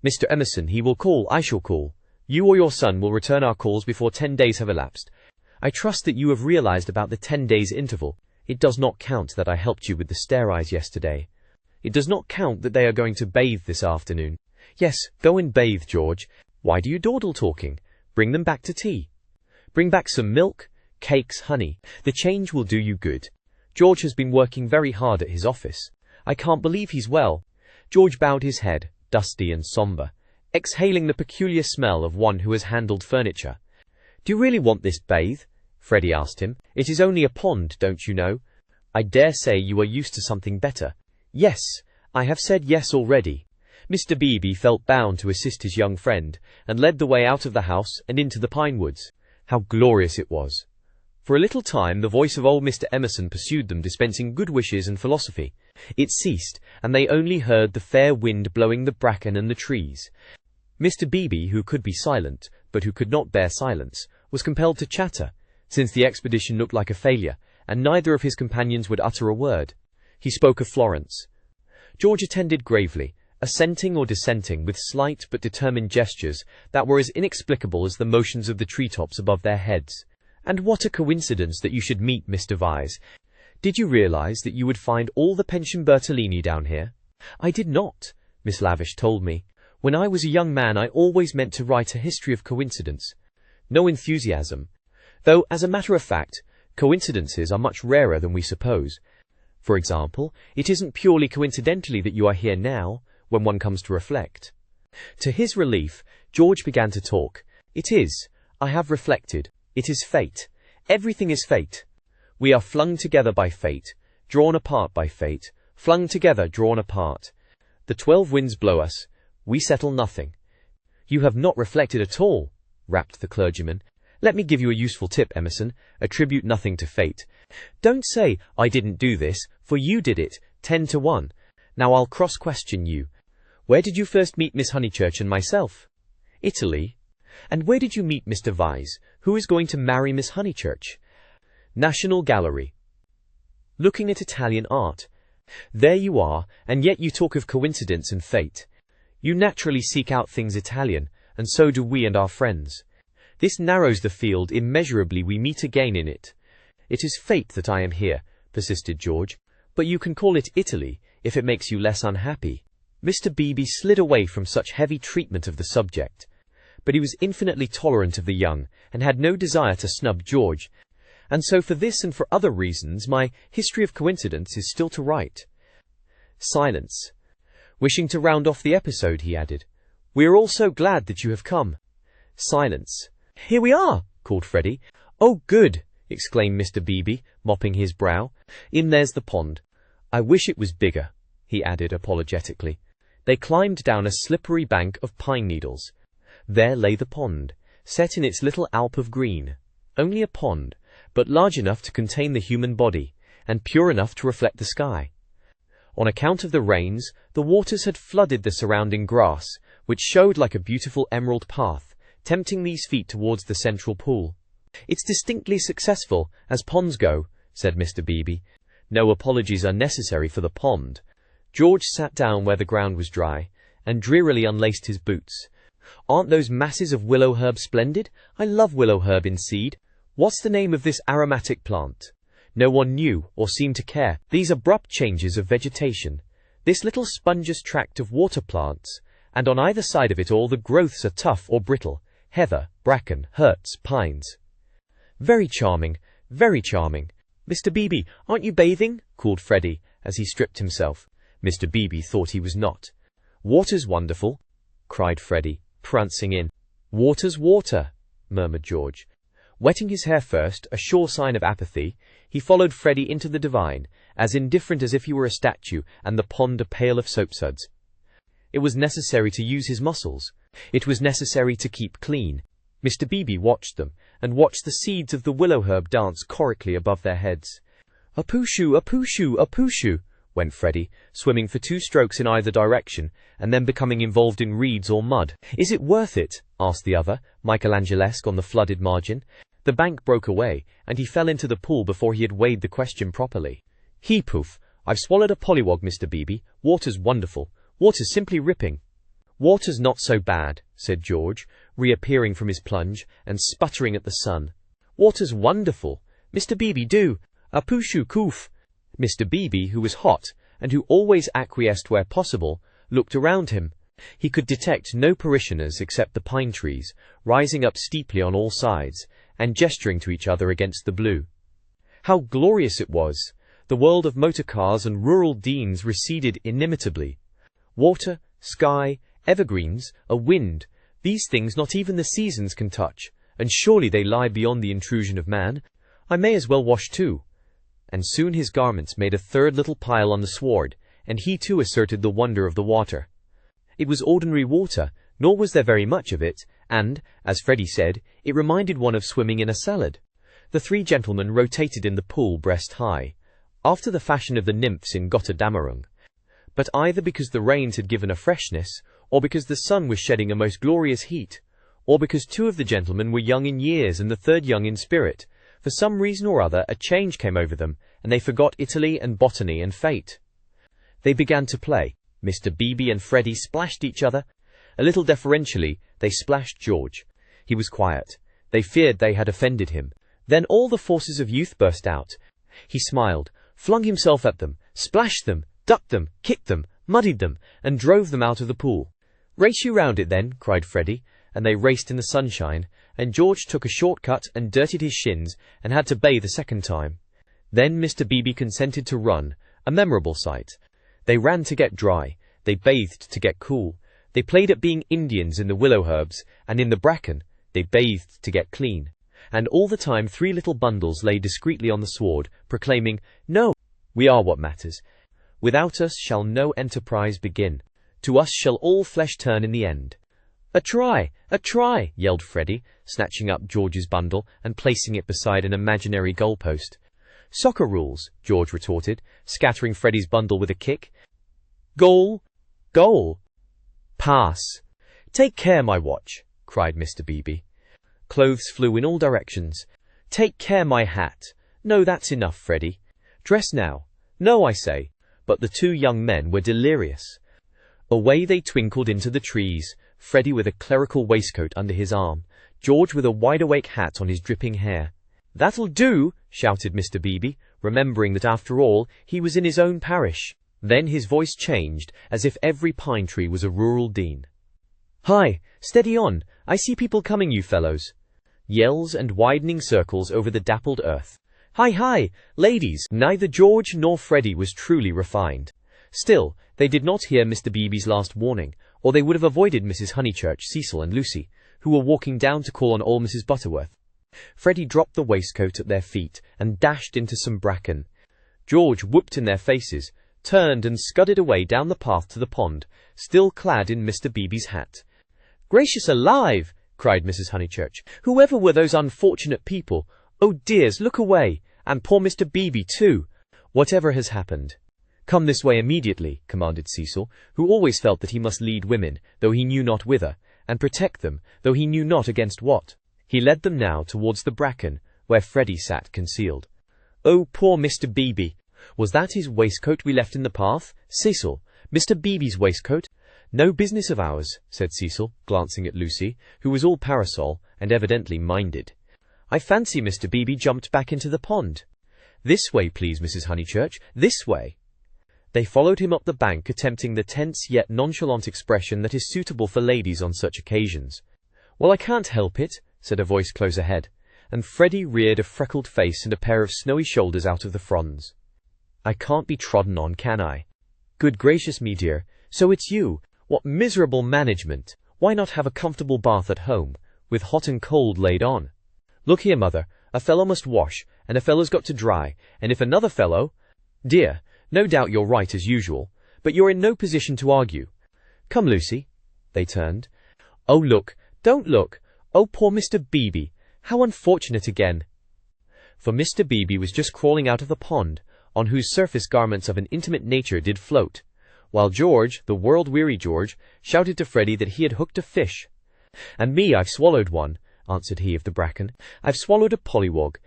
"Mr. Emerson, he will call, I shall call. You or your son will return our calls before 10 days have elapsed. I trust that you have realized about the 10 days interval. It does not count that I helped you with the stair eyes yesterday." It does not count that they are going to bathe this afternoon. Yes, go and bathe, George. Why do you dawdle talking? Bring them back to tea. Bring back some milk, cakes, honey. The change will do you good. George has been working very hard at his office. I can't believe he's well. George bowed his head, dusty and somber, exhaling the peculiar smell of one who has handled furniture. Do you really want this bathe? Freddie asked him. It is only a pond, don't you know? I dare say you are used to something better. Yes, I have said yes already. Mr. Beebe felt bound to assist his young friend, and led the way out of the house and into the pine woods. How glorious it was! For a little time the voice of old Mr. Emerson pursued them, dispensing good wishes and philosophy. It ceased, and they only heard the fair wind blowing the bracken and the trees. Mr. Beebe, who could be silent, but who could not bear silence, was compelled to chatter, since the expedition looked like a failure, and neither of his companions would utter a word. He spoke of Florence. George attended gravely, assenting or dissenting with slight but determined gestures that were as inexplicable as the motions of the treetops above their heads. And what a coincidence that you should meet Mr. Vyse. Did you realize that you would find all the pension Bertolini down here? I did not, Miss Lavish told me. When I was a young man I always meant to write a history of coincidence. No enthusiasm. Though, as a matter of fact, coincidences are much rarer than we suppose. For example, it isn't purely coincidentally that you are here now, when one comes to reflect. To his relief, George began to talk. It is. I have reflected. It is fate. Everything is fate. We are flung together by fate, drawn apart by fate, flung together, drawn apart. The 12 winds blow us. We settle nothing. You have not reflected at all, rapped the clergyman. Let me give you a useful tip, Emerson. Attribute nothing to fate. Don't say, I didn't do this, for you did it, 10 to 1. Now I'll cross-question you. Where did you first meet Miss Honeychurch and myself? Italy. And where did you meet Mr. Vyse, who is going to marry Miss Honeychurch? National Gallery. Looking at Italian art. There you are, and yet you talk of coincidence and fate. You naturally seek out things Italian, and so do we and our friends. This narrows the field immeasurably. We meet again in it. It is fate that I am here, persisted George. But you can call it Italy, if it makes you less unhappy. Mr. Beebe slid away from such heavy treatment of the subject. But he was infinitely tolerant of the young, and had no desire to snub George. And so for this and for other reasons, my history of coincidence is still to write. Silence. Wishing to round off the episode, he added, We are all so glad that you have come. Silence. Here we are, called Freddie. Oh, good, exclaimed Mr. Beebe, mopping his brow. There's the pond. I wish it was bigger, he added apologetically. They climbed down a slippery bank of pine needles. There lay the pond, set in its little alp of green. Only a pond, but large enough to contain the human body, and pure enough to reflect the sky. On account of the rains, the waters had flooded the surrounding grass, which showed like a beautiful emerald path, tempting these feet towards the central pool. It's distinctly successful, as ponds go, said Mr. Beebe. No apologies are necessary for the pond. George sat down where the ground was dry, and drearily unlaced his boots. Aren't those masses of willow herb splendid? I love willow herb in seed. What's the name of this aromatic plant? No one knew, or seemed to care. These abrupt changes of vegetation, this little spongeous tract of water plants, and on either side of it all the growths are tough or brittle, heather, bracken, hurts, pines. Very charming, very charming. Mr. Beebe, aren't you bathing? Called Freddie, as he stripped himself. Mr. Beebe thought he was not. Water's wonderful, cried Freddie, prancing in. Water's water, murmured George. Wetting his hair first, a sure sign of apathy, he followed Freddie into the divine, as indifferent as if he were a statue and the pond a pail of soapsuds. It was necessary to use his muscles. It was necessary to keep clean. Mr. Beebe watched them, and watched the seeds of the willow herb dance chorically above their heads. A pooshu, a pooshu, a pooshu, went Freddie, swimming for 2 strokes in either direction, and then becoming involved in reeds or mud. Is it worth it? Asked the other, Michelangelesque on the flooded margin. The bank broke away, and he fell into the pool before he had weighed the question properly. He poof, I've swallowed a pollywog, Mr. Beebe. Water's wonderful. Water's simply ripping. Water's not so bad, said George, reappearing from his plunge, and sputtering at the sun. Water's wonderful. Mr. Beebe, do. A pooshu coof. Mr. Beebe, who was hot, and who always acquiesced where possible, looked around him. He could detect no parishioners except the pine trees, rising up steeply on all sides, and gesturing to each other against the blue. How glorious it was! The world of motor cars and rural deans receded inimitably. Water, sky, evergreens, a wind, these things not even the seasons can touch, and surely they lie beyond the intrusion of man. I may as well wash too. And soon his garments made a third little pile on the sward, and he too asserted the wonder of the water. It was ordinary water, nor was there very much of it, and, as Freddie said, it reminded one of swimming in a salad. The three gentlemen rotated in the pool breast high, after the fashion of the nymphs in Götterdämmerung. But either because the rains had given a freshness, or because the sun was shedding a most glorious heat, or because two of the gentlemen were young in years and the third young in spirit, for some reason or other a change came over them, and they forgot Italy and botany and fate. They began to play. Mr. Beebe and Freddie splashed each other. A little deferentially, they splashed George. He was quiet. They feared they had offended him. Then all the forces of youth burst out. He smiled, flung himself at them, splashed them, ducked them, kicked them, muddied them, and drove them out of the pool. "Race you round it then," cried Freddie, and they raced in the sunshine, and George took a short cut and dirtied his shins and had to bathe a second time. Then Mr. Beebe consented to run, a memorable sight. They ran to get dry, they bathed to get cool, they played at being Indians in the willow herbs, and in the bracken, they bathed to get clean. And all the time 3 little bundles lay discreetly on the sward, proclaiming, "No, we are what matters. Without us shall no enterprise begin. To us shall all flesh turn in the end." "A try! A try!" yelled Freddie, snatching up George's bundle and placing it beside an imaginary goalpost. "Soccer rules," George retorted, scattering Freddie's bundle with a kick. "Goal! Goal! Pass! Take care, my watch!" cried Mr. Beebe. Clothes flew in all directions. "Take care, my hat!" "No, that's enough, Freddie." "Dress now." "No, I say." But the 2 young men were delirious. Away they twinkled into the trees, Freddie with a clerical waistcoat under his arm, George with a wide-awake hat on his dripping hair. "That'll do!" shouted Mr. Beebe, remembering that after all he was in his own parish. Then his voice changed, as if every pine tree was a rural dean. "Hi! Steady on! I see people coming, you fellows!" Yells and widening circles over the dappled earth. "Hi, hi! Ladies!" Neither George nor Freddie was truly refined. Still, they did not hear Mr. Beebe's last warning, or they would have avoided Mrs. Honeychurch, Cecil and Lucy, who were walking down to call on old Mrs. Butterworth. Freddie dropped the waistcoat at their feet and dashed into some bracken. George whooped in their faces, turned and scudded away down the path to the pond, still clad in Mr. Beebe's hat. "Gracious alive!" cried Mrs. Honeychurch. "Whoever were those unfortunate people? Oh dears, look away! And poor Mr. Beebe too! Whatever has happened?" "Come this way immediately," commanded Cecil, who always felt that he must lead women, though he knew not whither, and protect them, though he knew not against what. He led them now towards the bracken, where Freddie sat concealed. "Oh, poor Mr. Beebe! Was that his waistcoat we left in the path? Cecil, Mr. Beebe's waistcoat?" "No business of ours," said Cecil, glancing at Lucy, who was all parasol, and evidently minded. "I fancy Mr. Beebe jumped back into the pond." "This way, please, Mrs. Honeychurch, this way." They followed him up the bank, attempting the tense yet nonchalant expression that is suitable for ladies on such occasions. "Well, I can't help it," said a voice close ahead, and Freddie reared a freckled face and a pair of snowy shoulders out of the fronds. "I can't be trodden on, can I?" "Good gracious me, dear, so it's you! What miserable management! Why not have a comfortable bath at home, with hot and cold laid on? Look here, mother, a fellow must wash, and a fellow's got to dry, and if another fellow—" "Dear, no doubt you're right as usual, but you're in no position to argue. Come, Lucy." They turned. "Oh, look, don't look! Oh, poor Mr. Beebe! How unfortunate again!" For Mr. Beebe was just crawling out of the pond, on whose surface garments of an intimate nature did float, while George, the world-weary George, shouted to Freddie that he had hooked a fish. "And me, I've swallowed one," answered he of the bracken. "I've swallowed a pollywog.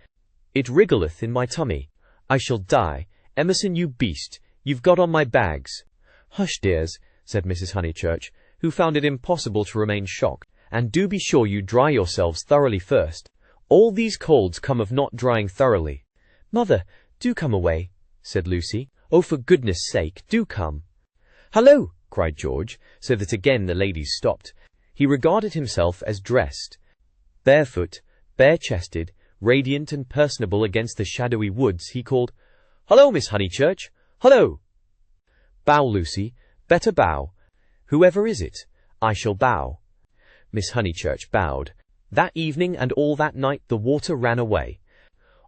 It wriggleth in my tummy. I shall die. Emerson, you beast, you've got on my bags." "Hush, dears," said Mrs. Honeychurch, who found it impossible to remain shocked, "and do be sure you dry yourselves thoroughly first. All these colds come of not drying thoroughly." "Mother, do come away," said Lucy. "Oh, for goodness sake, do come." "Hello!" cried George, so that again the ladies stopped. He regarded himself as dressed. Barefoot, bare-chested, radiant and personable against the shadowy woods, he called, "Hello, Miss Honeychurch! Hello!" "Bow, Lucy. Better bow. Whoever is it? I shall bow." Miss Honeychurch bowed. That evening and all that night the water ran away.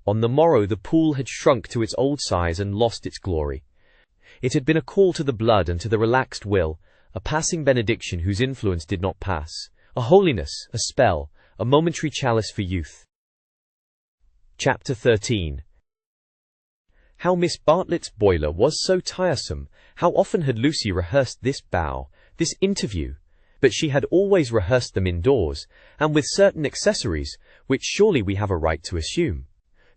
On the morrow the pool had shrunk to its old size and lost its glory. It had been a call to the blood and to the relaxed will, a passing benediction whose influence did not pass, a holiness, a spell, a momentary chalice for youth. Chapter 13. How Miss Bartlett's boiler was so tiresome! How often had Lucy rehearsed this bow, this interview! But she had always rehearsed them indoors, and with certain accessories, which surely we have a right to assume.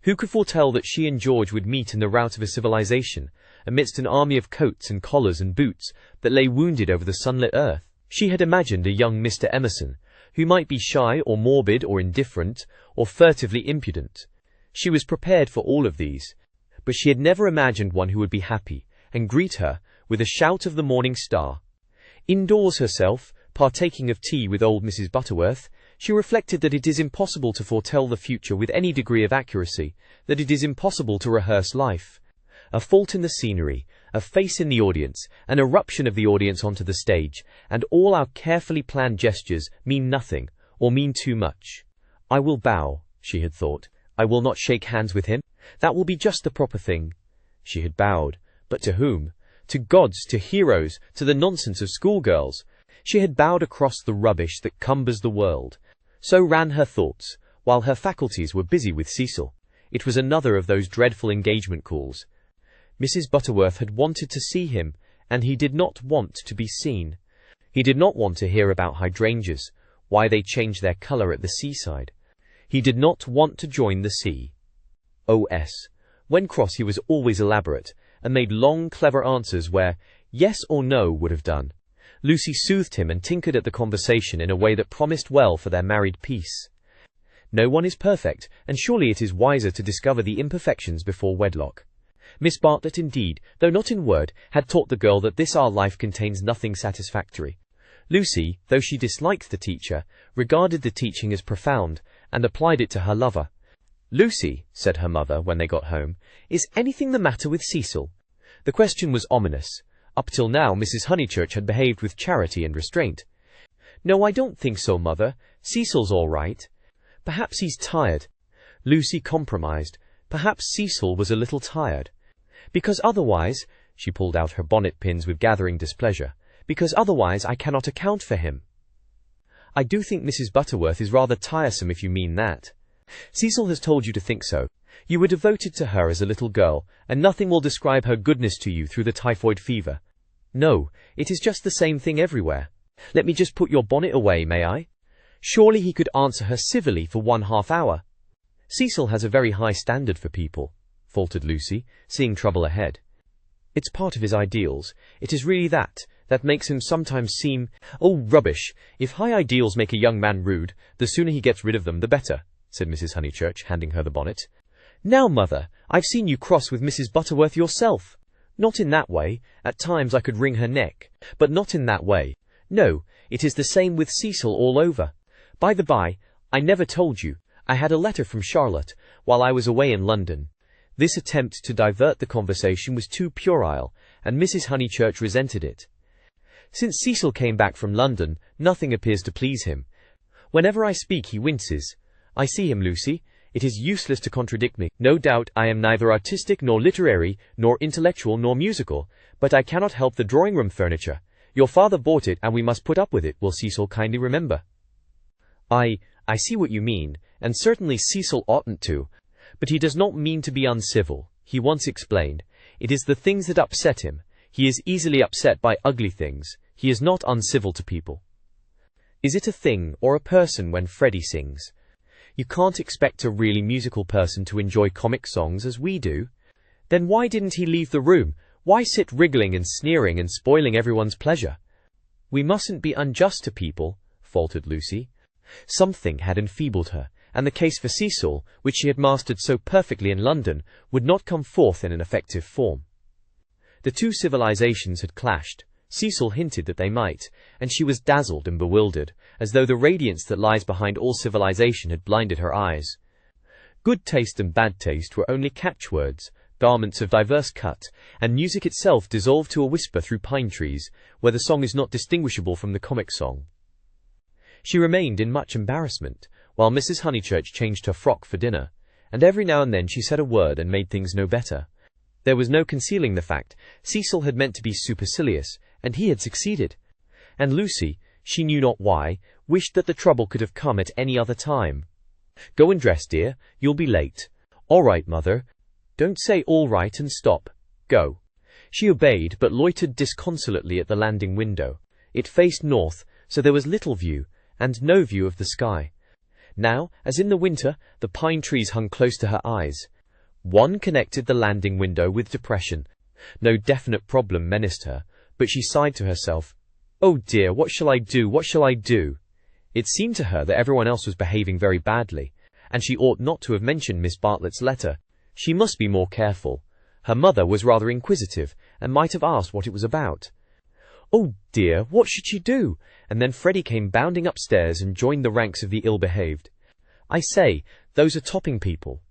Who could foretell that she and George would meet in the rout of a civilization, amidst an army of coats and collars and boots that lay wounded over the sunlit earth? She had imagined a young Mr. Emerson, who might be shy or morbid or indifferent or furtively impudent. She was prepared for all of these, but she had never imagined one who would be happy and greet her with a shout of the morning star. Indoors herself, partaking of tea with old Mrs. Butterworth, she reflected that it is impossible to foretell the future with any degree of accuracy, that it is impossible to rehearse life. A fault in the scenery, a face in the audience, an eruption of the audience onto the stage, and all our carefully planned gestures mean nothing, or mean too much. "I will bow," she had thought. "I will not shake hands with him. That will be just the proper thing." She had bowed, but to whom? To gods, to heroes, to the nonsense of schoolgirls. She had bowed across the rubbish that cumbers the world. So ran her thoughts, while her faculties were busy with Cecil. It was another of those dreadful engagement calls. Mrs. Butterworth had wanted to see him, and he did not want to be seen. He did not want to hear about hydrangeas, why they change their colour at the seaside. He did not want to join the sea. O.S. When cross he was always elaborate, and made long, clever answers where yes or no would have done. Lucy soothed him and tinkered at the conversation in a way that promised well for their married peace. No one is perfect, and surely it is wiser to discover the imperfections before wedlock. Miss Bartlett, indeed, though not in word, had taught the girl that this our life contains nothing satisfactory. Lucy, though she disliked the teacher, regarded the teaching as profound, and applied it to her lover. "Lucy," said her mother when they got home, "is anything the matter with Cecil?" The question was ominous. Up till now Mrs. Honeychurch had behaved with charity and restraint. "No, I don't think so, mother. Cecil's all right. Perhaps he's tired." Lucy compromised. Perhaps Cecil was a little tired. "Because otherwise," she pulled out her bonnet pins with gathering displeasure, "because otherwise I cannot account for him." "I do think Mrs. Butterworth is rather tiresome if you mean that." "Cecil has told you to think so. You were devoted to her as a little girl, and nothing will describe her goodness to you through the typhoid fever." "No, it is just the same thing everywhere. Let me just put your bonnet away, may I?" Surely he could answer her civilly for 1/2 hour. "Cecil has a very high standard for people," faltered Lucy, seeing trouble ahead. "It's part of his ideals. It is really that makes him sometimes seem—" "Oh, rubbish! If high ideals make a young man rude, the sooner he gets rid of them, the better," said Mrs. Honeychurch, handing her the bonnet. "Now, mother, I've seen you cross with Mrs. Butterworth yourself." "Not in that way. At times I could wring her neck, but not in that way. No, it is the same with Cecil all over. By the by, I never told you, I had a letter from Charlotte while I was away in London." This attempt to divert the conversation was too puerile, and Mrs. Honeychurch resented it. "Since Cecil came back from London, nothing appears to please him. Whenever I speak he winces. I see him, Lucy. It is useless to contradict me. No doubt I am neither artistic nor literary, nor intellectual nor musical, but I cannot help the drawing-room furniture. Your father bought it and we must put up with it, will Cecil kindly remember." I see what you mean, and certainly Cecil oughtn't to. But he does not mean to be uncivil. He once explained, it is the things that upset him. He is easily upset by ugly things. He is not uncivil to people. Is it a thing or a person when Freddie sings? You can't expect a really musical person to enjoy comic songs as we do. Then why didn't he leave the room? Why sit wriggling and sneering and spoiling everyone's pleasure? "We mustn't be unjust to people," faltered Lucy. Something had enfeebled her, and the case for Cecil, which she had mastered so perfectly in London, would not come forth in an effective form. The two civilizations had clashed. Cecil hinted that they might, and she was dazzled and bewildered, as though the radiance that lies behind all civilization had blinded her eyes. Good taste and bad taste were only catchwords, garments of diverse cut, and music itself dissolved to a whisper through pine trees, where the song is not distinguishable from the comic song. She remained in much embarrassment, while Mrs. Honeychurch changed her frock for dinner, and every now and then she said a word and made things no better. There was no concealing the fact. Cecil had meant to be supercilious, and he had succeeded. And Lucy, she knew not why, wished that the trouble could have come at any other time. "Go and dress, dear. You'll be late." "All right, mother." "Don't say all right and stop. Go." She obeyed, but loitered disconsolately at the landing window. It faced north, so there was little view, and no view of the sky. Now, as in the winter, the pine trees hung close to her eyes. One connected the landing window with depression. No definite problem menaced her, but she sighed to herself, "Oh dear, what shall I do? What shall I do?" It seemed to her that everyone else was behaving very badly, and she ought not to have mentioned Miss Bartlett's letter. She must be more careful. Her mother was rather inquisitive, and might have asked what it was about. Oh dear, what should she do? And then Freddie came bounding upstairs and joined the ranks of the ill-behaved. "I say, those are topping people."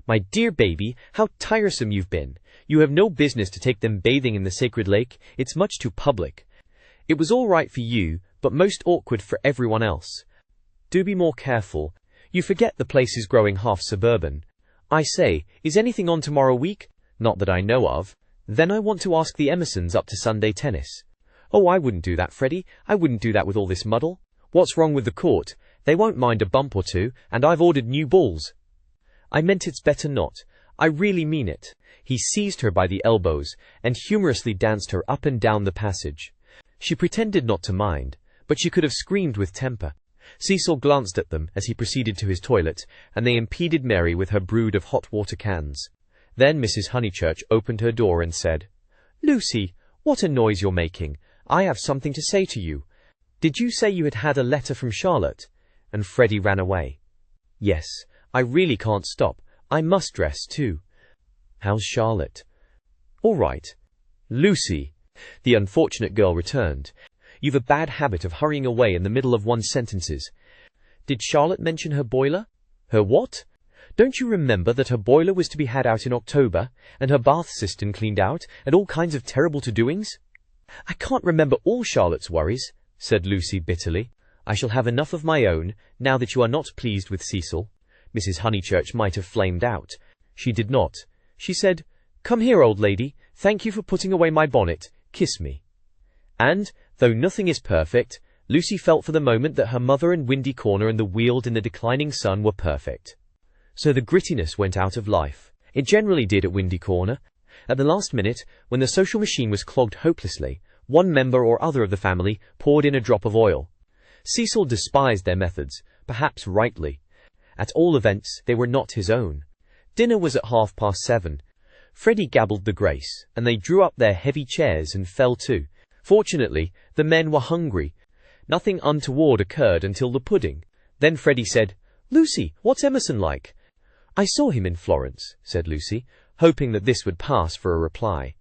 "My dear baby, how tiresome you've been. You have no business to take them bathing in the sacred lake. It's much too public. It was all right for you, but most awkward for everyone else. Do be more careful. You forget the place is growing half suburban. I say, is anything on tomorrow week?" "Not that I know of." "Then I want to ask the Emersons up to Sunday tennis." "Oh, I wouldn't do that, Freddie. I wouldn't do that with all this muddle." "What's wrong with the court? They won't mind a bump or two, and I've ordered new balls." "I meant it's better not. I really mean it." He seized her by the elbows, and humorously danced her up and down the passage. She pretended not to mind, but she could have screamed with temper. Cecil glanced at them as he proceeded to his toilet, and they impeded Mary with her brood of hot water cans. Then Mrs. Honeychurch opened her door and said, "Lucy, what a noise you're making. I have something to say to you. Did you say you had had a letter from Charlotte?" And Freddie ran away. "Yes, I really can't stop. I must dress too." "How's Charlotte?" "All right." "Lucy," the unfortunate girl returned, "you've a bad habit of hurrying away in the middle of one's sentences. Did Charlotte mention her boiler?" "Her what?" "Don't you remember that her boiler was to be had out in October, and her bath cistern cleaned out, and all kinds of terrible to-doings?" "I can't remember all Charlotte's worries," said Lucy bitterly. "I shall have enough of my own, now that you are not pleased with Cecil." Mrs. Honeychurch might have flamed out. She did not. She said, "Come here, old lady. Thank you for putting away my bonnet. Kiss me." And, though nothing is perfect, Lucy felt for the moment that her mother and Windy Corner and the Weald in the declining sun were perfect. So the grittiness went out of life. It generally did at Windy Corner. At the last minute, when the social machine was clogged hopelessly, one member or other of the family poured in a drop of oil. Cecil despised their methods, perhaps rightly. At all events, they were not his own. Dinner was at 7:30. Freddie gabbled the grace, and they drew up their heavy chairs and fell to. Fortunately, the men were hungry. Nothing untoward occurred until the pudding. Then Freddie said, "Lucy, what's Emerson like?" "I saw him in Florence," said Lucy, hoping that this would pass for a reply.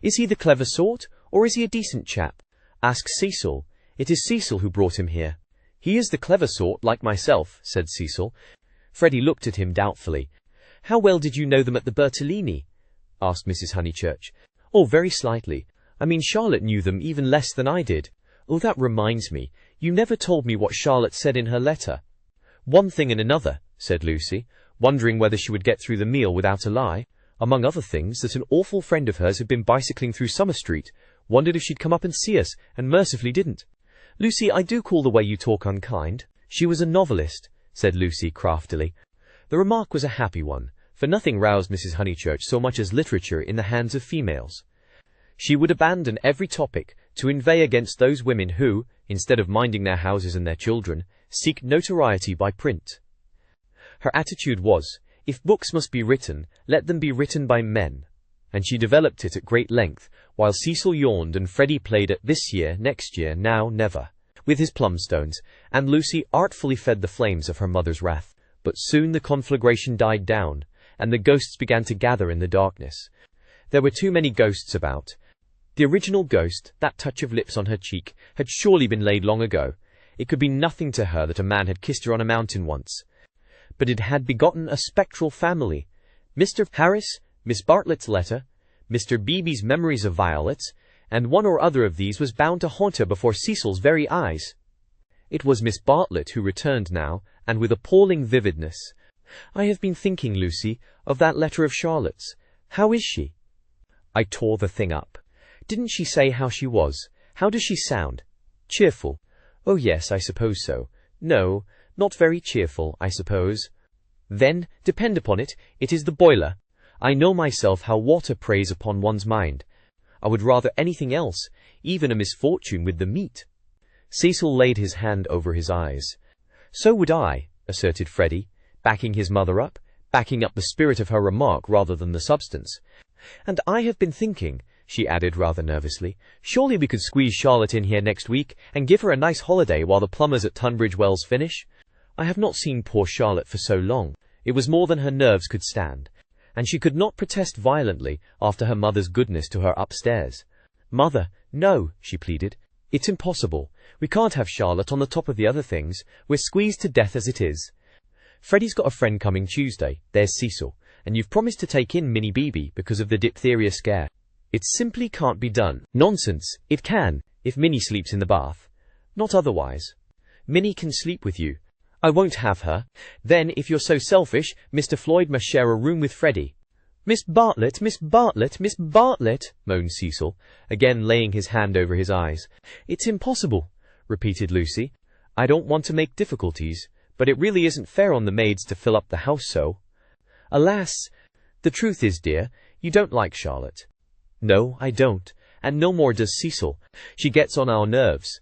"Is he the clever sort, or is he a decent chap?" "Ask Cecil. It is Cecil who brought him here." "He is the clever sort, like myself," said Cecil. Freddie looked at him doubtfully. "How well did you know them at the Bertolini?" asked Mrs. Honeychurch. "Oh, very slightly. I mean, Charlotte knew them even less than I did." "Oh, that reminds me. You never told me what Charlotte said in her letter." "One thing and another," said Lucy, wondering whether she would get through the meal without a lie. "Among other things, that an awful friend of hers had been bicycling through Summer Street, wondered if she'd come up and see us, and mercifully didn't." "Lucy, I do call the way you talk unkind." "She was a novelist," said Lucy craftily. The remark was a happy one, for nothing roused Mrs. Honeychurch so much as literature in the hands of females. She would abandon every topic to inveigh against those women who, instead of minding their houses and their children, seek notoriety by print. Her attitude was, if books must be written, let them be written by men, and she developed it at great length, while Cecil yawned and Freddie played at this year, next year, now, never, with his plumstones, and Lucy artfully fed the flames of her mother's wrath. But soon the conflagration died down, and the ghosts began to gather in the darkness. There were too many ghosts about. The original ghost, that touch of lips on her cheek, had surely been laid long ago. It could be nothing to her that a man had kissed her on a mountain once. But it had begotten a spectral family. Mr. Harris, Miss Bartlett's letter, Mr. Beebe's memories of violets, and one or other of these was bound to haunt her before Cecil's very eyes. It was Miss Bartlett who returned now, and with appalling vividness. "I have been thinking, Lucy, of that letter of Charlotte's. How is she?" I tore the thing up. "Didn't she say how she was? How does she sound? Cheerful?" "Oh yes, I suppose so." "No, not very cheerful, I suppose." "Then, depend upon it, it is the boiler. I know myself how water preys upon one's mind. I would rather anything else, even a misfortune with the meat." Cecil laid his hand over his eyes. "So would I," asserted Freddie, backing his mother up, backing up the spirit of her remark rather than the substance. "And I have been thinking," she added rather nervously, "surely we could squeeze Charlotte in here next week and give her a nice holiday while the plumbers at Tunbridge Wells finish. I have not seen poor Charlotte for so long. It was more than her nerves could stand, and she could not protest violently after her mother's goodness to her upstairs. Mother, no, she pleaded. It's impossible. We can't have Charlotte on the top of the other things. We're squeezed to death as it is. Freddie's got a friend coming Tuesday. There's Cecil. And you've promised to take in Minnie Beebe because of the diphtheria scare. It simply can't be done. Nonsense. It can, if Minnie sleeps in the bath. Not otherwise. Minnie can sleep with you. I won't have her. Then, if you're so selfish, Mr. Floyd must share a room with Freddie. Miss Bartlett, Miss Bartlett, Miss Bartlett, moaned Cecil, again laying his hand over his eyes. It's impossible, repeated Lucy. I don't want to make difficulties, but it really isn't fair on the maids to fill up the house so. Alas, the truth is, dear, you don't like Charlotte. No, I don't, and no more does Cecil. She gets on our nerves.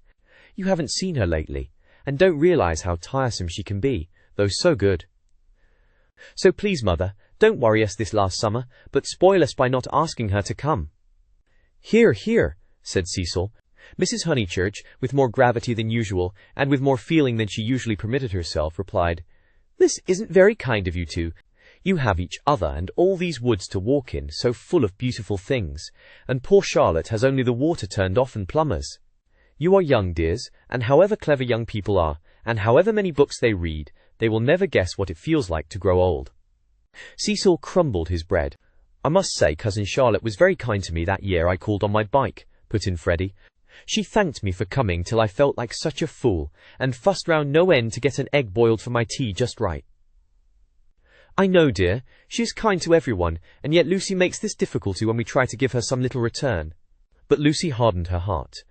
You haven't seen her lately, and don't realize how tiresome she can be, though so good. So please, Mother, don't worry us this last summer, but spoil us by not asking her to come. Hear, hear, said Cecil. Mrs. Honeychurch, with more gravity than usual, and with more feeling than she usually permitted herself, replied, This isn't very kind of you two. You have each other and all these woods to walk in, so full of beautiful things, and poor Charlotte has only the water turned off and plumbers. You are young, dears, and however clever young people are, and however many books they read, they will never guess what it feels like to grow old. Cecil crumbled his bread. I must say Cousin Charlotte was very kind to me that year I called on my bike, put in Freddie. She thanked me for coming till I felt like such a fool, and fussed round no end to get an egg boiled for my tea just right. I know, dear, she is kind to everyone, and yet Lucy makes this difficulty when we try to give her some little return. But Lucy hardened her heart.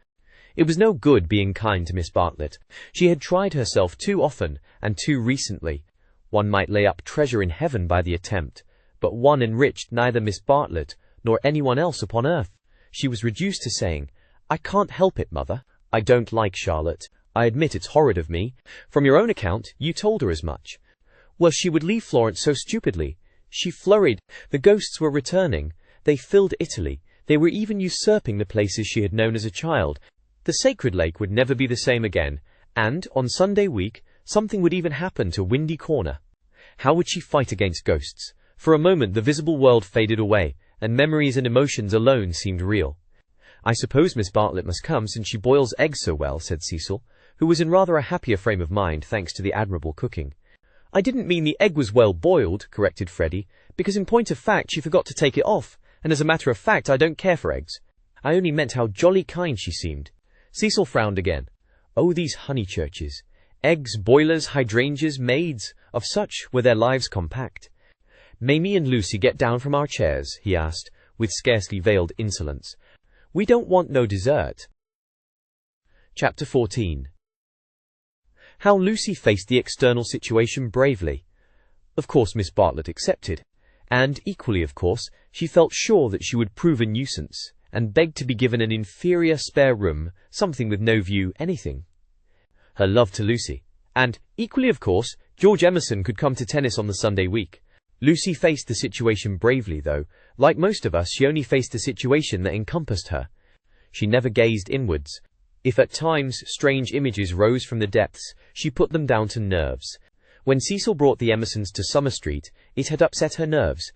It was no good being kind to Miss Bartlett. She had tried herself too often, and too recently. One might lay up treasure in heaven by the attempt, but one enriched neither Miss Bartlett nor anyone else upon earth. She was reduced to saying, I can't help it, Mother. I don't like Charlotte. I admit it's horrid of me. From your own account, you told her as much. Well, she would leave Florence so stupidly. She flurried. The ghosts were returning. They filled Italy. They were even usurping the places she had known as a child. The sacred lake would never be the same again, and, on Sunday week, something would even happen to Windy Corner. How would she fight against ghosts? For a moment the visible world faded away, and memories and emotions alone seemed real. I suppose Miss Bartlett must come since she boils eggs so well, said Cecil, who was in rather a happier frame of mind thanks to the admirable cooking. I didn't mean the egg was well boiled, corrected Freddie, because in point of fact she forgot to take it off, and as a matter of fact I don't care for eggs. I only meant how jolly kind she seemed. Cecil frowned again. Oh, these Honeychurches. Eggs, boilers, hydrangeas, maids, of such were their lives compact. May me and Lucy get down from our chairs, he asked, with scarcely veiled insolence. We don't want no dessert. Chapter 14. How Lucy faced the external situation bravely. Of course Miss Bartlett accepted, and, equally of course, she felt sure that she would prove a nuisance, and begged to be given an inferior spare room, something with no view, anything. Her love to Lucy, and, equally of course, George Emerson could come to tennis on the Sunday week. Lucy faced the situation bravely, though. Like most of us, she only faced the situation that encompassed her. She never gazed inwards. If at times strange images rose from the depths, she put them down to nerves. When Cecil brought the Emersons to Summer Street, it had upset her nerves.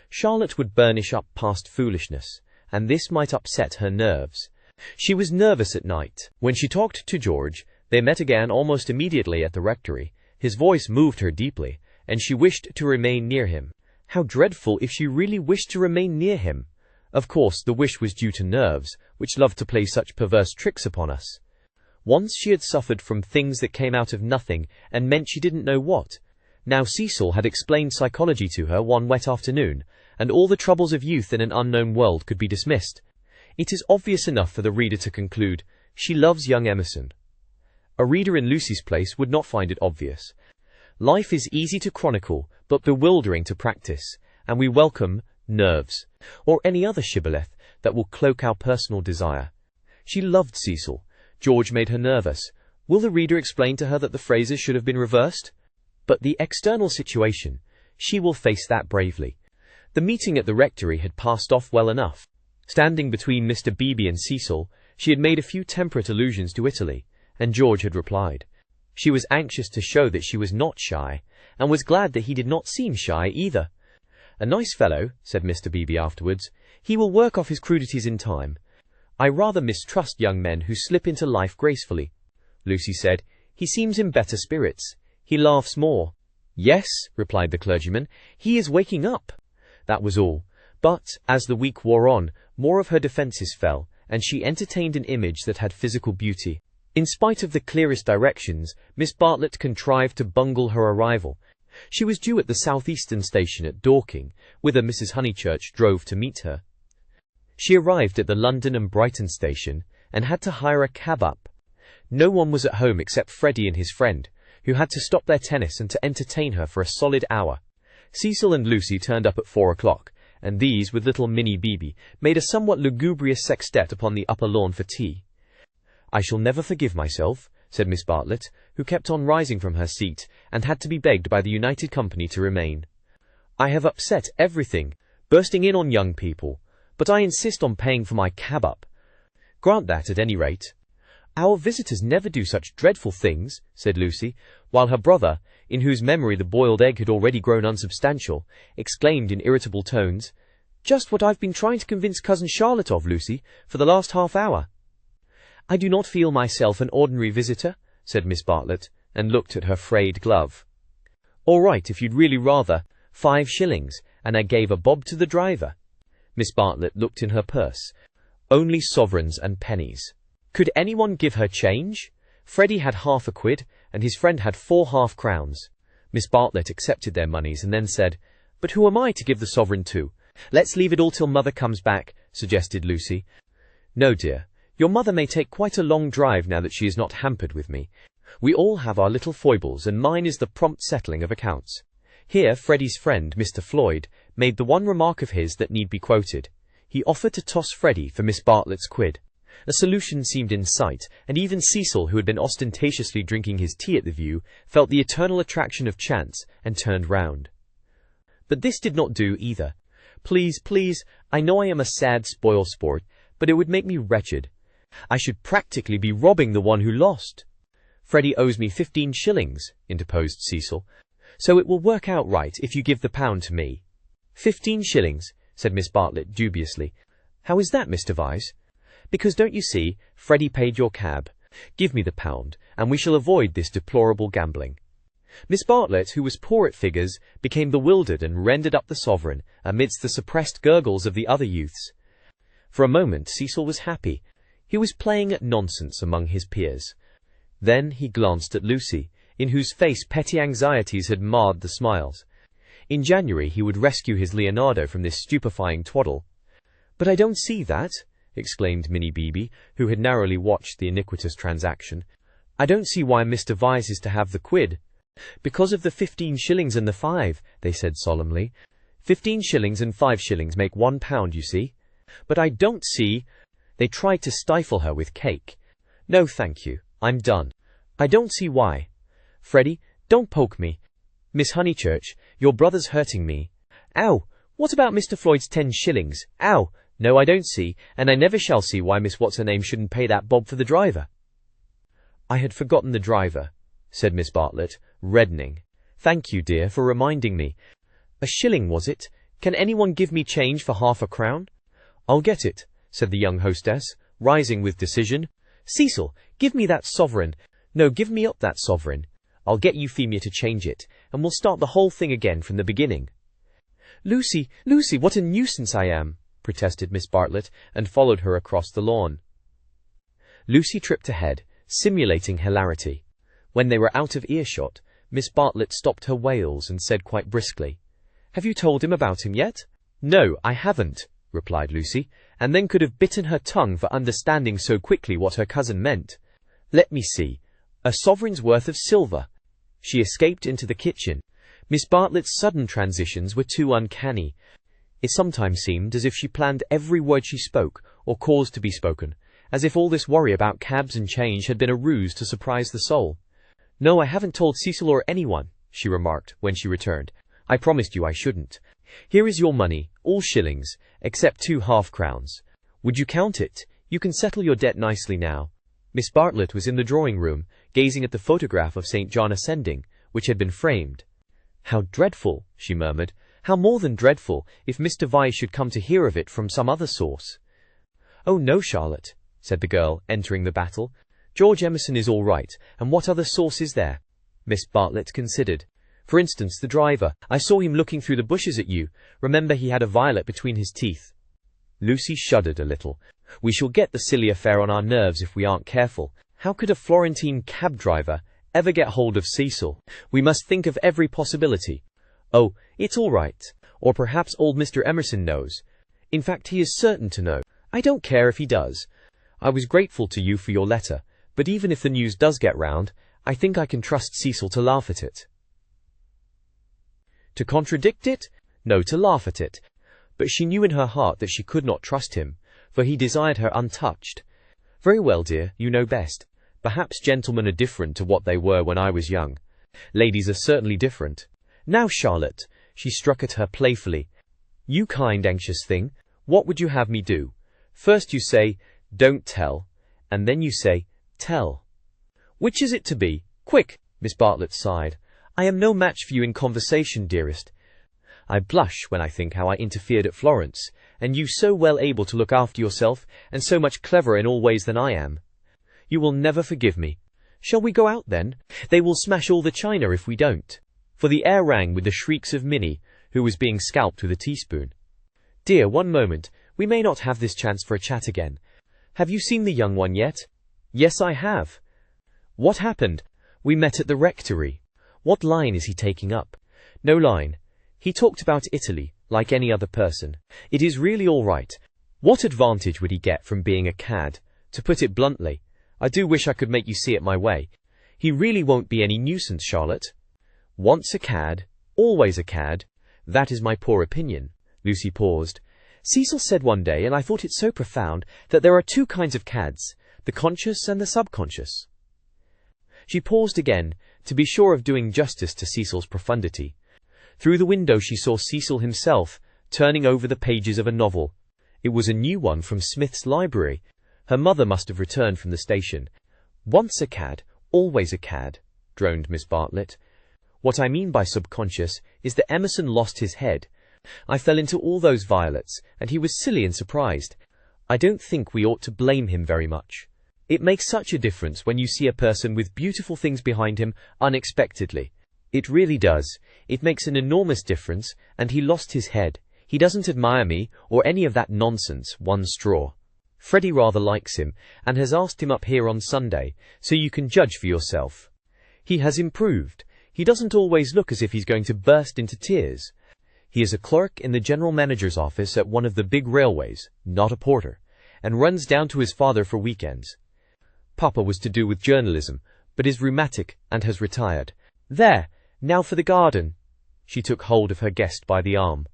Charlotte would burnish up past foolishness, and this might upset her nerves. She was nervous at night. When she talked to George, they met again almost immediately at the rectory. His voice moved her deeply, and she wished to remain near him. How dreadful if she really wished to remain near him! Of course, the wish was due to nerves, which love to play such perverse tricks upon us. Once she had suffered from things that came out of nothing and meant she didn't know what. Now Cecil had explained psychology to her one wet afternoon, and all the troubles of youth in an unknown world could be dismissed. It is obvious enough for the reader to conclude, she loves young Emerson. A reader in Lucy's place would not find it obvious. Life is easy to chronicle, but bewildering to practice, and we welcome nerves, or any other shibboleth that will cloak our personal desire. She loved Cecil. George made her nervous. Will the reader explain to her that the phrases should have been reversed? But the external situation, she will face that bravely. The meeting at the rectory had passed off well enough. Standing between Mr. Beebe and Cecil, she had made a few temperate allusions to Italy, and George had replied. She was anxious to show that she was not shy, and was glad that he did not seem shy either. "A nice fellow," said Mr. Beebe afterwards. "He will work off his crudities in time. I rather mistrust young men who slip into life gracefully." Lucy said, "He seems in better spirits. He laughs more." "Yes," replied the clergyman, "he is waking up." That was all. But, as the week wore on, more of her defences fell, and she entertained an image that had physical beauty. In spite of the clearest directions, Miss Bartlett contrived to bungle her arrival. She was due at the southeastern station at Dorking, whither Mrs. Honeychurch drove to meet her. She arrived at the London and Brighton station, and had to hire a cab up. No one was at home except Freddie and his friend, who had to stop their tennis and to entertain her for a solid hour. Cecil and Lucy turned up at 4 o'clock, and these, with little Minnie Beebe, made a somewhat lugubrious sextet upon the upper lawn for tea. "I shall never forgive myself," said Miss Bartlett, who kept on rising from her seat, and had to be begged by the united company to remain. "I have upset everything, bursting in on young people, but I insist on paying for my cab up. Grant that, at any rate." "Our visitors never do such dreadful things," said Lucy, while her brother, in whose memory the boiled egg had already grown unsubstantial, exclaimed in irritable tones, "Just what I've been trying to convince Cousin Charlotte of, Lucy, for the last half-hour." "I do not feel myself an ordinary visitor," said Miss Bartlett, and looked at her frayed glove. "All right, if you'd really rather. 5 shillings, and I gave a bob to the driver." Miss Bartlett looked in her purse. Only sovereigns and pennies. Could anyone give her change? Freddie had half a quid, and his friend had 4 half-crowns. Miss Bartlett accepted their moneys and then said, "But who am I to give the sovereign to?" "Let's leave it all till Mother comes back," suggested Lucy. "No, dear. Your mother may take quite a long drive now that she is not hampered with me. We all have our little foibles, and mine is the prompt settling of accounts." Here Freddie's friend, Mr. Floyd, made the one remark of his that need be quoted. He offered to toss Freddie for Miss Bartlett's quid. A solution seemed in sight, and even Cecil, who had been ostentatiously drinking his tea at the View, felt the eternal attraction of chance, and turned round. But this did not do either. "Please, please, I know I am a sad spoil sport, but it would make me wretched. I should practically be robbing the one who lost." "Freddie owes me 15 shillings, interposed Cecil. "So it will work out right if you give the pound to me." 15 shillings, said Miss Bartlett dubiously. "How is that, Mr. Vyse?" "Because, don't you see, Freddie paid your cab. Give me the pound, and we shall avoid this deplorable gambling." Miss Bartlett, who was poor at figures, became bewildered and rendered up the sovereign, amidst the suppressed gurgles of the other youths. For a moment Cecil was happy. He was playing at nonsense among his peers. Then he glanced at Lucy, in whose face petty anxieties had marred the smiles. In January he would rescue his Leonardo from this stupefying twaddle. "But I don't see that," exclaimed Minnie Beebe, who had narrowly watched the iniquitous transaction. "I don't see why Mr. Vyse is to have the quid." "Because of the 15 shillings and the 5, they said solemnly. 15 shillings and 5 shillings make £1, you see. "But I don't see—" They tried to stifle her with cake. "No, thank you. I'm done. I don't see why. Freddie, don't poke me. Miss Honeychurch, your brother's hurting me. Ow! What about Mr. Floyd's 10 shillings? Ow! No, I don't see, and I never shall see why Miss What's-her-name shouldn't pay that bob for the driver." "I had forgotten the driver," said Miss Bartlett, reddening. "Thank you, dear, for reminding me. 1 shilling, was it? Can anyone give me change for £0.50? I'll get it, said the young hostess, rising with decision. Cecil, give me that sovereign. No, give me up that sovereign. I'll get Euphemia to change it, and we'll start the whole thing again from the beginning. Lucy, what a nuisance I am, protested Miss Bartlett, and followed her across the lawn. Lucy tripped ahead, simulating hilarity. When they were out of earshot, Miss Bartlett stopped her wails and said quite briskly, Have you told him about him yet? No, I haven't, replied Lucy, and then could have bitten her tongue for understanding so quickly what her cousin meant. Let me see. A sovereign's worth of silver. She escaped into the kitchen. Miss Bartlett's sudden transitions were too uncanny. It sometimes seemed as if she planned every word she spoke, or caused to be spoken, as if all this worry about cabs and change had been a ruse to surprise the soul. No, I haven't told Cecil or anyone, she remarked when she returned. I promised you I shouldn't. Here is your money, all shillings, except 2 half-crowns. Would you count it? You can settle your debt nicely now. Miss Bartlett was in the drawing-room, gazing at the photograph of St. John ascending, which had been framed. How dreadful, she murmured. How more than dreadful, if Mr. Vyse should come to hear of it from some other source. Oh no, Charlotte, said the girl, entering the battle. George Emerson is all right, and what other source is there? Miss Bartlett considered. For instance, the driver. I saw him looking through the bushes at you. Remember, he had a violet between his teeth. Lucy shuddered a little. We shall get the silly affair on our nerves if we aren't careful. How could a Florentine cab driver ever get hold of Cecil? We must think of every possibility. Oh, it's all right. Or perhaps old Mr. Emerson knows. In fact, he is certain to know. I don't care if he does. I was grateful to you for your letter, but even if the news does get round, I think I can trust Cecil to laugh at it. To contradict it? No, to laugh at it. But she knew in her heart that she could not trust him, for he desired her untouched. Very well, dear, you know best. Perhaps gentlemen are different to what they were when I was young. Ladies are certainly different. Now, Charlotte, she struck at her playfully. You kind, anxious thing, what would you have me do? First you say, don't tell, and then you say, tell. Which is it to be? Quick, Miss Bartlett sighed. I am no match for you in conversation, dearest. I blush when I think how I interfered at Florence, and you so well able to look after yourself, and so much cleverer in all ways than I am. You will never forgive me. Shall we go out then? They will smash all the china if we don't. For the air rang with the shrieks of Minnie, who was being scalped with a teaspoon. Dear, one moment. We may not have this chance for a chat again. Have you seen the young one yet? Yes, I have. What happened? We met at the rectory. What line is he taking up? No line. He talked about Italy, like any other person. It is really all right. What advantage would he get from being a cad? To put it bluntly, I do wish I could make you see it my way. He really won't be any nuisance, Charlotte. Once a cad, always a cad. That is my poor opinion. Lucy paused. Cecil said one day, and I thought it so profound, that there are 2 kinds of cads, the conscious and the subconscious. She paused again, to be sure of doing justice to Cecil's profundity. Through the window she saw Cecil himself, turning over the pages of a novel. It was a new one from Smith's library. Her mother must have returned from the station. Once a cad, always a cad, droned Miss Bartlett. What I mean by subconscious is that Emerson lost his head. I fell into all those violets, and he was silly and surprised. I don't think we ought to blame him very much. It makes such a difference when you see a person with beautiful things behind him unexpectedly. It really does. It makes an enormous difference, and he lost his head. He doesn't admire me, or any of that nonsense, one straw. Freddie rather likes him, and has asked him up here on Sunday, so you can judge for yourself. He has improved. He doesn't always look as if he's going to burst into tears. He is a clerk in the general manager's office at one of the big railways, not a porter, and runs down to his father for weekends. Papa was to do with journalism, but is rheumatic and has retired. There, now for the garden. She took hold of her guest by the arm.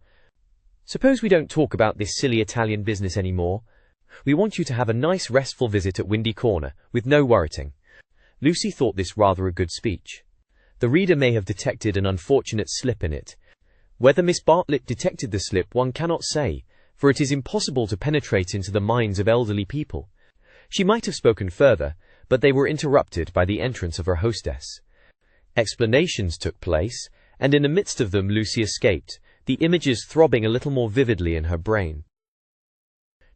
Suppose we don't talk about this silly Italian business any more. We want you to have a nice restful visit at Windy Corner, with no worriting. Lucy thought this rather a good speech. The reader may have detected an unfortunate slip in it. Whether Miss Bartlett detected the slip one cannot say, for it is impossible to penetrate into the minds of elderly people. She might have spoken further, but they were interrupted by the entrance of her hostess. Explanations took place, and in the midst of them Lucy escaped, the images throbbing a little more vividly in her brain.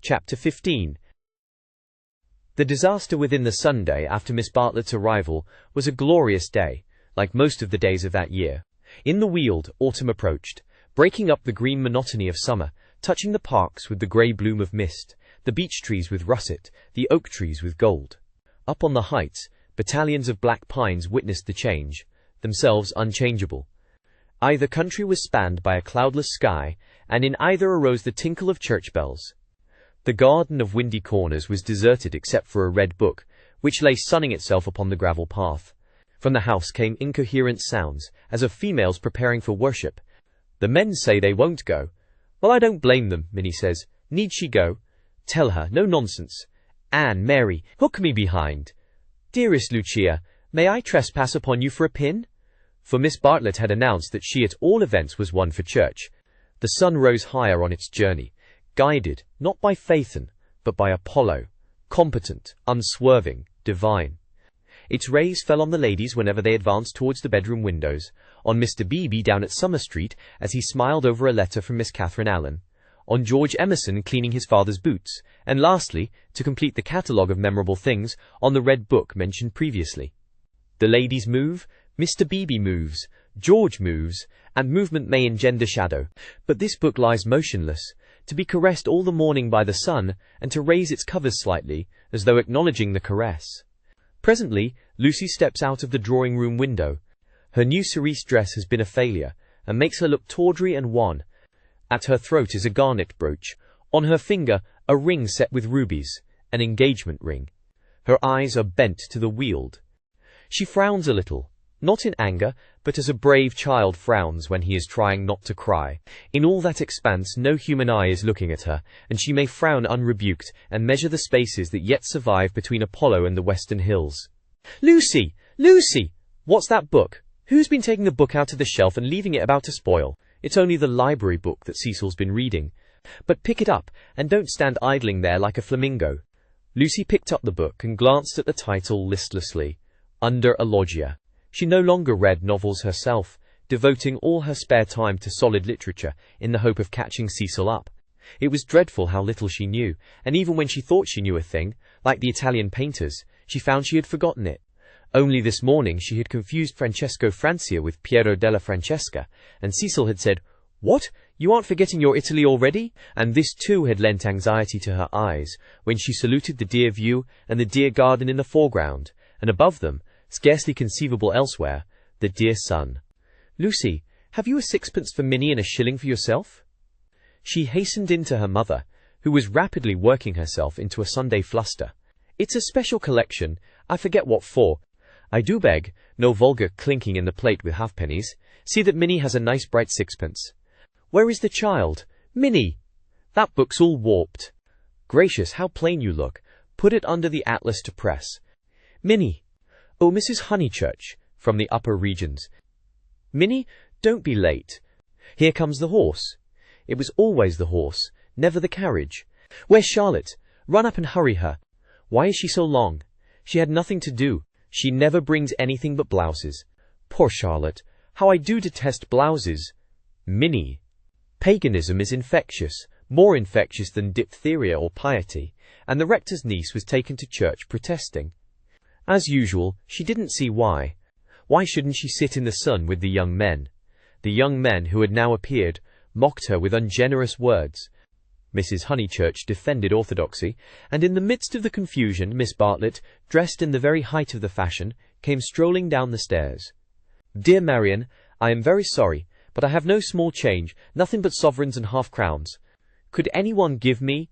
Chapter 15. The disaster within the Sunday after Miss Bartlett's arrival was a glorious day, like most of the days of that year. In the Weald, autumn approached, breaking up the green monotony of summer, touching the parks with the grey bloom of mist, the beech trees with russet, the oak trees with gold. Up on the heights, battalions of black pines witnessed the change, themselves unchangeable. Either country was spanned by a cloudless sky, and in either arose the tinkle of church bells. The garden of Windy Corners was deserted except for a red book, which lay sunning itself upon the gravel path. From the house came incoherent sounds, as of females preparing for worship. The men say they won't go. Well, I don't blame them, Minnie says. Need she go? Tell her, no nonsense. Anne, Mary, hook me behind. Dearest Lucia, may I trespass upon you for a pin? For Miss Bartlett had announced that she at all events was one for church. The sun rose higher on its journey, guided, not by Phaethon, but by Apollo, competent, unswerving, divine. Its rays fell on the ladies whenever they advanced towards the bedroom windows, on Mr. Beebe down at Summer Street as he smiled over a letter from Miss Catherine Allen, on George Emerson cleaning his father's boots, and lastly, to complete the catalogue of memorable things, on the red book mentioned previously. The ladies move, Mr. Beebe moves, George moves, and movement may engender shadow, but this book lies motionless, to be caressed all the morning by the sun, and to raise its covers slightly, as though acknowledging the caress. Presently, Lucy steps out of the drawing-room window. Her new cerise dress has been a failure, and makes her look tawdry and wan. At her throat is a garnet brooch, on her finger a ring set with rubies, an engagement ring. Her eyes are bent to the Weald. She frowns a little, not in anger, but as a brave child frowns when he is trying not to cry. In all that expanse no human eye is looking at her, and she may frown unrebuked, and measure the spaces that yet survive between Apollo and the western hills. Lucy! Lucy! What's that book? Who's been taking the book out of the shelf and leaving it about to spoil? It's only the library book that Cecil's been reading. But pick it up, and don't stand idling there like a flamingo. Lucy picked up the book and glanced at the title listlessly. Under a Loggia. She no longer read novels herself, devoting all her spare time to solid literature in the hope of catching Cecil up. It was dreadful how little she knew, and even when she thought she knew a thing, like the Italian painters, she found she had forgotten it. Only this morning she had confused Francesco Francia with Piero della Francesca, and Cecil had said, "What? You aren't forgetting your Italy already?" And this too had lent anxiety to her eyes, when she saluted the dear view and the dear garden in the foreground, and above them, scarcely conceivable elsewhere, the dear sun. Lucy, have you a sixpence for Minnie and a shilling for yourself? She hastened in to her mother, who was rapidly working herself into a Sunday fluster. It's a special collection, I forget what for. I do beg, no vulgar clinking in the plate with halfpennies. See that Minnie has a nice bright sixpence. Where is the child? Minnie! That book's all warped. Gracious, how plain you look. Put it under the atlas to press. Minnie! Oh, Mrs. Honeychurch, from the upper regions. Minnie, don't be late. Here comes the horse. It was always the horse, never the carriage. Where's Charlotte? Run up and hurry her. Why is she so long? She had nothing to do. She never brings anything but blouses. Poor Charlotte. How I do detest blouses. Minnie. Paganism is infectious, more infectious than diphtheria or piety, and the rector's niece was taken to church protesting. As usual, she didn't see why. Why shouldn't she sit in the sun with the young men? The young men who had now appeared mocked her with ungenerous words. Mrs. Honeychurch defended orthodoxy, and in the midst of the confusion Miss Bartlett, dressed in the very height of the fashion, came strolling down the stairs. Dear Marian, I am very sorry, but I have no small change, nothing but sovereigns and half-crowns. Could anyone give me?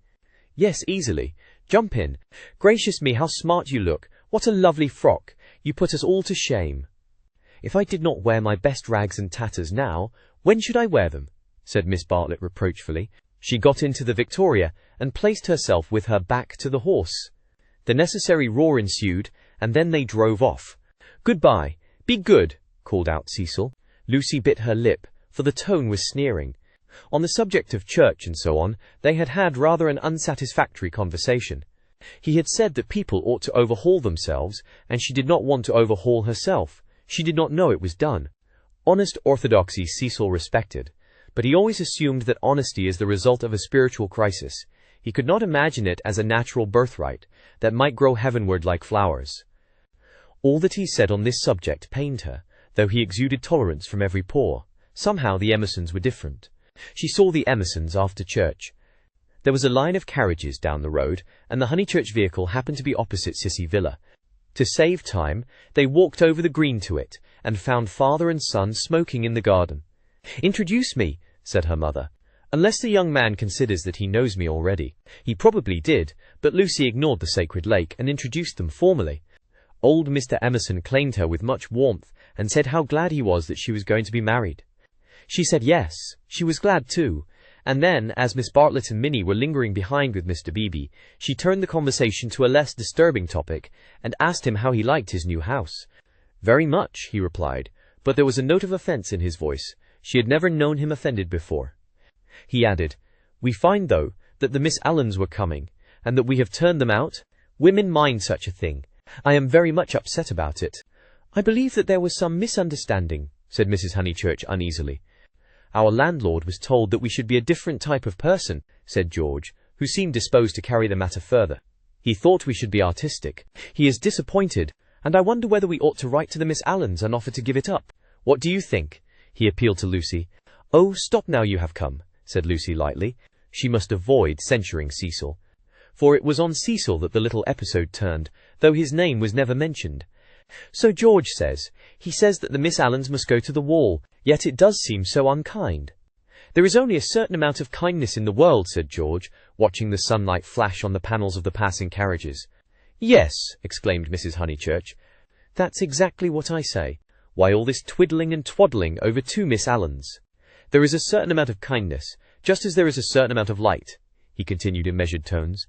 Yes, easily. Jump in. Gracious me, how smart you look. What a lovely frock. You put us all to shame. If I did not wear my best rags and tatters now, when should I wear them? Said Miss Bartlett reproachfully. She got into the Victoria and placed herself with her back to the horse. The necessary roar ensued, and then they drove off. Goodbye. Be good, called out Cecil. Lucy bit her lip, for the tone was sneering. On the subject of church and so on, they had had rather an unsatisfactory conversation. He had said that people ought to overhaul themselves, and she did not want to overhaul herself. She did not know it was done. Honest orthodoxy Cecil respected, but he always assumed that honesty is the result of a spiritual crisis. He could not imagine it as a natural birthright that might grow heavenward like flowers. All that he said on this subject pained her, though he exuded tolerance from every pore. Somehow the Emersons were different. She saw the Emersons after church. There was a line of carriages down the road, and the Honeychurch vehicle happened to be opposite Sissy Villa. To save time, they walked over the green to it, and found father and son smoking in the garden. "Introduce me," said her mother. "Unless the young man considers that he knows me already." He probably did, but Lucy ignored the sacred lake and introduced them formally. Old Mr. Emerson claimed her with much warmth and said how glad he was that she was going to be married. She said yes, she was glad too, and then, as Miss Bartlett and Minnie were lingering behind with Mr. Beebe, she turned the conversation to a less disturbing topic and asked him how he liked his new house. "Very much," he replied, but there was a note of offense in his voice. She had never known him offended before. He added, "We find, though, that the Miss Allens were coming, and that we have turned them out. Women mind such a thing. I am very much upset about it." "I believe that there was some misunderstanding," said Mrs. Honeychurch uneasily. "Our landlord was told that we should be a different type of person," said George, who seemed disposed to carry the matter further. "He thought we should be artistic. He is disappointed, and I wonder whether we ought to write to the Miss Allens and offer to give it up. What do you think?" He appealed to Lucy. "Oh, stop now, you have come," said Lucy lightly. She must avoid censuring Cecil, for it was on Cecil that the little episode turned, though his name was never mentioned. "So George says. He says that the Miss Allens must go to the wall, yet it does seem so unkind." "There is only a certain amount of kindness in the world," said George, watching the sunlight flash on the panels of the passing carriages. "Yes," exclaimed Mrs. Honeychurch. "That's exactly what I say. Why all this twiddling and twaddling over two Miss Allens? There is a certain amount of kindness, just as there is a certain amount of light," he continued in measured tones.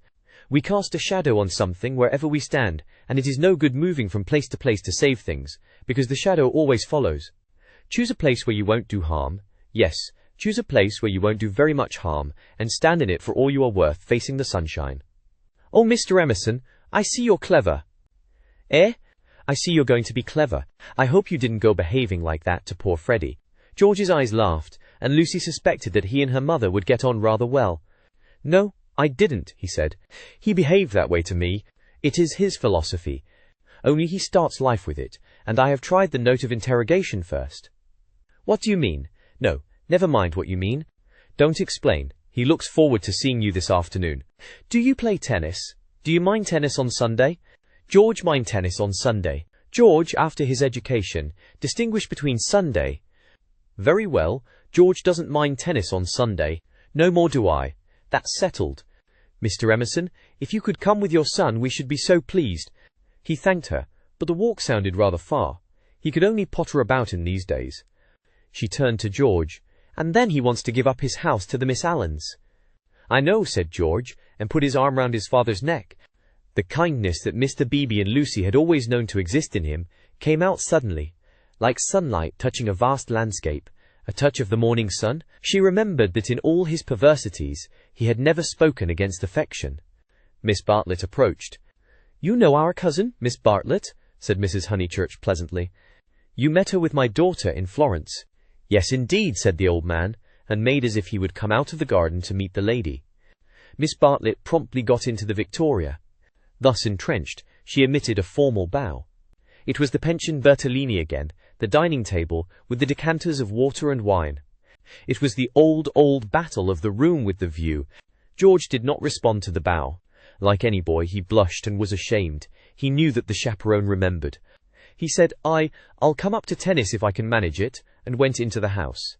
"We cast a shadow on something wherever we stand, and it is no good moving from place to place to save things, because the shadow always follows. Choose a place where you won't do harm. Yes, choose a place where you won't do very much harm, and stand in it for all you are worth, facing the sunshine." "Oh, Mr. Emerson, I see you're clever." "Eh? I see you're going to be clever. I hope you didn't go behaving like that to poor Freddie." George's eyes laughed, and Lucy suspected that he and her mother would get on rather well. "No, I didn't," he said. "He behaved that way to me. It is his philosophy. Only he starts life with it, and I have tried the note of interrogation first." "What do you mean?" "No, never mind what you mean. Don't explain. He looks forward to seeing you this afternoon. Do you play tennis? Do you mind tennis on Sunday?" George mind tennis on Sunday. George, after his education, distinguished between Sunday. "Very well, George doesn't mind tennis on Sunday. No more do I. That's settled. Mr. Emerson, if you could come with your son, we should be so pleased." He thanked her, but the walk sounded rather far. He could only potter about in these days. She turned to George. "And then he wants to give up his house to the Miss Allens." "I know," said George, and put his arm round his father's neck. The kindness that Mr. Beebe and Lucy had always known to exist in him came out suddenly, like sunlight touching a vast landscape, a touch of the morning sun. She remembered that in all his perversities he had never spoken against affection. Miss Bartlett approached. "You know our cousin, Miss Bartlett?" said Mrs. Honeychurch pleasantly. "You met her with my daughter in Florence." "Yes, indeed," said the old man, and made as if he would come out of the garden to meet the lady. Miss Bartlett promptly got into the Victoria. Thus entrenched, she emitted a formal bow. It was the pension Bertolini again, the dining table, with the decanters of water and wine. It was the old battle of the room with the view. George did not respond to the bow. Like any boy, he blushed and was ashamed. He knew that the chaperone remembered. He said, I'll come up to tennis if I can manage it, and went into the house.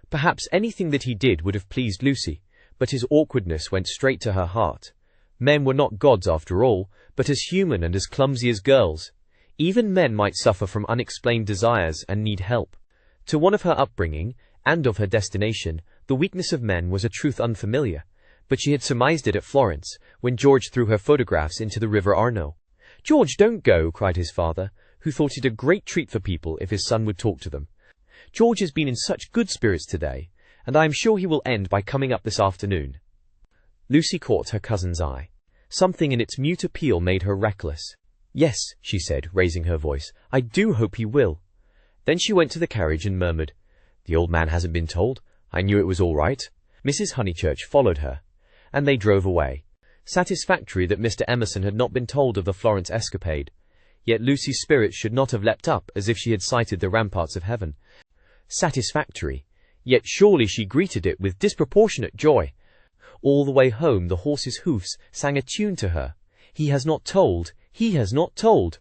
Perhaps anything that he did would have pleased Lucy, but his awkwardness went straight to her heart. Men were not gods after all, but as human and as clumsy as girls. Even men might suffer from unexplained desires and need help. To one of her upbringing, and of her destination, the weakness of men was a truth unfamiliar, but she had surmised it at Florence, when George threw her photographs into the River Arno. "George, don't go," cried his father, who thought it a great treat for people if his son would talk to them. "George has been in such good spirits today, and I am sure he will end by coming up this afternoon." Lucy caught her cousin's eye. Something in its mute appeal made her reckless. "Yes," she said, raising her voice, "I do hope he will." Then she went to the carriage and murmured, "The old man hasn't been told. I knew it was all right. Mrs. Honeychurch followed her, and they drove away. Satisfactory that Mr. Emerson had not been told of the Florence escapade. Yet Lucy's spirits should not have leapt up as if she had sighted the ramparts of heaven. Satisfactory, yet surely she greeted it with disproportionate joy. All the way home the horse's hoofs sang a tune to her. He has not told, he has not told.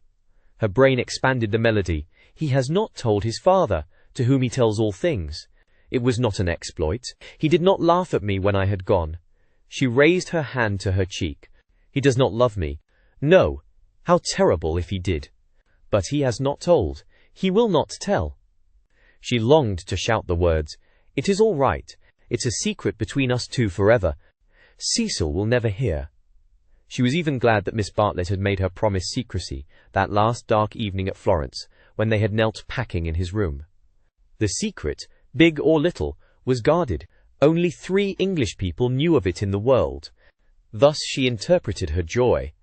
Her brain expanded the melody. He has not told his Father, to whom he tells all things. It was not an exploit. He did not laugh at me when I had gone. She raised her hand to her cheek. He does not love me. No. How terrible if he did. But he has not told. He will not tell. She longed to shout the words, "It is all right. It's a secret between us two forever. Cecil will never hear." She was even glad that Miss Bartlett had made her promise secrecy that last dark evening at Florence, when they had knelt packing in his room. The secret, big or little, was guarded. Only 3 English people knew of it in the world. Thus she interpreted her joy.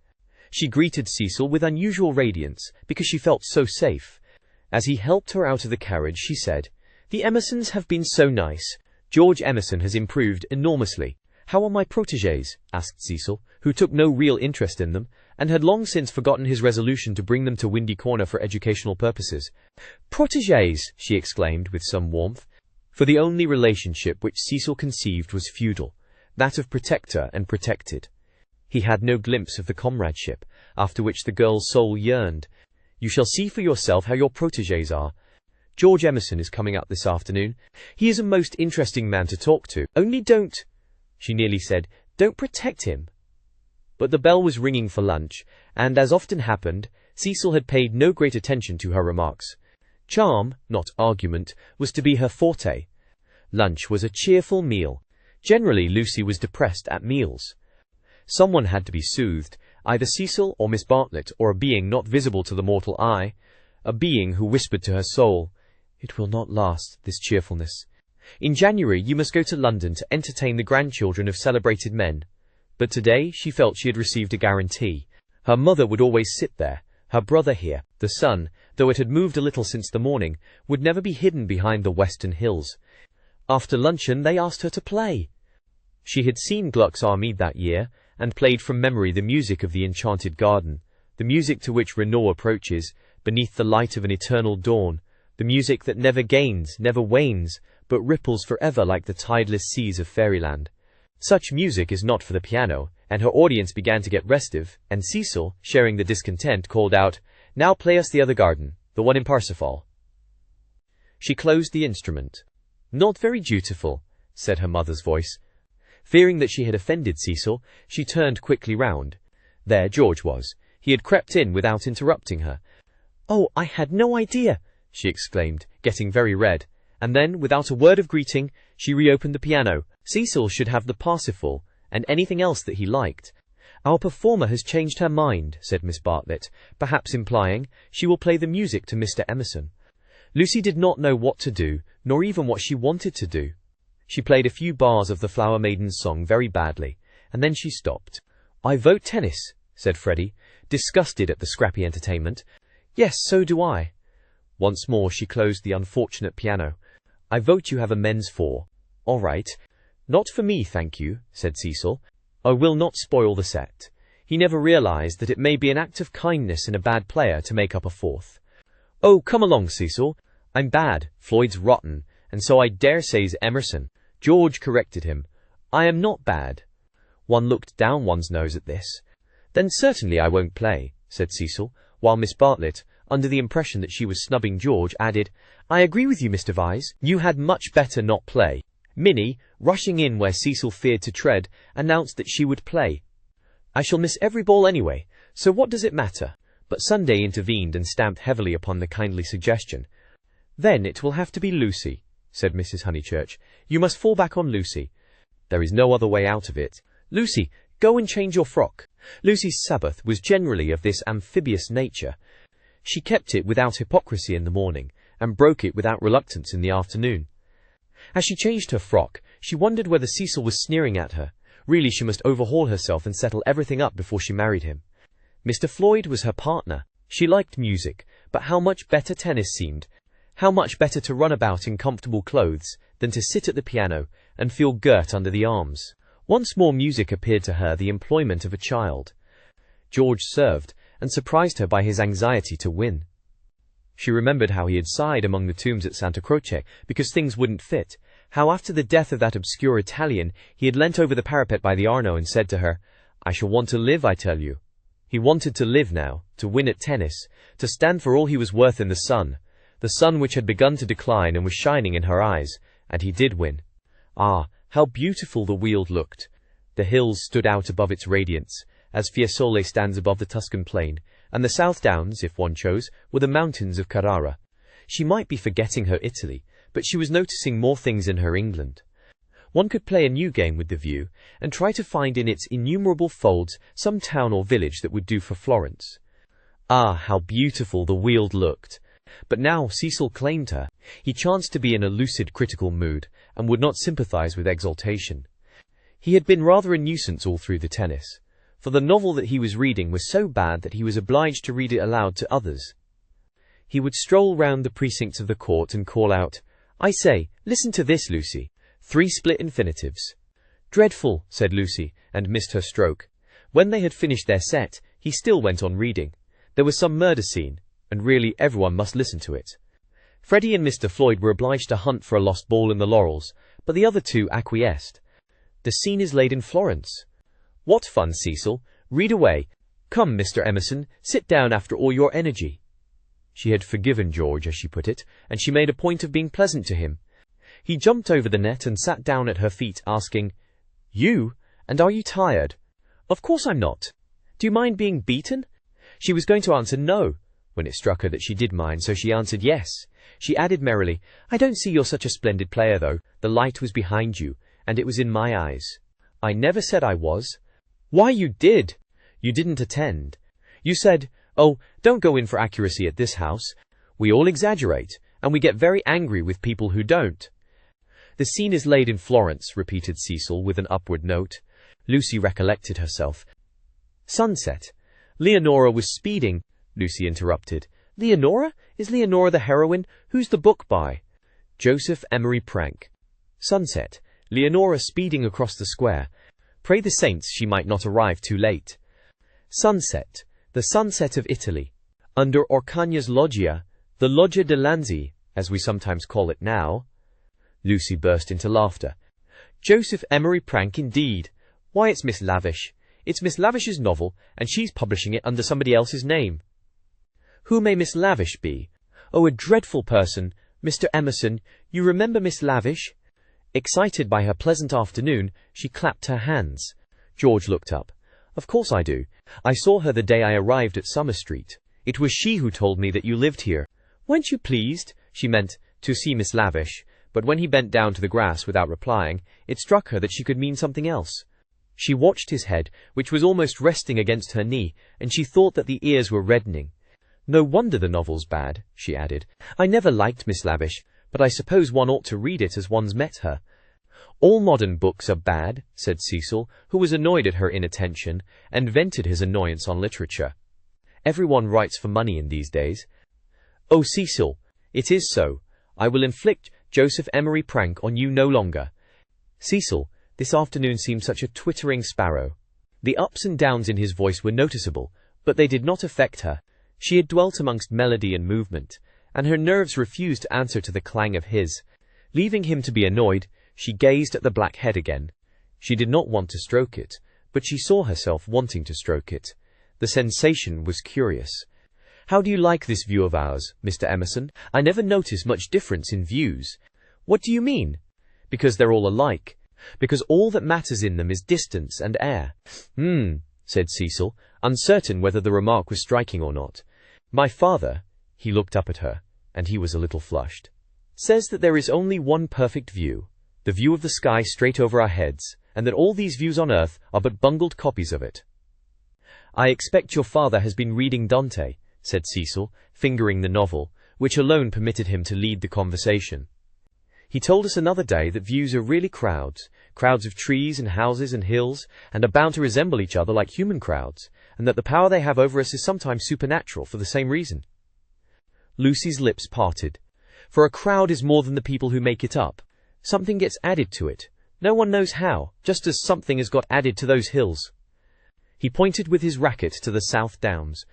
She greeted Cecil with unusual radiance, because she felt so safe. As he helped her out of the carriage, she said, "The Emersons have been so nice. George Emerson has improved enormously." "How are my protégés?" asked Cecil, who took no real interest in them, and had long since forgotten his resolution to bring them to Windy Corner for educational purposes. "Protégés!" she exclaimed with some warmth, for the only relationship which Cecil conceived was feudal, that of protector and protected. He had no glimpse of the comradeship, after which the girl's soul yearned. "You shall see for yourself how your protégés are. George Emerson is coming up this afternoon. He is a most interesting man to talk to. Only don't," she nearly said, "don't protect him." But the bell was ringing for lunch, and as often happened, Cecil had paid no great attention to her remarks. Charm, not argument, was to be her forte. Lunch was a cheerful meal. Generally, Lucy was depressed at meals. Someone had to be soothed, either Cecil or Miss Bartlett, or a being not visible to the mortal eye, a being who whispered to her soul, "It will not last, this cheerfulness. In January you must go to London to entertain the grandchildren of celebrated men." But today she felt she had received a guarantee. Her mother would always sit there, her brother here. The sun, though it had moved a little since the morning, would never be hidden behind the western hills. After luncheon they asked her to play. She had seen Gluck's Armide that year, and played from memory the music of the enchanted garden, the music to which Renaud approaches, beneath the light of an eternal dawn, the music that never gains, never wanes, but ripples forever like the tideless seas of fairyland. Such music is not for the piano, and her audience began to get restive, and Cecil, sharing the discontent, called out, "Now play us the other garden, the one in Parsifal." She closed the instrument. "Not very dutiful," said her mother's voice. Fearing that she had offended Cecil, she turned quickly round. There George was. He had crept in without interrupting her. "Oh, I had no idea," she exclaimed, getting very red. And then, without a word of greeting, she reopened the piano. Cecil should have the Parsifal, and anything else that he liked. "Our performer has changed her mind," said Miss Bartlett, perhaps implying, "She will play the music to Mr. Emerson." Lucy did not know what to do, nor even what she wanted to do. She played a few bars of the Flower Maiden's song very badly, and then she stopped. "I vote tennis," said Freddie, disgusted at the scrappy entertainment. "Yes, so do I." Once more she closed the unfortunate piano. "I vote you have a men's 4. "All right." "Not for me, thank you," said Cecil. "I will not spoil the set." He never realized that it may be an act of kindness in a bad player to make up a 4th. "Oh, come along, Cecil. I'm bad, Floyd's rotten, and so I dare say's Emerson." George corrected him. "I am not bad." One looked down one's nose at this. "Then certainly I won't play," said Cecil, while Miss Bartlett, under the impression that she was snubbing George, added, "I agree with you, Mr. Vyse. You had much better not play." Minnie, rushing in where Cecil feared to tread, announced that she would play. "I shall miss every ball anyway, so what does it matter?" But Sunday intervened and stamped heavily upon the kindly suggestion. "Then it will have to be Lucy," said Mrs. Honeychurch. "You must fall back on Lucy. There is no other way out of it. Lucy, go and change your frock." Lucy's Sabbath was generally of this amphibious nature. She kept it without hypocrisy in the morning, and broke it without reluctance in the afternoon. As she changed her frock, she wondered whether Cecil was sneering at her. Really, she must overhaul herself and settle everything up before she married him. Mr. Floyd was her partner. She liked music, but how much better tennis seemed. How much better to run about in comfortable clothes than to sit at the piano and feel girt under the arms. Once more music appeared to her the employment of a child. George served, and surprised her by his anxiety to win. She remembered how he had sighed among the tombs at Santa Croce because things wouldn't fit, how after the death of that obscure Italian he had leant over the parapet by the Arno and said to her, "I shall want to live, I tell you." He wanted to live now, to win at tennis, to stand for all he was worth in the sun which had begun to decline and was shining in her eyes, and he did win. Ah, how beautiful the Weald looked! The hills stood out above its radiance, as Fiesole stands above the Tuscan plain, and the South Downs, if one chose, were the mountains of Carrara. She might be forgetting her Italy, but she was noticing more things in her England. One could play a new game with the View, and try to find in its innumerable folds some town or village that would do for Florence. Ah, how beautiful the Weald looked! But now Cecil claimed her. He chanced to be in a lucid, critical mood, and would not sympathize with exaltation. He had been rather a nuisance all through the tennis, for the novel that he was reading was so bad that he was obliged to read it aloud to others. He would stroll round the precincts of the court and call out, "I say, listen to this, Lucy. 3 split infinitives." "Dreadful," said Lucy, and missed her stroke. When they had finished their set, he still went on reading. There was some murder scene, and really everyone must listen to it. Freddie and Mr. Floyd were obliged to hunt for a lost ball in the laurels, but the other two acquiesced. The scene is laid in Florence. What fun, Cecil! Read away. Come, Mr. Emerson, sit down after all your energy. She had forgiven George, as she put it, and she made a point of being pleasant to him. He jumped over the net and sat down at her feet, asking, "You? And are you tired?" "Of course I'm not. Do you mind being beaten?" She was going to answer no, when it struck her that she did mind, so she answered yes. She added merrily, "I don't see you're such a splendid player, though. The light was behind you, and it was in my eyes." "I never said I was." "Why, you did. You didn't attend. You said, 'Oh, don't go in for accuracy at this house. We all exaggerate, and we get very angry with people who don't.'" "The scene is laid in Florence," repeated Cecil with an upward note. Lucy recollected herself. "Sunset. Leonora was speeding," Lucy interrupted. "Leonora? Is Leonora the heroine? Who's the book by?" "Joseph Emery Prank." "Sunset. Leonora speeding across the square. Pray the saints she might not arrive too late." "Sunset. The sunset of Italy. Under Orcagna's loggia, the Loggia de Lanzi, as we sometimes call it now." Lucy burst into laughter. "Joseph Emery Prank, indeed. Why, it's Miss Lavish. It's Miss Lavish's novel, and she's publishing it under somebody else's name." "Who may Miss Lavish be?" "Oh, a dreadful person. Mr. Emerson, you remember Miss Lavish?" Excited by her pleasant afternoon, she clapped her hands. George looked up. "Of course I do. I saw her the day I arrived at Summer Street. It was she who told me that you lived here." "Weren't you pleased?" She meant to see Miss Lavish, but when he bent down to the grass without replying, it struck her that she could mean something else. She watched his head, which was almost resting against her knee, and she thought that the ears were reddening. "No wonder the novel's bad," she added. "I never liked Miss Lavish, but I suppose one ought to read it as one's met her." "All modern books are bad," said Cecil, who was annoyed at her inattention, and vented his annoyance on literature. "Everyone writes for money in these days." "Oh, Cecil, it is so. I will inflict Joseph Emery Prank on you no longer." Cecil, this afternoon, seemed such a twittering sparrow. The ups and downs in his voice were noticeable, but they did not affect her. She had dwelt amongst melody and movement, and her nerves refused to answer to the clang of his. Leaving him to be annoyed, she gazed at the black head again. She did not want to stroke it, but she saw herself wanting to stroke it. The sensation was curious. "How do you like this view of ours, Mr. Emerson? I never notice much difference in views." "What do you mean?" "Because they're all alike. Because all that matters in them is distance and air." Said Cecil, uncertain whether the remark was striking or not. "My father," he looked up at her, and he was a little flushed, "says that there is only one perfect view, the view of the sky straight over our heads, and that all these views on earth are but bungled copies of it." "I expect your father has been reading Dante," said Cecil, fingering the novel, which alone permitted him to lead the conversation. "He told us another day that views are really crowds, crowds of trees and houses and hills, and are bound to resemble each other like human crowds, and that the power they have over us is sometimes supernatural for the same reason." Lucy's lips parted. For a crowd is more than the people who make it up. Something gets added to it. No one knows how, just as something has got added to those hills. He pointed with his racket to the South Downs.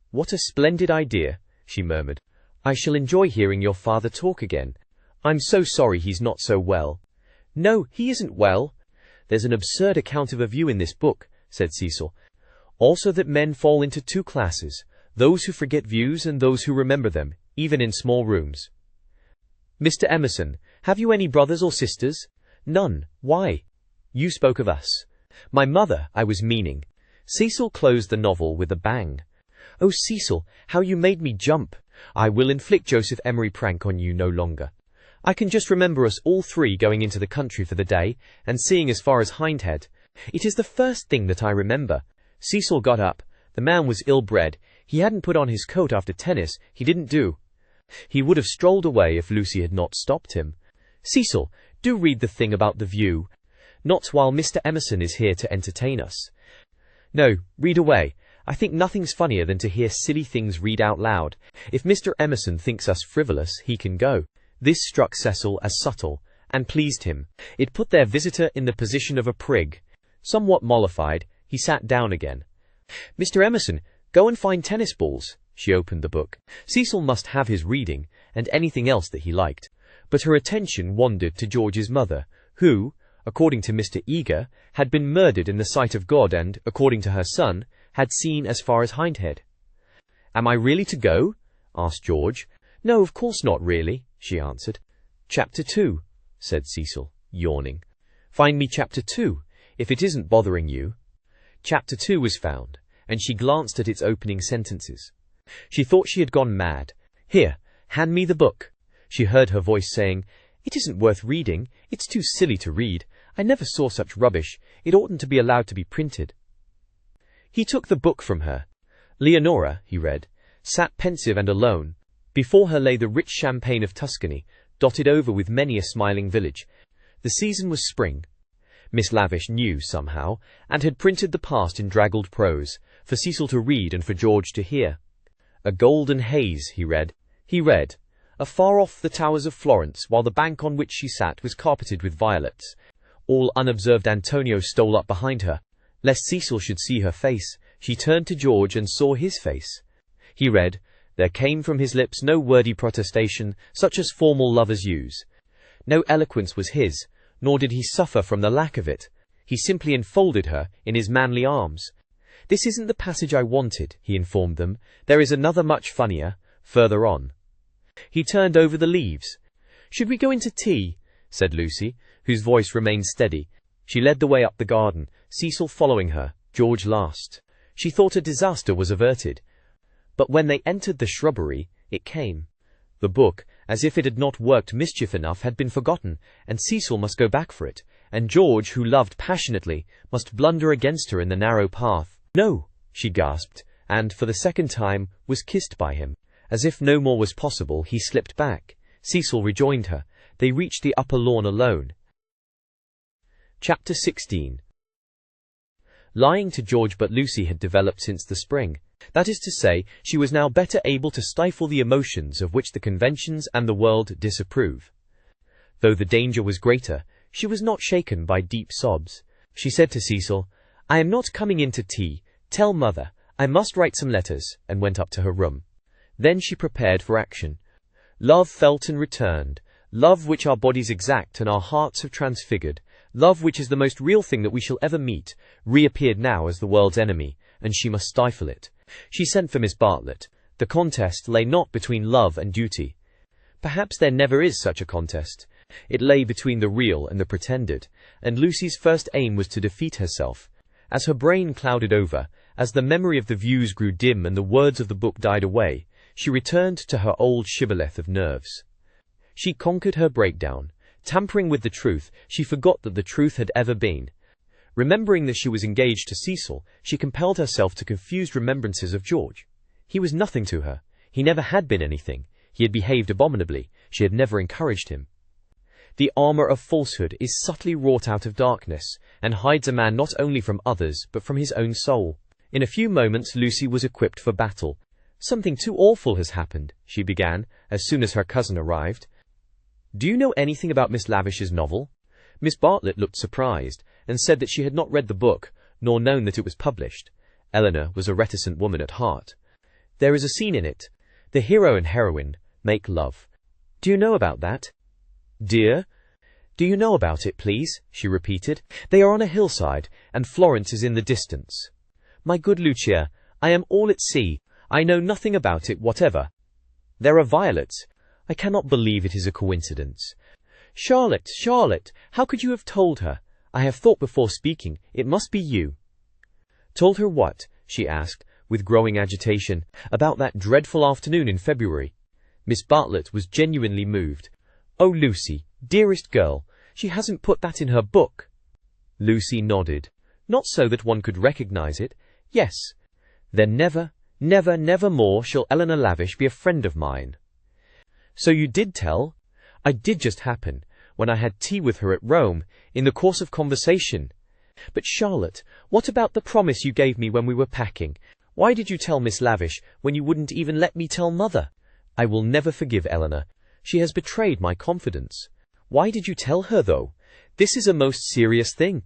What a splendid idea, she murmured. I shall enjoy hearing your father talk again. I'm so sorry he's not so well. No, he isn't well. There's an absurd account of a view in this book, said Cecil. Also that men fall into two classes, those who forget views and those who remember them, even in small rooms. Mr. Emerson, have you any brothers or sisters? None. Why? You spoke of us. My mother, I was meaning. Cecil closed the novel with a bang. Oh, Cecil, how you made me jump. I will inflict Joseph Emery prank on you no longer. I can just remember us all three going into the country for the day and seeing as far as Hindhead. It is the first thing that I remember. Cecil got up. The man was ill-bred. He hadn't put on his coat after tennis. He didn't do. He would have strolled away if Lucy had not stopped him. Cecil, do read the thing about the view. Not while Mr. Emerson is here to entertain us. No, read away. I think nothing's funnier than to hear silly things read out loud. If Mr. Emerson thinks us frivolous, he can go. This struck Cecil as subtle, and pleased him. It put their visitor in the position of a prig. Somewhat mollified, he sat down again. Mr. Emerson, go and find tennis balls. She opened the book. Cecil must have his reading, and anything else that he liked. But her attention wandered to George's mother, who, according to Mr. Eager, had been murdered in the sight of God and, according to her son, had seen as far as Hindhead. Am I really to go? Asked George. No, of course not really, she answered. Chapter 2, said Cecil, yawning. Find me Chapter 2, if it isn't bothering you. Chapter 2 was found, and she glanced at its opening sentences. She thought she had gone mad. Here, hand me the book. She heard her voice saying, It isn't worth reading. It's too silly to read. I never saw such rubbish. It oughtn't to be allowed to be printed. He took the book from her. Leonora, he read, sat pensive and alone. Before her lay the rich champaign of Tuscany, dotted over with many a smiling village. The season was spring. Miss Lavish knew somehow, and had printed the past in draggled prose, for Cecil to read and for George to hear. A golden haze, he read. He read, afar off the towers of Florence, while the bank on which she sat was carpeted with violets. All unobserved Antonio stole up behind her. Lest Cecil should see her face, she turned to George and saw his face. He read, there came from his lips no wordy protestation, such as formal lovers use. No eloquence was his, nor did he suffer from the lack of it. He simply enfolded her in his manly arms. This isn't the passage I wanted, he informed them. There is another much funnier, further on. He turned over the leaves. Should we go into tea? Said Lucy, whose voice remained steady. She led the way up the garden, Cecil following her, George last. She thought a disaster was averted. But when they entered the shrubbery, it came. The book, as if it had not worked mischief enough, had been forgotten, and Cecil must go back for it, and George, who loved passionately, must blunder against her in the narrow path. No, she gasped, and, for the second time, was kissed by him. As if no more was possible, he slipped back. Cecil rejoined her. They reached the upper lawn alone. Chapter 16. Lying to George but Lucy had developed since the spring. That is to say, she was now better able to stifle the emotions of which the conventions and the world disapprove. Though the danger was greater, she was not shaken by deep sobs. She said to Cecil, I am not coming in to tea. Tell mother. I must write some letters, and went up to her room. Then she prepared for action. Love felt and returned. Love which our bodies exact and our hearts have transfigured. Love which is the most real thing that we shall ever meet, reappeared now as the world's enemy, and she must stifle it. She sent for Miss Bartlett. The contest lay not between love and duty. Perhaps there never is such a contest. It lay between the real and the pretended, and Lucy's first aim was to defeat herself. As her brain clouded over, as the memory of the views grew dim and the words of the book died away, she returned to her old shibboleth of nerves. She conquered her breakdown. Tampering with the truth, she forgot that the truth had ever been. Remembering that she was engaged to Cecil, she compelled herself to confused remembrances of George. He was nothing to her. He never had been anything. He had behaved abominably. She had never encouraged him. The armor of falsehood is subtly wrought out of darkness, and hides a man not only from others, but from his own soul. In a few moments Lucy was equipped for battle. Something too awful has happened, she began, as soon as her cousin arrived. Do you know anything about Miss Lavish's novel? Miss Bartlett looked surprised, and said that she had not read the book, nor known that it was published. Eleanor was a reticent woman at heart. There is a scene in it. The hero and heroine make love. Do you know about that? Dear? Do you know about it, please? She repeated. They are on a hillside, and Florence is in the distance. My good Lucia, I am all at sea. I know nothing about it whatever. There are violets. I cannot believe it is a coincidence. Charlotte, Charlotte, how could you have told her? I have thought before speaking. It must be you. Told her what? She asked, with growing agitation. About that dreadful afternoon in February. Miss Bartlett was genuinely moved. Oh, Lucy, dearest girl, she hasn't put that in her book. Lucy nodded. Not so that one could recognize it. Yes. Then never, never, never more shall Eleanor Lavish be a friend of mine. So you did tell? I did just happen, when I had tea with her at Rome, in the course of conversation. But Charlotte, what about the promise you gave me when we were packing? Why did you tell Miss Lavish when you wouldn't even let me tell Mother? I will never forgive Eleanor. She has betrayed my confidence. Why did you tell her, though? This is a most serious thing.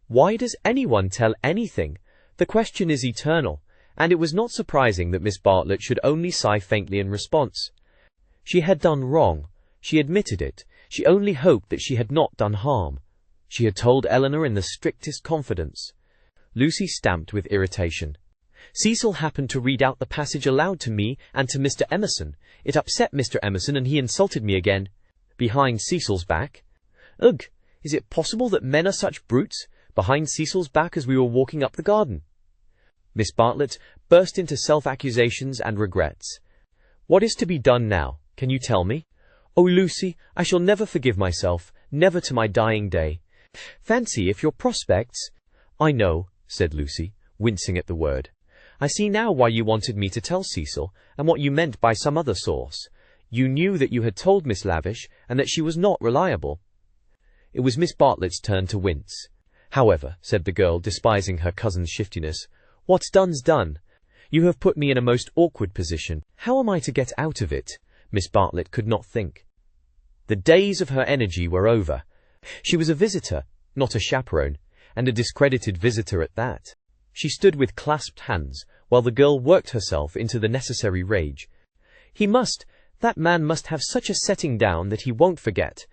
Why does anyone tell anything? The question is eternal, and it was not surprising that Miss Bartlett should only sigh faintly in response. She had done wrong. She admitted it. She only hoped that she had not done harm. She had told Eleanor in the strictest confidence. Lucy stamped with irritation. Cecil happened to read out the passage aloud to me and to Mr. Emerson. It upset Mr. Emerson and he insulted me again. Behind Cecil's back. Ugh! Is it possible that men are such brutes? Behind Cecil's back as we were walking up the garden. Miss Bartlett burst into self-accusations and regrets. What is to be done now? Can you tell me? Oh, Lucy, I shall never forgive myself, never to my dying day. Fancy if your prospects— I know, said Lucy, wincing at the word. I see now why you wanted me to tell Cecil, and what you meant by some other source. You knew that you had told Miss Lavish, and that she was not reliable. It was Miss Bartlett's turn to wince. However, said the girl, despising her cousin's shiftiness, what's done's done. You have put me in a most awkward position. How am I to get out of it? Miss Bartlett could not think. The days of her energy were over. She was a visitor, not a chaperone, and a discredited visitor at that. She stood with clasped hands, while the girl worked herself into the necessary rage. That man must have such a setting down that he won't forget.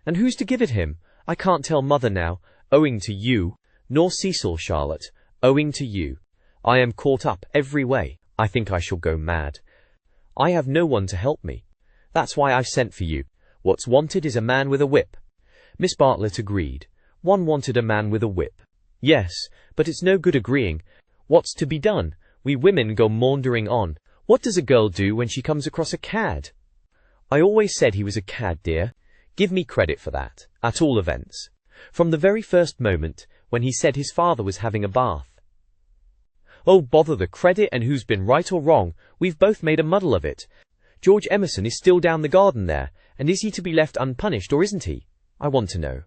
And who's to give it him? I can't tell Mother now, owing to you, nor Cecil, Charlotte, owing to you. I am caught up every way. I think I shall go mad. I have no one to help me. That's why I've sent for you. What's wanted is a man with a whip. Miss Bartlett agreed. One wanted a man with a whip. Yes, but it's no good agreeing. What's to be done? We women go maundering on. What does a girl do when she comes across a cad? I always said he was a cad, dear. Give me credit for that, at all events. From the very first moment, when he said his father was having a bath. Oh, bother the credit and who's been right or wrong. We've both made a muddle of it. George Emerson is still down the garden there, and is he to be left unpunished, or isn't he? I want to know.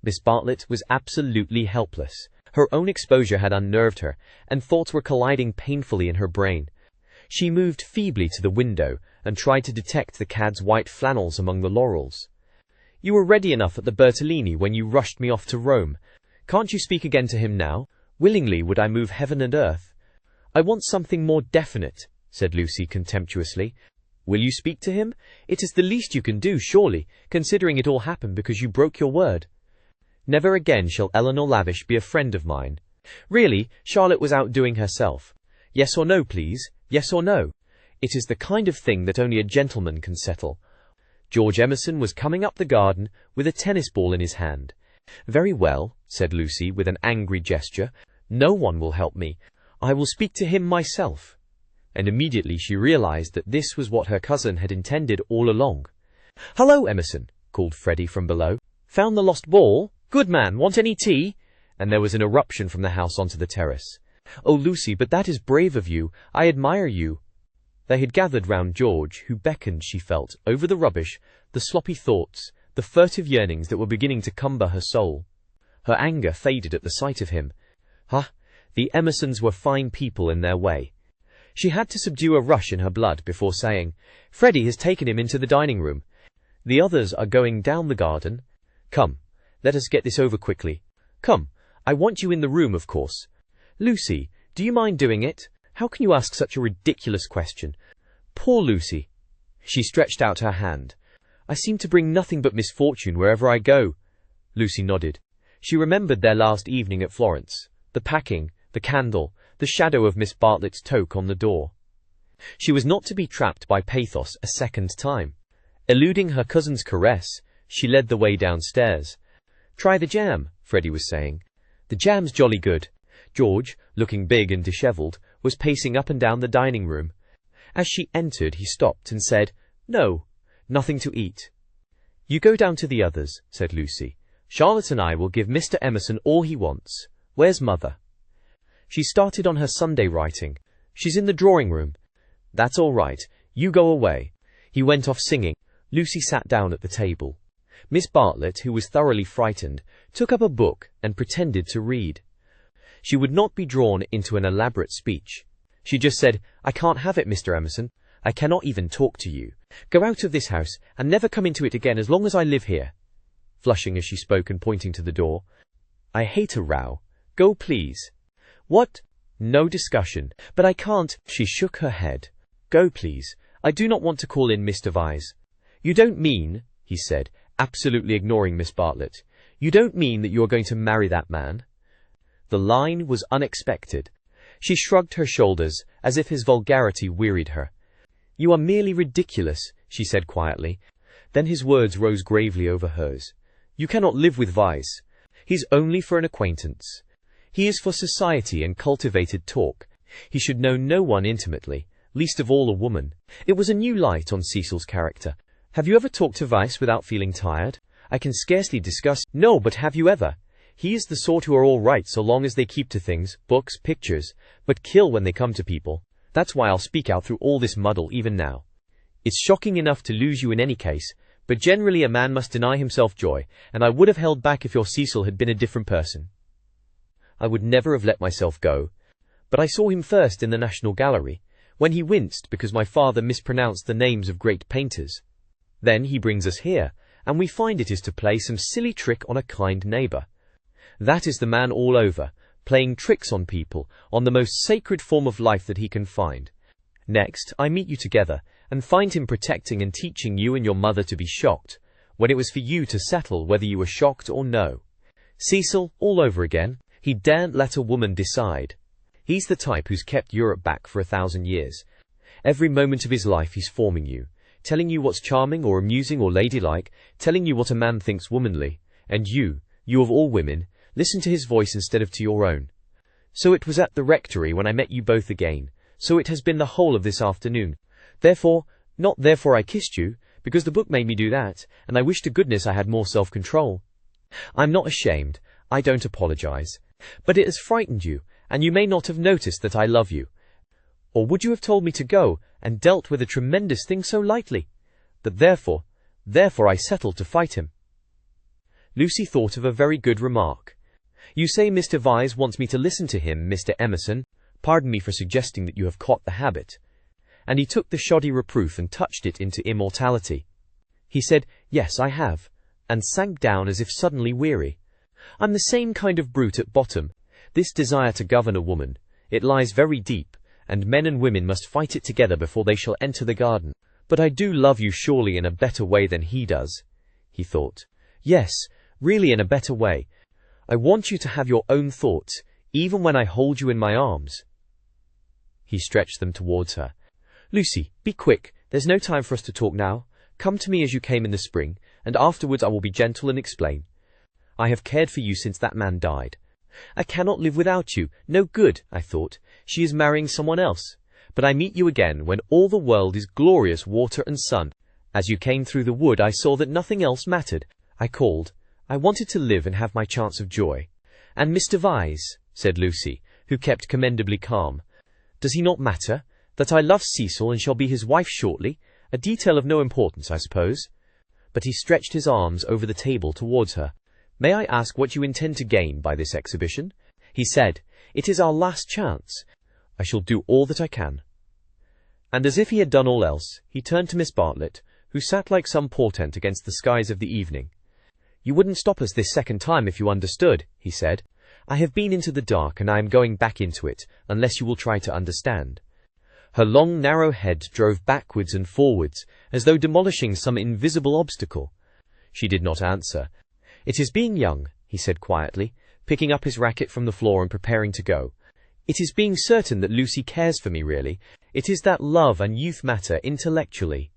Miss Bartlett was absolutely helpless. Her own exposure had unnerved her, and thoughts were colliding painfully in her brain. She moved feebly to the window, and tried to detect the cad's white flannels among the laurels. You were ready enough at the Bertolini when you rushed me off to Rome. Can't you speak again to him now? Willingly would I move heaven and earth. I want something more definite, said Lucy contemptuously. Will you speak to him? It is the least you can do, surely, considering it all happened because you broke your word. Never again shall Eleanor Lavish be a friend of mine. Really, Charlotte was outdoing herself. Yes or no, please? Yes or no? It is the kind of thing that only a gentleman can settle. George Emerson was coming up the garden with a tennis ball in his hand. Very well, said Lucy with an angry gesture. No one will help me. I will speak to him myself. And immediately she realized that this was what her cousin had intended all along. Hello, Emerson, called Freddie from below. Found the lost ball? Good man, want any tea? And there was an eruption from the house onto the terrace. Oh, Lucy, but that is brave of you. I admire you. They had gathered round George, who beckoned, she felt, over the rubbish, the sloppy thoughts, the furtive yearnings that were beginning to cumber her soul. Her anger faded at the sight of him. The Emersons were fine people in their way. She had to subdue a rush in her blood before saying, "Freddie has taken him into the dining room. The others are going down the garden. Come, let us get this over quickly. Come, I want you in the room, of course. Lucy, do you mind doing it? How can you ask such a ridiculous question? Poor Lucy." She stretched out her hand. "I seem to bring nothing but misfortune wherever I go." Lucy nodded. She remembered their last evening at Florence, the packing, the candle, the shadow of Miss Bartlett's toque on the door. She was not to be trapped by pathos a second time. Eluding her cousin's caress, she led the way downstairs. "Try the jam," Freddie was saying. "The jam's jolly good." George, looking big and dishevelled, was pacing up and down the dining room. As she entered, he stopped and said, "No, nothing to eat." "You go down to the others," said Lucy. "Charlotte and I will give Mr. Emerson all he wants. Where's Mother?" She started on her Sunday writing. "She's in the drawing room." "That's all right. You go away." He went off singing. Lucy sat down at the table. Miss Bartlett, who was thoroughly frightened, took up a book and pretended to read. She would not be drawn into an elaborate speech. She just said, "I can't have it, Mr. Emerson. I cannot even talk to you. Go out of this house and never come into it again as long as I live here," flushing as she spoke and pointing to the door. "I hate a row. Go, please." "What? No discussion." "But I can't." She shook her head. "Go, please. I do not want to call in Mr. Vyse." "You don't mean," he said, absolutely ignoring Miss Bartlett, "you don't mean that you are going to marry that man?" The line was unexpected. She shrugged her shoulders, as if his vulgarity wearied her. "You are merely ridiculous," she said quietly. Then his words rose gravely over hers. "You cannot live with Vyse. He's only for an acquaintance. He is for society and cultivated talk. He should know no one intimately, least of all a woman." It was a new light on Cecil's character. "Have you ever talked to Vyse without feeling tired? I can scarcely discuss—" "No, but have you ever? He is the sort who are all right so long as they keep to things, books, pictures, but kill when they come to people. That's why I'll speak out through all this muddle even now. It's shocking enough to lose you in any case, but generally a man must deny himself joy, and I would have held back if your Cecil had been a different person. I would never have let myself go. But I saw him first in the National Gallery, when he winced because my father mispronounced the names of great painters. Then he brings us here, and we find it is to play some silly trick on a kind neighbour. That is the man all over, playing tricks on people, on the most sacred form of life that he can find. Next, I meet you together, and find him protecting and teaching you and your mother to be shocked, when it was for you to settle whether you were shocked or no. Cecil, all over again. He daren't let a woman decide. He's the type who's kept Europe back for 1,000 years. Every moment of his life he's forming you, telling you what's charming or amusing or ladylike, telling you what a man thinks womanly, and you of all women, listen to his voice instead of to your own. So it was at the rectory when I met you both again, so it has been the whole of this afternoon. Not therefore I kissed you, because the book made me do that, and I wish to goodness I had more self-control. I'm not ashamed, I don't apologize. But it has frightened you, and you may not have noticed that I love you. Or would you have told me to go, and dealt with a tremendous thing so lightly? That therefore I settled to fight him." Lucy thought of a very good remark. "You say Mr. Vyse wants me to listen to him, Mr. Emerson. Pardon me for suggesting that you have caught the habit." And he took the shoddy reproof and touched it into immortality. He said, "Yes, I have," and sank down as if suddenly weary. "I'm the same kind of brute at bottom. This desire to govern a woman, it lies very deep, and men and women must fight it together before they shall enter the garden. But I do love you surely in a better way than he does," he thought. "Yes, really in a better way. I want you to have your own thoughts, even when I hold you in my arms." He stretched them towards her. "Lucy, be quick. There's no time for us to talk now. Come to me as you came in the spring, and afterwards I will be gentle and explain. I have cared for you since that man died. I cannot live without you. No good, I thought. She is marrying someone else. But I meet you again when all the world is glorious water and sun. As you came through the wood I saw that nothing else mattered. I called. I wanted to live and have my chance of joy." "And Mr. Vyse," said Lucy, who kept commendably calm. "Does he not matter? That I love Cecil and shall be his wife shortly? A detail of no importance, I suppose." But he stretched his arms over the table towards her. "May I ask what you intend to gain by this exhibition?" He said, "It is our last chance." "I shall do all that I can." And as if he had done all else, he turned to Miss Bartlett, who sat like some portent against the skies of the evening. "You wouldn't stop us this second time if you understood," he said. "I have been into the dark and I am going back into it, unless you will try to understand." Her long, narrow head drove backwards and forwards, as though demolishing some invisible obstacle. She did not answer. "It is being young," he said quietly, picking up his racket from the floor and preparing to go. "It is being certain that Lucy cares for me really. It is that love and youth matter intellectually."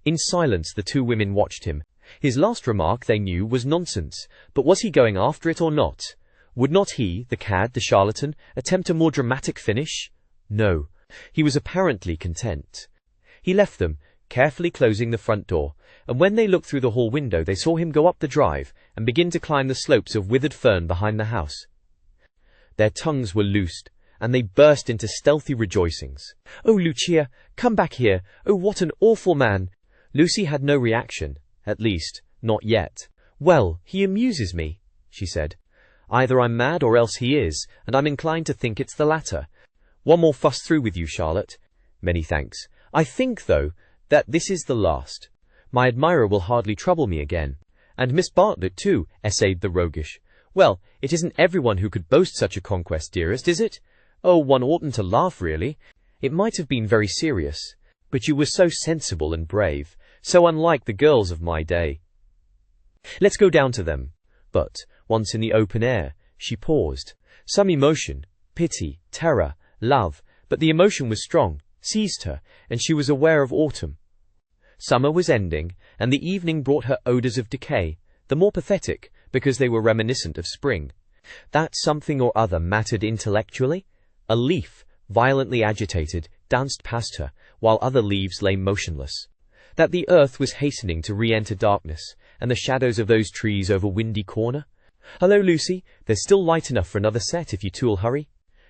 In silence the two women watched him. His last remark, they knew, was nonsense, but was he going after it or not? Would not he, the cad, the charlatan, attempt a more dramatic finish? No. He was apparently content. He left them, carefully closing the front door, and when they looked through the hall window they saw him go up the drive and begin to climb the slopes of withered fern behind the house. Their tongues were loosed, and they burst into stealthy rejoicings. "Oh, Lucia, come back here! Oh, what an awful man!" Lucy had no reaction, at least, not yet. "Well, he amuses me," she said. "Either I'm mad or else he is, and I'm inclined to think it's the latter. One more fuss through with you, Charlotte." "Many thanks. I think, though, that this is the last. My admirer will hardly trouble me again." "And Miss Bartlett, too," essayed the roguish. "Well, it isn't everyone who could boast such a conquest, dearest, is it? Oh, one oughtn't to laugh, really. It might have been very serious. But you were so sensible and brave, so unlike the girls of my day. Let's go down to them." But, once in the open air, she paused. Some emotion, pity, terror, love, but the emotion was strong, seized her, and she was aware of autumn. Summer was ending, and the evening brought her odours of decay, the more pathetic, because they were reminiscent of spring. That something or other mattered intellectually. A leaf, violently agitated, danced past her, while other leaves lay motionless. That the earth was hastening to re-enter darkness, and the shadows of those trees over Windy Corner. "Hello, Lucy, there's still light enough for another set if you two'll hurry.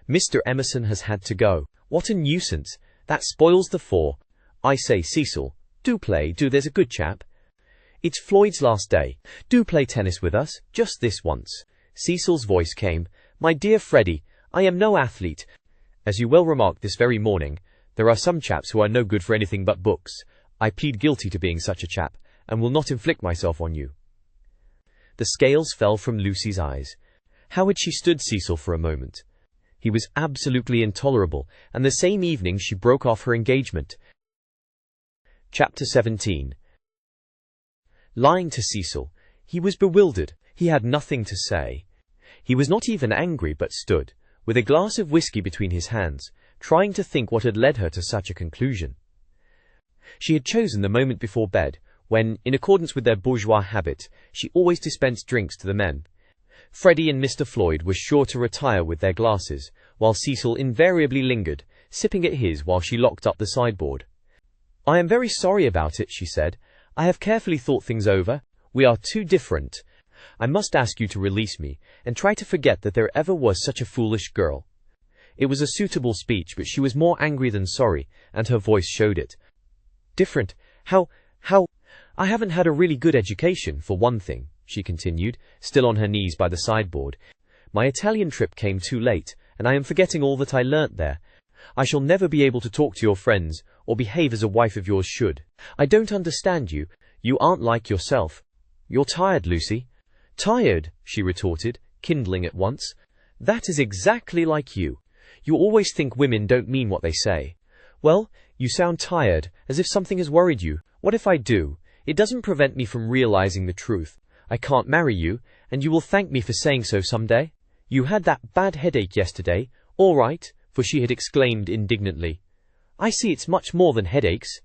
Mr. Emerson has had to go. What a nuisance. That spoils the four. I say, Cecil, do play, do, there's a good chap. It's Floyd's last day. Do play tennis with us, just this once." Cecil's voice came. "My dear Freddie, I am no athlete. As you well remarked this very morning, there are some chaps who are no good for anything but books. I plead guilty to being such a chap, and will not inflict myself on you." The scales fell from Lucy's eyes. How had she stood Cecil for a moment? He was absolutely intolerable, and the same evening she broke off her engagement. Chapter 17. Lying to Cecil, he was bewildered. He had nothing to say. He was not even angry, but stood, with a glass of whiskey between his hands, trying to think what had led her to such a conclusion. She had chosen the moment before bed, when, in accordance with their bourgeois habit, she always dispensed drinks to the men. Freddie and Mr. Floyd were sure to retire with their glasses, while Cecil invariably lingered, sipping at his while she locked up the sideboard. "I am very sorry about it," she said. "I have carefully thought things over. We are too different. I must ask you to release me, and try to forget that there ever was such a foolish girl." It was a suitable speech, but she was more angry than sorry, and her voice showed it. "Different? How? I haven't had a really good education, for one thing," she continued, still on her knees by the sideboard. "My Italian trip came too late, and I am forgetting all that I learnt there. I shall never be able to talk to your friends, or behave as a wife of yours should. I don't understand you. You aren't like yourself. You're tired, Lucy." "Tired?" she retorted, kindling at once. "That is exactly like you. You always think women don't mean what they say. Well, you sound tired, as if something has worried you. What if I do? It doesn't prevent me from realizing the truth. I can't marry you, and you will thank me for saying so some day. You had that bad headache yesterday, all right," for she had exclaimed indignantly. "I see it's much more than headaches.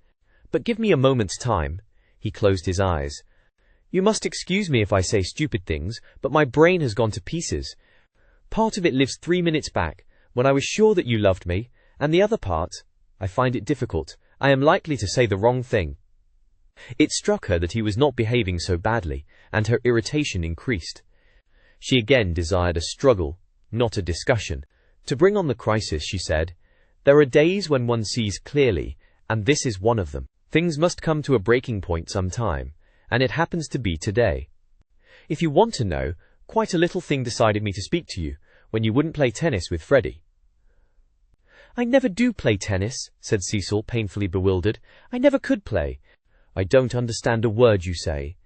But give me a moment's time." He closed his eyes. "You must excuse me if I say stupid things, but my brain has gone to pieces. Part of it lives 3 minutes back, when I was sure that you loved me, and the other part, I find it difficult. I am likely to say the wrong thing." It struck her that he was not behaving so badly, and her irritation increased. She again desired a struggle, not a discussion. To bring on the crisis, she said, "There are days when one sees clearly, and this is one of them. Things must come to a breaking point some time, and it happens to be today. If you want to know, quite a little thing decided me to speak to you, when you wouldn't play tennis with Freddie." I never do play tennis, said Cecil, painfully bewildered. I never could play. I don't understand a word you say.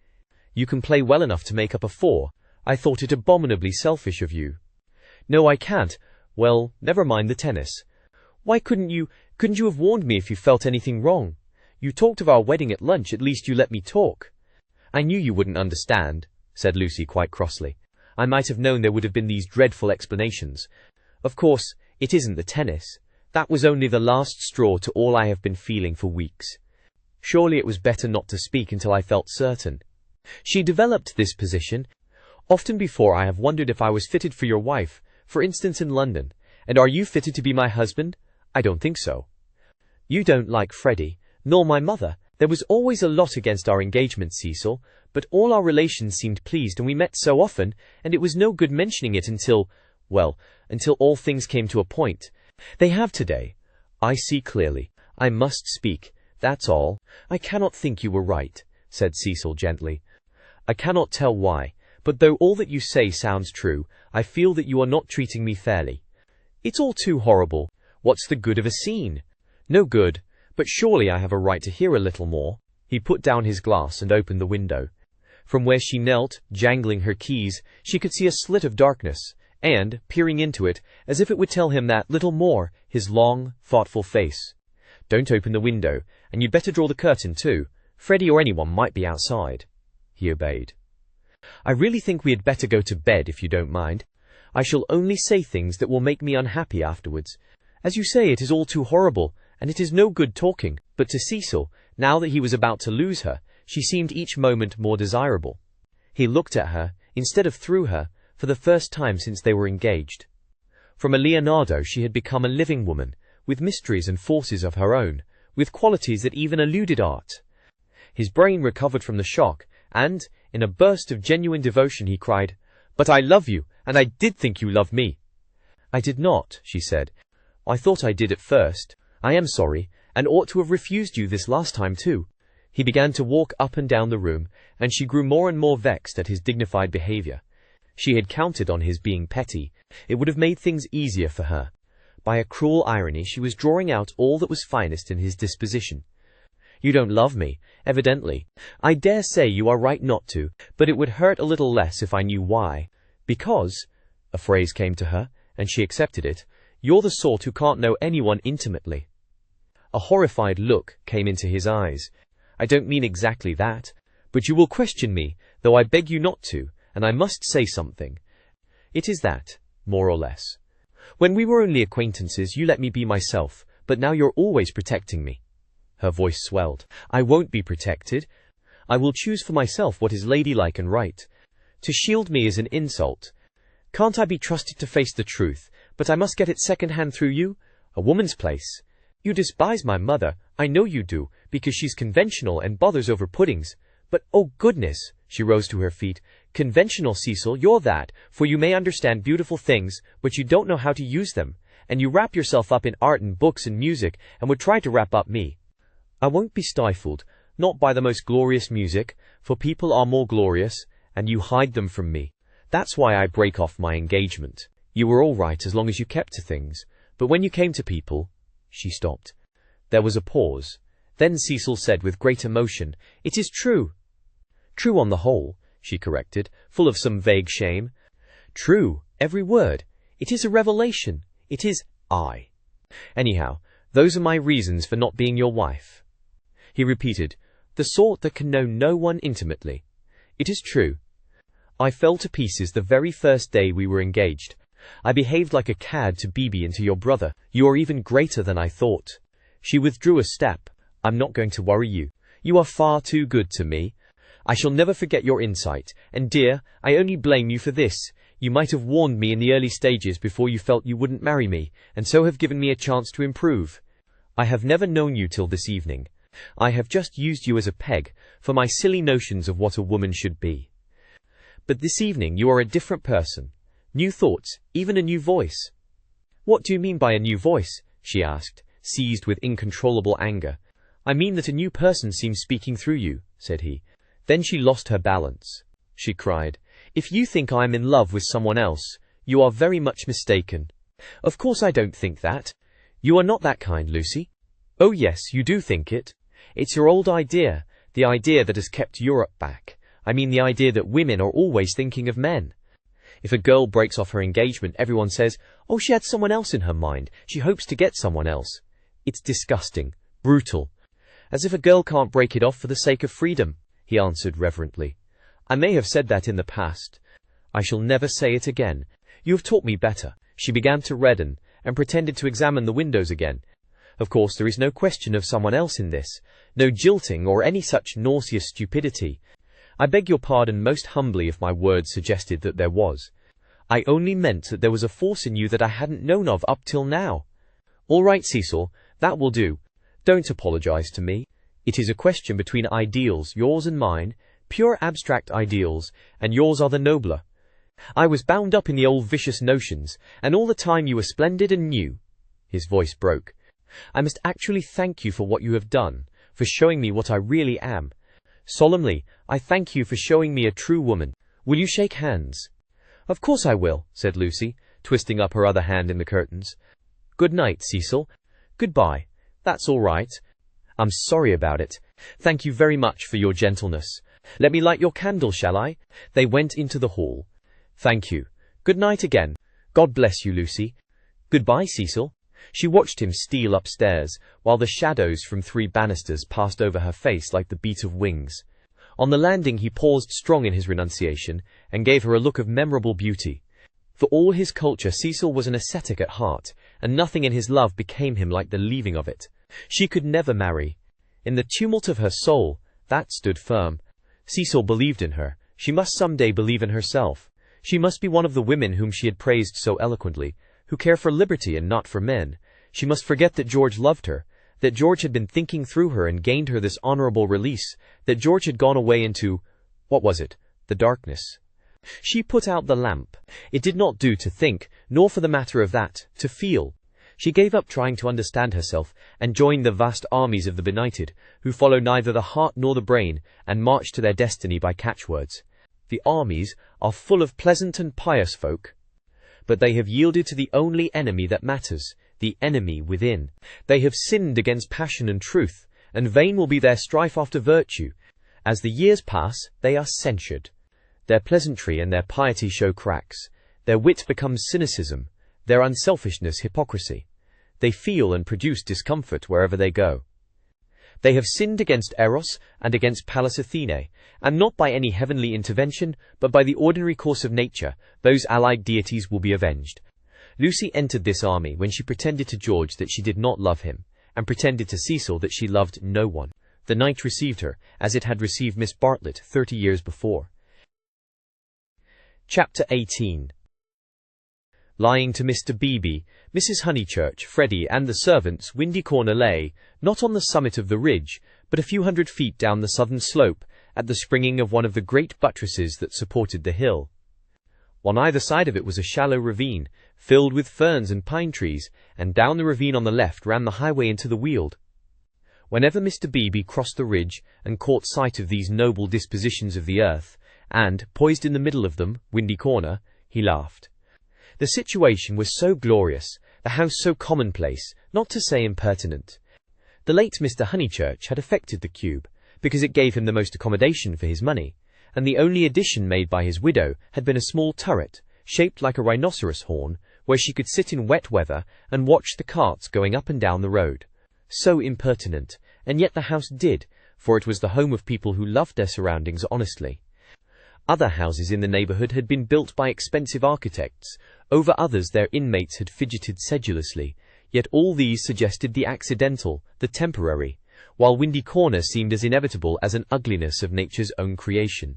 You can play well enough to make up a 4. I thought it abominably selfish of you. No, I can't. Well, never mind the tennis. Why couldn't you have warned me if you felt anything wrong? You talked of our wedding at lunch, at least you let me talk. I knew you wouldn't understand, said Lucy quite crossly. I might have known there would have been these dreadful explanations. Of course, it isn't the tennis. That was only the last straw to all I have been feeling for weeks. Surely it was better not to speak until I felt certain. She developed this position. Often before I have wondered if I was fitted for your wife, for instance in London. And are you fitted to be my husband? I don't think so. You don't like Freddie, nor my mother. There was always a lot against our engagement, Cecil, but all our relations seemed pleased and we met so often, and it was no good mentioning it until all things came to a point. They have today. I see clearly. I must speak. That's all. I cannot think you were right, said Cecil gently. I cannot tell why, but though all that you say sounds true, I feel that you are not treating me fairly. It's all too horrible. What's the good of a scene? No good, but surely I have a right to hear a little more. He put down his glass and opened the window. From where she knelt, jangling her keys, she could see a slit of darkness, and, peering into it, as if it would tell him that little more, his long, thoughtful face. Don't open the window, and you'd better draw the curtain too. Freddie or anyone might be outside. He obeyed. I really think we had better go to bed if you don't mind. I shall only say things that will make me unhappy afterwards. As you say, it is all too horrible, and it is no good talking. But to Cecil, now that he was about to lose her, she seemed each moment more desirable. He looked at her, instead of through her, for the first time since they were engaged. From a Leonardo she had become a living woman, with mysteries and forces of her own, with qualities that even eluded art. His brain recovered from the shock, and, in a burst of genuine devotion, he cried, "But I love you, and I did think you loved me." "I did not," she said. "I thought I did at first. I am sorry, and ought to have refused you this last time too." He began to walk up and down the room, and she grew more and more vexed at his dignified behavior. She had counted on his being petty. It would have made things easier for her. By a cruel irony, she was drawing out all that was finest in his disposition. "You don't love me, evidently. I dare say you are right not to, but it would hurt a little less if I knew why. Because," a phrase came to her, and she accepted it, "you're the sort who can't know anyone intimately." A horrified look came into his eyes. "I don't mean exactly that, but you will question me, though I beg you not to, and I must say something. It is that, more or less. When we were only acquaintances, you let me be myself, but now you're always protecting me." Her voice swelled. "I won't be protected. I will choose for myself what is ladylike and right. To shield me is an insult. Can't I be trusted to face the truth, but I must get it second-hand through you? A woman's place. You despise my mother, I know you do, because she's conventional and bothers over puddings. But, oh goodness," she rose to her feet, "conventional, Cecil, you're that, for you may understand beautiful things, but you don't know how to use them, and you wrap yourself up in art and books and music, and would try to wrap up me. I won't be stifled, not by the most glorious music, for people are more glorious, and you hide them from me. That's why I break off my engagement. You were all right as long as you kept to things, but when you came to people—" She stopped. There was a pause. Then Cecil said with great emotion, "It is true." "True on the whole," she corrected, full of some vague shame. "True, every word. It is a revelation. It is I. Anyhow, those are my reasons for not being your wife." He repeated, "The sort that can know no one intimately. It is true. I fell to pieces the very first day we were engaged. I behaved like a cad to Bibi and to your brother. You are even greater than I thought." She withdrew a step. "I'm not going to worry you. You are far too good to me. I shall never forget your insight, and dear, I only blame you for this. You might have warned me in the early stages before you felt you wouldn't marry me, and so have given me a chance to improve. I have never known you till this evening. I have just used you as a peg for my silly notions of what a woman should be. But this evening you are a different person. New thoughts, even a new voice." "What do you mean by a new voice?" she asked, seized with incontrollable anger. "I mean that a new person seems speaking through you," said he. Then she lost her balance. She cried, "If you think I am in love with someone else, you are very much mistaken. Of course I don't think that. You are not that kind, Lucy. Oh yes, you do think it. It's your old idea, the idea that has kept Europe back. I mean the idea that women are always thinking of men. If a girl breaks off her engagement, everyone says, oh, she had someone else in her mind. She hopes to get someone else. It's disgusting, brutal. As if a girl can't break it off for the sake of freedom, he answered reverently. I may have said that in the past. I shall never say it again. You have taught me better. She began to redden and pretended to examine the windows again. Of course, there is no question of someone else in this. No jilting or any such nauseous stupidity. I beg your pardon most humbly if my words suggested that there was. I only meant that there was a force in you that I hadn't known of up till now. All right, Cecil, that will do. Don't apologize to me. It is a question between ideals, yours and mine, pure abstract ideals, and yours are the nobler. I was bound up in the old vicious notions, and all the time you were splendid and new. His voice broke. I must actually thank you for what you have done, for showing me what I really am. Solemnly, I thank you for showing me a true woman. Will you shake hands? Of course I will, said Lucy, twisting up her other hand in the curtains. Good night, Cecil. Goodbye. That's all right. I'm sorry about it. Thank you very much for your gentleness. Let me light your candle, shall I? They went into the hall. Thank you. Good night again. God bless you, Lucy. Goodbye, Cecil. She watched him steal upstairs, while the shadows from 3 banisters passed over her face like the beat of wings. On the landing he paused strong in his renunciation, and gave her a look of memorable beauty. For all his culture, Cecil was an ascetic at heart, and nothing in his love became him like the leaving of it. She could never marry. In the tumult of her soul, that stood firm. Cecil believed in her. She must some day believe in herself. She must be one of the women whom she had praised so eloquently, who care for liberty and not for men. She must forget that George loved her, that George had been thinking through her and gained her this honorable release, that George had gone away into, what was it, the darkness. She put out the lamp. It did not do to think, nor for the matter of that, to feel. She gave up trying to understand herself, and joined the vast armies of the benighted, who follow neither the heart nor the brain, and march to their destiny by catchwords. The armies are full of pleasant and pious folk, but they have yielded to the only enemy that matters, the enemy within. They have sinned against passion and truth, and vain will be their strife after virtue. As the years pass, they are censured. Their pleasantry and their piety show cracks. Their wit becomes cynicism, their unselfishness hypocrisy. They feel and produce discomfort wherever they go. They have sinned against Eros and against Pallas Athene, and not by any heavenly intervention, but by the ordinary course of nature. Those allied deities will be avenged. Lucy entered this army when she pretended to George that she did not love him, and pretended to Cecil that she loved no one. The night received her, as it had received Miss Bartlett 30 years before. Chapter 18. Lying to Mr. Beebe, Mrs. Honeychurch, Freddie, and the servants, Windy Corner lay, not on the summit of the ridge, but a few hundred feet down the southern slope, at the springing of one of the great buttresses that supported the hill. On either side of it was a shallow ravine, filled with ferns and pine trees, and down the ravine on the left ran the highway into the Weald. Whenever Mr. Beebe crossed the ridge and caught sight of these noble dispositions of the earth, and, poised in the middle of them, Windy Corner, he laughed. The situation was so glorious, the house so commonplace, not to say impertinent. The late Mr. Honeychurch had affected the cube, because it gave him the most accommodation for his money, and the only addition made by his widow had been a small turret, shaped like a rhinoceros horn, where she could sit in wet weather and watch the carts going up and down the road. So impertinent, and yet the house did, for it was the home of people who loved their surroundings honestly. Other houses in the neighborhood had been built by expensive architects. Over others their inmates had fidgeted sedulously, yet all these suggested the accidental, the temporary, while Windy Corner seemed as inevitable as an ugliness of nature's own creation.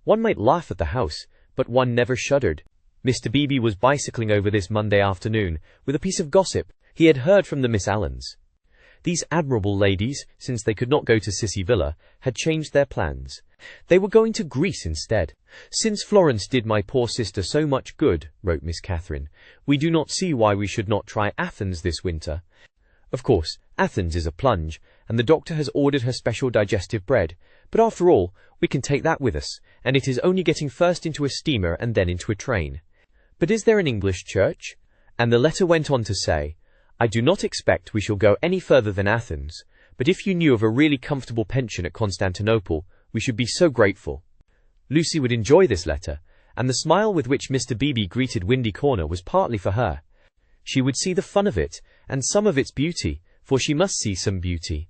One might laugh at the house, but one never shuddered. Mr. Beebe was bicycling over this Monday afternoon with a piece of gossip he had heard from the Miss Allens. These admirable ladies, since they could not go to Sissy Villa, had changed their plans. They were going to Greece instead. "Since Florence did my poor sister so much good," wrote Miss Catherine, "we do not see why we should not try Athens this winter. Of course, Athens is a plunge, and the doctor has ordered her special digestive bread, but after all, we can take that with us, and it is only getting first into a steamer and then into a train. But is there an English church?" And the letter went on to say, I do not expect we shall go any further than Athens, but if you knew of a really comfortable pension at Constantinople, we should be so grateful. Lucy would enjoy this letter, and the smile with which Mr. Beebe greeted Windy Corner was partly for her. She would see the fun of it, and some of its beauty, for she must see some beauty.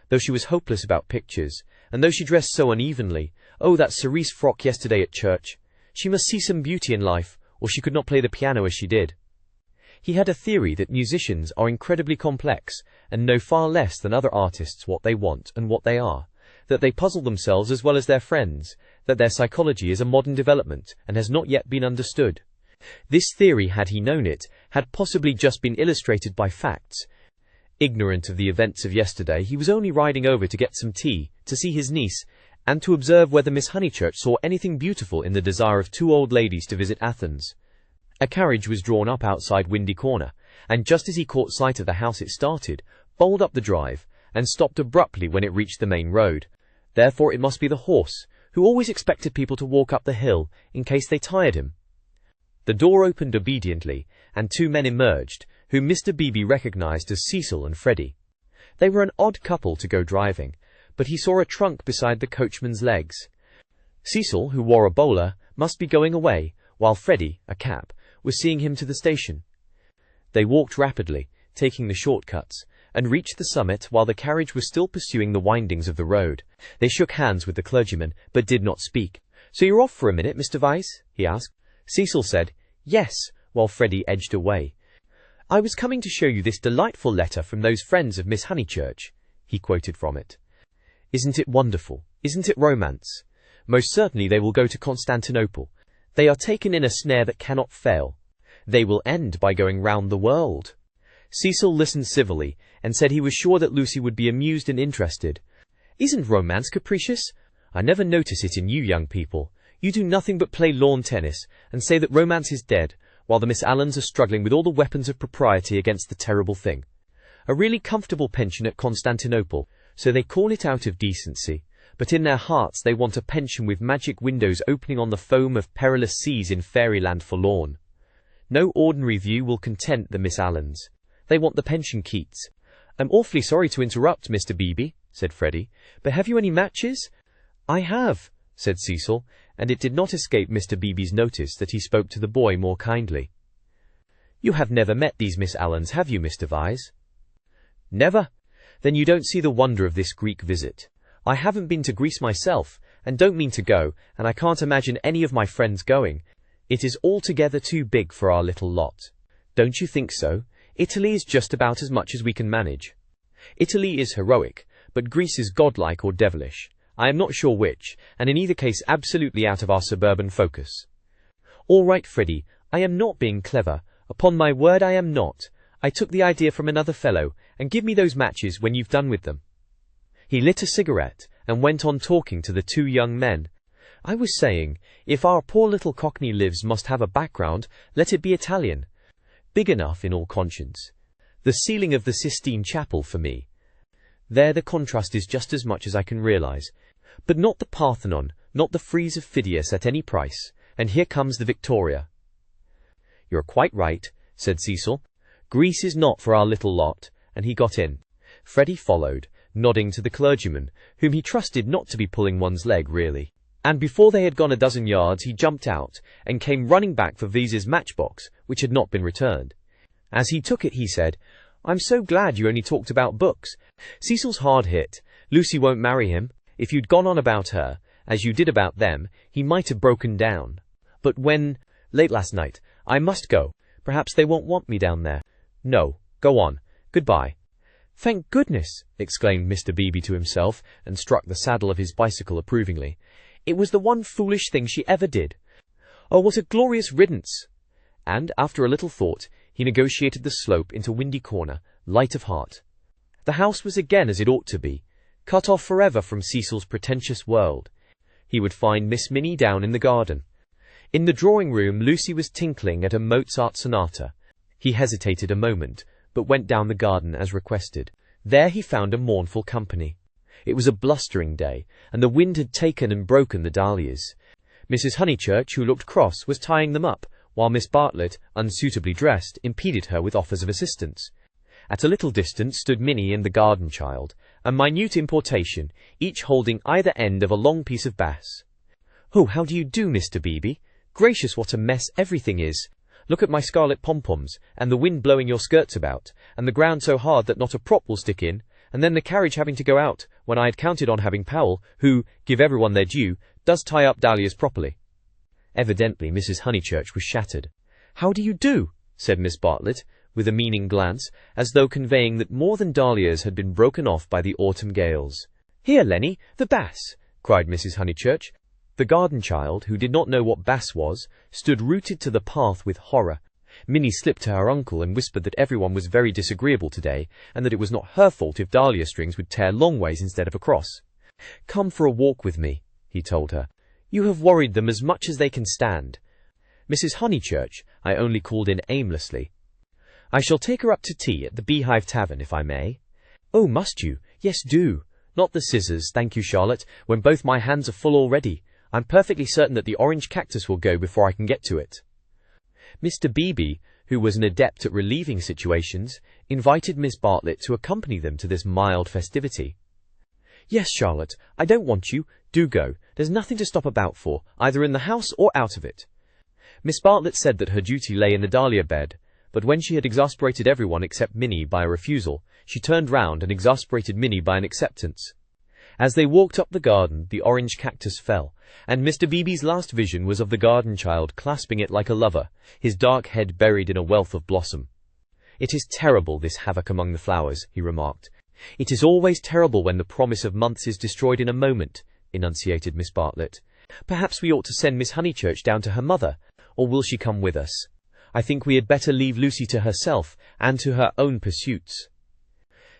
Though she was hopeless about pictures, and though she dressed so unevenly, oh, that cerise frock yesterday at church, she must see some beauty in life, or she could not play the piano as she did. He had a theory that musicians are incredibly complex, and know far less than other artists what they want and what they are, that they puzzle themselves as well as their friends, that their psychology is a modern development and has not yet been understood. This theory, had he known it, had possibly just been illustrated by facts. Ignorant of the events of yesterday, he was only riding over to get some tea, to see his niece, and to observe whether Miss Honeychurch saw anything beautiful in the desire of two old ladies to visit Athens. A carriage was drawn up outside Windy Corner, and just as he caught sight of the house it started, bowled up the drive, and stopped abruptly when it reached the main road. Therefore it must be the horse, who always expected people to walk up the hill, in case they tired him. The door opened obediently, and two men emerged, whom Mr. Beebe recognized as Cecil and Freddie. They were an odd couple to go driving, but he saw a trunk beside the coachman's legs. Cecil, who wore a bowler, must be going away, while Freddie, a cap, was seeing him to the station. They walked rapidly, taking the shortcuts, and reached the summit while the carriage was still pursuing the windings of the road. They shook hands with the clergyman, but did not speak. "So you're off for a minute, Mr. Vyse?" he asked. Cecil said, "Yes," while Freddie edged away. "I was coming to show you this delightful letter from those friends of Miss Honeychurch," he quoted from it. "Isn't it wonderful? Isn't it romance? Most certainly they will go to Constantinople. They are taken in a snare that cannot fail. They will end by going round the world." Cecil listened civilly, and said he was sure that Lucy would be amused and interested. "Isn't romance capricious? I never notice it in you young people. You do nothing but play lawn tennis, and say that romance is dead, while the Miss Allens are struggling with all the weapons of propriety against the terrible thing. A really comfortable pension at Constantinople, so they call it out of decency, but in their hearts they want a pension with magic windows opening on the foam of perilous seas in fairyland forlorn. No ordinary view will content the Miss Allens. They want the pension Keats." "I'm awfully sorry to interrupt, Mr. Beebe," said Freddie, "but have you any matches?" "I have," said Cecil, and it did not escape Mr. Beebe's notice that he spoke to the boy more kindly. "You have never met these Miss Allens, have you, Mr. Vyse?" "Never? Then you don't see the wonder of this Greek visit. I haven't been to Greece myself, and don't mean to go, and I can't imagine any of my friends going. It is altogether too big for our little lot. Don't you think so? Italy is just about as much as we can manage. Italy is heroic, but Greece is godlike or devilish. I am not sure which, and in either case absolutely out of our suburban focus." "All right, Freddie, I am not being clever. Upon my word I am not. I took the idea from another fellow, and give me those matches when you've done with them." He lit a cigarette, and went on talking to the two young men. "I was saying, if our poor little Cockney lives must have a background, let it be Italian. Big enough, in all conscience. The ceiling of the Sistine Chapel for me. There the contrast is just as much as I can realize. But not the Parthenon, not the frieze of Phidias at any price. And here comes the Victoria." "You're quite right," said Cecil. "Greece is not for our little lot," and he got in. Freddie followed, nodding to the clergyman, whom he trusted not to be pulling one's leg really. And before they had gone a dozen yards he jumped out, and came running back for Vyse's matchbox, which had not been returned. As he took it he said, "I'm so glad you only talked about books. Cecil's hard hit. Lucy won't marry him. If you'd gone on about her, as you did about them, he might have broken down. But when, late last night, I must go. Perhaps they won't want me down there." "No, go on. Goodbye." "Thank goodness!" exclaimed Mr. Beebe to himself, and struck the saddle of his bicycle approvingly. "It was the one foolish thing she ever did. Oh, what a glorious riddance!" And, after a little thought, he negotiated the slope into Windy Corner, light of heart. The house was again as it ought to be, cut off forever from Cecil's pretentious world. He would find Miss Minnie down in the garden. In the drawing-room Lucy was tinkling at a Mozart sonata. He hesitated a moment, but went down the garden as requested. There he found a mournful company. It was a blustering day, and the wind had taken and broken the dahlias. Mrs. Honeychurch, who looked cross, was tying them up, while Miss Bartlett, unsuitably dressed, impeded her with offers of assistance. At a little distance stood Minnie and the garden child, a minute importation, each holding either end of a long piece of bass. "Oh, how do you do, Mr. Beebe? Gracious, what a mess everything is! Look at my scarlet pom-poms, and the wind blowing your skirts about, and the ground so hard that not a prop will stick in, and then the carriage having to go out, when I had counted on having Powell, who, give everyone their due, does tie up dahlias properly." Evidently Mrs. Honeychurch was shattered. "How do you do?" said Miss Bartlett, with a meaning glance, as though conveying that more than dahlias had been broken off by the autumn gales. "Here, Lenny, the bass!" cried Mrs. Honeychurch. The garden child, who did not know what bass was, stood rooted to the path with horror. Minnie slipped to her uncle and whispered that everyone was very disagreeable today, and that it was not her fault if dahlia strings would tear long ways instead of across. "Come for a walk with me," he told her. "You have worried them as much as they can stand." "Mrs. Honeychurch," I only called in aimlessly. "I shall take her up to tea at the Beehive Tavern, if I may." "Oh, must you? Yes, do. Not the scissors, thank you, Charlotte, when both my hands are full already. I'm perfectly certain that the orange cactus will go before I can get to it." Mr. Beebe, who was an adept at relieving situations, invited Miss Bartlett to accompany them to this mild festivity. "Yes, Charlotte, I don't want you. Do go. There's nothing to stop about for, either in the house or out of it." Miss Bartlett said that her duty lay in the dahlia bed, but when she had exasperated everyone except Minnie by a refusal, she turned round and exasperated Minnie by an acceptance. As they walked up the garden, the orange cactus fell, and Mr. Beebe's last vision was of the garden child clasping it like a lover, his dark head buried in a wealth of blossom. "It is terrible, this havoc among the flowers," he remarked. "It is always terrible when the promise of months is destroyed in a moment," enunciated Miss Bartlett. "Perhaps we ought to send Miss Honeychurch down to her mother, or will she come with us? I think we had better leave Lucy to herself and to her own pursuits."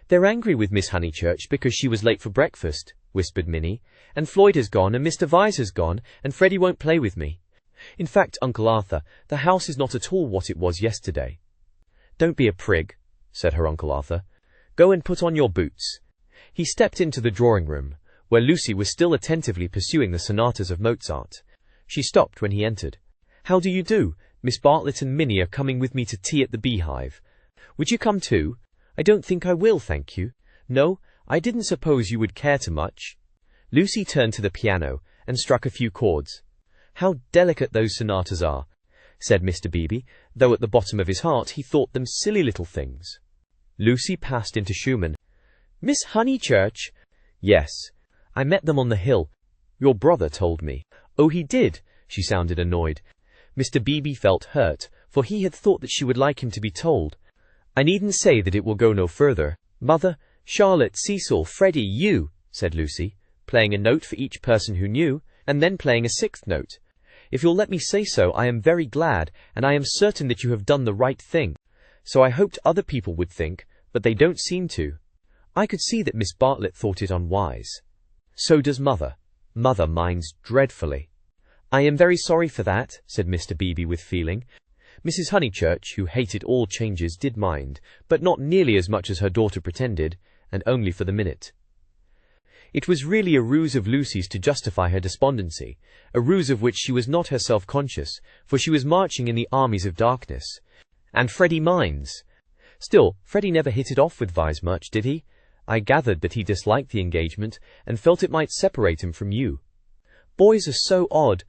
"They're angry with Miss Honeychurch because she was late for breakfast," whispered Minnie, "and Floyd has gone, and Mr. Vyse has gone, and Freddie won't play with me. In fact, Uncle Arthur, the house is not at all what it was yesterday." "Don't be a prig," said her Uncle Arthur. "Go and put on your boots." He stepped into the drawing-room, where Lucy was still attentively pursuing the sonatas of Mozart. She stopped when he entered. "How do you do? Miss Bartlett and Minnie are coming with me to tea at the Beehive. Would you come too?" "I don't think I will, thank you." "No, I didn't suppose you would care to much." Lucy turned to the piano and struck a few chords. "How delicate those sonatas are," said Mr. Beebe, though at the bottom of his heart he thought them silly little things. Lucy passed into Schumann. "Miss Honeychurch?" "Yes. I met them on the hill. Your brother told me." "Oh, he did?" She sounded annoyed. Mr. Beebe felt hurt, for he had thought that she would like him to be told. "I needn't say that it will go no further. Mother, Charlotte, Cecil, Freddie, you," said Lucy, playing a note for each person who knew, and then playing a sixth note. "If you'll let me say so, I am very glad, and I am certain that you have done the right thing. So I hoped other people would think, but they don't seem to." I could see that Miss Bartlett thought it unwise. "So does Mother. Mother minds dreadfully." "I am very sorry for that," said Mr. Beebe with feeling. Mrs. Honeychurch, who hated all changes, did mind, but not nearly as much as her daughter pretended, and only for the minute. It was really a ruse of Lucy's to justify her despondency, a ruse of which she was not herself conscious, for she was marching in the armies of darkness. And Freddie minds. Still, Freddie never hit it off with Vyse much, did he? I gathered that he disliked the engagement, and felt it might separate him from you. Boys are so odd.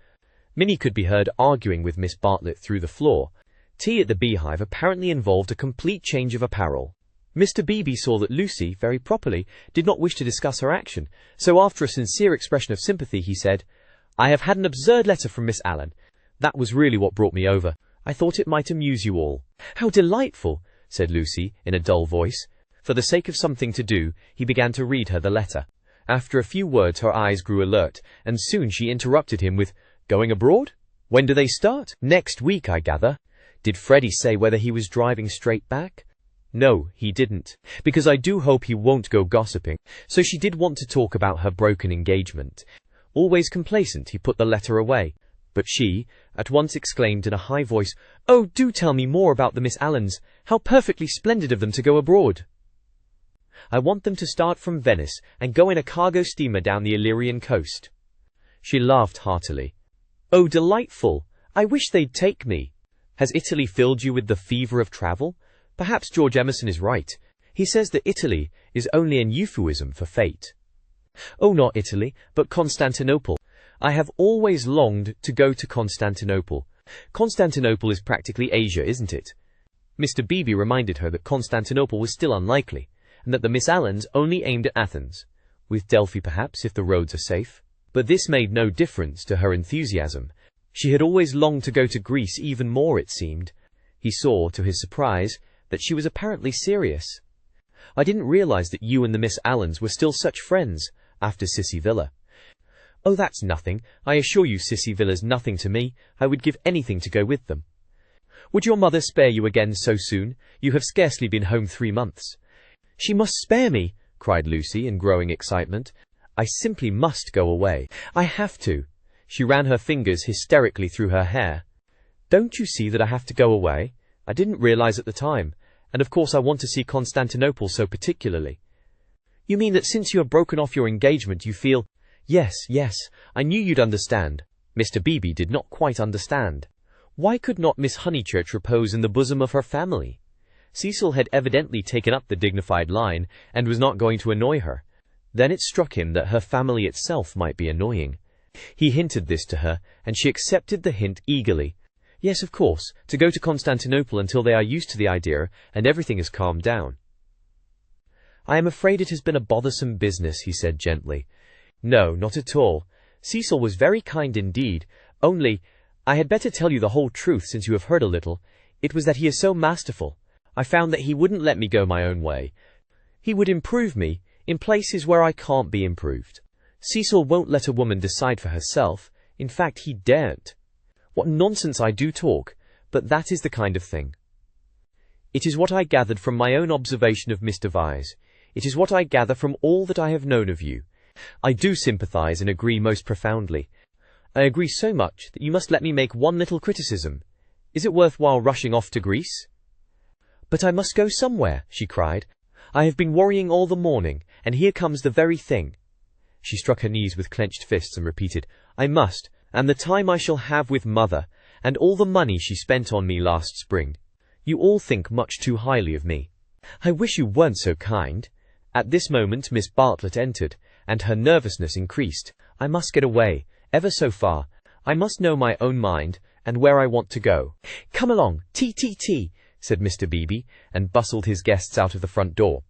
Minnie could be heard arguing with Miss Bartlett through the floor. Tea at the Beehive apparently involved a complete change of apparel. Mr. Beebe saw that Lucy, very properly, did not wish to discuss her action, so after a sincere expression of sympathy he said, "I have had an absurd letter from Miss Allen. That was really what brought me over. I thought it might amuse you all." "How delightful," said Lucy, in a dull voice. For the sake of something to do, he began to read her the letter. After a few words her eyes grew alert, and soon she interrupted him with, "Going abroad? When do they start?" "Next week, I gather." "Did Freddie say whether he was driving straight back?" "No, he didn't, because I do hope he won't go gossiping." So she did want to talk about her broken engagement. Always complacent, he put the letter away. But she at once exclaimed in a high voice, "Oh, do tell me more about the Miss Allens. How perfectly splendid of them to go abroad." "I want them to start from Venice and go in a cargo steamer down the Illyrian coast." She laughed heartily. "Oh, delightful. I wish they'd take me. Has Italy filled you with the fever of travel? Perhaps George Emerson is right. He says that Italy is only an euphemism for fate. Oh, not Italy, but Constantinople. I have always longed to go to Constantinople. Constantinople is practically Asia, isn't it? Mr. Beebe reminded her that Constantinople was still unlikely, and that the Miss Allens only aimed at Athens, with Delphi perhaps if the roads are safe. But this made no difference to her enthusiasm. She had always longed to go to Greece even more, it seemed. He saw, to his surprise, that she was apparently serious. I didn't realize that you and the Miss Allens were still such friends, after Sissy Villa. Oh, that's nothing. I assure you Sissy Villa's nothing to me. I would give anything to go with them. Would your mother spare you again so soon? You have scarcely been home 3 months. She must spare me, cried Lucy in growing excitement. I simply must go away. I have to. She ran her fingers hysterically through her hair. Don't you see that I have to go away? I didn't realize at the time, and of course I want to see Constantinople so particularly. You mean that since you have broken off your engagement you feel— Yes, I knew you'd understand. Mr. Beebe did not quite understand. Why could not Miss Honeychurch repose in the bosom of her family? Cecil had evidently taken up the dignified line, and was not going to annoy her. Then it struck him that her family itself might be annoying. He hinted this to her, and she accepted the hint eagerly. Yes, of course, to go to Constantinople until they are used to the idea, and everything has calmed down. I am afraid it has been a bothersome business, he said gently. No, not at all. Cecil was very kind indeed, only— I had better tell you the whole truth since you have heard a little. It was that he is so masterful. I found that he wouldn't let me go my own way. He would improve me, in places where I can't be improved. Cecil won't let a woman decide for herself. In fact, he daren't. What nonsense I do talk, but that is the kind of thing. It is what I gathered from my own observation of Mr. Vyse. It is what I gather from all that I have known of you. I do sympathize and agree most profoundly. I agree so much that you must let me make one little criticism. Is it worthwhile rushing off to Greece? But I must go somewhere, she cried. I have been worrying all the morning, and here comes the very thing. She struck her knees with clenched fists and repeated, I must, and the time I shall have with Mother, and all the money she spent on me last spring. You all think much too highly of me. I wish you weren't so kind. At this moment Miss Bartlett entered, and her nervousness increased. I must get away, ever so far. I must know my own mind, and where I want to go. Come along, tea, said Mr. Beebe, and bustled his guests out of the front door.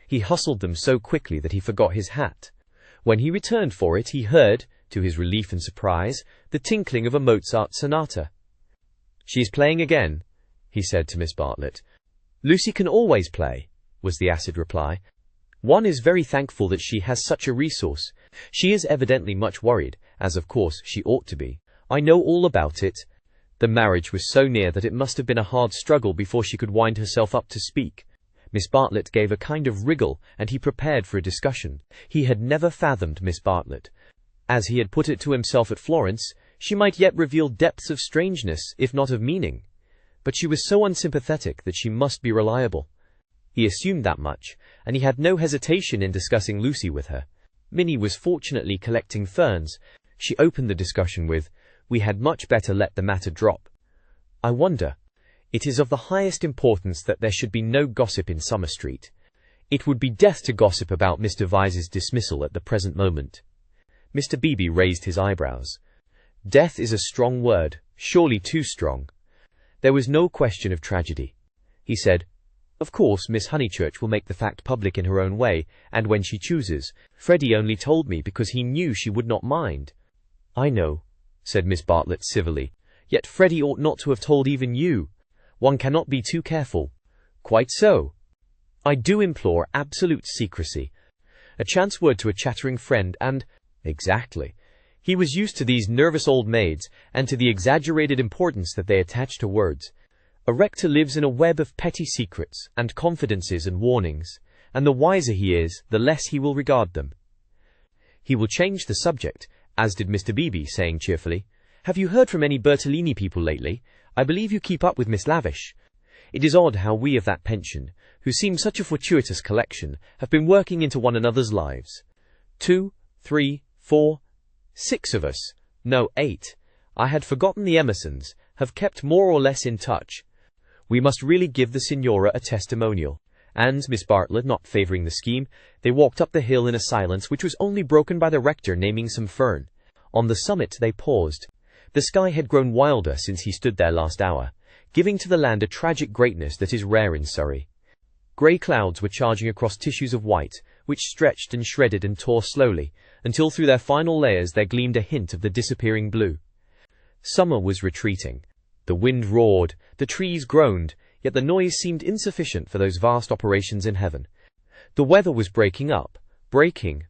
He hustled them so quickly that he forgot his hat. When he returned for it, he heard, to his relief and surprise, the tinkling of a Mozart sonata. She is playing again, he said to Miss Bartlett. Lucy can always play, was the acid reply. One is very thankful that she has such a resource. She is evidently much worried, as of course she ought to be. I know all about it. The marriage was so near that it must have been a hard struggle before she could wind herself up to speak. Miss Bartlett gave a kind of wriggle, and he prepared for a discussion. He had never fathomed Miss Bartlett. As he had put it to himself at Florence, she might yet reveal depths of strangeness, if not of meaning. But she was so unsympathetic that she must be reliable. He assumed that much, and he had no hesitation in discussing Lucy with her. Minnie was fortunately collecting ferns. She opened the discussion with, We had much better let the matter drop. I wonder. It is of the highest importance that there should be no gossip in Summer Street. It would be death to gossip about Mr. Vyse's dismissal at the present moment. Mr. Beebe raised his eyebrows. Death is a strong word, surely too strong. There was no question of tragedy. He said, Of course, Miss Honeychurch will make the fact public in her own way, and when she chooses. Freddie only told me because he knew she would not mind. I know, said Miss Bartlett civilly. Yet Freddie ought not to have told even you. One cannot be too careful. Quite so. I do implore absolute secrecy. A chance word to a chattering friend, and— Exactly. He was used to these nervous old maids, and to the exaggerated importance that they attach to words. A rector lives in a web of petty secrets, and confidences and warnings, and the wiser he is, the less he will regard them. He will change the subject, as did Mr. Beebe, saying cheerfully, Have you heard from any Bertolini people lately? I believe you keep up with Miss Lavish. It is odd how we of that pension, who seem such a fortuitous collection, have been working into one another's lives. 2, 3, 4, 6 of us, no 8, I had forgotten the Emersons, have kept more or less in touch. We must really give the Signora a testimonial. and, Miss Bartlett not favouring the scheme, they walked up the hill in a silence which was only broken by the rector naming some fern. On the summit they paused. The sky had grown wilder since he stood there last hour, giving to the land a tragic greatness that is rare in Surrey. Grey clouds were charging across tissues of white, which stretched and shredded and tore slowly, until through their final layers there gleamed a hint of the disappearing blue. Summer was retreating. The wind roared, the trees groaned, yet the noise seemed insufficient for those vast operations in heaven. The weather was breaking up, broken,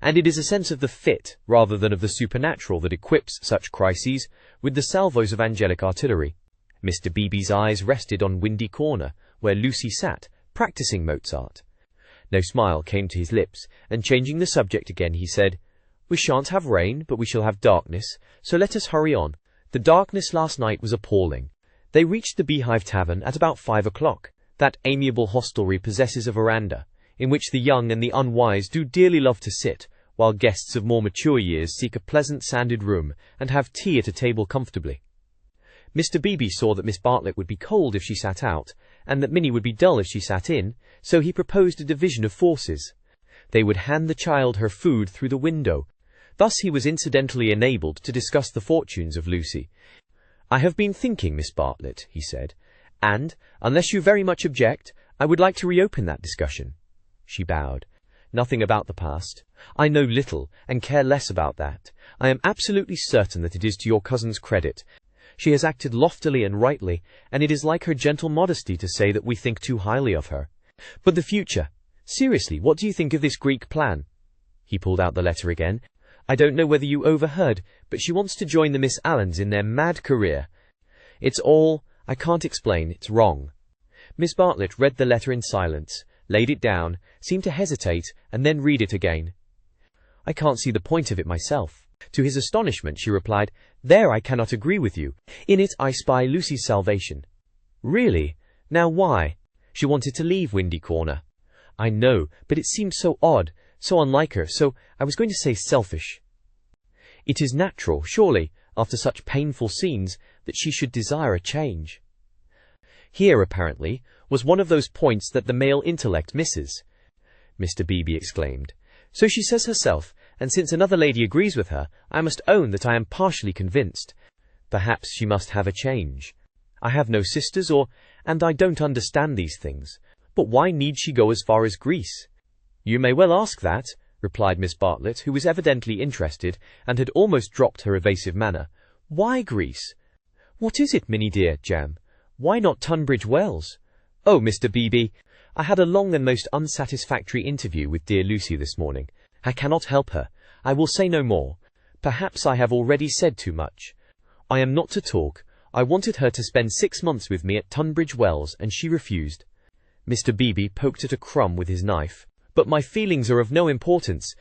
and it is a sense of the fit, rather than of the supernatural, that equips such crises with the salvos of angelic artillery. Mr. Beebe's eyes rested on Windy Corner, where Lucy sat, practising Mozart. No smile came to his lips, and changing the subject again, he said, "We shan't have rain, but we shall have darkness, so let us hurry on. The darkness last night was appalling." They reached the Beehive Tavern at about 5 o'clock. That amiable hostelry possesses a veranda, in which the young and the unwise do dearly love to sit, while guests of more mature years seek a pleasant sanded room, and have tea at a table comfortably. Mr. Beebe saw that Miss Bartlett would be cold if she sat out, and that Minnie would be dull if she sat in, so he proposed a division of forces. They would hand the child her food through the window. Thus he was incidentally enabled to discuss the fortunes of Lucy. "I have been thinking, Miss Bartlett," he said, "and, unless you very much object, I would like to reopen that discussion." She bowed. "Nothing about the past. I know little, and care less about that. I am absolutely certain that it is to your cousin's credit. She has acted loftily and rightly, and it is like her gentle modesty to say that we think too highly of her. But the future. Seriously, what do you think of this Greek plan?" He pulled out the letter again. "I don't know whether you overheard, but she wants to join the Miss Allens in their mad career. It's all, I can't explain, it's wrong." Miss Bartlett read the letter in silence, laid it down, seemed to hesitate, and then read it again. "I can't see the point of it myself." To his astonishment she replied, "There I cannot agree with you. In it I spy Lucy's salvation." "Really? Now why?" "She wanted to leave Windy Corner." "I know, but it seems so odd, so unlike her, so, I was going to say selfish." "It is natural, surely, after such painful scenes, that she should desire a change." Here, apparently, was one of those points that the male intellect misses. Mr. Beebe exclaimed, "So she says herself, and since another lady agrees with her, I must own that I am partially convinced. Perhaps she must have a change. I have no sisters, and I don't understand these things. But why need she go as far as Greece?" "You may well ask that," replied Miss Bartlett, who was evidently interested, and had almost dropped her evasive manner. "Why Greece?" "What is it, Minnie dear, Jam? Why not Tunbridge Wells?" "Oh, Mr. Beebe, I had a long and most unsatisfactory interview with dear Lucy this morning. I cannot help her. I will say no more. Perhaps I have already said too much. I am not to talk. I wanted her to spend 6 months with me at Tunbridge Wells, and she refused." Mr. Beebe poked at a crumb with his knife. "But my feelings are of no importance.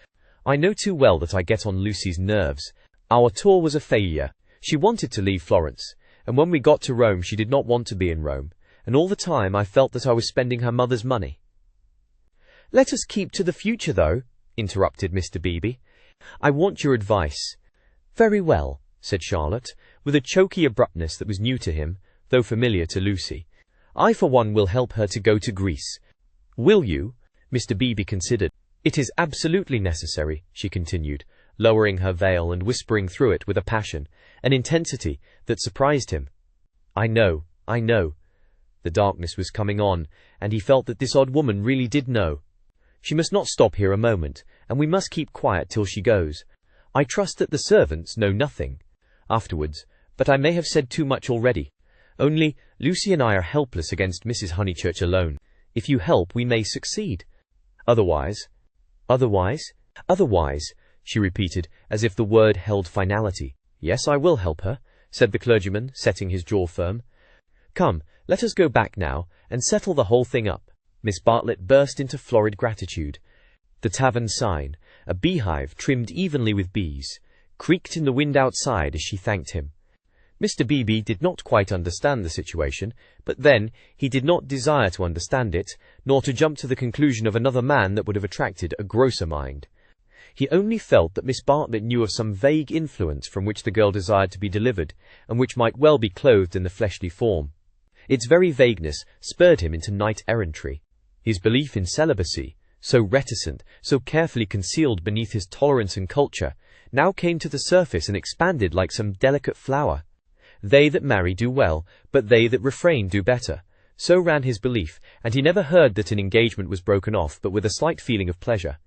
I know too well that I get on Lucy's nerves. Our tour was a failure. She wanted to leave Florence, and when we got to Rome she did not want to be in Rome, and all the time I felt that I was spending her mother's money." "Let us keep to the future, though," interrupted Mr. Beebe. "I want your advice." "Very well," said Charlotte, with a choky abruptness that was new to him, though familiar to Lucy. "I for one will help her to go to Greece." "Will you?" Mr. Beebe considered. "It is absolutely necessary," she continued, lowering her veil and whispering through it with a passion, an intensity, that surprised him. I know. The darkness was coming on, and he felt that this odd woman really did know. "She must not stop here a moment, and we must keep quiet till she goes. I trust that the servants know nothing. Afterwards, but I may have said too much already. Only, Lucy and I are helpless against Mrs. Honeychurch alone. If you help, we may succeed. Otherwise," she repeated, as if the word held finality. "Yes, I will help her," said the clergyman, setting his jaw firm. "Come, let us go back now, and settle the whole thing up." Miss Bartlett burst into florid gratitude. The tavern sign, a beehive trimmed evenly with bees, creaked in the wind outside as she thanked him. Mr. Beebe did not quite understand the situation, but then he did not desire to understand it, nor to jump to the conclusion of another man that would have attracted a grosser mind. He only felt that Miss Bartlett knew of some vague influence from which the girl desired to be delivered, and which might well be clothed in the fleshly form. Its very vagueness spurred him into knight-errantry. His belief in celibacy, so reticent, so carefully concealed beneath his tolerance and culture, now came to the surface and expanded like some delicate flower. They that marry do well, but they that refrain do better. So ran his belief, and he never heard that an engagement was broken off but with a slight feeling of pleasure.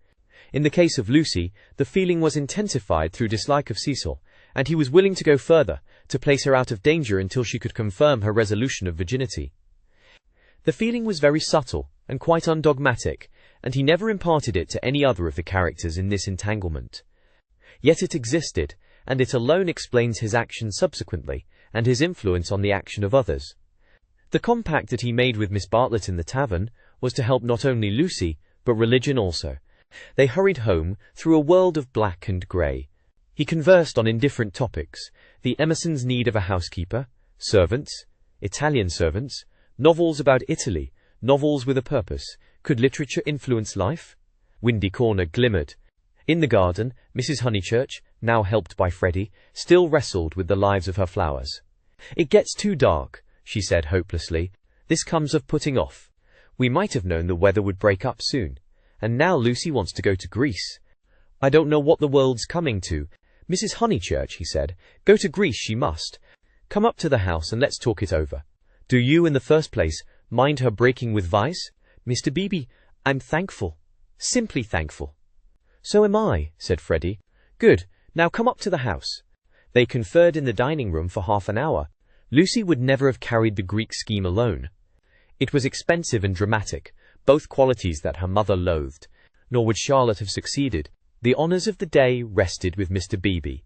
In the case of Lucy, the feeling was intensified through dislike of Cecil, and he was willing to go further, to place her out of danger until she could confirm her resolution of virginity. The feeling was very subtle and quite undogmatic, and he never imparted it to any other of the characters in this entanglement. Yet it existed, and it alone explains his action subsequently, and his influence on the action of others. The compact that he made with Miss Bartlett in the tavern was to help not only Lucy, but religion also. They hurried home through a world of black and grey. He conversed on indifferent topics: the Emersons' need of a housekeeper, servants, Italian servants, novels about Italy, novels with a purpose. Could literature influence life? Windy Corner glimmered. In the garden, Mrs. Honeychurch, now helped by Freddie, still wrestled with the lives of her flowers. "It gets too dark," she said hopelessly. "This comes of putting off. We might have known the weather would break up soon. And now Lucy wants to go to Greece. I don't know what the world's coming to." "Mrs. Honeychurch," he said, "go to Greece she must. Come up to the house and let's talk it over. Do you, in the first place, mind her breaking with vice?" "Mr. Beebe, I'm thankful. Simply thankful." "So am I," said Freddie. "Good. Now come up to the house." They conferred in the dining room for half an hour. Lucy would never have carried the Greek scheme alone. It was expensive and dramatic, both qualities that her mother loathed. Nor would Charlotte have succeeded. The honours of the day rested with Mr. Beebe.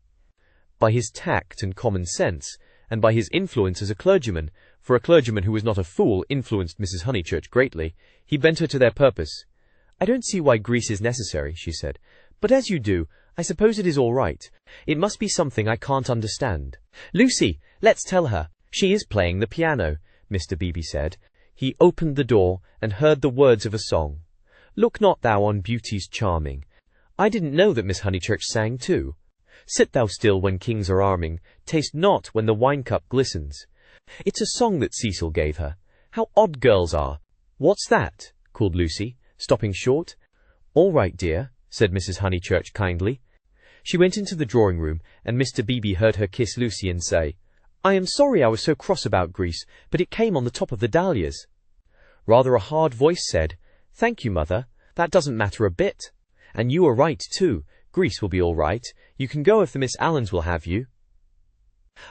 By his tact and common sense, and by his influence as a clergyman, for a clergyman who was not a fool influenced Mrs. Honeychurch greatly, he bent her to their purpose. "I don't see why Greece is necessary," she said, "but as you do, I suppose it is all right. It must be something I can't understand." "Lucy, let's tell her. She is playing the piano," Mr. Beebe said. He opened the door and heard the words of a song. "Look not thou on beauties charming." I didn't know that Miss Honeychurch sang too. "Sit thou still when kings are arming, taste not when the wine cup glistens." It's a song that Cecil gave her. How odd girls are. "What's that?" called Lucy, stopping short. "All right, dear," said Mrs. Honeychurch kindly. She went into the drawing room, and Mr. Beebe heard her kiss Lucy and say, "I am sorry I was so cross about Greece, but it came on the top of the dahlias." Rather a hard voice said, "Thank you, Mother. That doesn't matter a bit. And you are right, too. Greece will be all right. You can go if the Miss Allens will have you."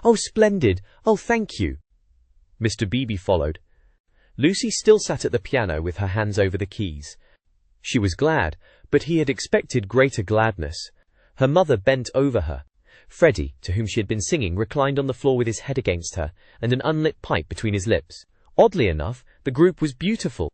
"Oh, splendid. Oh, thank you." Mr. Beebe followed. Lucy still sat at the piano with her hands over the keys. She was glad, but he had expected greater gladness. Her mother bent over her. Freddie, to whom she had been singing, reclined on the floor with his head against her, and an unlit pipe between his lips. Oddly enough, the group was beautiful.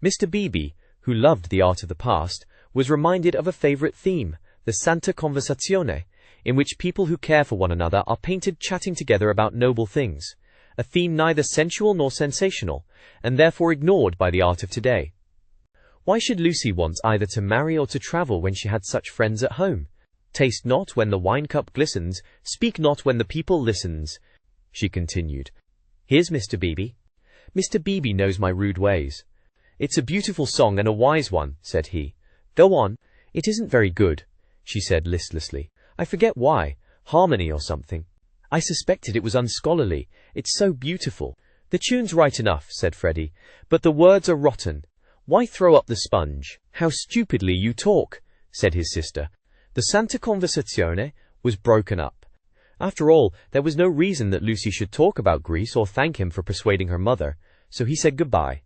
Mr. Beebe, who loved the art of the past, was reminded of a favourite theme, the Santa Conversazione, in which people who care for one another are painted chatting together about noble things, a theme neither sensual nor sensational, and therefore ignored by the art of today. Why should Lucy want either to marry or to travel when she had such friends at home? "Taste not when the wine cup glistens, speak not when the people listens," she continued. "Here's Mr. Beebe." "Mr. Beebe knows my rude ways." "It's a beautiful song and a wise one," said he. "Go on." "It isn't very good," she said listlessly. "I forget why. Harmony or something. I suspected it was unscholarly. It's so beautiful." "The tune's right enough," said Freddie, "but the words are rotten. Why throw up the sponge?" "How stupidly you talk," said his sister. The Santa Conversazione was broken up. After all, there was no reason that Lucy should talk about Greece or thank him for persuading her mother, so he said goodbye.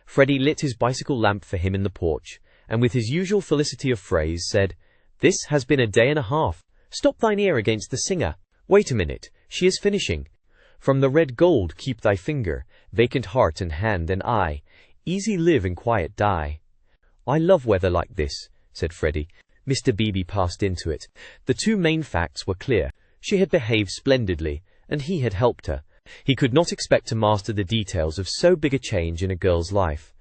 Freddie lit his bicycle lamp for him in the porch, and with his usual felicity of phrase said, "This has been a day and a half. Stop thine ear against the singer. Wait a minute, she is finishing. From the red gold keep thy finger, vacant heart and hand and eye. Easy live and quiet die." "I love weather like this," said Freddie. Mr. Beebe passed into it. The two main facts were clear. She had behaved splendidly, and he had helped her. He could not expect to master the details of so big a change in a girl's life.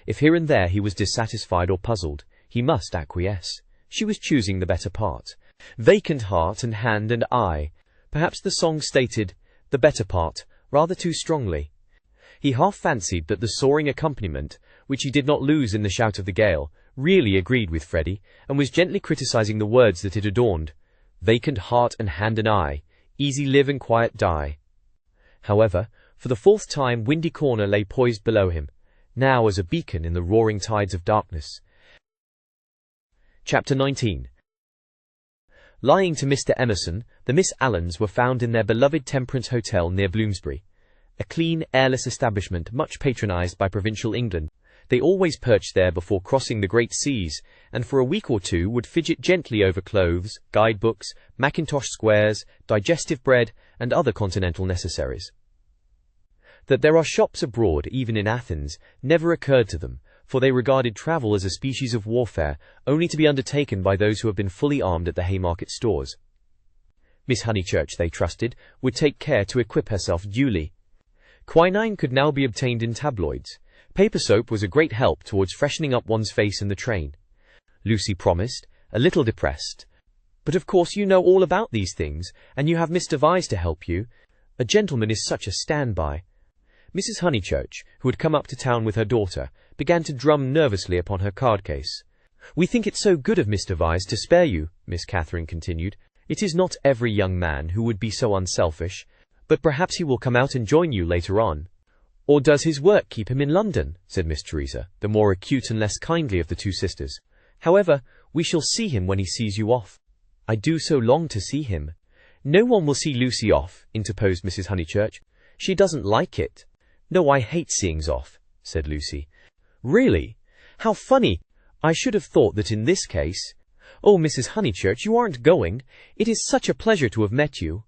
If here and there he was dissatisfied or puzzled, he must acquiesce. She was choosing the better part. Vacant heart and hand and eye. Perhaps the song stated the better part rather too strongly. He half fancied that the soaring accompaniment which he did not lose in the shout of the gale, really agreed with Freddie, and was gently criticizing the words that it adorned. Vacant heart and hand and eye, easy live and quiet die. However, for the fourth time Windy Corner lay poised below him, now as a beacon in the roaring tides of darkness. Chapter 19. Lying to Mr. Emerson, the Miss Allens were found in their beloved Temperance Hotel near Bloomsbury, a clean, airless establishment much patronized by provincial England. They always perched there before crossing the great seas, and for a week or two would fidget gently over clothes, guidebooks, Mackintosh squares, digestive bread, and other continental necessaries. That there are shops abroad, even in Athens, never occurred to them, for they regarded travel as a species of warfare, only to be undertaken by those who have been fully armed at the Haymarket stores. Miss Honeychurch, they trusted, would take care to equip herself duly. Quinine could now be obtained in tabloids. Paper soap was a great help towards freshening up one's face in the train. Lucy promised, a little depressed. But of course you know all about these things, and you have Mr. Vyse to help you. A gentleman is such a standby. Mrs. Honeychurch, who had come up to town with her daughter, began to drum nervously upon her card case. We think it so good of Mr. Vyse to spare you, Miss Catherine continued. It is not every young man who would be so unselfish, but perhaps he will come out and join you later on. Or does his work keep him in London? Said Miss Teresa, the more acute and less kindly of the two sisters. However, we shall see him when he sees you off. I do so long to see him. No one will see Lucy off, interposed Mrs. Honeychurch. She doesn't like it. No, I hate seeings off, said Lucy. Really? How funny! I should have thought that in this case— Oh, Mrs. Honeychurch, you aren't going? It is such a pleasure to have met you.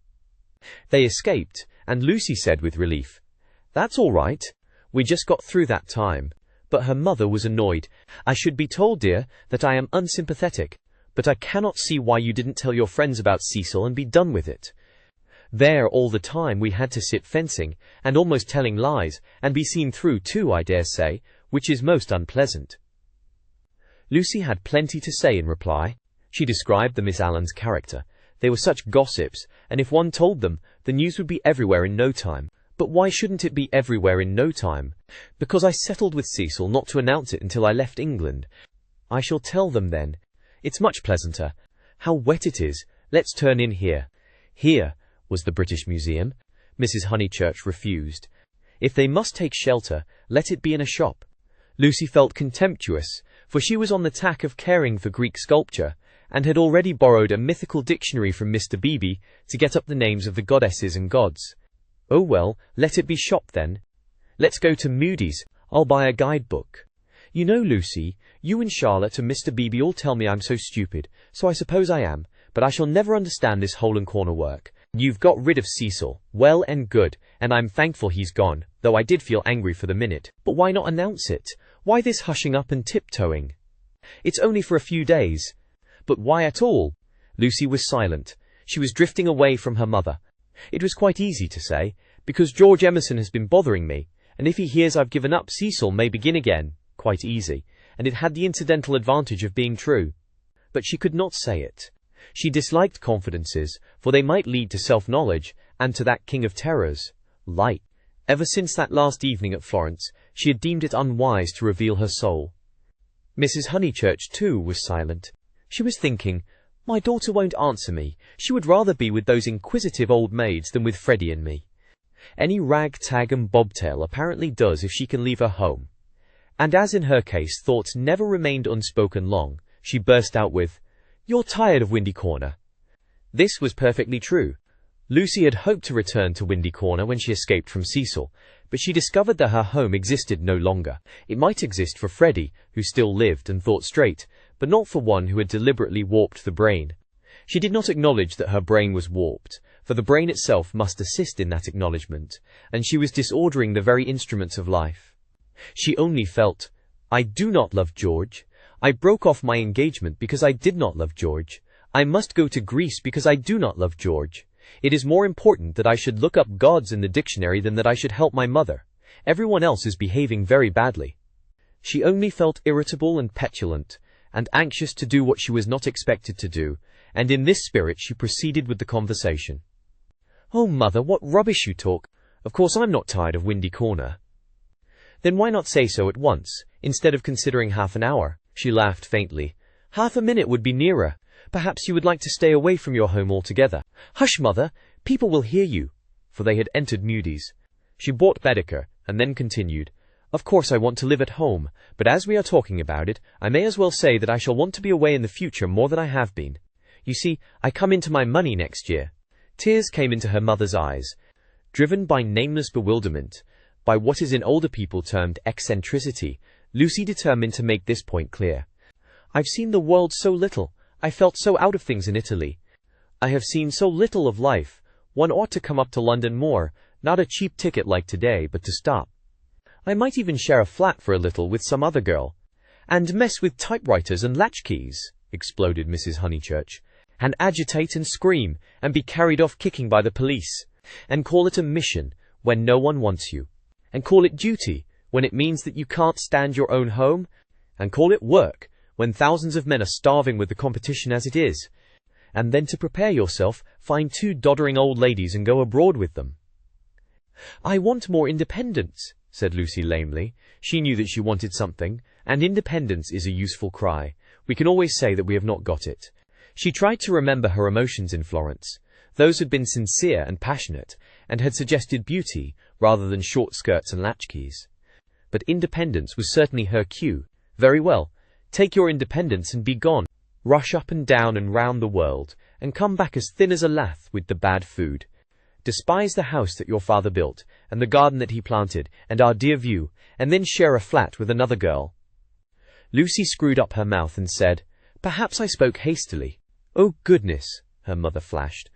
They escaped, and Lucy said with relief, That's all right. We just got through that time. But her mother was annoyed. I should be told, dear, that I am unsympathetic, but I cannot see why you didn't tell your friends about Cecil and be done with it. There all the time we had to sit fencing, and almost telling lies, and be seen through too, I dare say, which is most unpleasant. Lucy had plenty to say in reply. She described the Miss Allens' character. They were such gossips, and if one told them, the news would be everywhere in no time. But why shouldn't it be everywhere in no time? Because I settled with Cecil not to announce it until I left England. I shall tell them then. It's much pleasanter. How wet it is. Let's turn in here. Here was the British Museum. Mrs. Honeychurch refused. If they must take shelter, let it be in a shop. Lucy felt contemptuous, for she was on the tack of caring for Greek sculpture, and had already borrowed a mythical dictionary from Mr. Beebe to get up the names of the goddesses and gods. Oh well, let it be shop then. Let's go to Moody's. I'll buy a guidebook. You know, Lucy, you and Charlotte and Mr. Beebe all tell me I'm so stupid, so I suppose I am, but I shall never understand this hole and corner work. You've got rid of Cecil. Well and good, and I'm thankful he's gone, though I did feel angry for the minute. But why not announce it? Why this hushing up and tiptoeing? It's only for a few days. But why at all? Lucy was silent. She was drifting away from her mother. It was quite easy to say, because George Emerson has been bothering me, and if he hears I've given up, Cecil may begin again. Quite easy, and it had the incidental advantage of being true. But she could not say it. She disliked confidences, for they might lead to self-knowledge, and to that king of terrors, light. Ever since that last evening at Florence, she had deemed it unwise to reveal her soul. Mrs. Honeychurch, too, was silent. She was thinking, my daughter won't answer me. She would rather be with those inquisitive old maids than with Freddie and me. Any rag, tag and bobtail apparently does if she can leave her home. And as in her case thoughts never remained unspoken long, she burst out with, You're tired of Windy Corner. This was perfectly true. Lucy had hoped to return to Windy Corner when she escaped from Cecil, but she discovered that her home existed no longer. It might exist for Freddie, who still lived and thought straight, but not for one who had deliberately warped the brain. She did not acknowledge that her brain was warped, for the brain itself must assist in that acknowledgement, and she was disordering the very instruments of life. She only felt, I do not love George. I broke off my engagement because I did not love George. I must go to Greece because I do not love George. It is more important that I should look up gods in the dictionary than that I should help my mother. Everyone else is behaving very badly. She only felt irritable and petulant, and anxious to do what she was not expected to do, and in this spirit she proceeded with the conversation. Oh, mother, what rubbish you talk. Of course I'm not tired of Windy Corner. Then why not say so at once, instead of considering half an hour? She laughed faintly. Half a minute would be nearer. Perhaps you would like to stay away from your home altogether. Hush, mother! People will hear you. For they had entered Moody's. She bought Baedeker, and then continued, Of course I want to live at home, but as we are talking about it, I may as well say that I shall want to be away in the future more than I have been. You see, I come into my money next year. Tears came into her mother's eyes. Driven by nameless bewilderment, by what is in older people termed eccentricity, Lucy determined to make this point clear. I've seen the world so little. I felt so out of things in Italy. I have seen so little of life. One ought to come up to London more, not a cheap ticket like today, but to stop. I might even share a flat for a little with some other girl. And mess with typewriters and latchkeys, exploded Mrs. Honeychurch. And agitate and scream, and be carried off kicking by the police. And call it a mission, when no one wants you. And call it duty, when it means that you can't stand your own home. And call it work, when thousands of men are starving with the competition as it is. And then to prepare yourself, find 2 doddering old ladies and go abroad with them. I want more independence, said Lucy lamely. She knew that she wanted something, and independence is a useful cry. We can always say that we have not got it. She tried to remember her emotions in Florence. Those had been sincere and passionate, and had suggested beauty rather than short skirts and latchkeys. But independence was certainly her cue. Very well. Take your independence and be gone. Rush up and down and round the world, and come back as thin as a lath with the bad food. Despise the house that your father built, and the garden that he planted, and our dear View, and then share a flat with another girl. Lucy screwed up her mouth and said, Perhaps I spoke hastily. Oh, goodness, her mother flashed.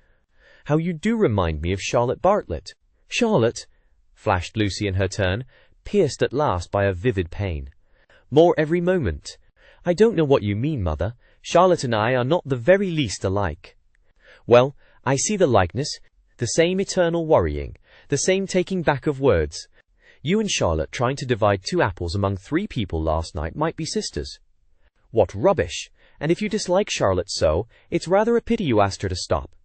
How you do remind me of Charlotte Bartlett. Charlotte, flashed Lucy in her turn, pierced at last by a vivid pain. More every moment. I don't know what you mean, mother. Charlotte and I are not the very least alike. Well, I see the likeness, the same eternal worrying, the same taking back of words. You and Charlotte trying to divide 2 apples among 3 people last night might be sisters. What rubbish! And if you dislike Charlotte so, it's rather a pity you asked her to stop.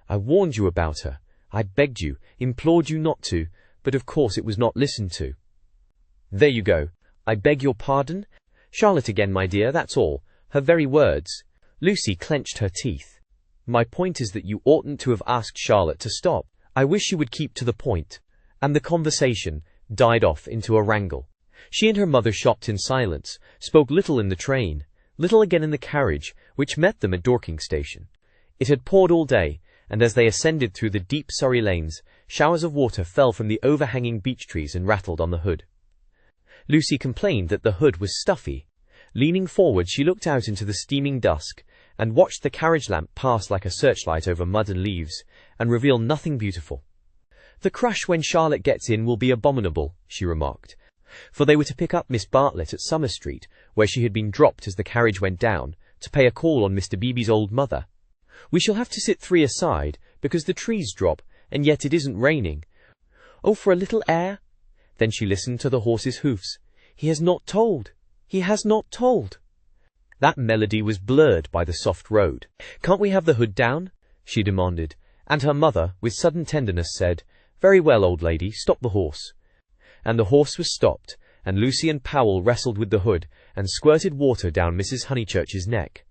I warned you about her. I begged you, implored you not to, but of course it was not listened to. There you go. I beg your pardon? Charlotte again, my dear, that's all. Her very words. Lucy clenched her teeth. My point is that you oughtn't to have asked Charlotte to stop. I wish you would keep to the point. And the conversation died off into a wrangle. She and her mother shopped in silence, spoke little in the train, little again in the carriage, which met them at Dorking station. It had poured all day, and as they ascended through the deep Surrey lanes, showers of water fell from the overhanging beech trees and rattled on the hood. Lucy complained that the hood was stuffy. Leaning forward, she looked out into the steaming dusk, and watched the carriage lamp pass like a searchlight over mud and leaves, and reveal nothing beautiful. The crush when Charlotte gets in will be abominable, she remarked, for they were to pick up Miss Bartlett at Summer Street, where she had been dropped as the carriage went down, to pay a call on Mr. Beebe's old mother. We shall have to sit 3 aside, because the trees drop, and yet it isn't raining. Oh, for a little air! Then she listened to the horse's hoofs. He has not told. He has not told. That melody was blurred by the soft road. Can't we have the hood down? She demanded, and her mother, with sudden tenderness, said, Very well, old lady, stop the horse. And the horse was stopped, and Lucy and Powell wrestled with the hood, and squirted water down Mrs. Honeychurch's neck.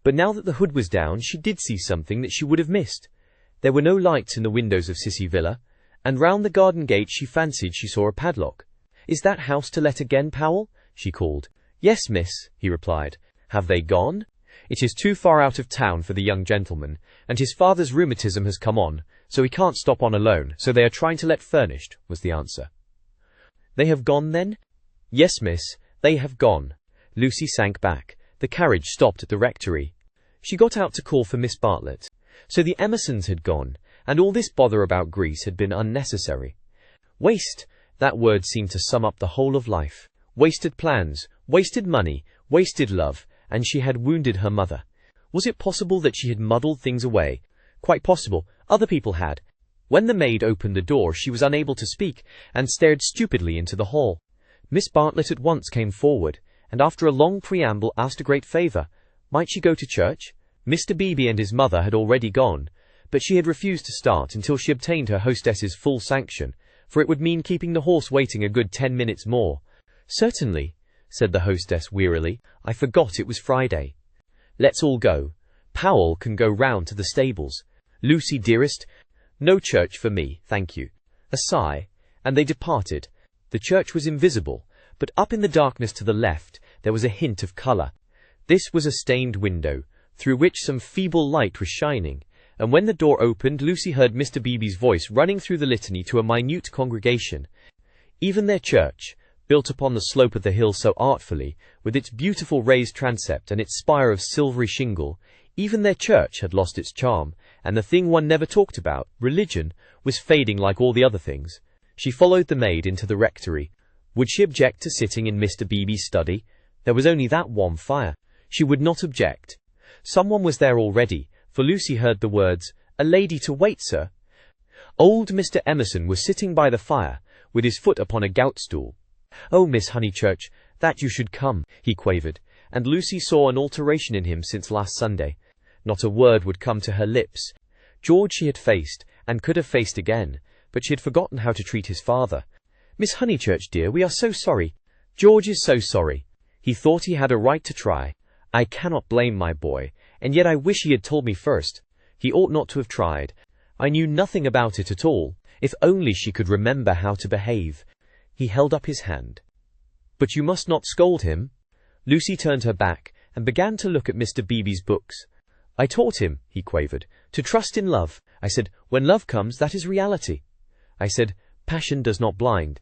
But now that the hood was down, she did see something that she would have missed. There were no lights in the windows of Sissy Villa, and round the garden gate she fancied she saw a padlock. Is that house to let again, Powell? She called. Yes, miss, he replied. Have they gone? It is too far out of town for the young gentleman, and his father's rheumatism has come on, so he can't stop on alone, so they are trying to let furnished, was the answer. They have gone, then? Yes, miss, they have gone. Lucy sank back. The carriage stopped at the rectory. She got out to call for Miss Bartlett. So the Emersons had gone, and all this bother about Greece had been unnecessary. Waste! That word seemed to sum up the whole of life. Wasted plans, wasted money, wasted love, and she had wounded her mother. Was it possible that she had muddled things away? Quite possible. Other people had. When the maid opened the door, she was unable to speak, and stared stupidly into the hall. Miss Bartlett at once came forward, and after a long preamble asked a great favour. Might she go to church? Mr. Beebe and his mother had already gone, but she had refused to start until she obtained her hostess's full sanction, for it would mean keeping the horse waiting a good 10 minutes more. Certainly, said the hostess wearily. I forgot it was Friday. Let's all go. Powell can go round to the stables. Lucy, dearest, no church for me, thank you. A sigh, and they departed. The church was invisible, but up in the darkness to the left there was a hint of colour. This was a stained window, through which some feeble light was shining, and when the door opened Lucy heard Mr. Beebe's voice running through the litany to a minute congregation. Even their church, built upon the slope of the hill so artfully, with its beautiful raised transept and its spire of silvery shingle, even their church had lost its charm, and the thing one never talked about, religion, was fading like all the other things. She followed the maid into the rectory. Would she object to sitting in Mr. Beebe's study? There was only that one fire. She would not object. Someone was there already, for Lucy heard the words, "A lady to wait, sir." Old Mr. Emerson was sitting by the fire, with his foot upon a gout-stool. "Oh, Miss Honeychurch, that you should come," he quavered, and Lucy saw an alteration in him since last Sunday. Not a word would come to her lips. George she had faced, and could have faced again, but she had forgotten how to treat his father. "Miss Honeychurch, dear, we are so sorry. George is so sorry. He thought he had a right to try. I cannot blame my boy, and yet I wish he had told me first. He ought not to have tried. I knew nothing about it at all. If only she could remember how to behave." He held up his hand. "But you must not scold him." Lucy turned her back, and began to look at Mr. Beebe's books. "I taught him," he quavered, "to trust in love. I said, when love comes, that is reality. I said, passion does not blind.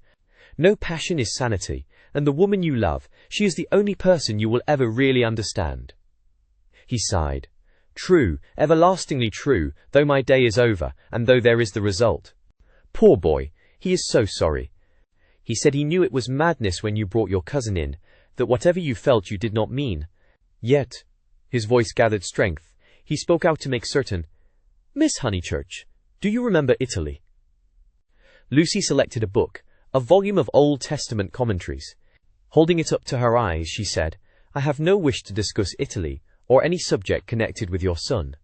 No passion is sanity, and the woman you love, she is the only person you will ever really understand." He sighed. "True, everlastingly true, though my day is over, and though there is the result. Poor boy, he is so sorry. He said he knew it was madness when you brought your cousin in, that whatever you felt you did not mean. Yet," his voice gathered strength, he spoke out to make certain, "Miss Honeychurch, do you remember Italy?" Lucy selected a book, a volume of Old Testament commentaries. Holding it up to her eyes, she said, "I have no wish to discuss Italy, or any subject connected with your son.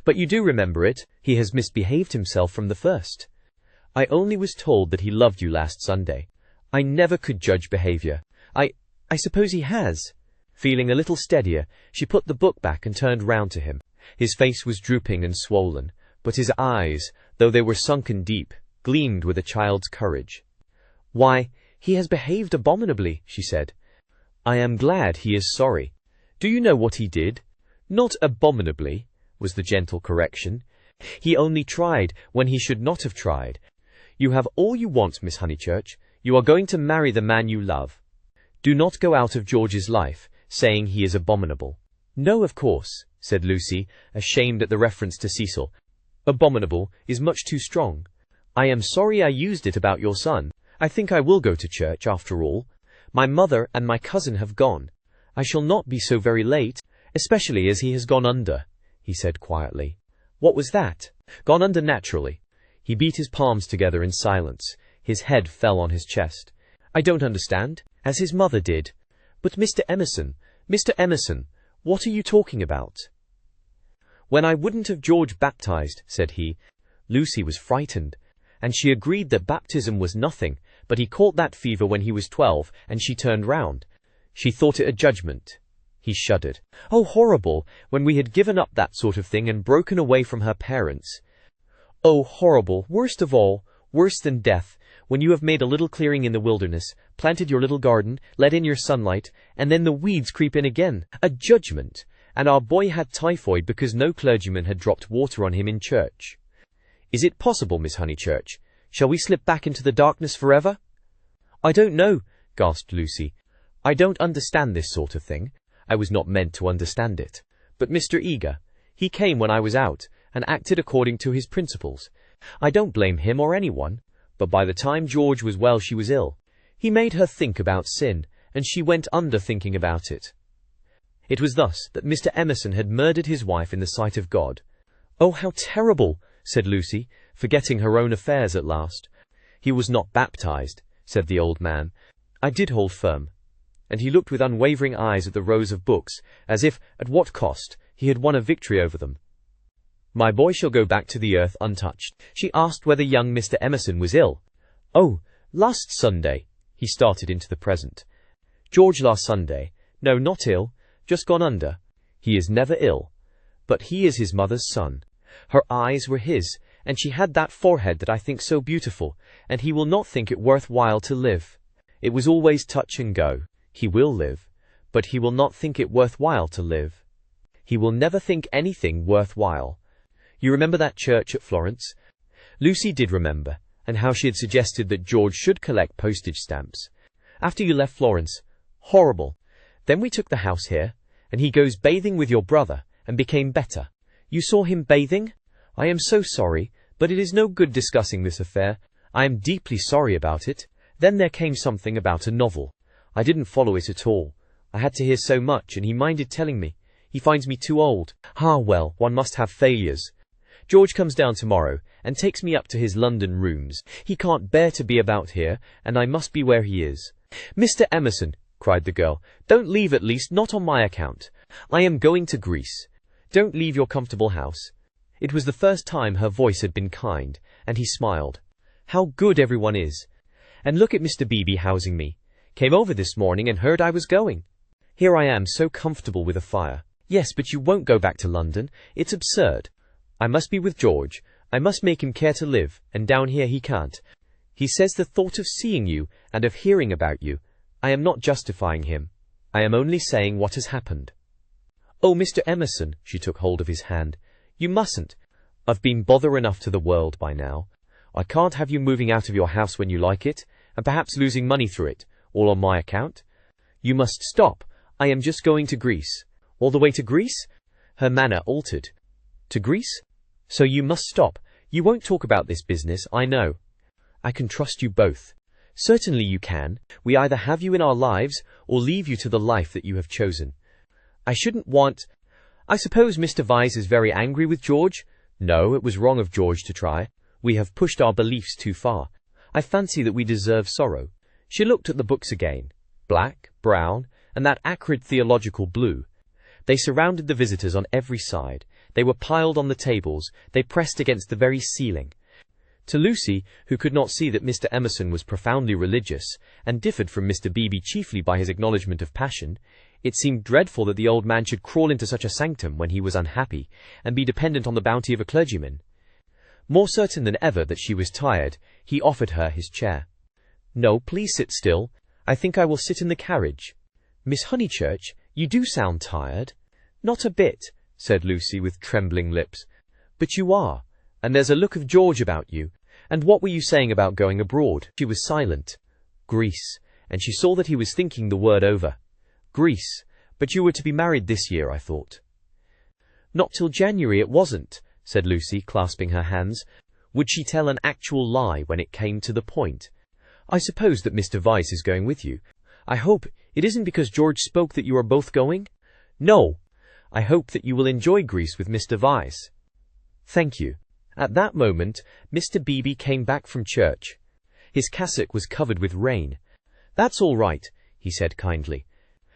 But you do remember it. He has misbehaved himself from the first. I only was told that he loved you last Sunday. I never could judge behavior. I suppose he has." Feeling a little steadier, she put the book back and turned round to him. His face was drooping and swollen, but his eyes, though they were sunken deep, gleamed with a child's courage. "Why, he has behaved abominably," she said. "I am glad he is sorry. Do you know what he did?" "Not abominably," was the gentle correction. "He only tried when he should not have tried. You have all you want, Miss Honeychurch. You are going to marry the man you love. Do not go out of George's life, saying he is abominable." "No, of course," said Lucy, ashamed at the reference to Cecil. "Abominable is much too strong. I am sorry I used it about your son. I think I will go to church, after all. My mother and my cousin have gone. I shall not be so very late, especially as he has gone under," he said quietly. "What was that?" "Gone under naturally." He beat his palms together in silence. His head fell on his chest. "I don't understand," as his mother did. "But Mr. Emerson, what are you talking about?" "When I wouldn't have George baptized," said he. Lucy was frightened, and she agreed that baptism was nothing, but he caught that fever when he was 12, and she turned round. She thought it a judgment. He shuddered. "Oh, horrible, when we had given up that sort of thing and broken away from her parents. Oh, horrible, worst of all, worse than death, when you have made a little clearing in the wilderness, planted your little garden, let in your sunlight, and then the weeds creep in again. A judgment! And our boy had typhoid because no clergyman had dropped water on him in church. Is it possible, Miss Honeychurch? Shall we slip back into the darkness forever?" "I don't know," gasped Lucy. "I don't understand this sort of thing. I was not meant to understand it. But Mr. Eager, he came when I was out, and acted according to his principles. I don't blame him or anyone. But by the time George was well, she was ill. He made her think about sin, and she went under thinking about it. It was thus that Mr. Emerson had murdered his wife in the sight of God." "Oh, how terrible," said Lucy, forgetting her own affairs at last. "He was not baptized," said the old man. "I did hold firm." And he looked with unwavering eyes at the rows of books, as if, at what cost, he had won a victory over them. "My boy shall go back to the earth untouched." She asked whether young Mr. Emerson was ill. Oh, last Sunday. He started into the present. George last Sunday. No, not ill. Just gone under. He is never ill. But he is his mother's son. Her eyes were his, and she had that forehead that I think so beautiful, and he will not think it worth while to live. It was always touch and go. He will live, but he will not think it worth while to live. He will never think anything worth while. You remember that church at Florence? Lucy did remember, and how she had suggested that George should collect postage stamps. After you left Florence. Horrible. Then we took the house here, and he goes bathing with your brother, and became better. You saw him bathing? I am so sorry, but it is no good discussing this affair. I am deeply sorry about it. Then there came something about a novel. I didn't follow it at all. I had to hear so much, and he minded telling me. He finds me too old. Ah, well, one must have failures. George comes down tomorrow, and takes me up to his London rooms. He can't bear to be about here, and I must be where he is. Mr. Emerson, cried the girl, don't leave, at least not on my account. I am going to Greece. Don't leave your comfortable house. It was the first time her voice had been kind, and he smiled. How good everyone is. And look at Mr. Beebe housing me. Came over this morning and heard I was going. Here I am so comfortable with a fire. Yes, but you won't go back to London. It's absurd. I must be with George. I must make him care to live, and down here he can't. He says the thought of seeing you, and of hearing about you. I am not justifying him. I am only saying what has happened. Oh, Mr. Emerson, she took hold of his hand. You mustn't. I've been bother enough to the world by now. I can't have you moving out of your house when you like it, and perhaps losing money through it, all on my account. You must stop. I am just going to Greece. All the way to Greece? Her manner altered. To Greece? So you must stop. You won't talk about this business, I know. I can trust you both. Certainly you can. We either have you in our lives, or leave you to the life that you have chosen. I shouldn't want... I suppose Mr. Vyse is very angry with George? No, it was wrong of George to try. We have pushed our beliefs too far. I fancy that we deserve sorrow. She looked at the books again. Black, brown, and that acrid theological blue. They surrounded the visitors on every side. They were piled on the tables. They pressed against the very ceiling. To Lucy, who could not see that Mr. Emerson was profoundly religious, and differed from Mr. Beebe chiefly by his acknowledgment of passion, it seemed dreadful that the old man should crawl into such a sanctum when he was unhappy, and be dependent on the bounty of a clergyman. More certain than ever that she was tired, he offered her his chair. No, please sit still. I think I will sit in the carriage. Miss Honeychurch, you do sound tired. Not a bit, said Lucy with trembling lips. But you are, and there's a look of George about you. And what were you saying about going abroad? She was silent. Greece, and she saw that he was thinking the word over. Greece, but you were to be married this year, I thought. Not till January it wasn't, said Lucy, clasping her hands. Would she tell an actual lie when it came to the point? I suppose that Mr. Vyse is going with you. I hope it isn't because George spoke that you are both going? No. I hope that you will enjoy Greece with Mr. Vyse. Thank you. At that moment, Mr. Beebe came back from church. His cassock was covered with rain. That's all right, he said kindly.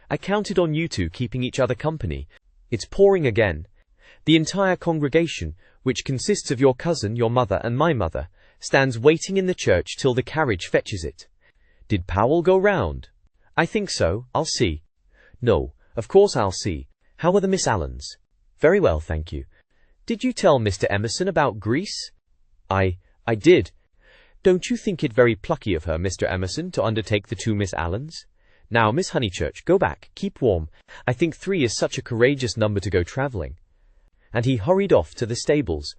I counted on you two keeping each other company. It's pouring again. The entire congregation, which consists of your cousin, your mother, and my mother, stands waiting in the church till the carriage fetches it. Did Powell go round? I think so. I'll see. No, of course I'll see. How are the Miss Allens? Very well, thank you. Did you tell Mr. Emerson about Greece? I did. Don't you think it very plucky of her, Mr. Emerson, to undertake the two Miss Allens? Now, Miss Honeychurch, go back, keep warm. I think 3 is such a courageous number to go travelling. And he hurried off to the stables.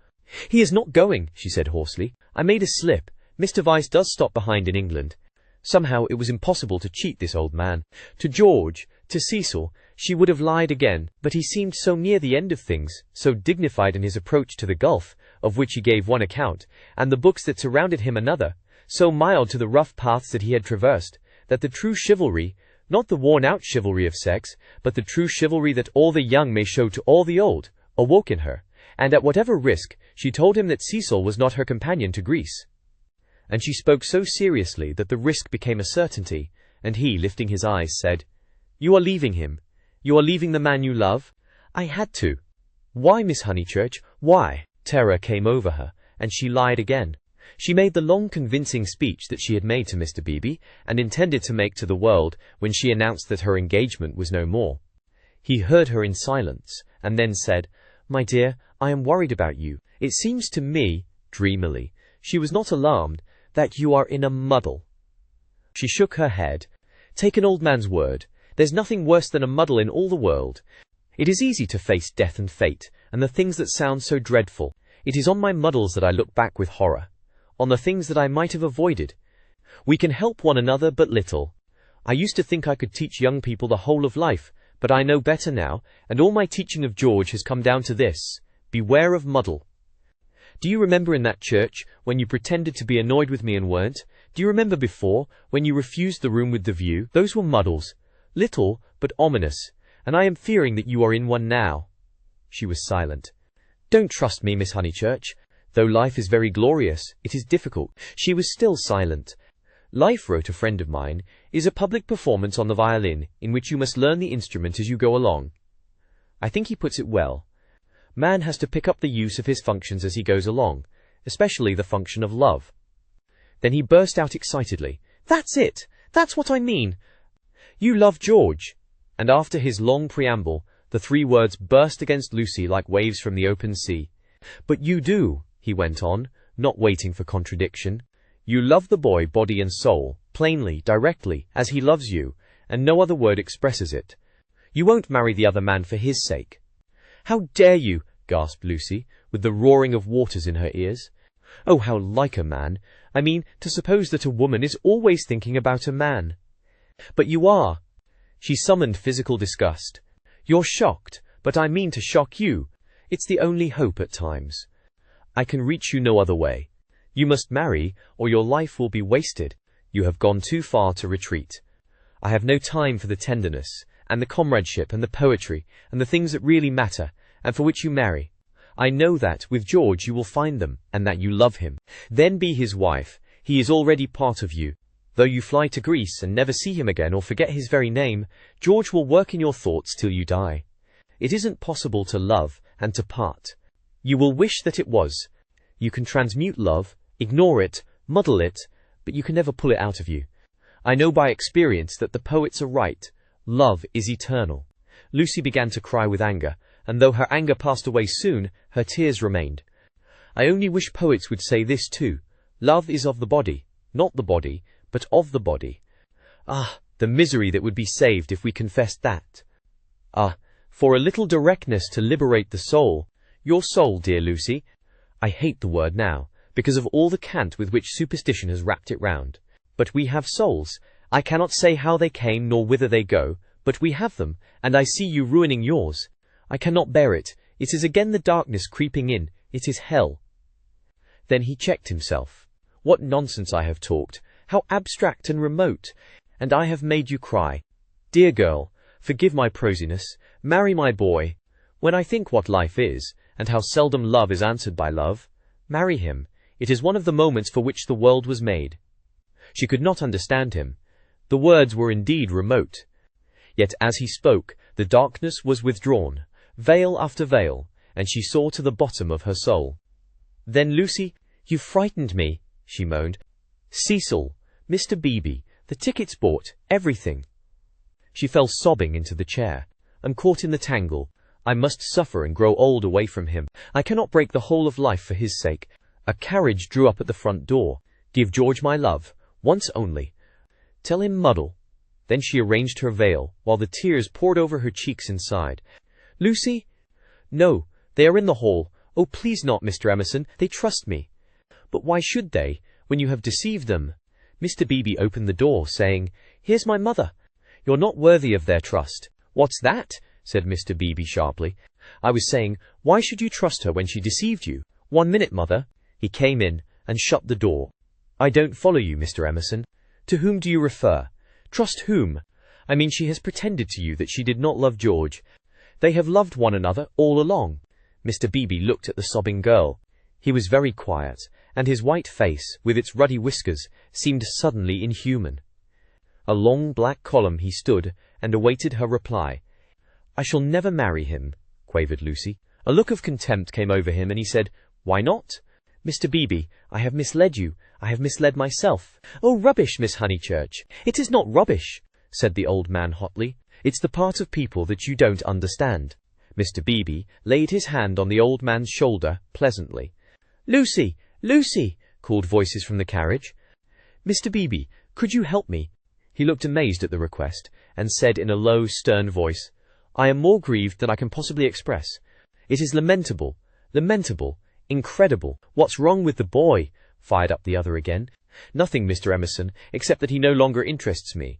He is not going, she said hoarsely. I made a slip. Mr. Vyse does stop behind in England. Somehow it was impossible to cheat this old man. To George, to Cecil, she would have lied again, but he seemed so near the end of things, so dignified in his approach to the gulf, of which he gave one account, and the books that surrounded him another, so mild to the rough paths that he had traversed, that the true chivalry, not the worn-out chivalry of sex, but the true chivalry that all the young may show to all the old, awoke in her, and at whatever risk, she told him that Cecil was not her companion to Greece. And she spoke so seriously that the risk became a certainty, and he, lifting his eyes, said, You are leaving him. You are leaving the man you love? I had to. Why, Miss Honeychurch, why? Terror came over her, and she lied again. She made the long convincing speech that she had made to Mr. Beebe, and intended to make to the world, when she announced that her engagement was no more. He heard her in silence, and then said, "My dear, I am worried about you. It seems to me," dreamily, she was not alarmed, "that you are in a muddle." She shook her head. "Take an old man's word. There's nothing worse than a muddle in all the world. It is easy to face death and fate, and the things that sound so dreadful. It is on my muddles that I look back with horror, on the things that I might have avoided. We can help one another but little. I used to think I could teach young people the whole of life, but I know better now, and all my teaching of George has come down to this: beware of muddle. Do you remember in that church, when you pretended to be annoyed with me and weren't? Do you remember before, when you refused the room with the view? Those were muddles, little, but ominous, and I am fearing that you are in one now." She was silent. "Don't trust me, Miss Honeychurch. Though life is very glorious, it is difficult." She was still silent. "Life," wrote a friend of mine, "is a public performance on the violin, in which you must learn the instrument as you go along." I think he puts it well. Man has to pick up the use of his functions as he goes along, especially the function of love. Then he burst out excitedly, "That's it! That's what I mean! You love George!" And after his long preamble, the 3 words burst against Lucy like waves from the open sea. "But you do," he went on, not waiting for contradiction. "You love the boy body and soul, plainly, directly, as he loves you, and no other word expresses it. You won't marry the other man for his sake." "How dare you?" gasped Lucy, with the roaring of waters in her ears. "Oh, how like a man! I mean, to suppose that a woman is always thinking about a man." "But you are." She summoned physical disgust. "You're shocked, but I mean to shock you. It's the only hope at times. I can reach you no other way. You must marry, or your life will be wasted. You have gone too far to retreat. I have no time for the tenderness, and the comradeship, and the poetry, and the things that really matter, and for which you marry. I know that, with George, you will find them, and that you love him. Then be his wife. He is already part of you. Though you fly to Greece and never see him again or forget his very name, George will work in your thoughts till you die. It isn't possible to love and to part. You will wish that it was. You can transmute love, ignore it, muddle it, but you can never pull it out of you. I know by experience that the poets are right. Love is eternal." Lucy began to cry with anger, and though her anger passed away soon, her tears remained. "I only wish poets would say this too. Love is of the body, not the body, but of the body. Ah, the misery that would be saved if we confessed that. Ah, for a little directness to liberate the soul. Your soul, dear Lucy. I hate the word now, because of all the cant with which superstition has wrapped it round. But we have souls. I cannot say how they came nor whither they go, but we have them, and I see you ruining yours. I cannot bear it. It is again the darkness creeping in. It is hell." Then he checked himself. "What nonsense I have talked! How abstract and remote! And I have made you cry. Dear girl, forgive my prosiness. Marry my boy. When I think what life is, and how seldom love is answered by love, marry him. It is one of the moments for which the world was made." She could not understand him. The words were indeed remote. Yet as he spoke, the darkness was withdrawn, veil after veil, and she saw to the bottom of her soul. "Then, Lucy, you frightened me," she moaned. "Cecil, Mr. Beebe, the tickets bought, everything." She fell sobbing into the chair. "I'm caught in the tangle. I must suffer and grow old away from him. I cannot break the whole of life for his sake." A carriage drew up at the front door. "Give George my love, once only. Tell him muddle." Then she arranged her veil, while the tears poured over her cheeks and sighed. "Lucy?" "No, they are in the hall. Oh, please not, Mr. Emerson. They trust me." "But why should they, when you have deceived them?" Mr. Beebe opened the door, saying, "Here's my mother." "You're not worthy of their trust." "What's that?" said Mr. Beebe sharply. "I was saying, why should you trust her when she deceived you? 1 minute, mother." He came in and shut the door. "I don't follow you, Mr. Emerson. To whom do you refer?" "Trust whom? I mean, she has pretended to you that she did not love George. They have loved one another all along." Mr. Beebe looked at the sobbing girl. He was very quiet, and his white face, with its ruddy whiskers, seemed suddenly inhuman. A long black column he stood, and awaited her reply. "I shall never marry him," quavered Lucy. A look of contempt came over him, and he said, "Why not?" Mr. Beebe, I have misled you. I have misled myself. Oh, rubbish, Miss Honeychurch. It is not rubbish, said the old man hotly. It's the part of people that you don't understand. Mr. Beebe laid his hand on the old man's shoulder pleasantly. Lucy, Lucy, called voices from the carriage. Mr. Beebe, could you help me? He looked amazed at the request, and said in a low, stern voice, I am more grieved than I can possibly express. It is lamentable, lamentable, incredible. What's wrong with the boy? Fired up the other again. Nothing, Mr. Emerson, except that he no longer interests me.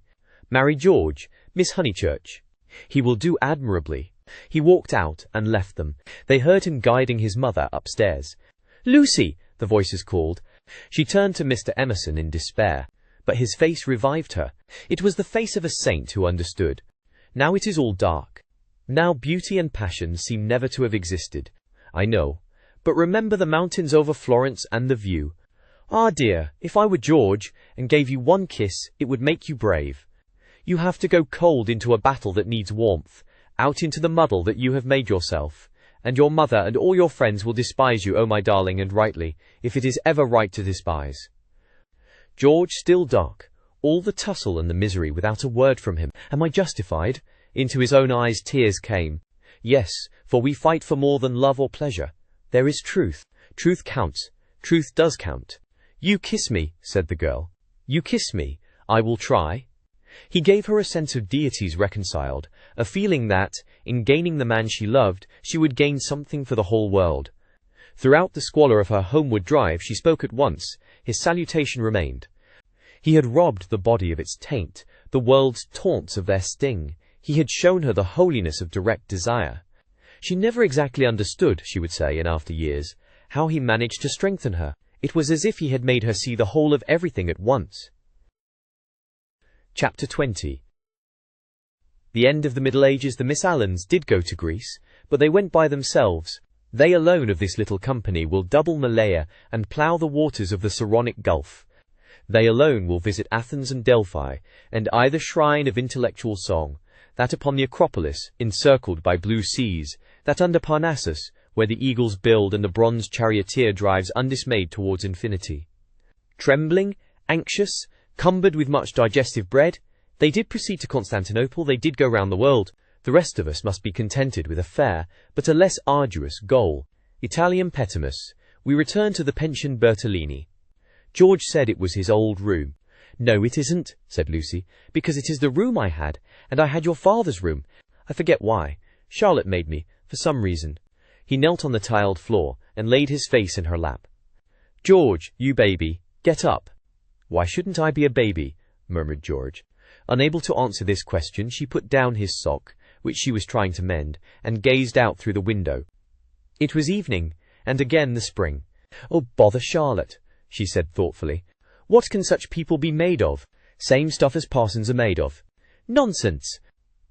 Marry George, Miss Honeychurch. He will do admirably. He walked out and left them. They heard him guiding his mother upstairs. Lucy, the voices called. She turned to Mr. Emerson in despair, but his face revived her. It was the face of a saint who understood. Now it is all dark. Now beauty and passion seem never to have existed. I know. But remember the mountains over Florence and the view. Ah, dear, if I were George and gave you one kiss, it would make you brave. You have to go cold into a battle that needs warmth, out into the muddle that you have made yourself, and your mother and all your friends will despise you, oh my darling, and rightly, if it is ever right to despise. George still dark, all the tussle and the misery without a word from him. Am I justified? Into his own eyes tears came. Yes, for we fight for more than love or pleasure. There is truth. Truth counts. Truth does count. You kiss me, said the girl. You kiss me. I will try. He gave her a sense of deities reconciled, a feeling that, in gaining the man she loved, she would gain something for the whole world. Throughout the squalor of her homeward drive she spoke at once. His salutation remained. He had robbed the body of its taint, the world's taunts of their sting. He had shown her the holiness of direct desire. She never exactly understood, she would say in after years, how he managed to strengthen her. It was as if he had made her see the whole of everything at once. Chapter 20. The end of the Middle Ages. The Miss Allens did go to Greece, but they went by themselves. They alone of this little company will double Malaya and plough the waters of the Saronic Gulf. They alone will visit Athens and Delphi, and either shrine of intellectual song, that upon the Acropolis, encircled by blue seas, that under Parnassus, where the eagles build and the bronze charioteer drives undismayed towards infinity. Trembling, anxious, cumbered with much digestive bread, they did proceed to Constantinople. They did go round the world. The rest of us must be contented with a fair, but a less arduous, goal. Italiam petimus. We return to the pension Bertolini. George said it was his old room. No, it isn't, said Lucy, because it is the room I had, and I had your father's room. I forget why. Charlotte made me, for some reason. He knelt on the tiled floor and laid his face in her lap. George, you baby, get up. Why shouldn't I be a baby? Murmured George. Unable to answer this question, she put down his sock, which she was trying to mend, and gazed out through the window. It was evening, and again the spring. Oh, bother Charlotte, she said thoughtfully. What can such people be made of? Same stuff as parsons are made of. Nonsense.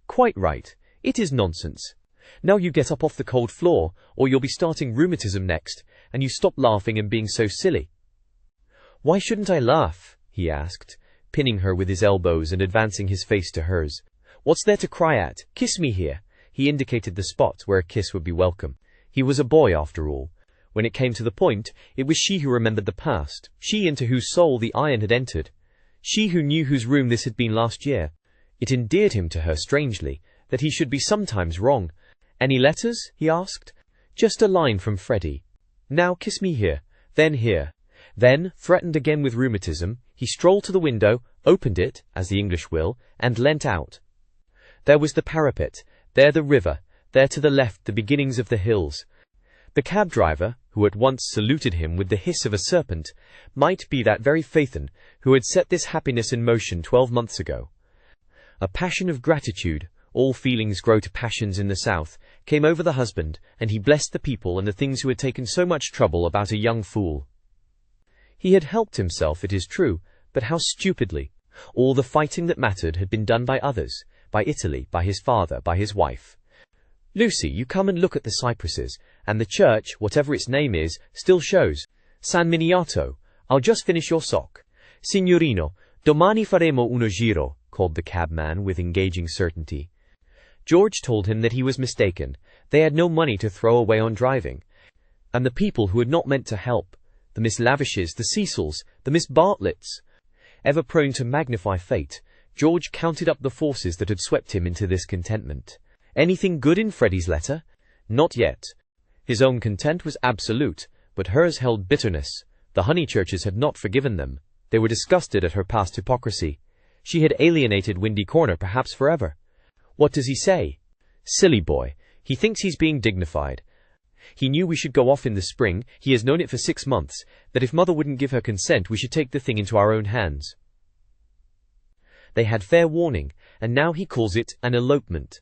Quite right. It is nonsense. Now you get up off the cold floor, or you'll be starting rheumatism next, and you stop laughing and being so silly. Why shouldn't I laugh? He asked, pinning her with his elbows and advancing his face to hers. What's there to cry at? Kiss me here. He indicated the spot where a kiss would be welcome. He was a boy after all. When it came to the point, it was she who remembered the past, she into whose soul the iron had entered, she who knew whose room this had been last year. It endeared him to her strangely, that he should be sometimes wrong. Any letters? He asked. Just a line from Freddie. Now kiss me here, then here. Then, threatened again with rheumatism, he strolled to the window, opened it, as the English will, and leant out. There was the parapet, there the river, there to the left the beginnings of the hills. The cab driver, who at once saluted him with the hiss of a serpent, might be that very Phaethon who had set this happiness in motion 12 months ago. A passion of gratitude, all feelings grow to passions in the South, came over the husband, and he blessed the people and the things who had taken so much trouble about a young fool. He had helped himself, it is true, but how stupidly. All the fighting that mattered had been done by others, by Italy, by his father, by his wife. Lucy, you come and look at the cypresses, and the church, whatever its name is, still shows. San Miniato. I'll just finish your sock. Signorino, domani faremo uno giro, called the cabman with engaging certainty. George told him that he was mistaken. They had no money to throw away on driving. And the people who had not meant to help, the Miss Lavishes, the Cecils, the Miss Bartletts. Ever prone to magnify fate, George counted up the forces that had swept him into this contentment. Anything good in Freddie's letter? Not yet. His own content was absolute, but hers held bitterness. The Honeychurches had not forgiven them. They were disgusted at her past hypocrisy. She had alienated Windy Corner perhaps forever. What does he say? Silly boy. He thinks he's being dignified. He knew we should go off in the spring, he has known it for 6 months, that if Mother wouldn't give her consent we should take the thing into our own hands. They had fair warning, and now he calls it an elopement.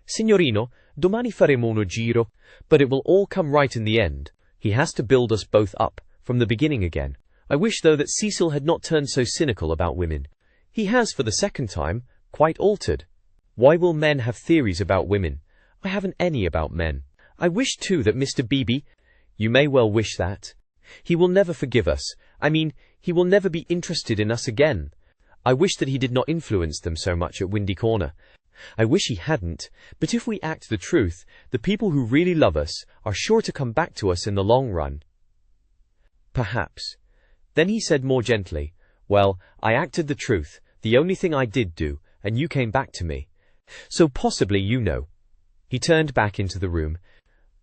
Signorino, domani faremo uno giro. But it will all come right in the end. He has to build us both up, from the beginning again. I wish though that Cecil had not turned so cynical about women. He has for the second time, quite altered. Why will men have theories about women? I haven't any about men. I wish too that Mr. Beebe— You may well wish that. He will never forgive us. I mean, he will never be interested in us again. I wish that he did not influence them so much at Windy Corner. I wish he hadn't, but if we act the truth, the people who really love us are sure to come back to us in the long run. Perhaps. Then he said more gently, Well, I acted the truth, the only thing I did do, and you came back to me. So possibly you know. He turned back into the room.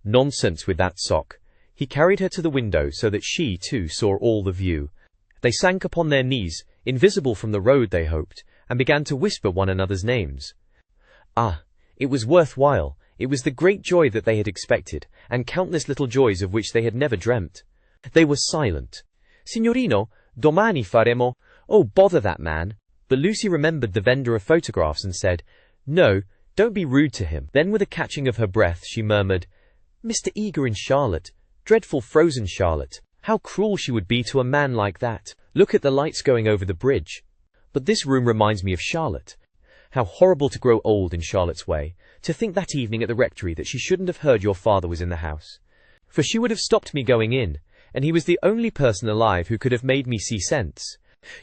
Nonsense with that sock. He carried her to the window so that she, too, saw all the view. They sank upon their knees, invisible from the road they hoped, and began to whisper one another's names. Ah, it was worthwhile. It was the great joy that they had expected, and countless little joys of which they had never dreamt. They were silent. Signorino, domani faremo— Oh, bother that man. But Lucy remembered the vendor of photographs and said, No, don't be rude to him. Then with a catching of her breath she murmured, Mr. Eager and Charlotte, dreadful frozen Charlotte. How cruel she would be to a man like that. Look at the lights going over the bridge. But this room reminds me of Charlotte. How horrible to grow old in Charlotte's way. To think that evening at the rectory that she shouldn't have heard your father was in the house. For she would have stopped me going in, and he was the only person alive who could have made me see sense.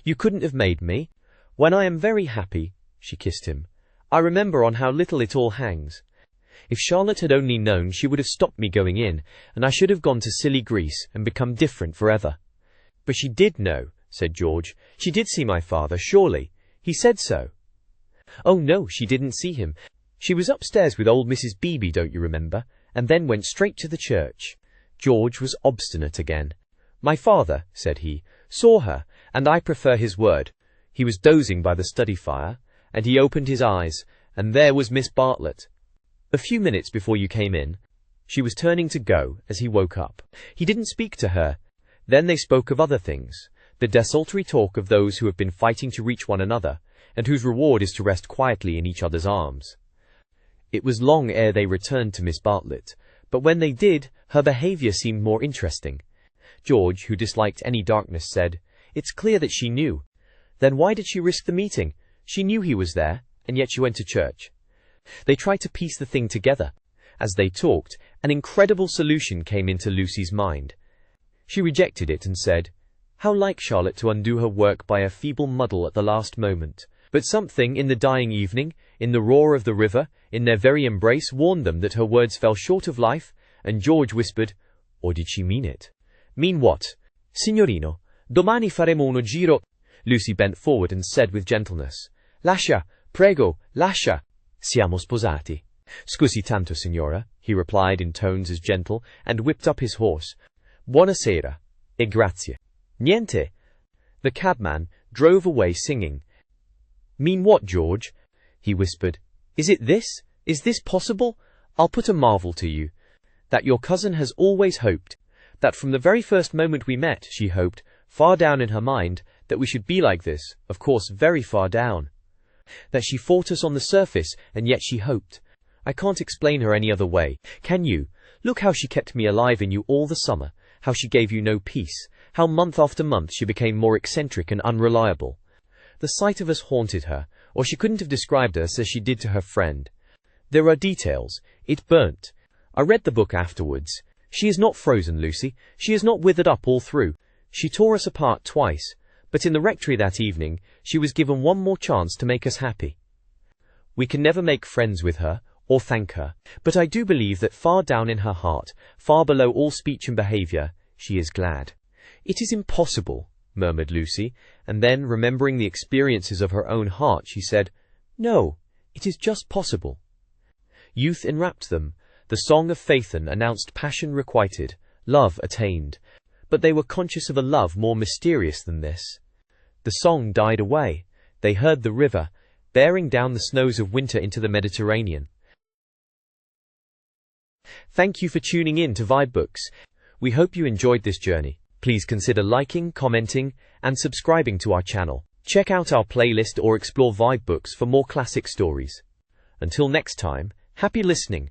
You couldn't have made me. When I am very happy, she kissed him, I remember on how little it all hangs. If Charlotte had only known, she would have stopped me going in, and I should have gone to silly Greece and become different forever. But she did know, said George. She did see my father, surely. He said so. Oh no, she didn't see him. She was upstairs with old Mrs. Beebe, don't you remember, and then went straight to the church. George was obstinate again. My father, said he, saw her, and I prefer his word. He was dozing by the study fire, and he opened his eyes, and there was Miss Bartlett. A few minutes before you came in. She was turning to go as he woke up. He didn't speak to her. Then they spoke of other things, the desultory talk of those who have been fighting to reach one another, and whose reward is to rest quietly in each other's arms. It was long ere they returned to Miss Bartlett, but when they did, her behaviour seemed more interesting. George, who disliked any darkness, said, It's clear that she knew. Then why did she risk the meeting? She knew he was there, and yet she went to church. They tried to piece the thing together. As they talked, an incredible solution came into Lucy's mind. She rejected it and said, How like Charlotte to undo her work by a feeble muddle at the last moment. But something in the dying evening, in the roar of the river, in their very embrace, warned them that her words fell short of life, and George whispered, Or did she mean it? Mean what? Signorino, domani faremo uno giro. Lucy bent forward and said with gentleness, Lascia, prego, lascia. Siamo sposati. Scusi tanto, signora, he replied in tones as gentle, and whipped up his horse. Buonasera, e grazie. Niente. The cabman drove away singing. Mean what, George? He whispered. Is it this? Is this possible? I'll put a marvel to you. That your cousin has always hoped, that from the very first moment we met, she hoped, far down in her mind, that we should be like this, of course very far down. That she fought us on the surface, and yet she hoped. I can't explain her any other way. Can you? Look how she kept me alive in you all the summer, how she gave you no peace, how month after month she became more eccentric and unreliable. The sight of us haunted her, or she couldn't have described us as she did to her friend. There are details. It burnt. I read the book afterwards. She is not frozen, Lucy. She is not withered up all through. She tore us apart twice. But in the rectory that evening, she was given one more chance to make us happy. We can never make friends with her, or thank her, but I do believe that far down in her heart, far below all speech and behaviour, she is glad. "It is impossible," murmured Lucy, and then, remembering the experiences of her own heart, she said, "No, it is just possible." Youth enwrapped them. The song of Phaethon announced passion requited, love attained. But they were conscious of a love more mysterious than this. The song died away. They heard the river, bearing down the snows of winter into the Mediterranean. Thank you for tuning in to Vibe. We hope you enjoyed this journey. Please consider liking, commenting, and subscribing to our channel. Check out our playlist or explore Vibe for more classic stories. Until next time, happy listening.